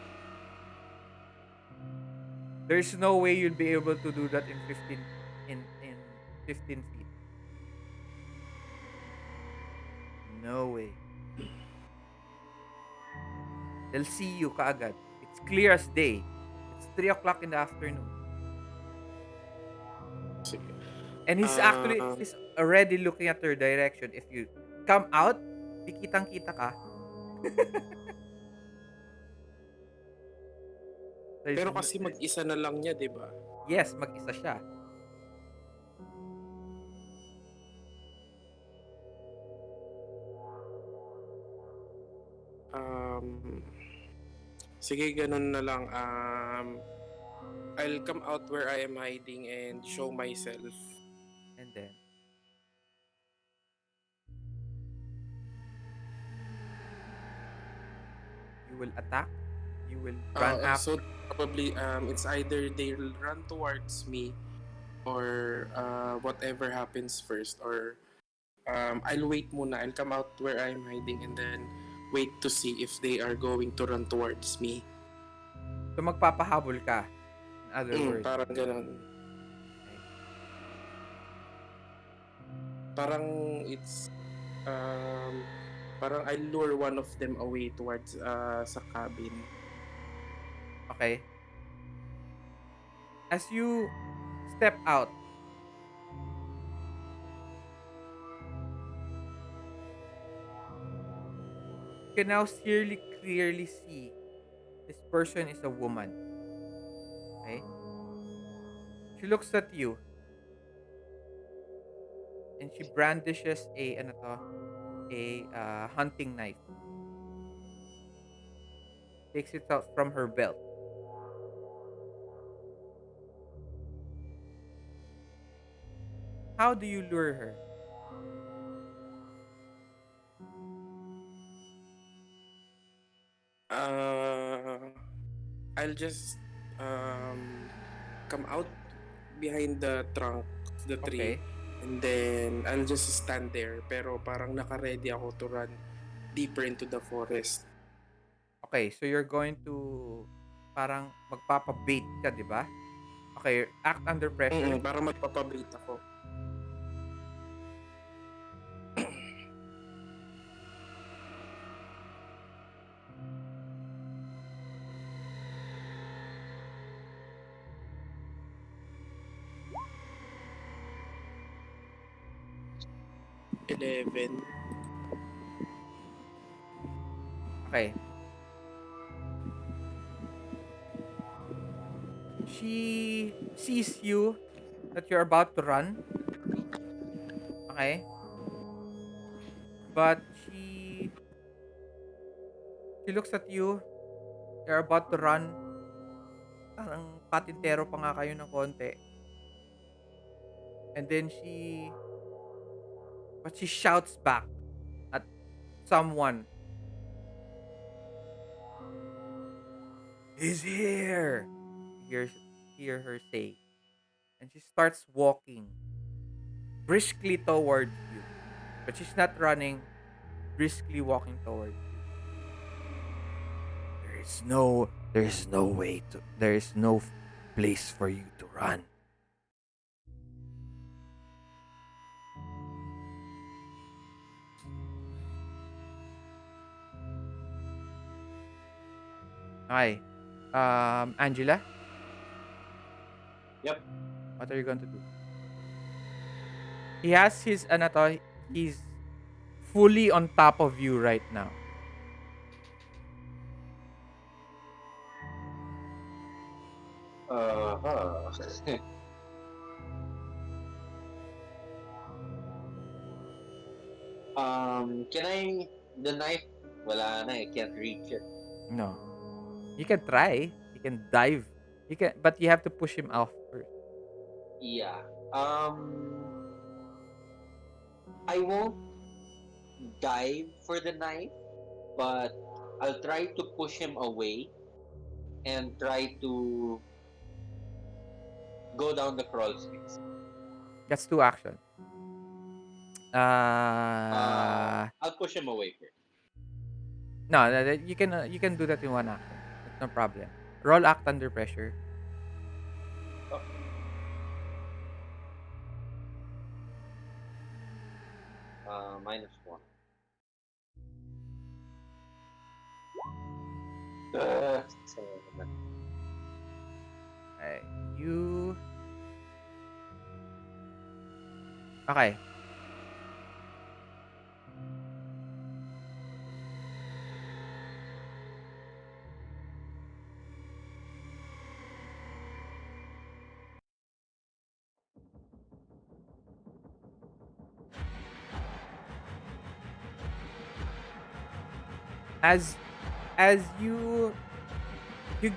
There's no way you'll be able to do that in 15 feet. No way. They'll see you kaagad. It's clear as day. It's 3 o'clock in the afternoon. Sige. And he's already looking at your direction. If you come out, di kitang-kita ka. Pero kasi mag-isa na lang niya, diba? Yes, mag-isa siya. Sige, ganun na lang. I'll come out where I am hiding and show myself. And then you will attack. You will run after. So probably it's either they'll run towards me or whatever happens first, or I'll wait muna. I'll come out where I'm hiding and then wait to see if they are going to run towards me. So magpapahabol ka. In other words. Parang ganun. Okay. Parang it's parang I'll lure one of them away towards sa cabin. Okay. As you step out. You can now clearly see this person is a woman. Okay? She looks at you and she brandishes a ano to, a hunting knife. Takes it out from her belt. How do you lure her? Uh, I'll just um, come out behind the trunk of the tree, Okay. and then I'll just stand there, pero parang naka-ready ako to run deeper into the forest. Okay, so you're going to parang magpapabait ka, di ba? Okay, act under pressure. Para magpapabait ako. Eleven. Okay. She sees you that you're about to run. Okay? But she looks at you. You're about to run. Parang patintero pa nga kayo ng konti. And then she shouts back at someone. He's here. Hear her say. And she starts walking briskly towards you. But she's not running, briskly walking towards you. There is no place for you to run. Okay. Angela, Yep. what are you going to do? He has his ano to, he's fully on top of you right now. Uh-huh. Can I the knife? Wala na, I can't reach it. No. You can try. You can dive. But you have to push him off first. Yeah. I won't dive for the knife, but I'll try to push him away and try to go down the crawl space. That's 2 actions. I'll push him away first. No, you can do that in 1 action. That's no problem. Roll act under pressure. -1. So, Okay. You Okay. As you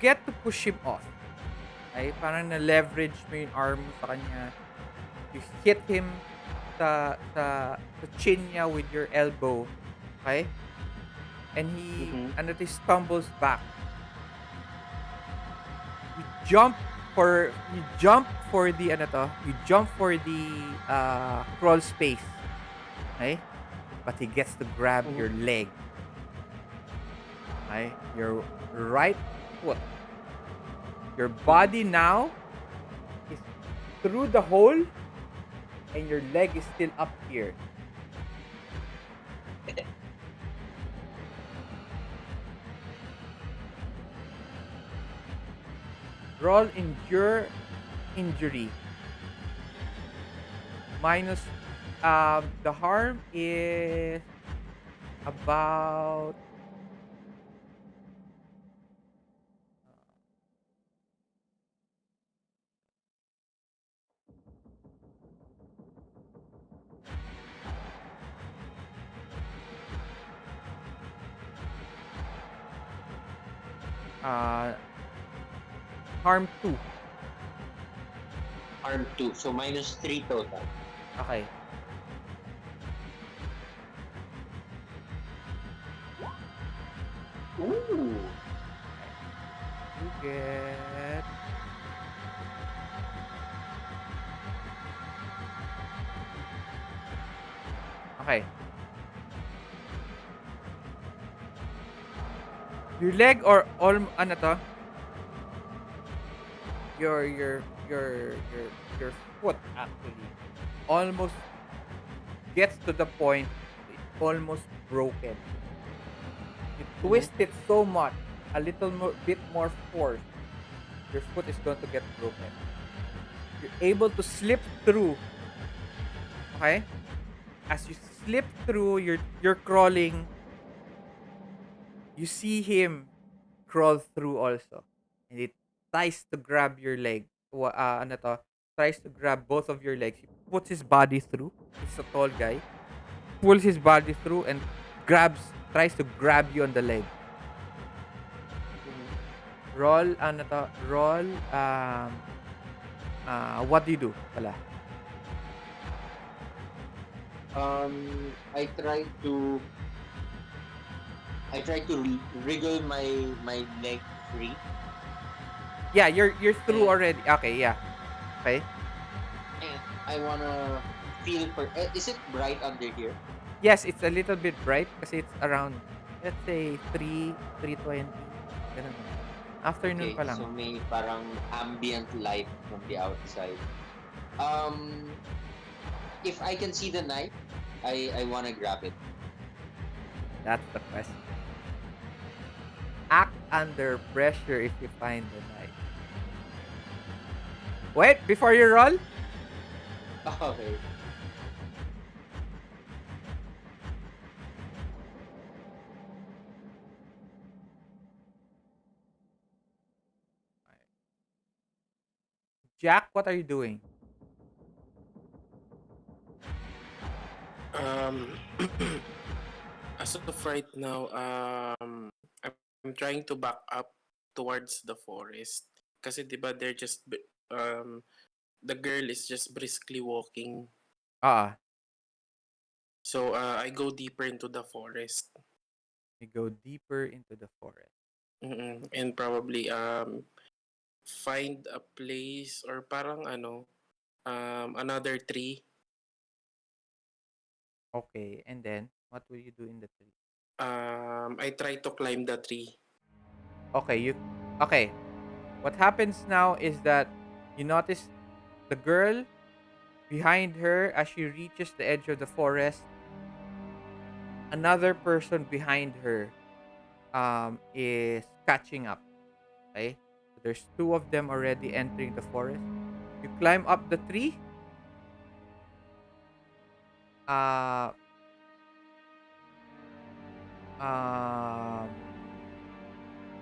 get to push him off. Okay? Parang na-leverage mo yung arm mo sa kanya. You hit him sa chin niya with your elbow. Okay? And he stumbles back. You jump for the crawl space. Okay? But he gets to grab your leg. Okay? Your right foot. Your body now is through the hole and your leg is still up here. Roll endure injury. minus the harm is about uh harm 2. Harm 2. So minus 3 total. Okay. Ooh. You get okay. Your leg or ano to? Your your your your your foot actually almost gets to the point it's almost broken. You twist it so much, a little more, bit more force, your foot is going to get broken. You're able to slip through. Okay, as you slip through, you're crawling. You see him crawl through also, and it tries to grab your leg. Ano to? Tries to grab both of your legs. He puts his body through. He's a tall guy. Pulls his body through and tries to grab you on the leg. Roll, ano to? Roll, what do you do? Pala. I try to wriggle my leg free. Yeah, you're through already. Okay, yeah. Okay. And I wanna feel for. Is it bright under here? Yes, it's a little bit bright kasi it's around, let's say, 3:20. Ganun. Afternoon Okay, pa lang. so may parang ambient light from the outside. If I can see the knife, I wanna grab it. That's the question. Act under pressure if you find the knife. Wait, before you roll, Okay. Jack, what are you doing? Um, as of right now, I'm trying to back up towards the forest. Kasi di ba they're the girl is just briskly walking. Ah, So I go deeper into the forest. you go deeper into the forest. And probably find a place or parang another tree. Okay, and then what will you do in the tree? I try to climb the tree. Okay. What happens now is that you notice the girl behind her as she reaches the edge of the forest. Another person behind her is catching up. Okay, so there's two of them already entering the forest. You climb up the tree. Uh, um,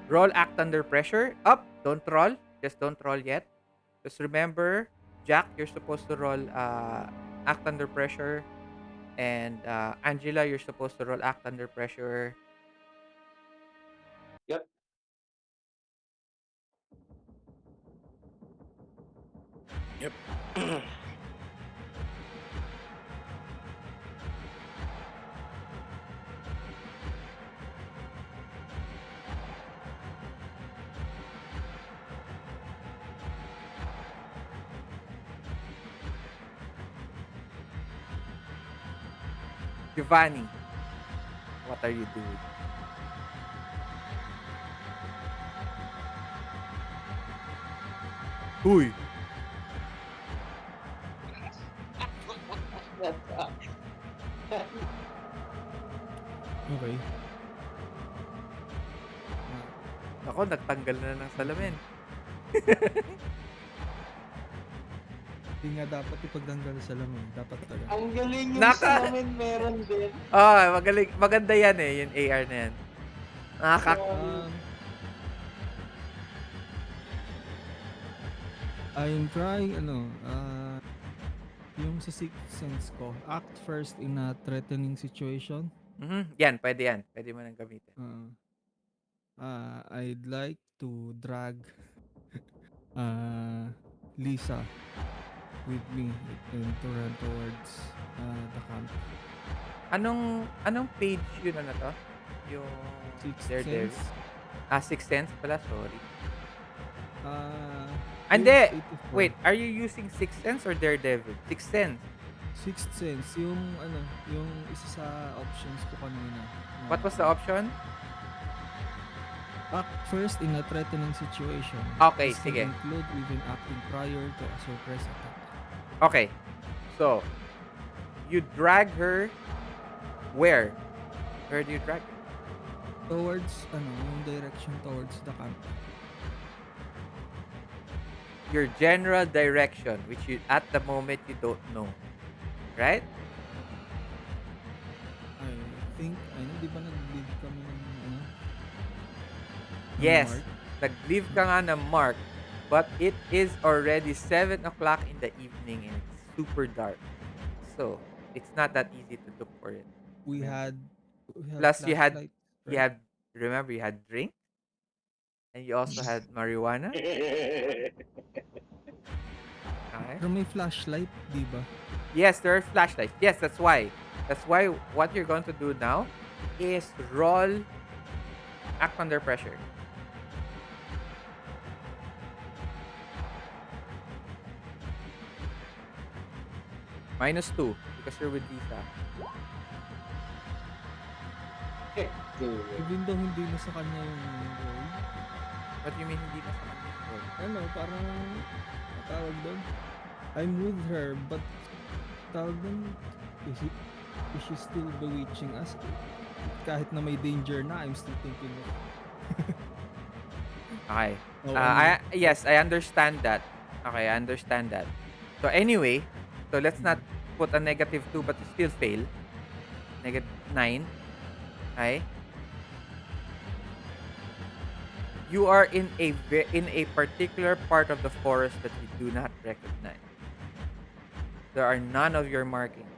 Roll act under pressure. Up. Don't roll. Just don't roll yet. Just remember, Jack, you're supposed to roll act under pressure. And Angela, you're supposed to roll act under pressure. Yep. Yep. Giovanni, what are you doing? Huy. Okay. Ako, nagtanggal na ng salamin. Hindi nga dapat ipagtanggal sa lamin. Dapat pala. Ang galing yung Naka- salamin meron din. Magaling. Maganda yan eh, yung AR na yan. Um, I'm trying, yung sa sixth sense ko, act first in a threatening situation. Yan, pwede yan. Pwede mo nang gamitin. I'd like to drag Lisa with me and to run towards the camp. Anong page yun na to? Yung Sixth Daredevil? sense. Sixth Sense pala, sorry. Page Hindi! 84. Wait, are you using Sixth Sense or Daredevil? Sixth Sense. Sixth sense, yung isa sa options ko kanina. What was the option? Act first in a threatening situation. Okay, This sige. can include even acting prior to a surprise attack. Okay. So, you drag her where? Where do you drag her? Towards, yung direction towards the camp. Your general direction, which you at the moment you don't know. Right? I think, di ba nag-leave kami ng, Yes. mark? Nag-leave ka nga ng mark, but it is already 7 o'clock in the evening and it's super dark. So, it's not that easy to look for it. We had Plus, you had, flashlights, you had, remember, you had drink, and you also had marijuana. Okay. Pero may flashlight, di ba? Yes, there are flashlights. Yes, that's why. That's why what you're going to do now is roll act under pressure. -2 because you're with Lisa. Even though hindi na sa kanya yung role. What do you mean hindi na sa kanya? Parang tawag doon. I'm with her, but tawag doon, is she still bewitching us? Kahit na may danger na, I'm still thinking of. Okay. Oh, Yes, I understand that. Okay, I understand that. So anyway, so let's not put a -2 but still fail. -9. Okay? You are in a particular part of the forest that you do not recognize. There are none of your markings.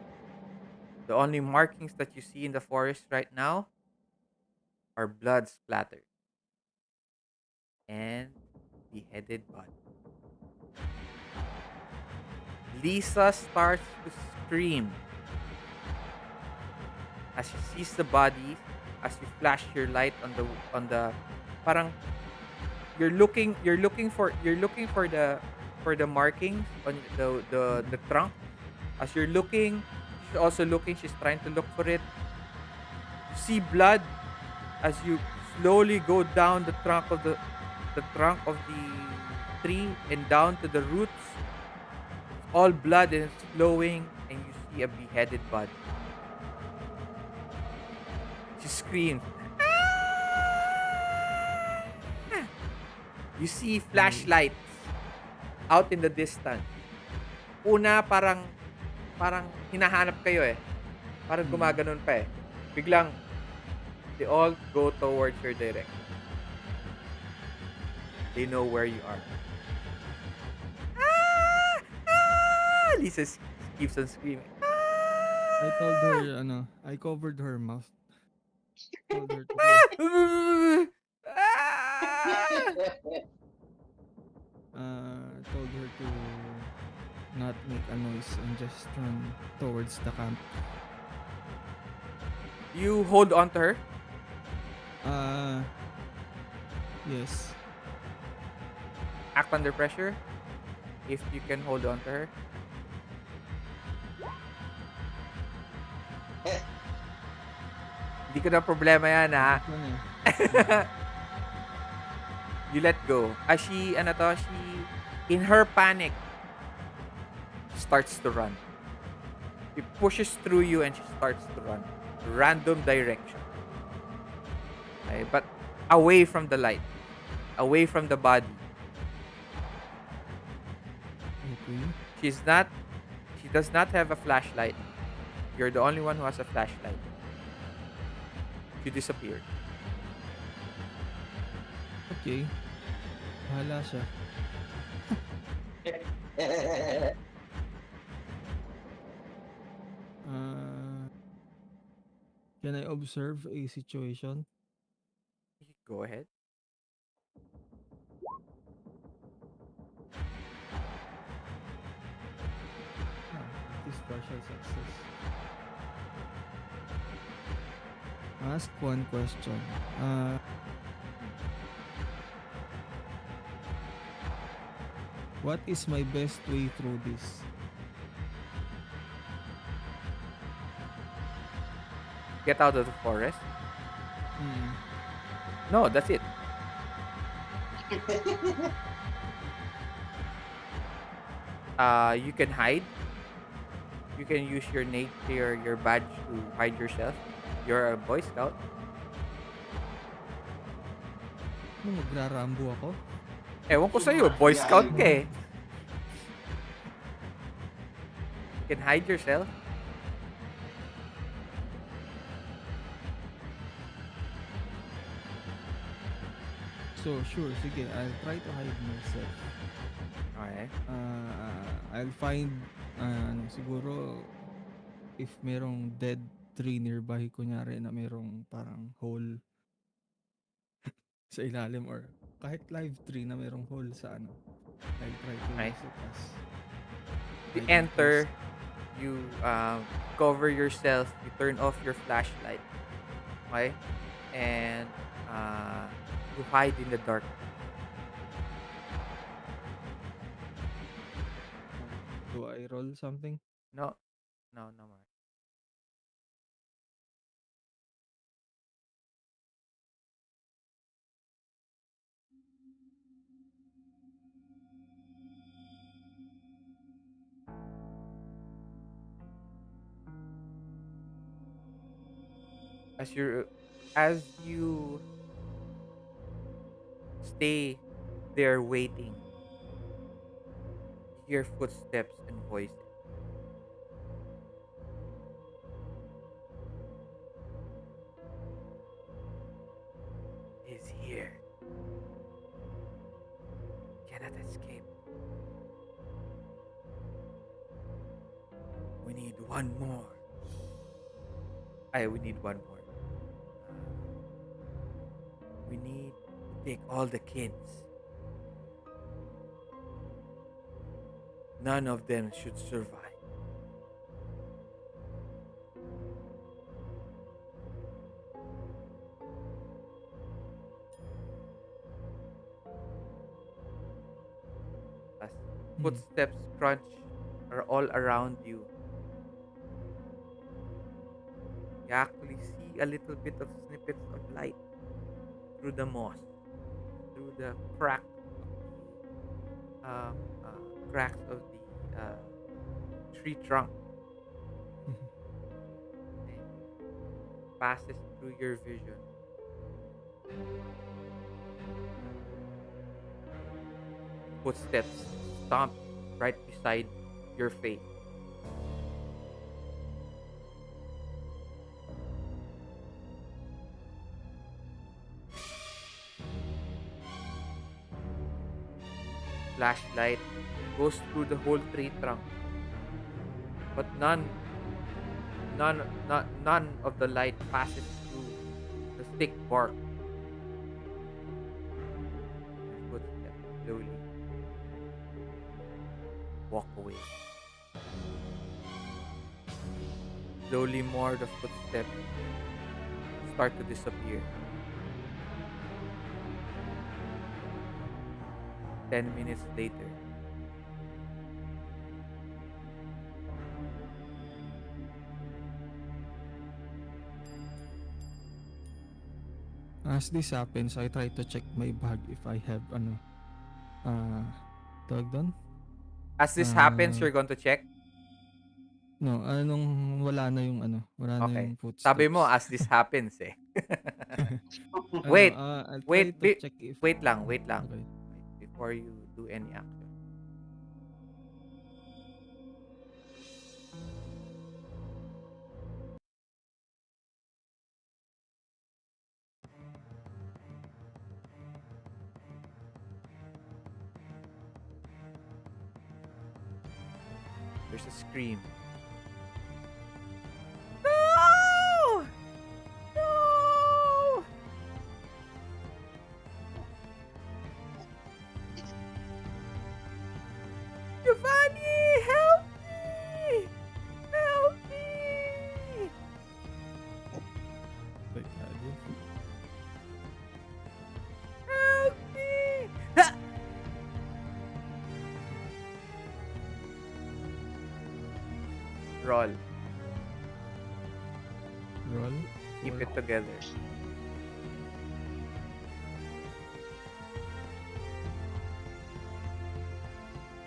The only markings that you see in the forest right now are blood splattered and beheaded body. Lisa starts to scream as she sees the body, as you flash your light on the parang you're looking for the markings on the trunk. As you're looking, she's also looking, she's trying to look for it. You see blood as you slowly go down the trunk of the tree and down to the roots. All blood and it's flowing, and you see a beheaded body. She screams. "Ah!" You see flashlights out in the distance. Una parang hinahanap kayo eh. Parang gumaganon pa eh. Biglang they all go towards your direction. They know where you are. Lisa keeps on screaming. I told her, I covered her mouth. Told her to told her to not make a noise and just run towards the camp. You hold on to her. Yes. Act under pressure. If you can hold on to her. Hindi ko na problema yan, ha? You let go. She, in her panic, starts to run. She pushes through you and she starts to run. Random direction. Okay, but away from the light. Away from the body. Okay. She's not. She does not have a flashlight. You're the only one who has a flashlight. She disappeared. Okay. Bahala siya. Uh, can I observe a situation? Go ahead. It is partial success. Ask one question. What is my best way through this? Get out of the forest. Hmm. No, that's it. You can hide. You can use your badge to hide yourself. You're a Boy Scout. Ano, magrarambo ako? Ewan ko sa'yo, Boy Scout ka eh. You can hide yourself. So, sure, sige, I'll try to hide myself. Okay. I'll find, ano, siguro, if merong dead tree nearby, kunyari na merong parang hole sa ilalim or kahit live tree na merong hole sa ano, I'll try to Okay. use it as You hiding enter. place. You cover yourself. You turn off your flashlight. Okay. And you hide in the dark. Do I roll something? No, no, no more. As you stay there waiting, you hear footsteps and voices. He's here. Cannot escape. We need one more. We need one more. We need to take all the kids. None of them should survive. As Hmm. footsteps crunch are all around you, you actually see a little bit of snippets of light through the moss, through the um, cracks of the tree trunk, and passes through your vision. Footsteps stomp right beside your face. Flashlight goes through the whole tree trunk, but none of the light passes through the thick bark. Your footsteps slowly walk away. Slowly more the footsteps start to disappear. 10 minutes later, As this happens, I try to check my bag if I have ano, uh, tawag doon? as this happens, Uh, you're going to check. no, anong wala na Okay. yung Sabi mo, footsteps. as this happens eh. Ano, Wait, I'll try wait, to check if wait lang, wait lang. okay. Wait, before you do any action. There's a scream. No! No! Giovanni, help me! Help me! Like, Help me! Ha! Roll. roll. Keep for it together.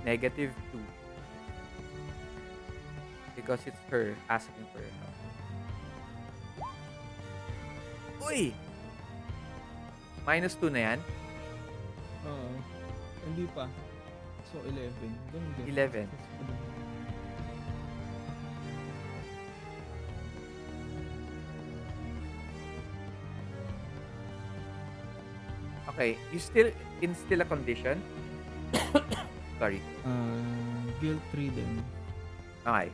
-2. Because it's her asking for help. Uy! -2 na yan? Oo. Hindi pa. So, 11. Ganun din. 11. Successful. Okay, you still instill a condition? Sorry. Guilt 3 din. Okay.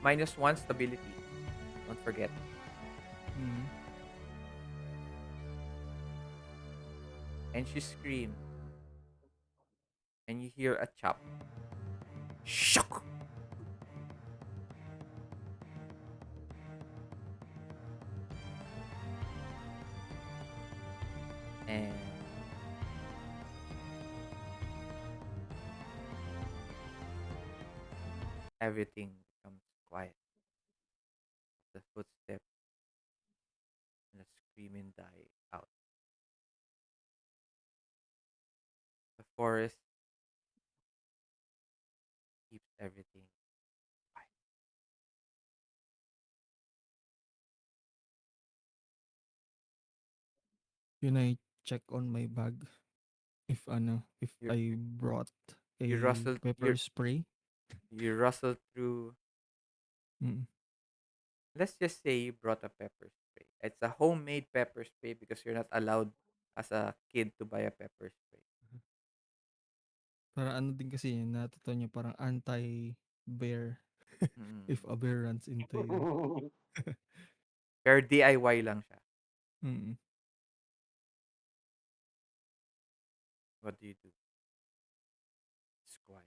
-1 stability. Don't forget. Mm. And she screams. And you hear a chop. Shock! And everything becomes quiet. The footsteps and the screaming die out. The forest keeps everything quiet. Yun I check on my bag. If You I brought you a rustle pepper spray. you rustle through. Mm. Let's just say you brought a pepper spray. It's a homemade pepper spray because you're not allowed as a kid to buy a pepper spray. Para ano din kasi yun, natuto niya parang anti-bear. If a bear runs into you. Pero DIY lang siya. Mm. What do you do? It's quiet.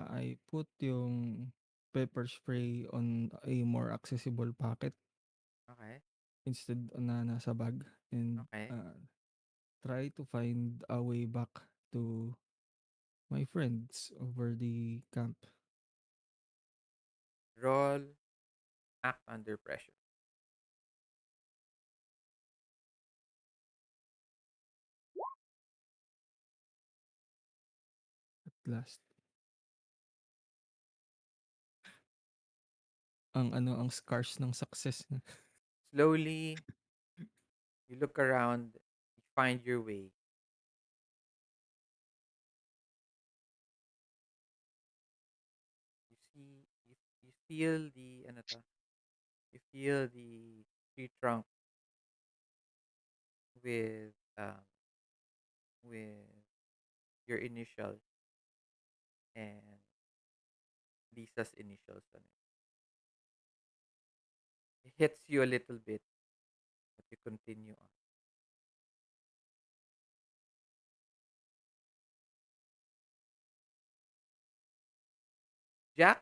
I put yung pepper spray on a more accessible pocket Okay. instead na nasa bag, and Okay. try to find a way back to my friends over the camp. Roll. Act under pressure. At last, ang scars ng success. Slowly, you look around. You find your way. You see, you feel the, ano to? You feel the tree trunk with, with your initials and Lisa's initials on it. It hits you a little bit, but you continue on. Jack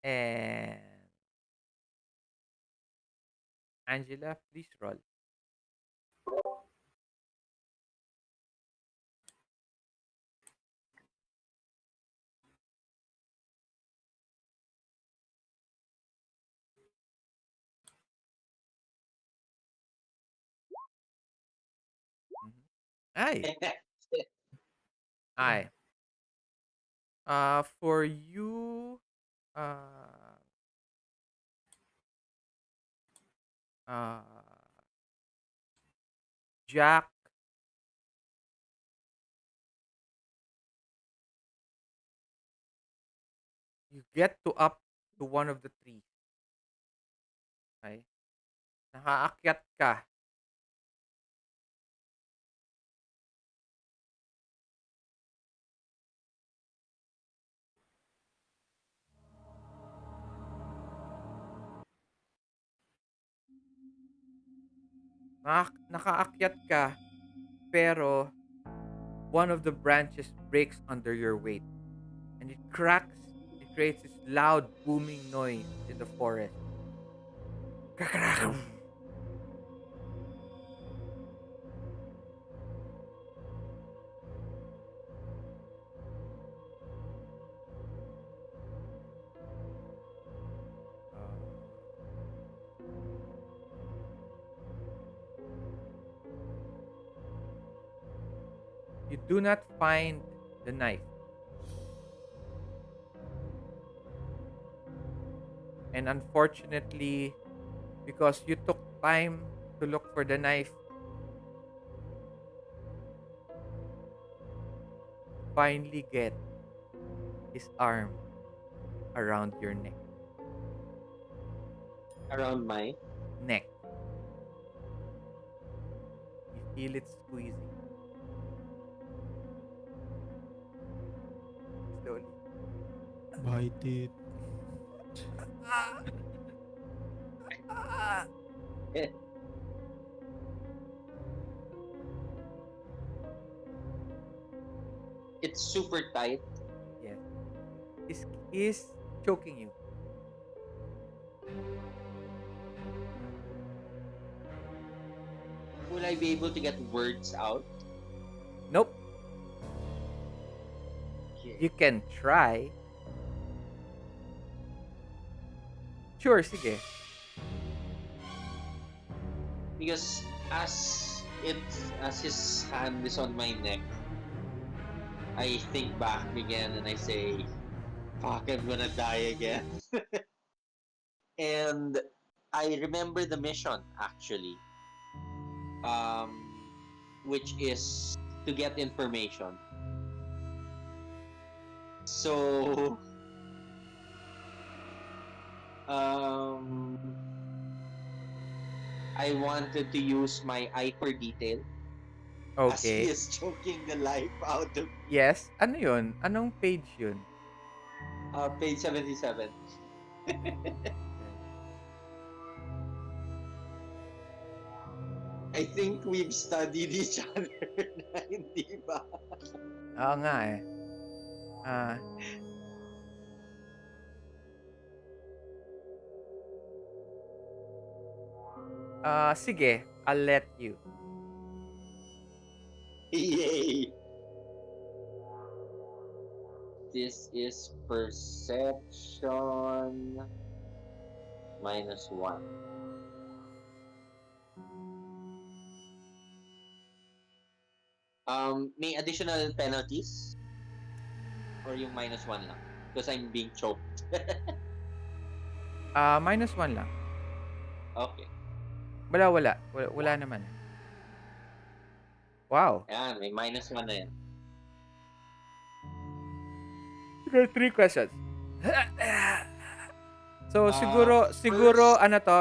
and Angela, please roll. Mhm. Ay, ay. For you, uh, uh, Jack, you get to up to one of the trees. Okay? Nakaakyat ka. Nakaakyat ka, pero one of the branches breaks under your weight, and it cracks. It creates this loud booming noise in the forest. Kakrak! You do not find the knife, and unfortunately, because you took time to look for the knife, finally get his arm around your Around my neck. You feel it squeezing slowly. Bite it. it's super tight. Yes, he's choking you. Will I be able to get words out? Nope. Okay. You can try. Sure, sige. Because as his hand is on my neck, I think back again and I say, "Fuck, I'm gonna die again." And I remember the mission actually, um, which is to get information. So, um, I wanted to use my eye for detail as he Okay. is choking the life out of me. Yes. Ano yun? Anong page yun? Page 77. I think we've studied each other na hindi ba? Oo nga eh. Ah, sige. I'll let you. Yay! This is perception -1. May additional penalties? Or yung -1 lang? Because I'm being choked. -1 lang. Okay. Wala naman. Wow. Ayan, may -1 na yan. There are 3 questions. So, siguro, First, ano to,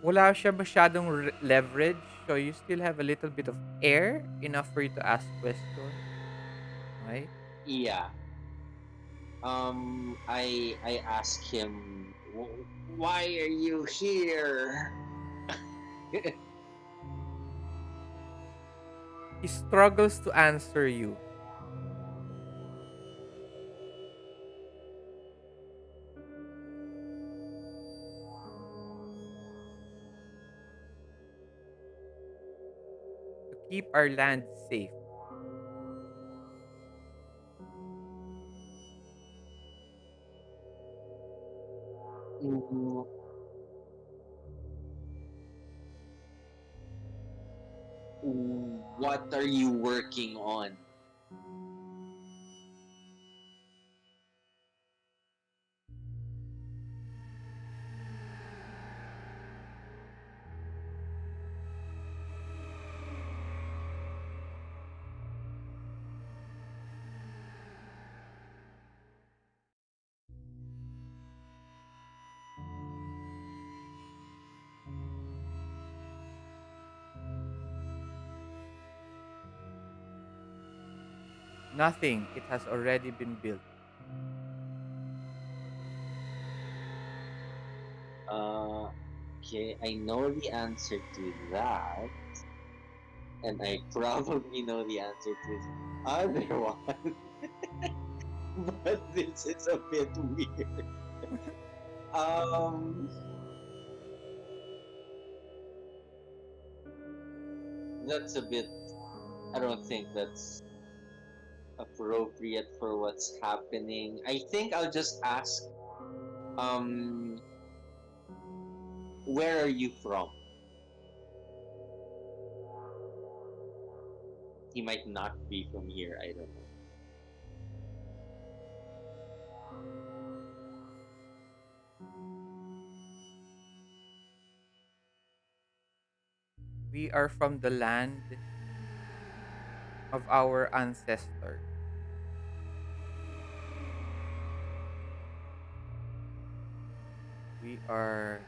wala siya masyadong leverage. So, you still have a little bit of air enough for you to ask questions. Okay? yeah. I ask him, why are you here? He struggles to answer you. To keep our land safe. Mm, what are you working on? Nothing. It has already been built. Uh, Okay, I know the answer to that, and I probably know the answer to the other one, but this is a bit weird. Um, that's a bit. I don't think that's appropriate for what's happening. I think I'll just ask, um, where are you from? He might not be from here. I don't know. We are from the land of our ancestors. We are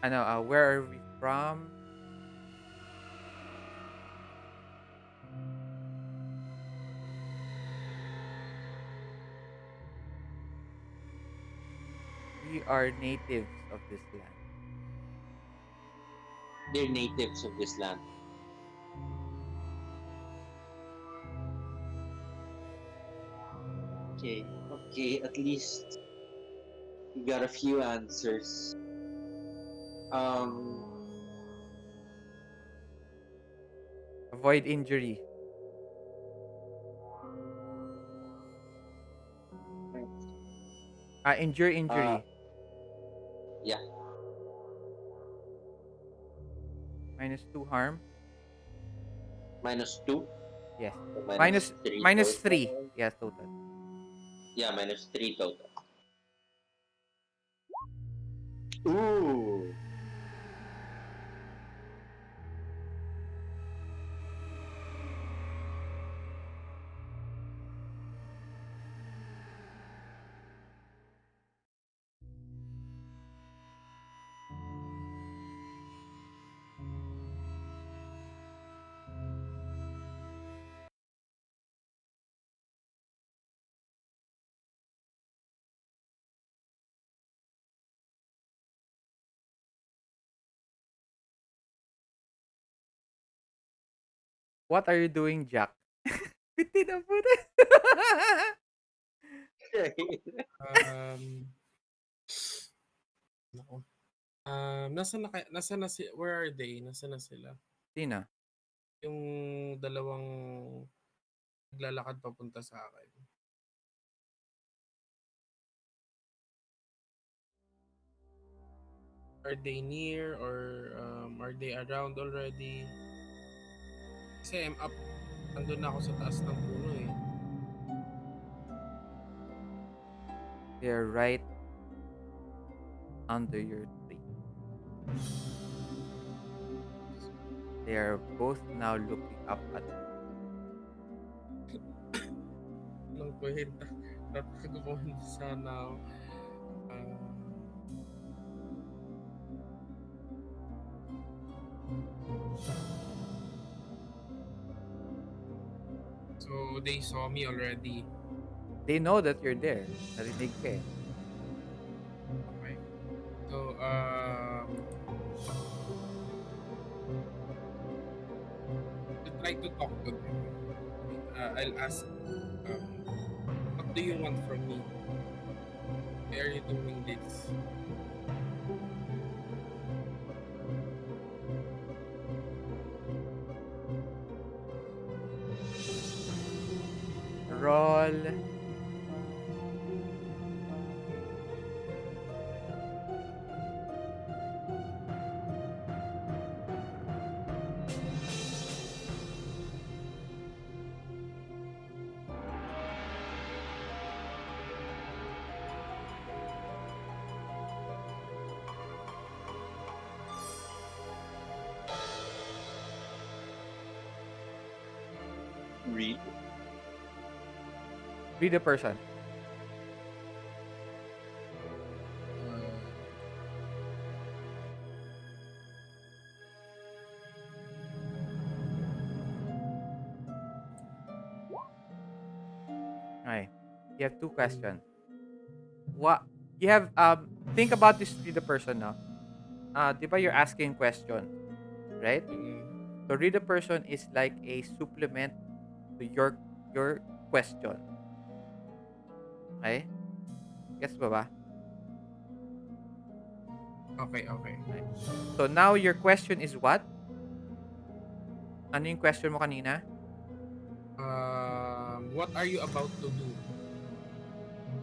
I know, where are we from? We are natives of this land. They're natives of this land. Okay, okay. At least you got a few answers. Um, Avoid injury. Endure uh, injury. yeah, -2 harm. -2 Yes. or minus Minus three -3. total. Yes, total. Yeah, -3 total. Ooh. What are you doing, Jack? Biti na puta. Um, Naku. Nasaan na where are they? Nasaan na sila? Sino? Yung dalawang naglalakad papunta sa akin. Are they near or are they around already? Kasi I'm up. Andun na ako sa taas ng puno eh. They're right under your tree. They are both now looking up at Walang kwenta. Natagawa sana ako. Ah, so they saw me already. They know that you're there. Narinig ka eh. Okay. So to try to talk to them. I'll ask, um, what do you want from me? Why are you doing this? Roll. Read. Be the person. Uh, You have two questions. What you have think about this read the person now. Di ba you're asking question, right? Mm. So read the person is like a supplement to your question. Okay? Gets ba ba? Okay, okay. Okay. So now your question is what? Ano yung question mo kanina? What are you about to do?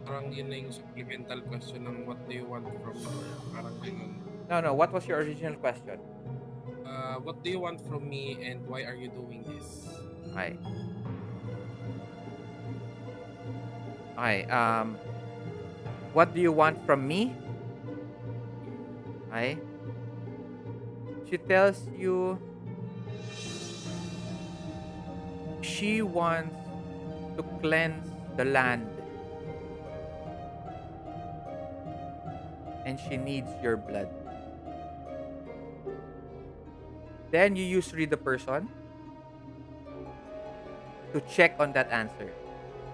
Parang yun na yung supplemental question ng what do you want from me? Or parang ganun. No. What was your original question? What do you want from me and why are you doing this? Okay. Okay. What do you want from me? Okay. She tells you she wants to cleanse the land and she needs your blood. Then you use read the person to check on that answer.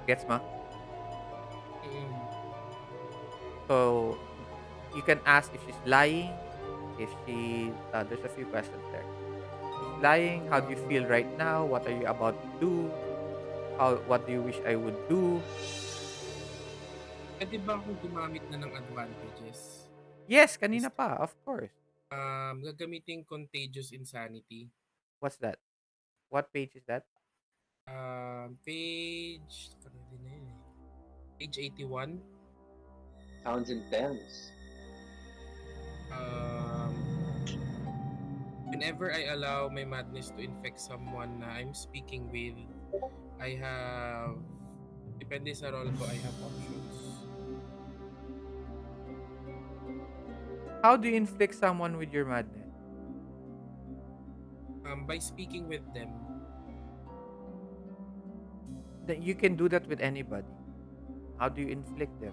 Gets ma? Mm. So you can ask if she's lying, if she there's a few questions there. She's lying, how do you feel right now? What are you about to do? What do you wish I would do? Pwede ba akong gumamit na ng advantages? Yes, kanina pa, of course. Gagamitin contagious insanity. What's that? What page is that? Page... Kanina na yun eh. Page 81. Sounds intense. Whenever I allow my madness to infect someone na I'm speaking with, I have... Depende sa role ko, I have options. How do you inflict someone with your madness? By speaking with them. That you can do that with anybody. How do you inflict them?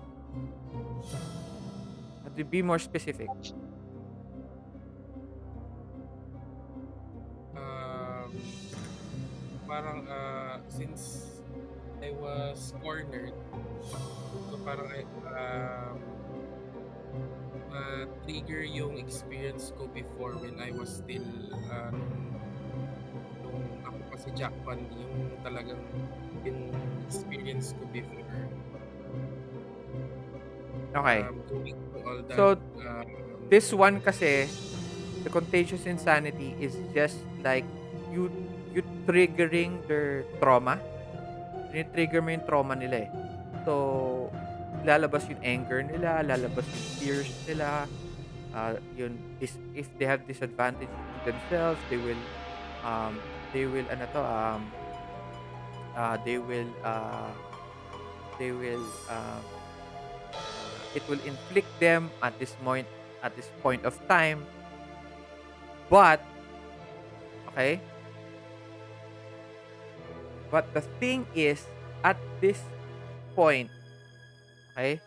Have to be more specific. Parang since I was cornered, so parang trigger yung experience ko before when I was still nung ako pa si Jack Pan, yung talagang yung experience ko before. Okay. Going through all that. So, this one kasi, the contagious insanity is just like you triggering their trauma. Trigger mo yung trauma nila eh. So, lalabas yung anger nila, lalabas yung fears nila. If they have disadvantage to themselves, they will ano to they will it will inflict them at this point of time. But okay, but the thing is, at this point, okay,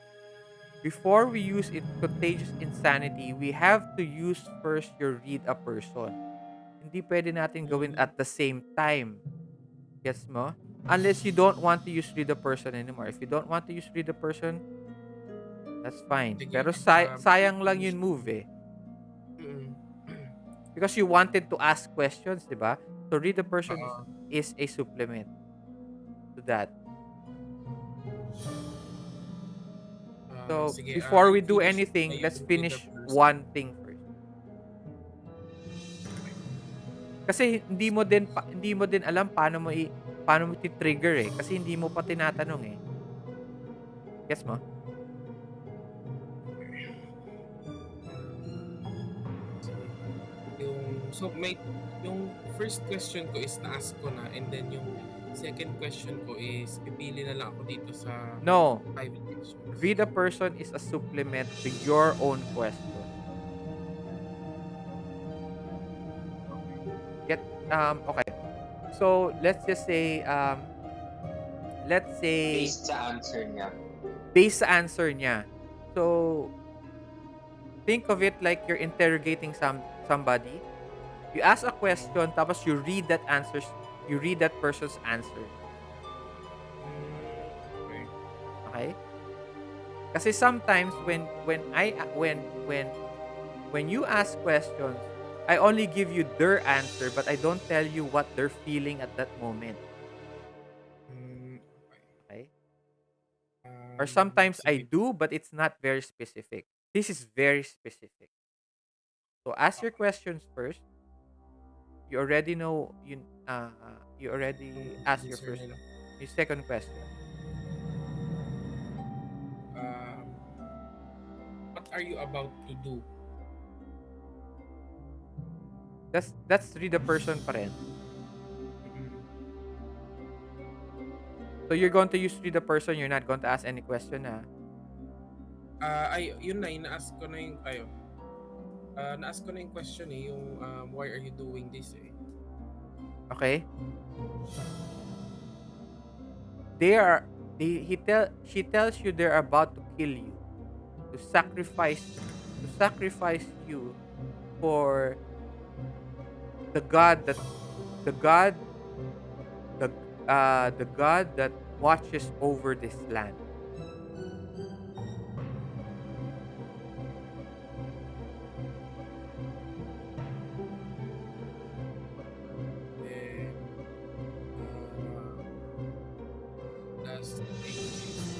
before we use it contagious insanity, we have to use first your read a person. Hindi pwede natin gawin at the same time. Gets mo? Unless you don't want to use read a person anymore. If you don't want to use read a person, that's fine. Sige, Pero sayang lang yun move eh. Because you wanted to ask questions, di ba? So read the person is a supplement to that. So sige, before we do finish anything, na let's yung finish read the person. one thing first. Kasi hindi mo din alam paano mo ti-trigger eh, kasi hindi mo pa tinatanong eh. Guess mo? Yung first question ko is na-ask ko na, and then yung second question ko is pipili na lang ako dito sa No. 5 questions. Read a person is a supplement to your own question. Okay. So let's just say Based sa answer niya. So think of it like you're interrogating somebody. You ask a question, tapos you read that person's answer. Okay. Okay? Okay? Kasi sometimes when you ask questions, I only give you their answer but I don't tell you what they're feeling at that moment. Okay. Okay? Or sometimes I Sige. do but it's not very specific. This is very specific. So ask your Okay. questions first. You already know you already asked your Answer nila. your second question. Um, what are you about to do? That's read the person pa rin. Mm-mm. So you're going to use read the person, you're not going to ask any question ha. Ay, yun na, ina-ask ko na yung, na-ask ko na yung question eh, yung why are you doing this eh. Okay? They are she tells you they're about to kill you, to sacrifice you for the god that the god the god that watches over this land. Then, last thing is,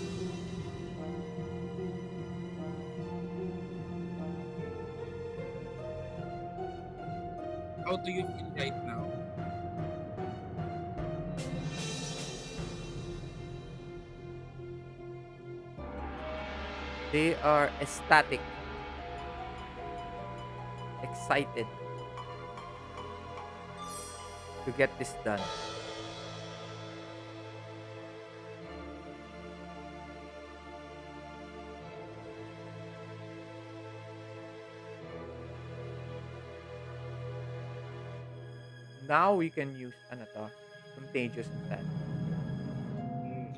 how do you feel right now? They are ecstatic, excited to get this done. Now we can use ano to, contagious insanity.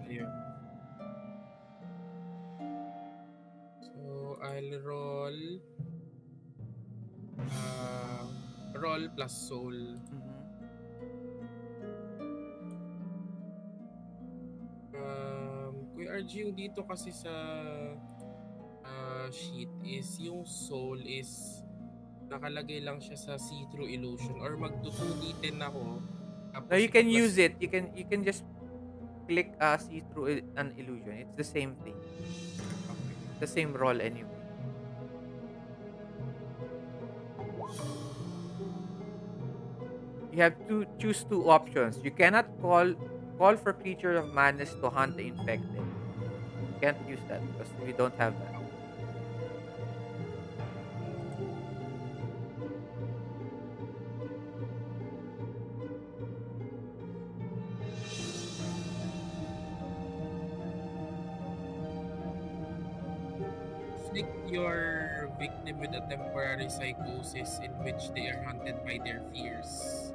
Ayun. So, I'll uh, roll plus soul. Mhm. Kuya RG, yung dito kasi sa sheet is yung soul is nakalagay lang siya sa see-through illusion or magtutulitin ako No, tapos you can ipa-plus. use it. You can just click see through an illusion. It's the same thing. Okay. The same roll anyway. You have to choose two options. You cannot call for creature of madness to hunt the infected. You can't use that because we don't have that. Afflict your victim with a temporary psychosis in which they are haunted by their fears.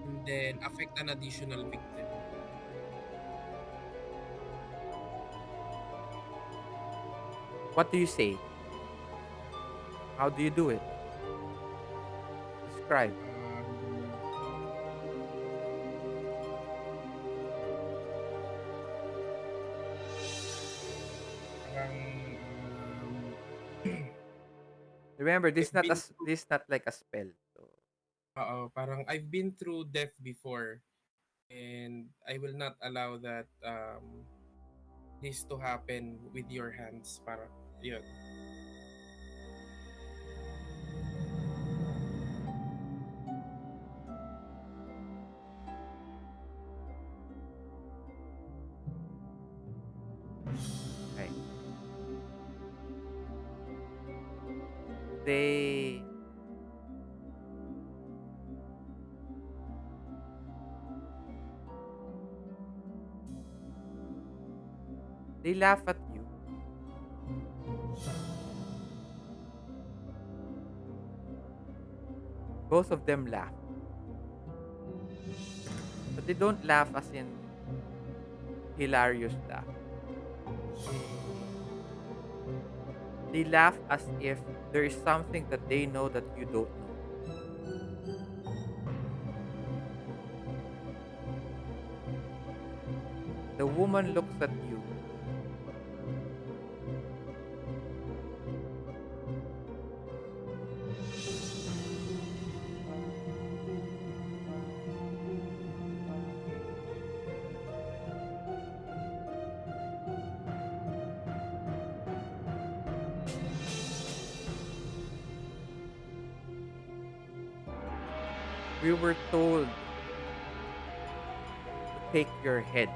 And then affect an additional victim. What do you say? How do you do it? Describe. Parang Remember, I've been this is not like a spell. So parang I've been through death before and I will not allow that this to happen with your hands para yun. okay. They they laugh at you. Both of them laugh. But they don't laugh as in hilarious laugh. They laugh as if there is something that they know that you don't know. The The woman looks at you. We were told to take your head,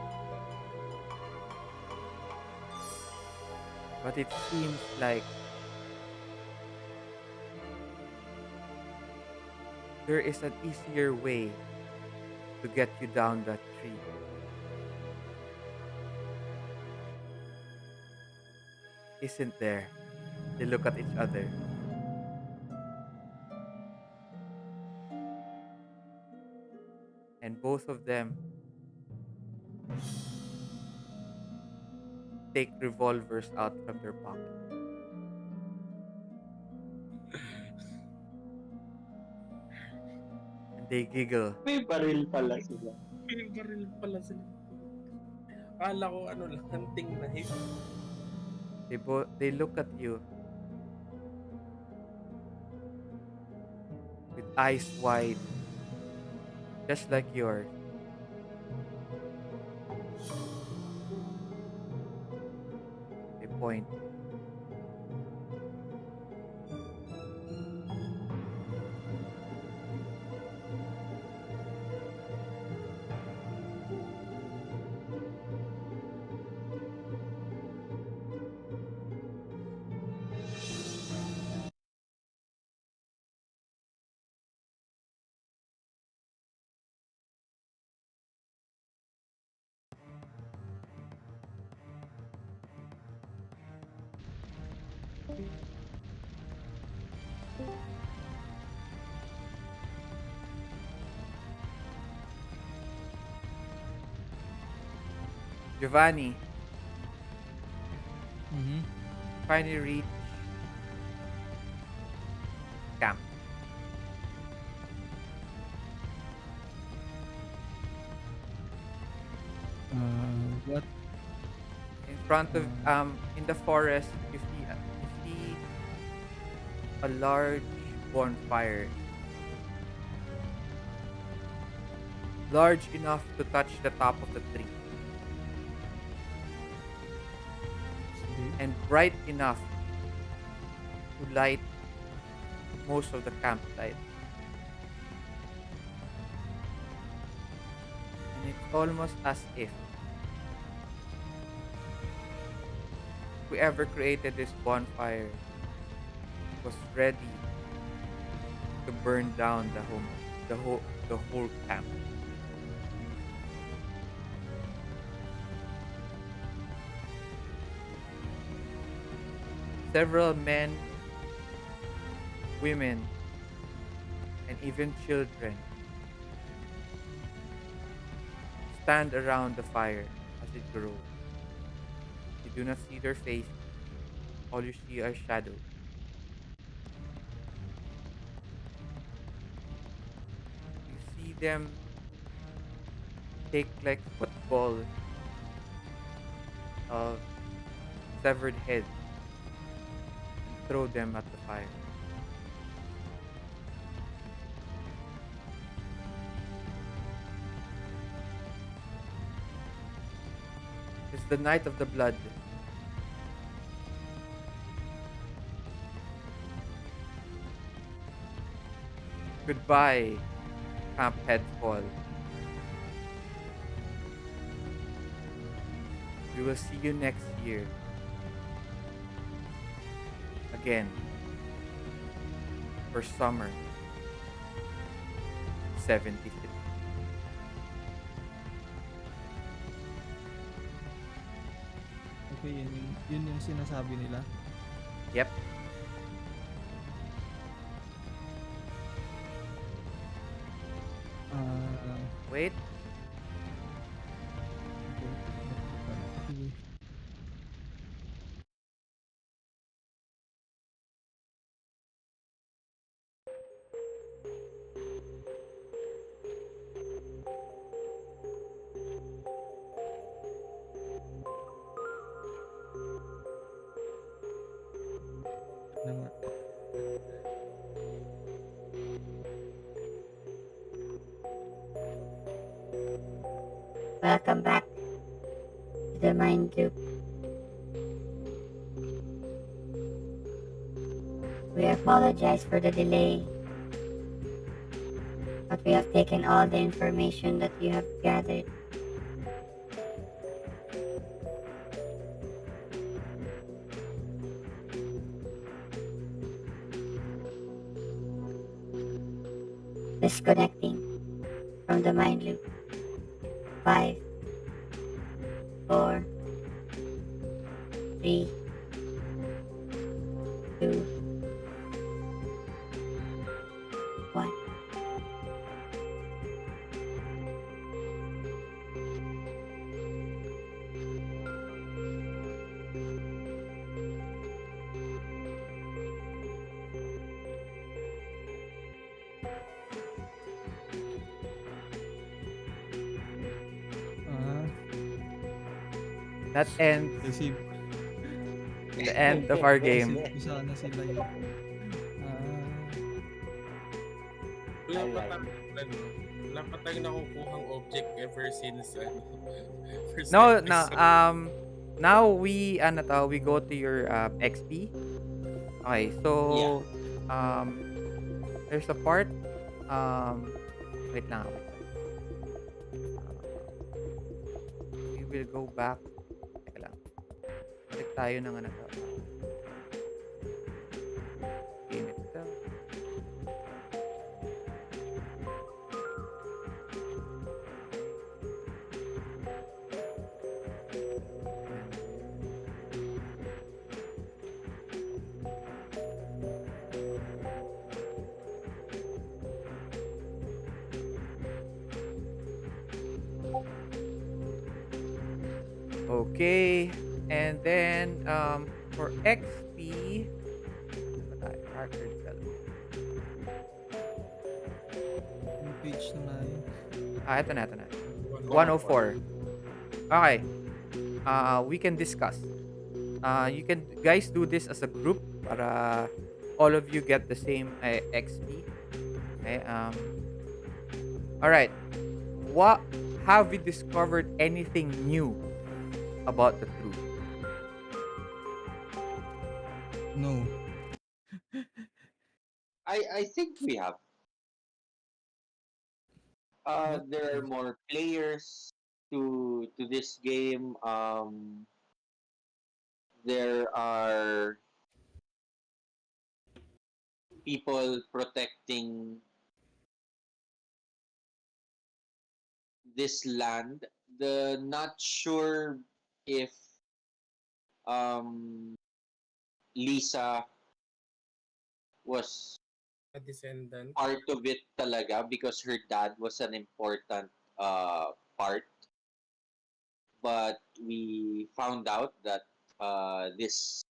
but it seems like there is an easier way to get you down that tree. Isn't there? They look at each other, and both of them take revolvers out from their pocket. And they giggle. May baril pala sila. May baril pala sila. Akala ko ano lang, hunting knife. They look at you with eyes wide, just like yours. They point. Giovanni Mm-hmm. finally reach camp. What? In front of in the forest, you see a large bonfire, large enough to touch the top of the tree, Big? and bright enough to light most of the campsite. And it's almost as if whoever created this bonfire was ready to burn down the whole camp. Several men, women, and even children stand around the fire as it grows. You do not see their faces, all you see are shadows. You see them take like footballs of severed heads and throw them at the fire. It's the night of the blood. Goodbye, Camp Headfall. We will see you next year. Again. For summer 73. Okay, yun yung sinasabi nila. Yep. Wait. Okay. Sige. Welcome back to the Mind Loop. We apologize for the delay, but we have taken all the information that you have gathered. Disconnecting from the Mind Loop. 5, 4, 3, 2, 1. Ah, That ends Kasi the end of our game. isip ko sana sila yung Wala I pa like tayong ano, wala pa tayong nakukuhang object ever since ano, first No, no. episode. Now we ano to, we go to your XP. Okay, yeah. so there's a part wait lang. We will go back. Teka lang. Balik tayo ng ano to. Game itself. Okay. And then for XP, ano ba tayo? Character development. yung page na nga yun. Ito na, ito na. 104. Okay. We can discuss. You can guys do this as a group para all of you get the same XP. Okay. All right. What have we discovered anything new about the truth? No. I think we have. What There are is? more players to this game. There are people protecting this land. The not sure if um Lisa was A descendant. part of it talaga because her dad was an important part. But we found out that this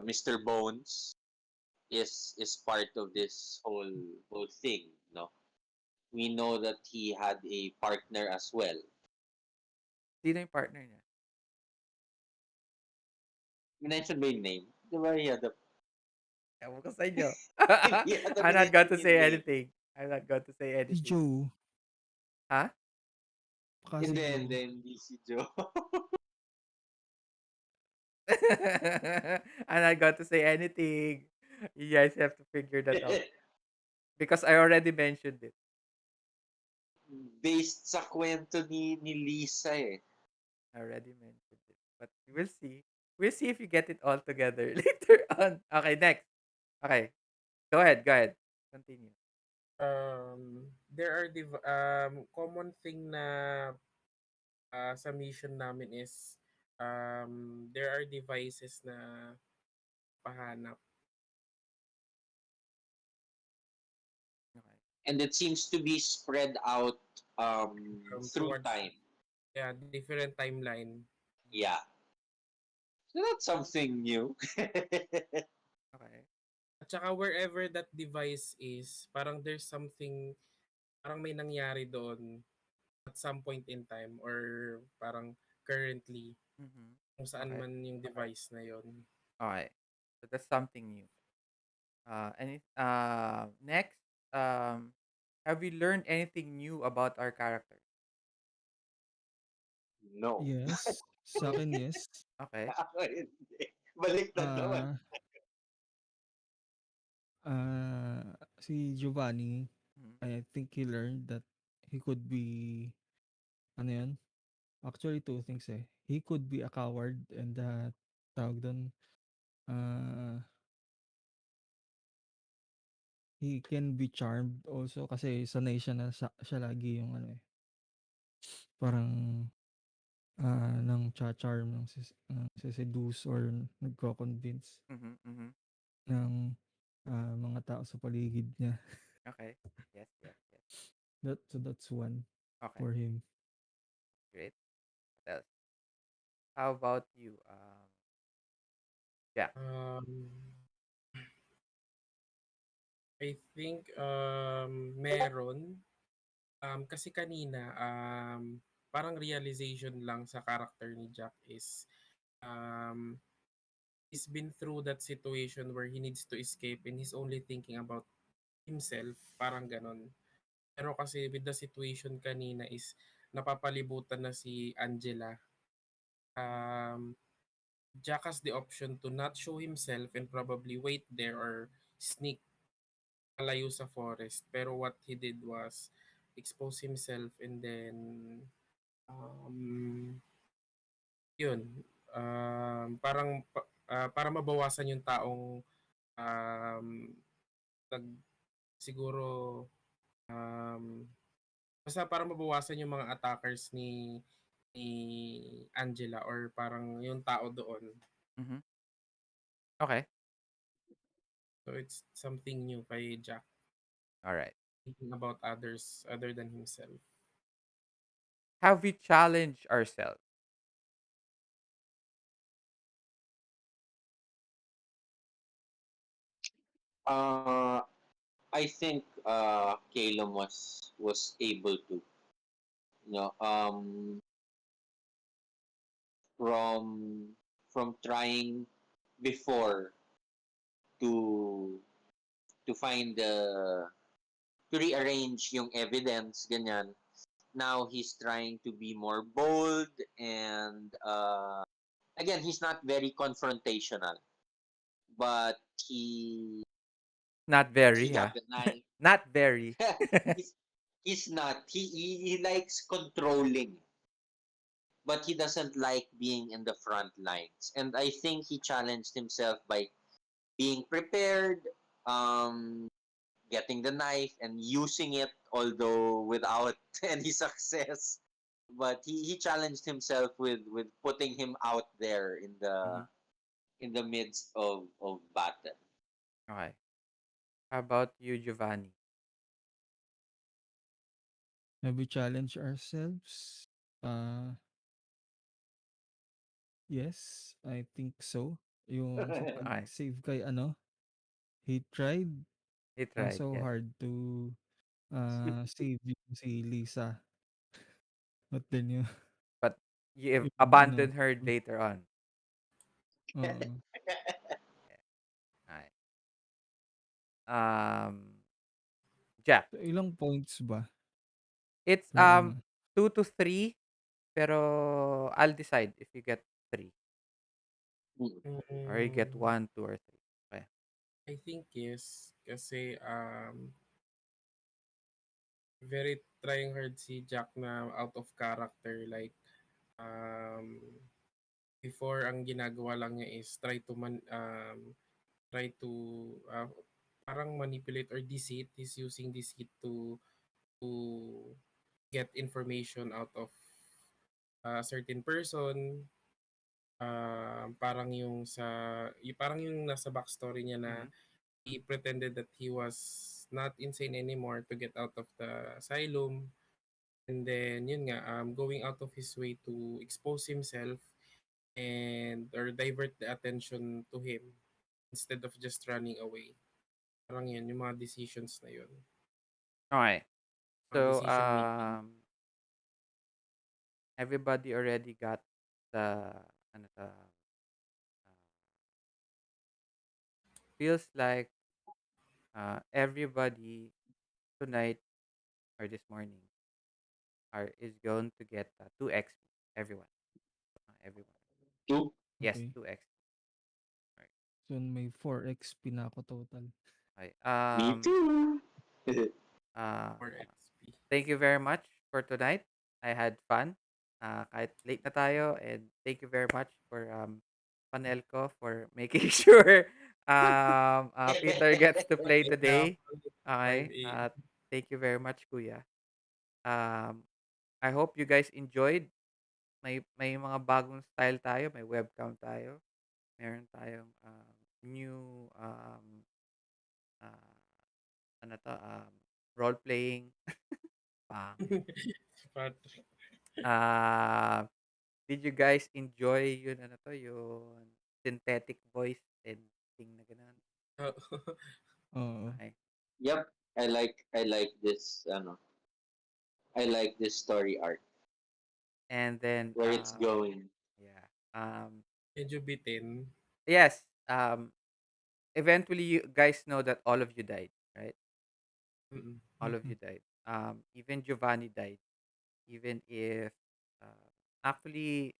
Mr. Bones is part of this whole thing. No, we know that he had a partner as well. Sino yung partner niya? You mentioned my name. Diba he had a Ewan ko sa inyo. he had a I'm not going to Filipino say name. anything. I'm not going to say Si anything. Joe. Ha? Baka And si then Joe. hindi si Joe. I'm not going to say anything. You guys have to figure that out. Because I already mentioned it. Based sa kwento ni Lisa eh. I already mentioned it. But we'll see. We'll see if you get it all together later on. Okay, next. Okay. Go ahead. Go ahead. Continue. There are common thing na sa mission namin is there are devices na pahanap. Okay. And it seems to be spread out through Towards time. different timeline. Yeah. So that's something new. Okay. At saka wherever that device is, parang there's something, parang may nangyari doon at some point in time or parang currently Mm-hmm. kung saan Okay. man yung device na yon. Okay. So that's something new. Next, have we learned anything new about our character? No. Yes. Sa akin, yes. Okay. Ako hindi. Baliktad naman. Ah, si Giovanni, Mhm. I think he learned that he could be, ano yun? Actually, two things eh. He could be a coward and tawag doon, uh, he can be charmed also kasi sanay siya na siya lagi yung ano eh, parang nang cha-charm, nagse-seduce or nagko-convince Mhm. Mhm. ng mga tao sa paligid niya. Okay. Yes, yes, yes. That's one Okay. for him. Great. What else? How about you, Jack? Um, I think meron. Kasi kanina parang realization lang sa character ni Jack is um, he's been through that situation where he needs to escape and he's only thinking about himself, parang ganon. Pero kasi with the situation kanina is napapalibutan na si Angela. Um, Jack has the option to not show himself and probably wait there or sneak malayo sa forest. Pero what he did was expose himself and then um, yun, para mabawasan yung taong um, nag siguro um, basta para mabawasan yung mga attackers ni Angela or parang yung tao doon. Mhm. Okay. So it's something new kay Jack, All right. thinking about others other than himself. Have we challenged ourselves? Uh, I think Calum was able to, you know, from trying before to find the to rearrange yung evidence, ganyan. Now he's trying to be more bold and again, he's not very confrontational, but Not he very, got huh? the knife. Not very. he's he's not. He likes controlling, but he doesn't like being in the front lines. And I think he challenged himself by being prepared, um, getting the knife and using it, although without any success. But he challenged himself with putting him out there Mhm. in the midst of battle. Okay. How about you, Giovanni? Have we challenged ourselves? Yes, I think so. Yung sa Okay. pag-save kay ano, he tried He tried, so yes. hard to save yung si Lisa. But then But you yung ano, abandoned her later on. oo. Yeah. Alright. Jack. So, ilang points ba It's per ano? 2 to 3, pero I'll decide if you get 3 or you get Mm, 1, 2, or 3. Okay. I think yes kasi very trying hard si Jack na out of character like um before ang ginagawa lang niya is try to parang manipulate or deceit. He's using deceit to get information out of a certain person. Parang yung nasa backstory niya na Mhm. he pretended that he was not insane anymore to get out of the asylum. And then yun nga going out of his way to expose himself and or divert the attention to him instead of just running away. Parang yun, yung mga decisions na yun. Okay. Mga So, decision making. everybody already got the ano 'to, feels like, everybody tonight or this morning is going to get 2 XP. Everyone. Everyone. Two. Yes, Okay. 2x. Right. So may 4 XP na ako total. Okay. Me too. Uh, For XP. thank you very much for tonight. I had fun. Kahit late na tayo, and thank you very much for Panel ko for making sure Peter gets to play 5 na today. ako. Okay. 5 AM. Thank you very much, Kuya. Um, I hope you guys enjoyed. May mga bagong style tayo, may webcam tayo. Meron tayong new uh, ano to, role playing. Pang. Patrick. Uh, did you guys enjoy yun ano to, yung synthetic voice and thing na ganun? Oo. Okay. Yep. I like this. I like this story arc And then where it's going. yeah. Medyo bitin. Yes, eventually you guys know that all of you died, right? Mm. All of you Mhm. died. Even Giovanni died. Even if uh, actually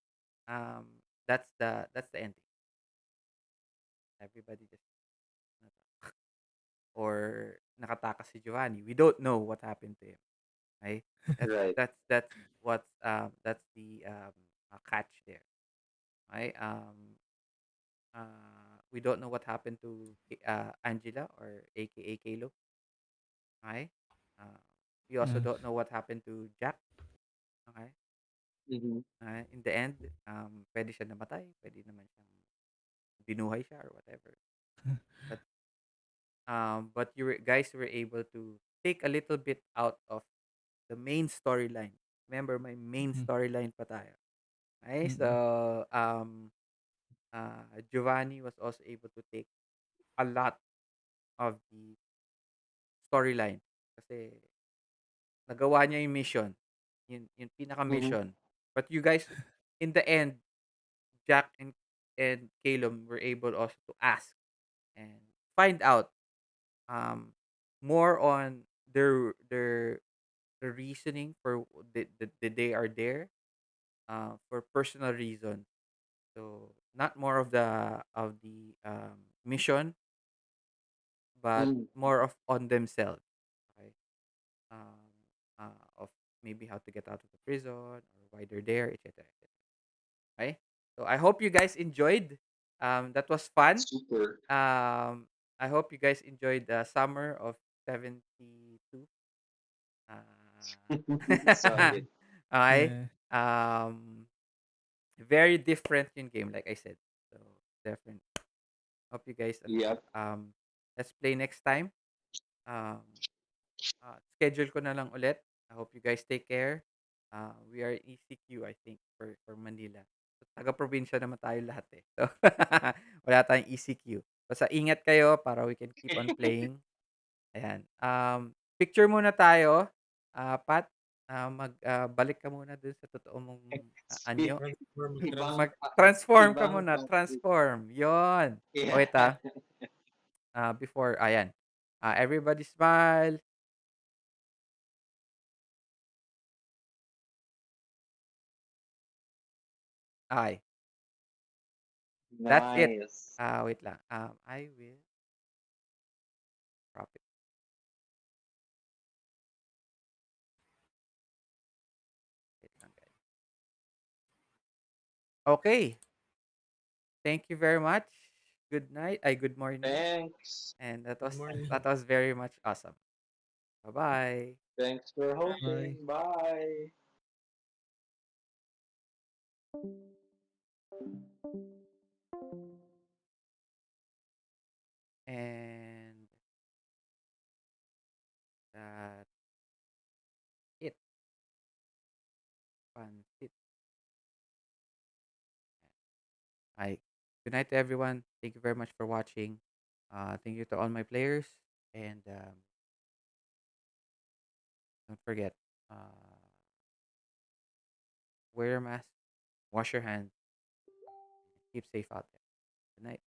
that's the ending. Everybody just or nakatakas si Giovanni. We don't know what happened to him. Right? That's Right. that's that's what's that's the catch there. Right? We don't know what happened to Angela or AKA Caleb. Okay? Uh, we also Yeah. don't know what happened to Jack. Okay? Mm-hmm. In the end, pwede siya namatay, pwede naman siyang binuhay siya or whatever. But but guys were able to take a little bit out of the main storyline. Remember, my main Mhm. storyline pa tayo. Okay? So, Mm. Giovanni was also able to take a lot of the storyline. Kasi, nagawa niya yung mission. Yung Mm-hmm. pinaka-mission. But you guys, in the end, Jack and Caleb were able also to ask and find out um more on the reasoning for the they are there for personal reasons. So not more of the mission, but Mm. more of on themselves. Okay. Um, of maybe how to get out of the prison or why they're there, etc. etc. Okay. So I hope you guys enjoyed. That was fun. Super. I hope you guys enjoyed the summer of 72. Solid. Okay. Yeah. Um, very different yung game, like I said. So, different. Hope you guys, ano to, Yep. let's play next time. Um, schedule ko na lang ulit. I hope you guys take care. We are ECQ, I think, for Manila. So, taga-probinsya naman tayo lahat eh. So, wala tayong ECQ. Basta ingat kayo para we can keep on playing. Ayan. Picture muna tayo. Pat, balik ka muna dun sa totoo mong I- anyo. Transform, Ibang, Mag-transform ka ibang muna. topic. Transform. Yon. O, Yeah. wait before, ayan. Everybody smile. Okay. That's it. Nice. Wait lang. I will drop it. Wait lang, guys. Okay. Thank you very much. Good night. Good morning. Thanks. And good morning. that was very much awesome. Bye-bye. Thanks for Bye. Bye. hosting. Bye. And that's it. Pansit. Hi. Good night to everyone. Thank you very much for watching. Thank you to all my players. And don't forget, wear a mask, wash your hands, keep safe out there. Good night.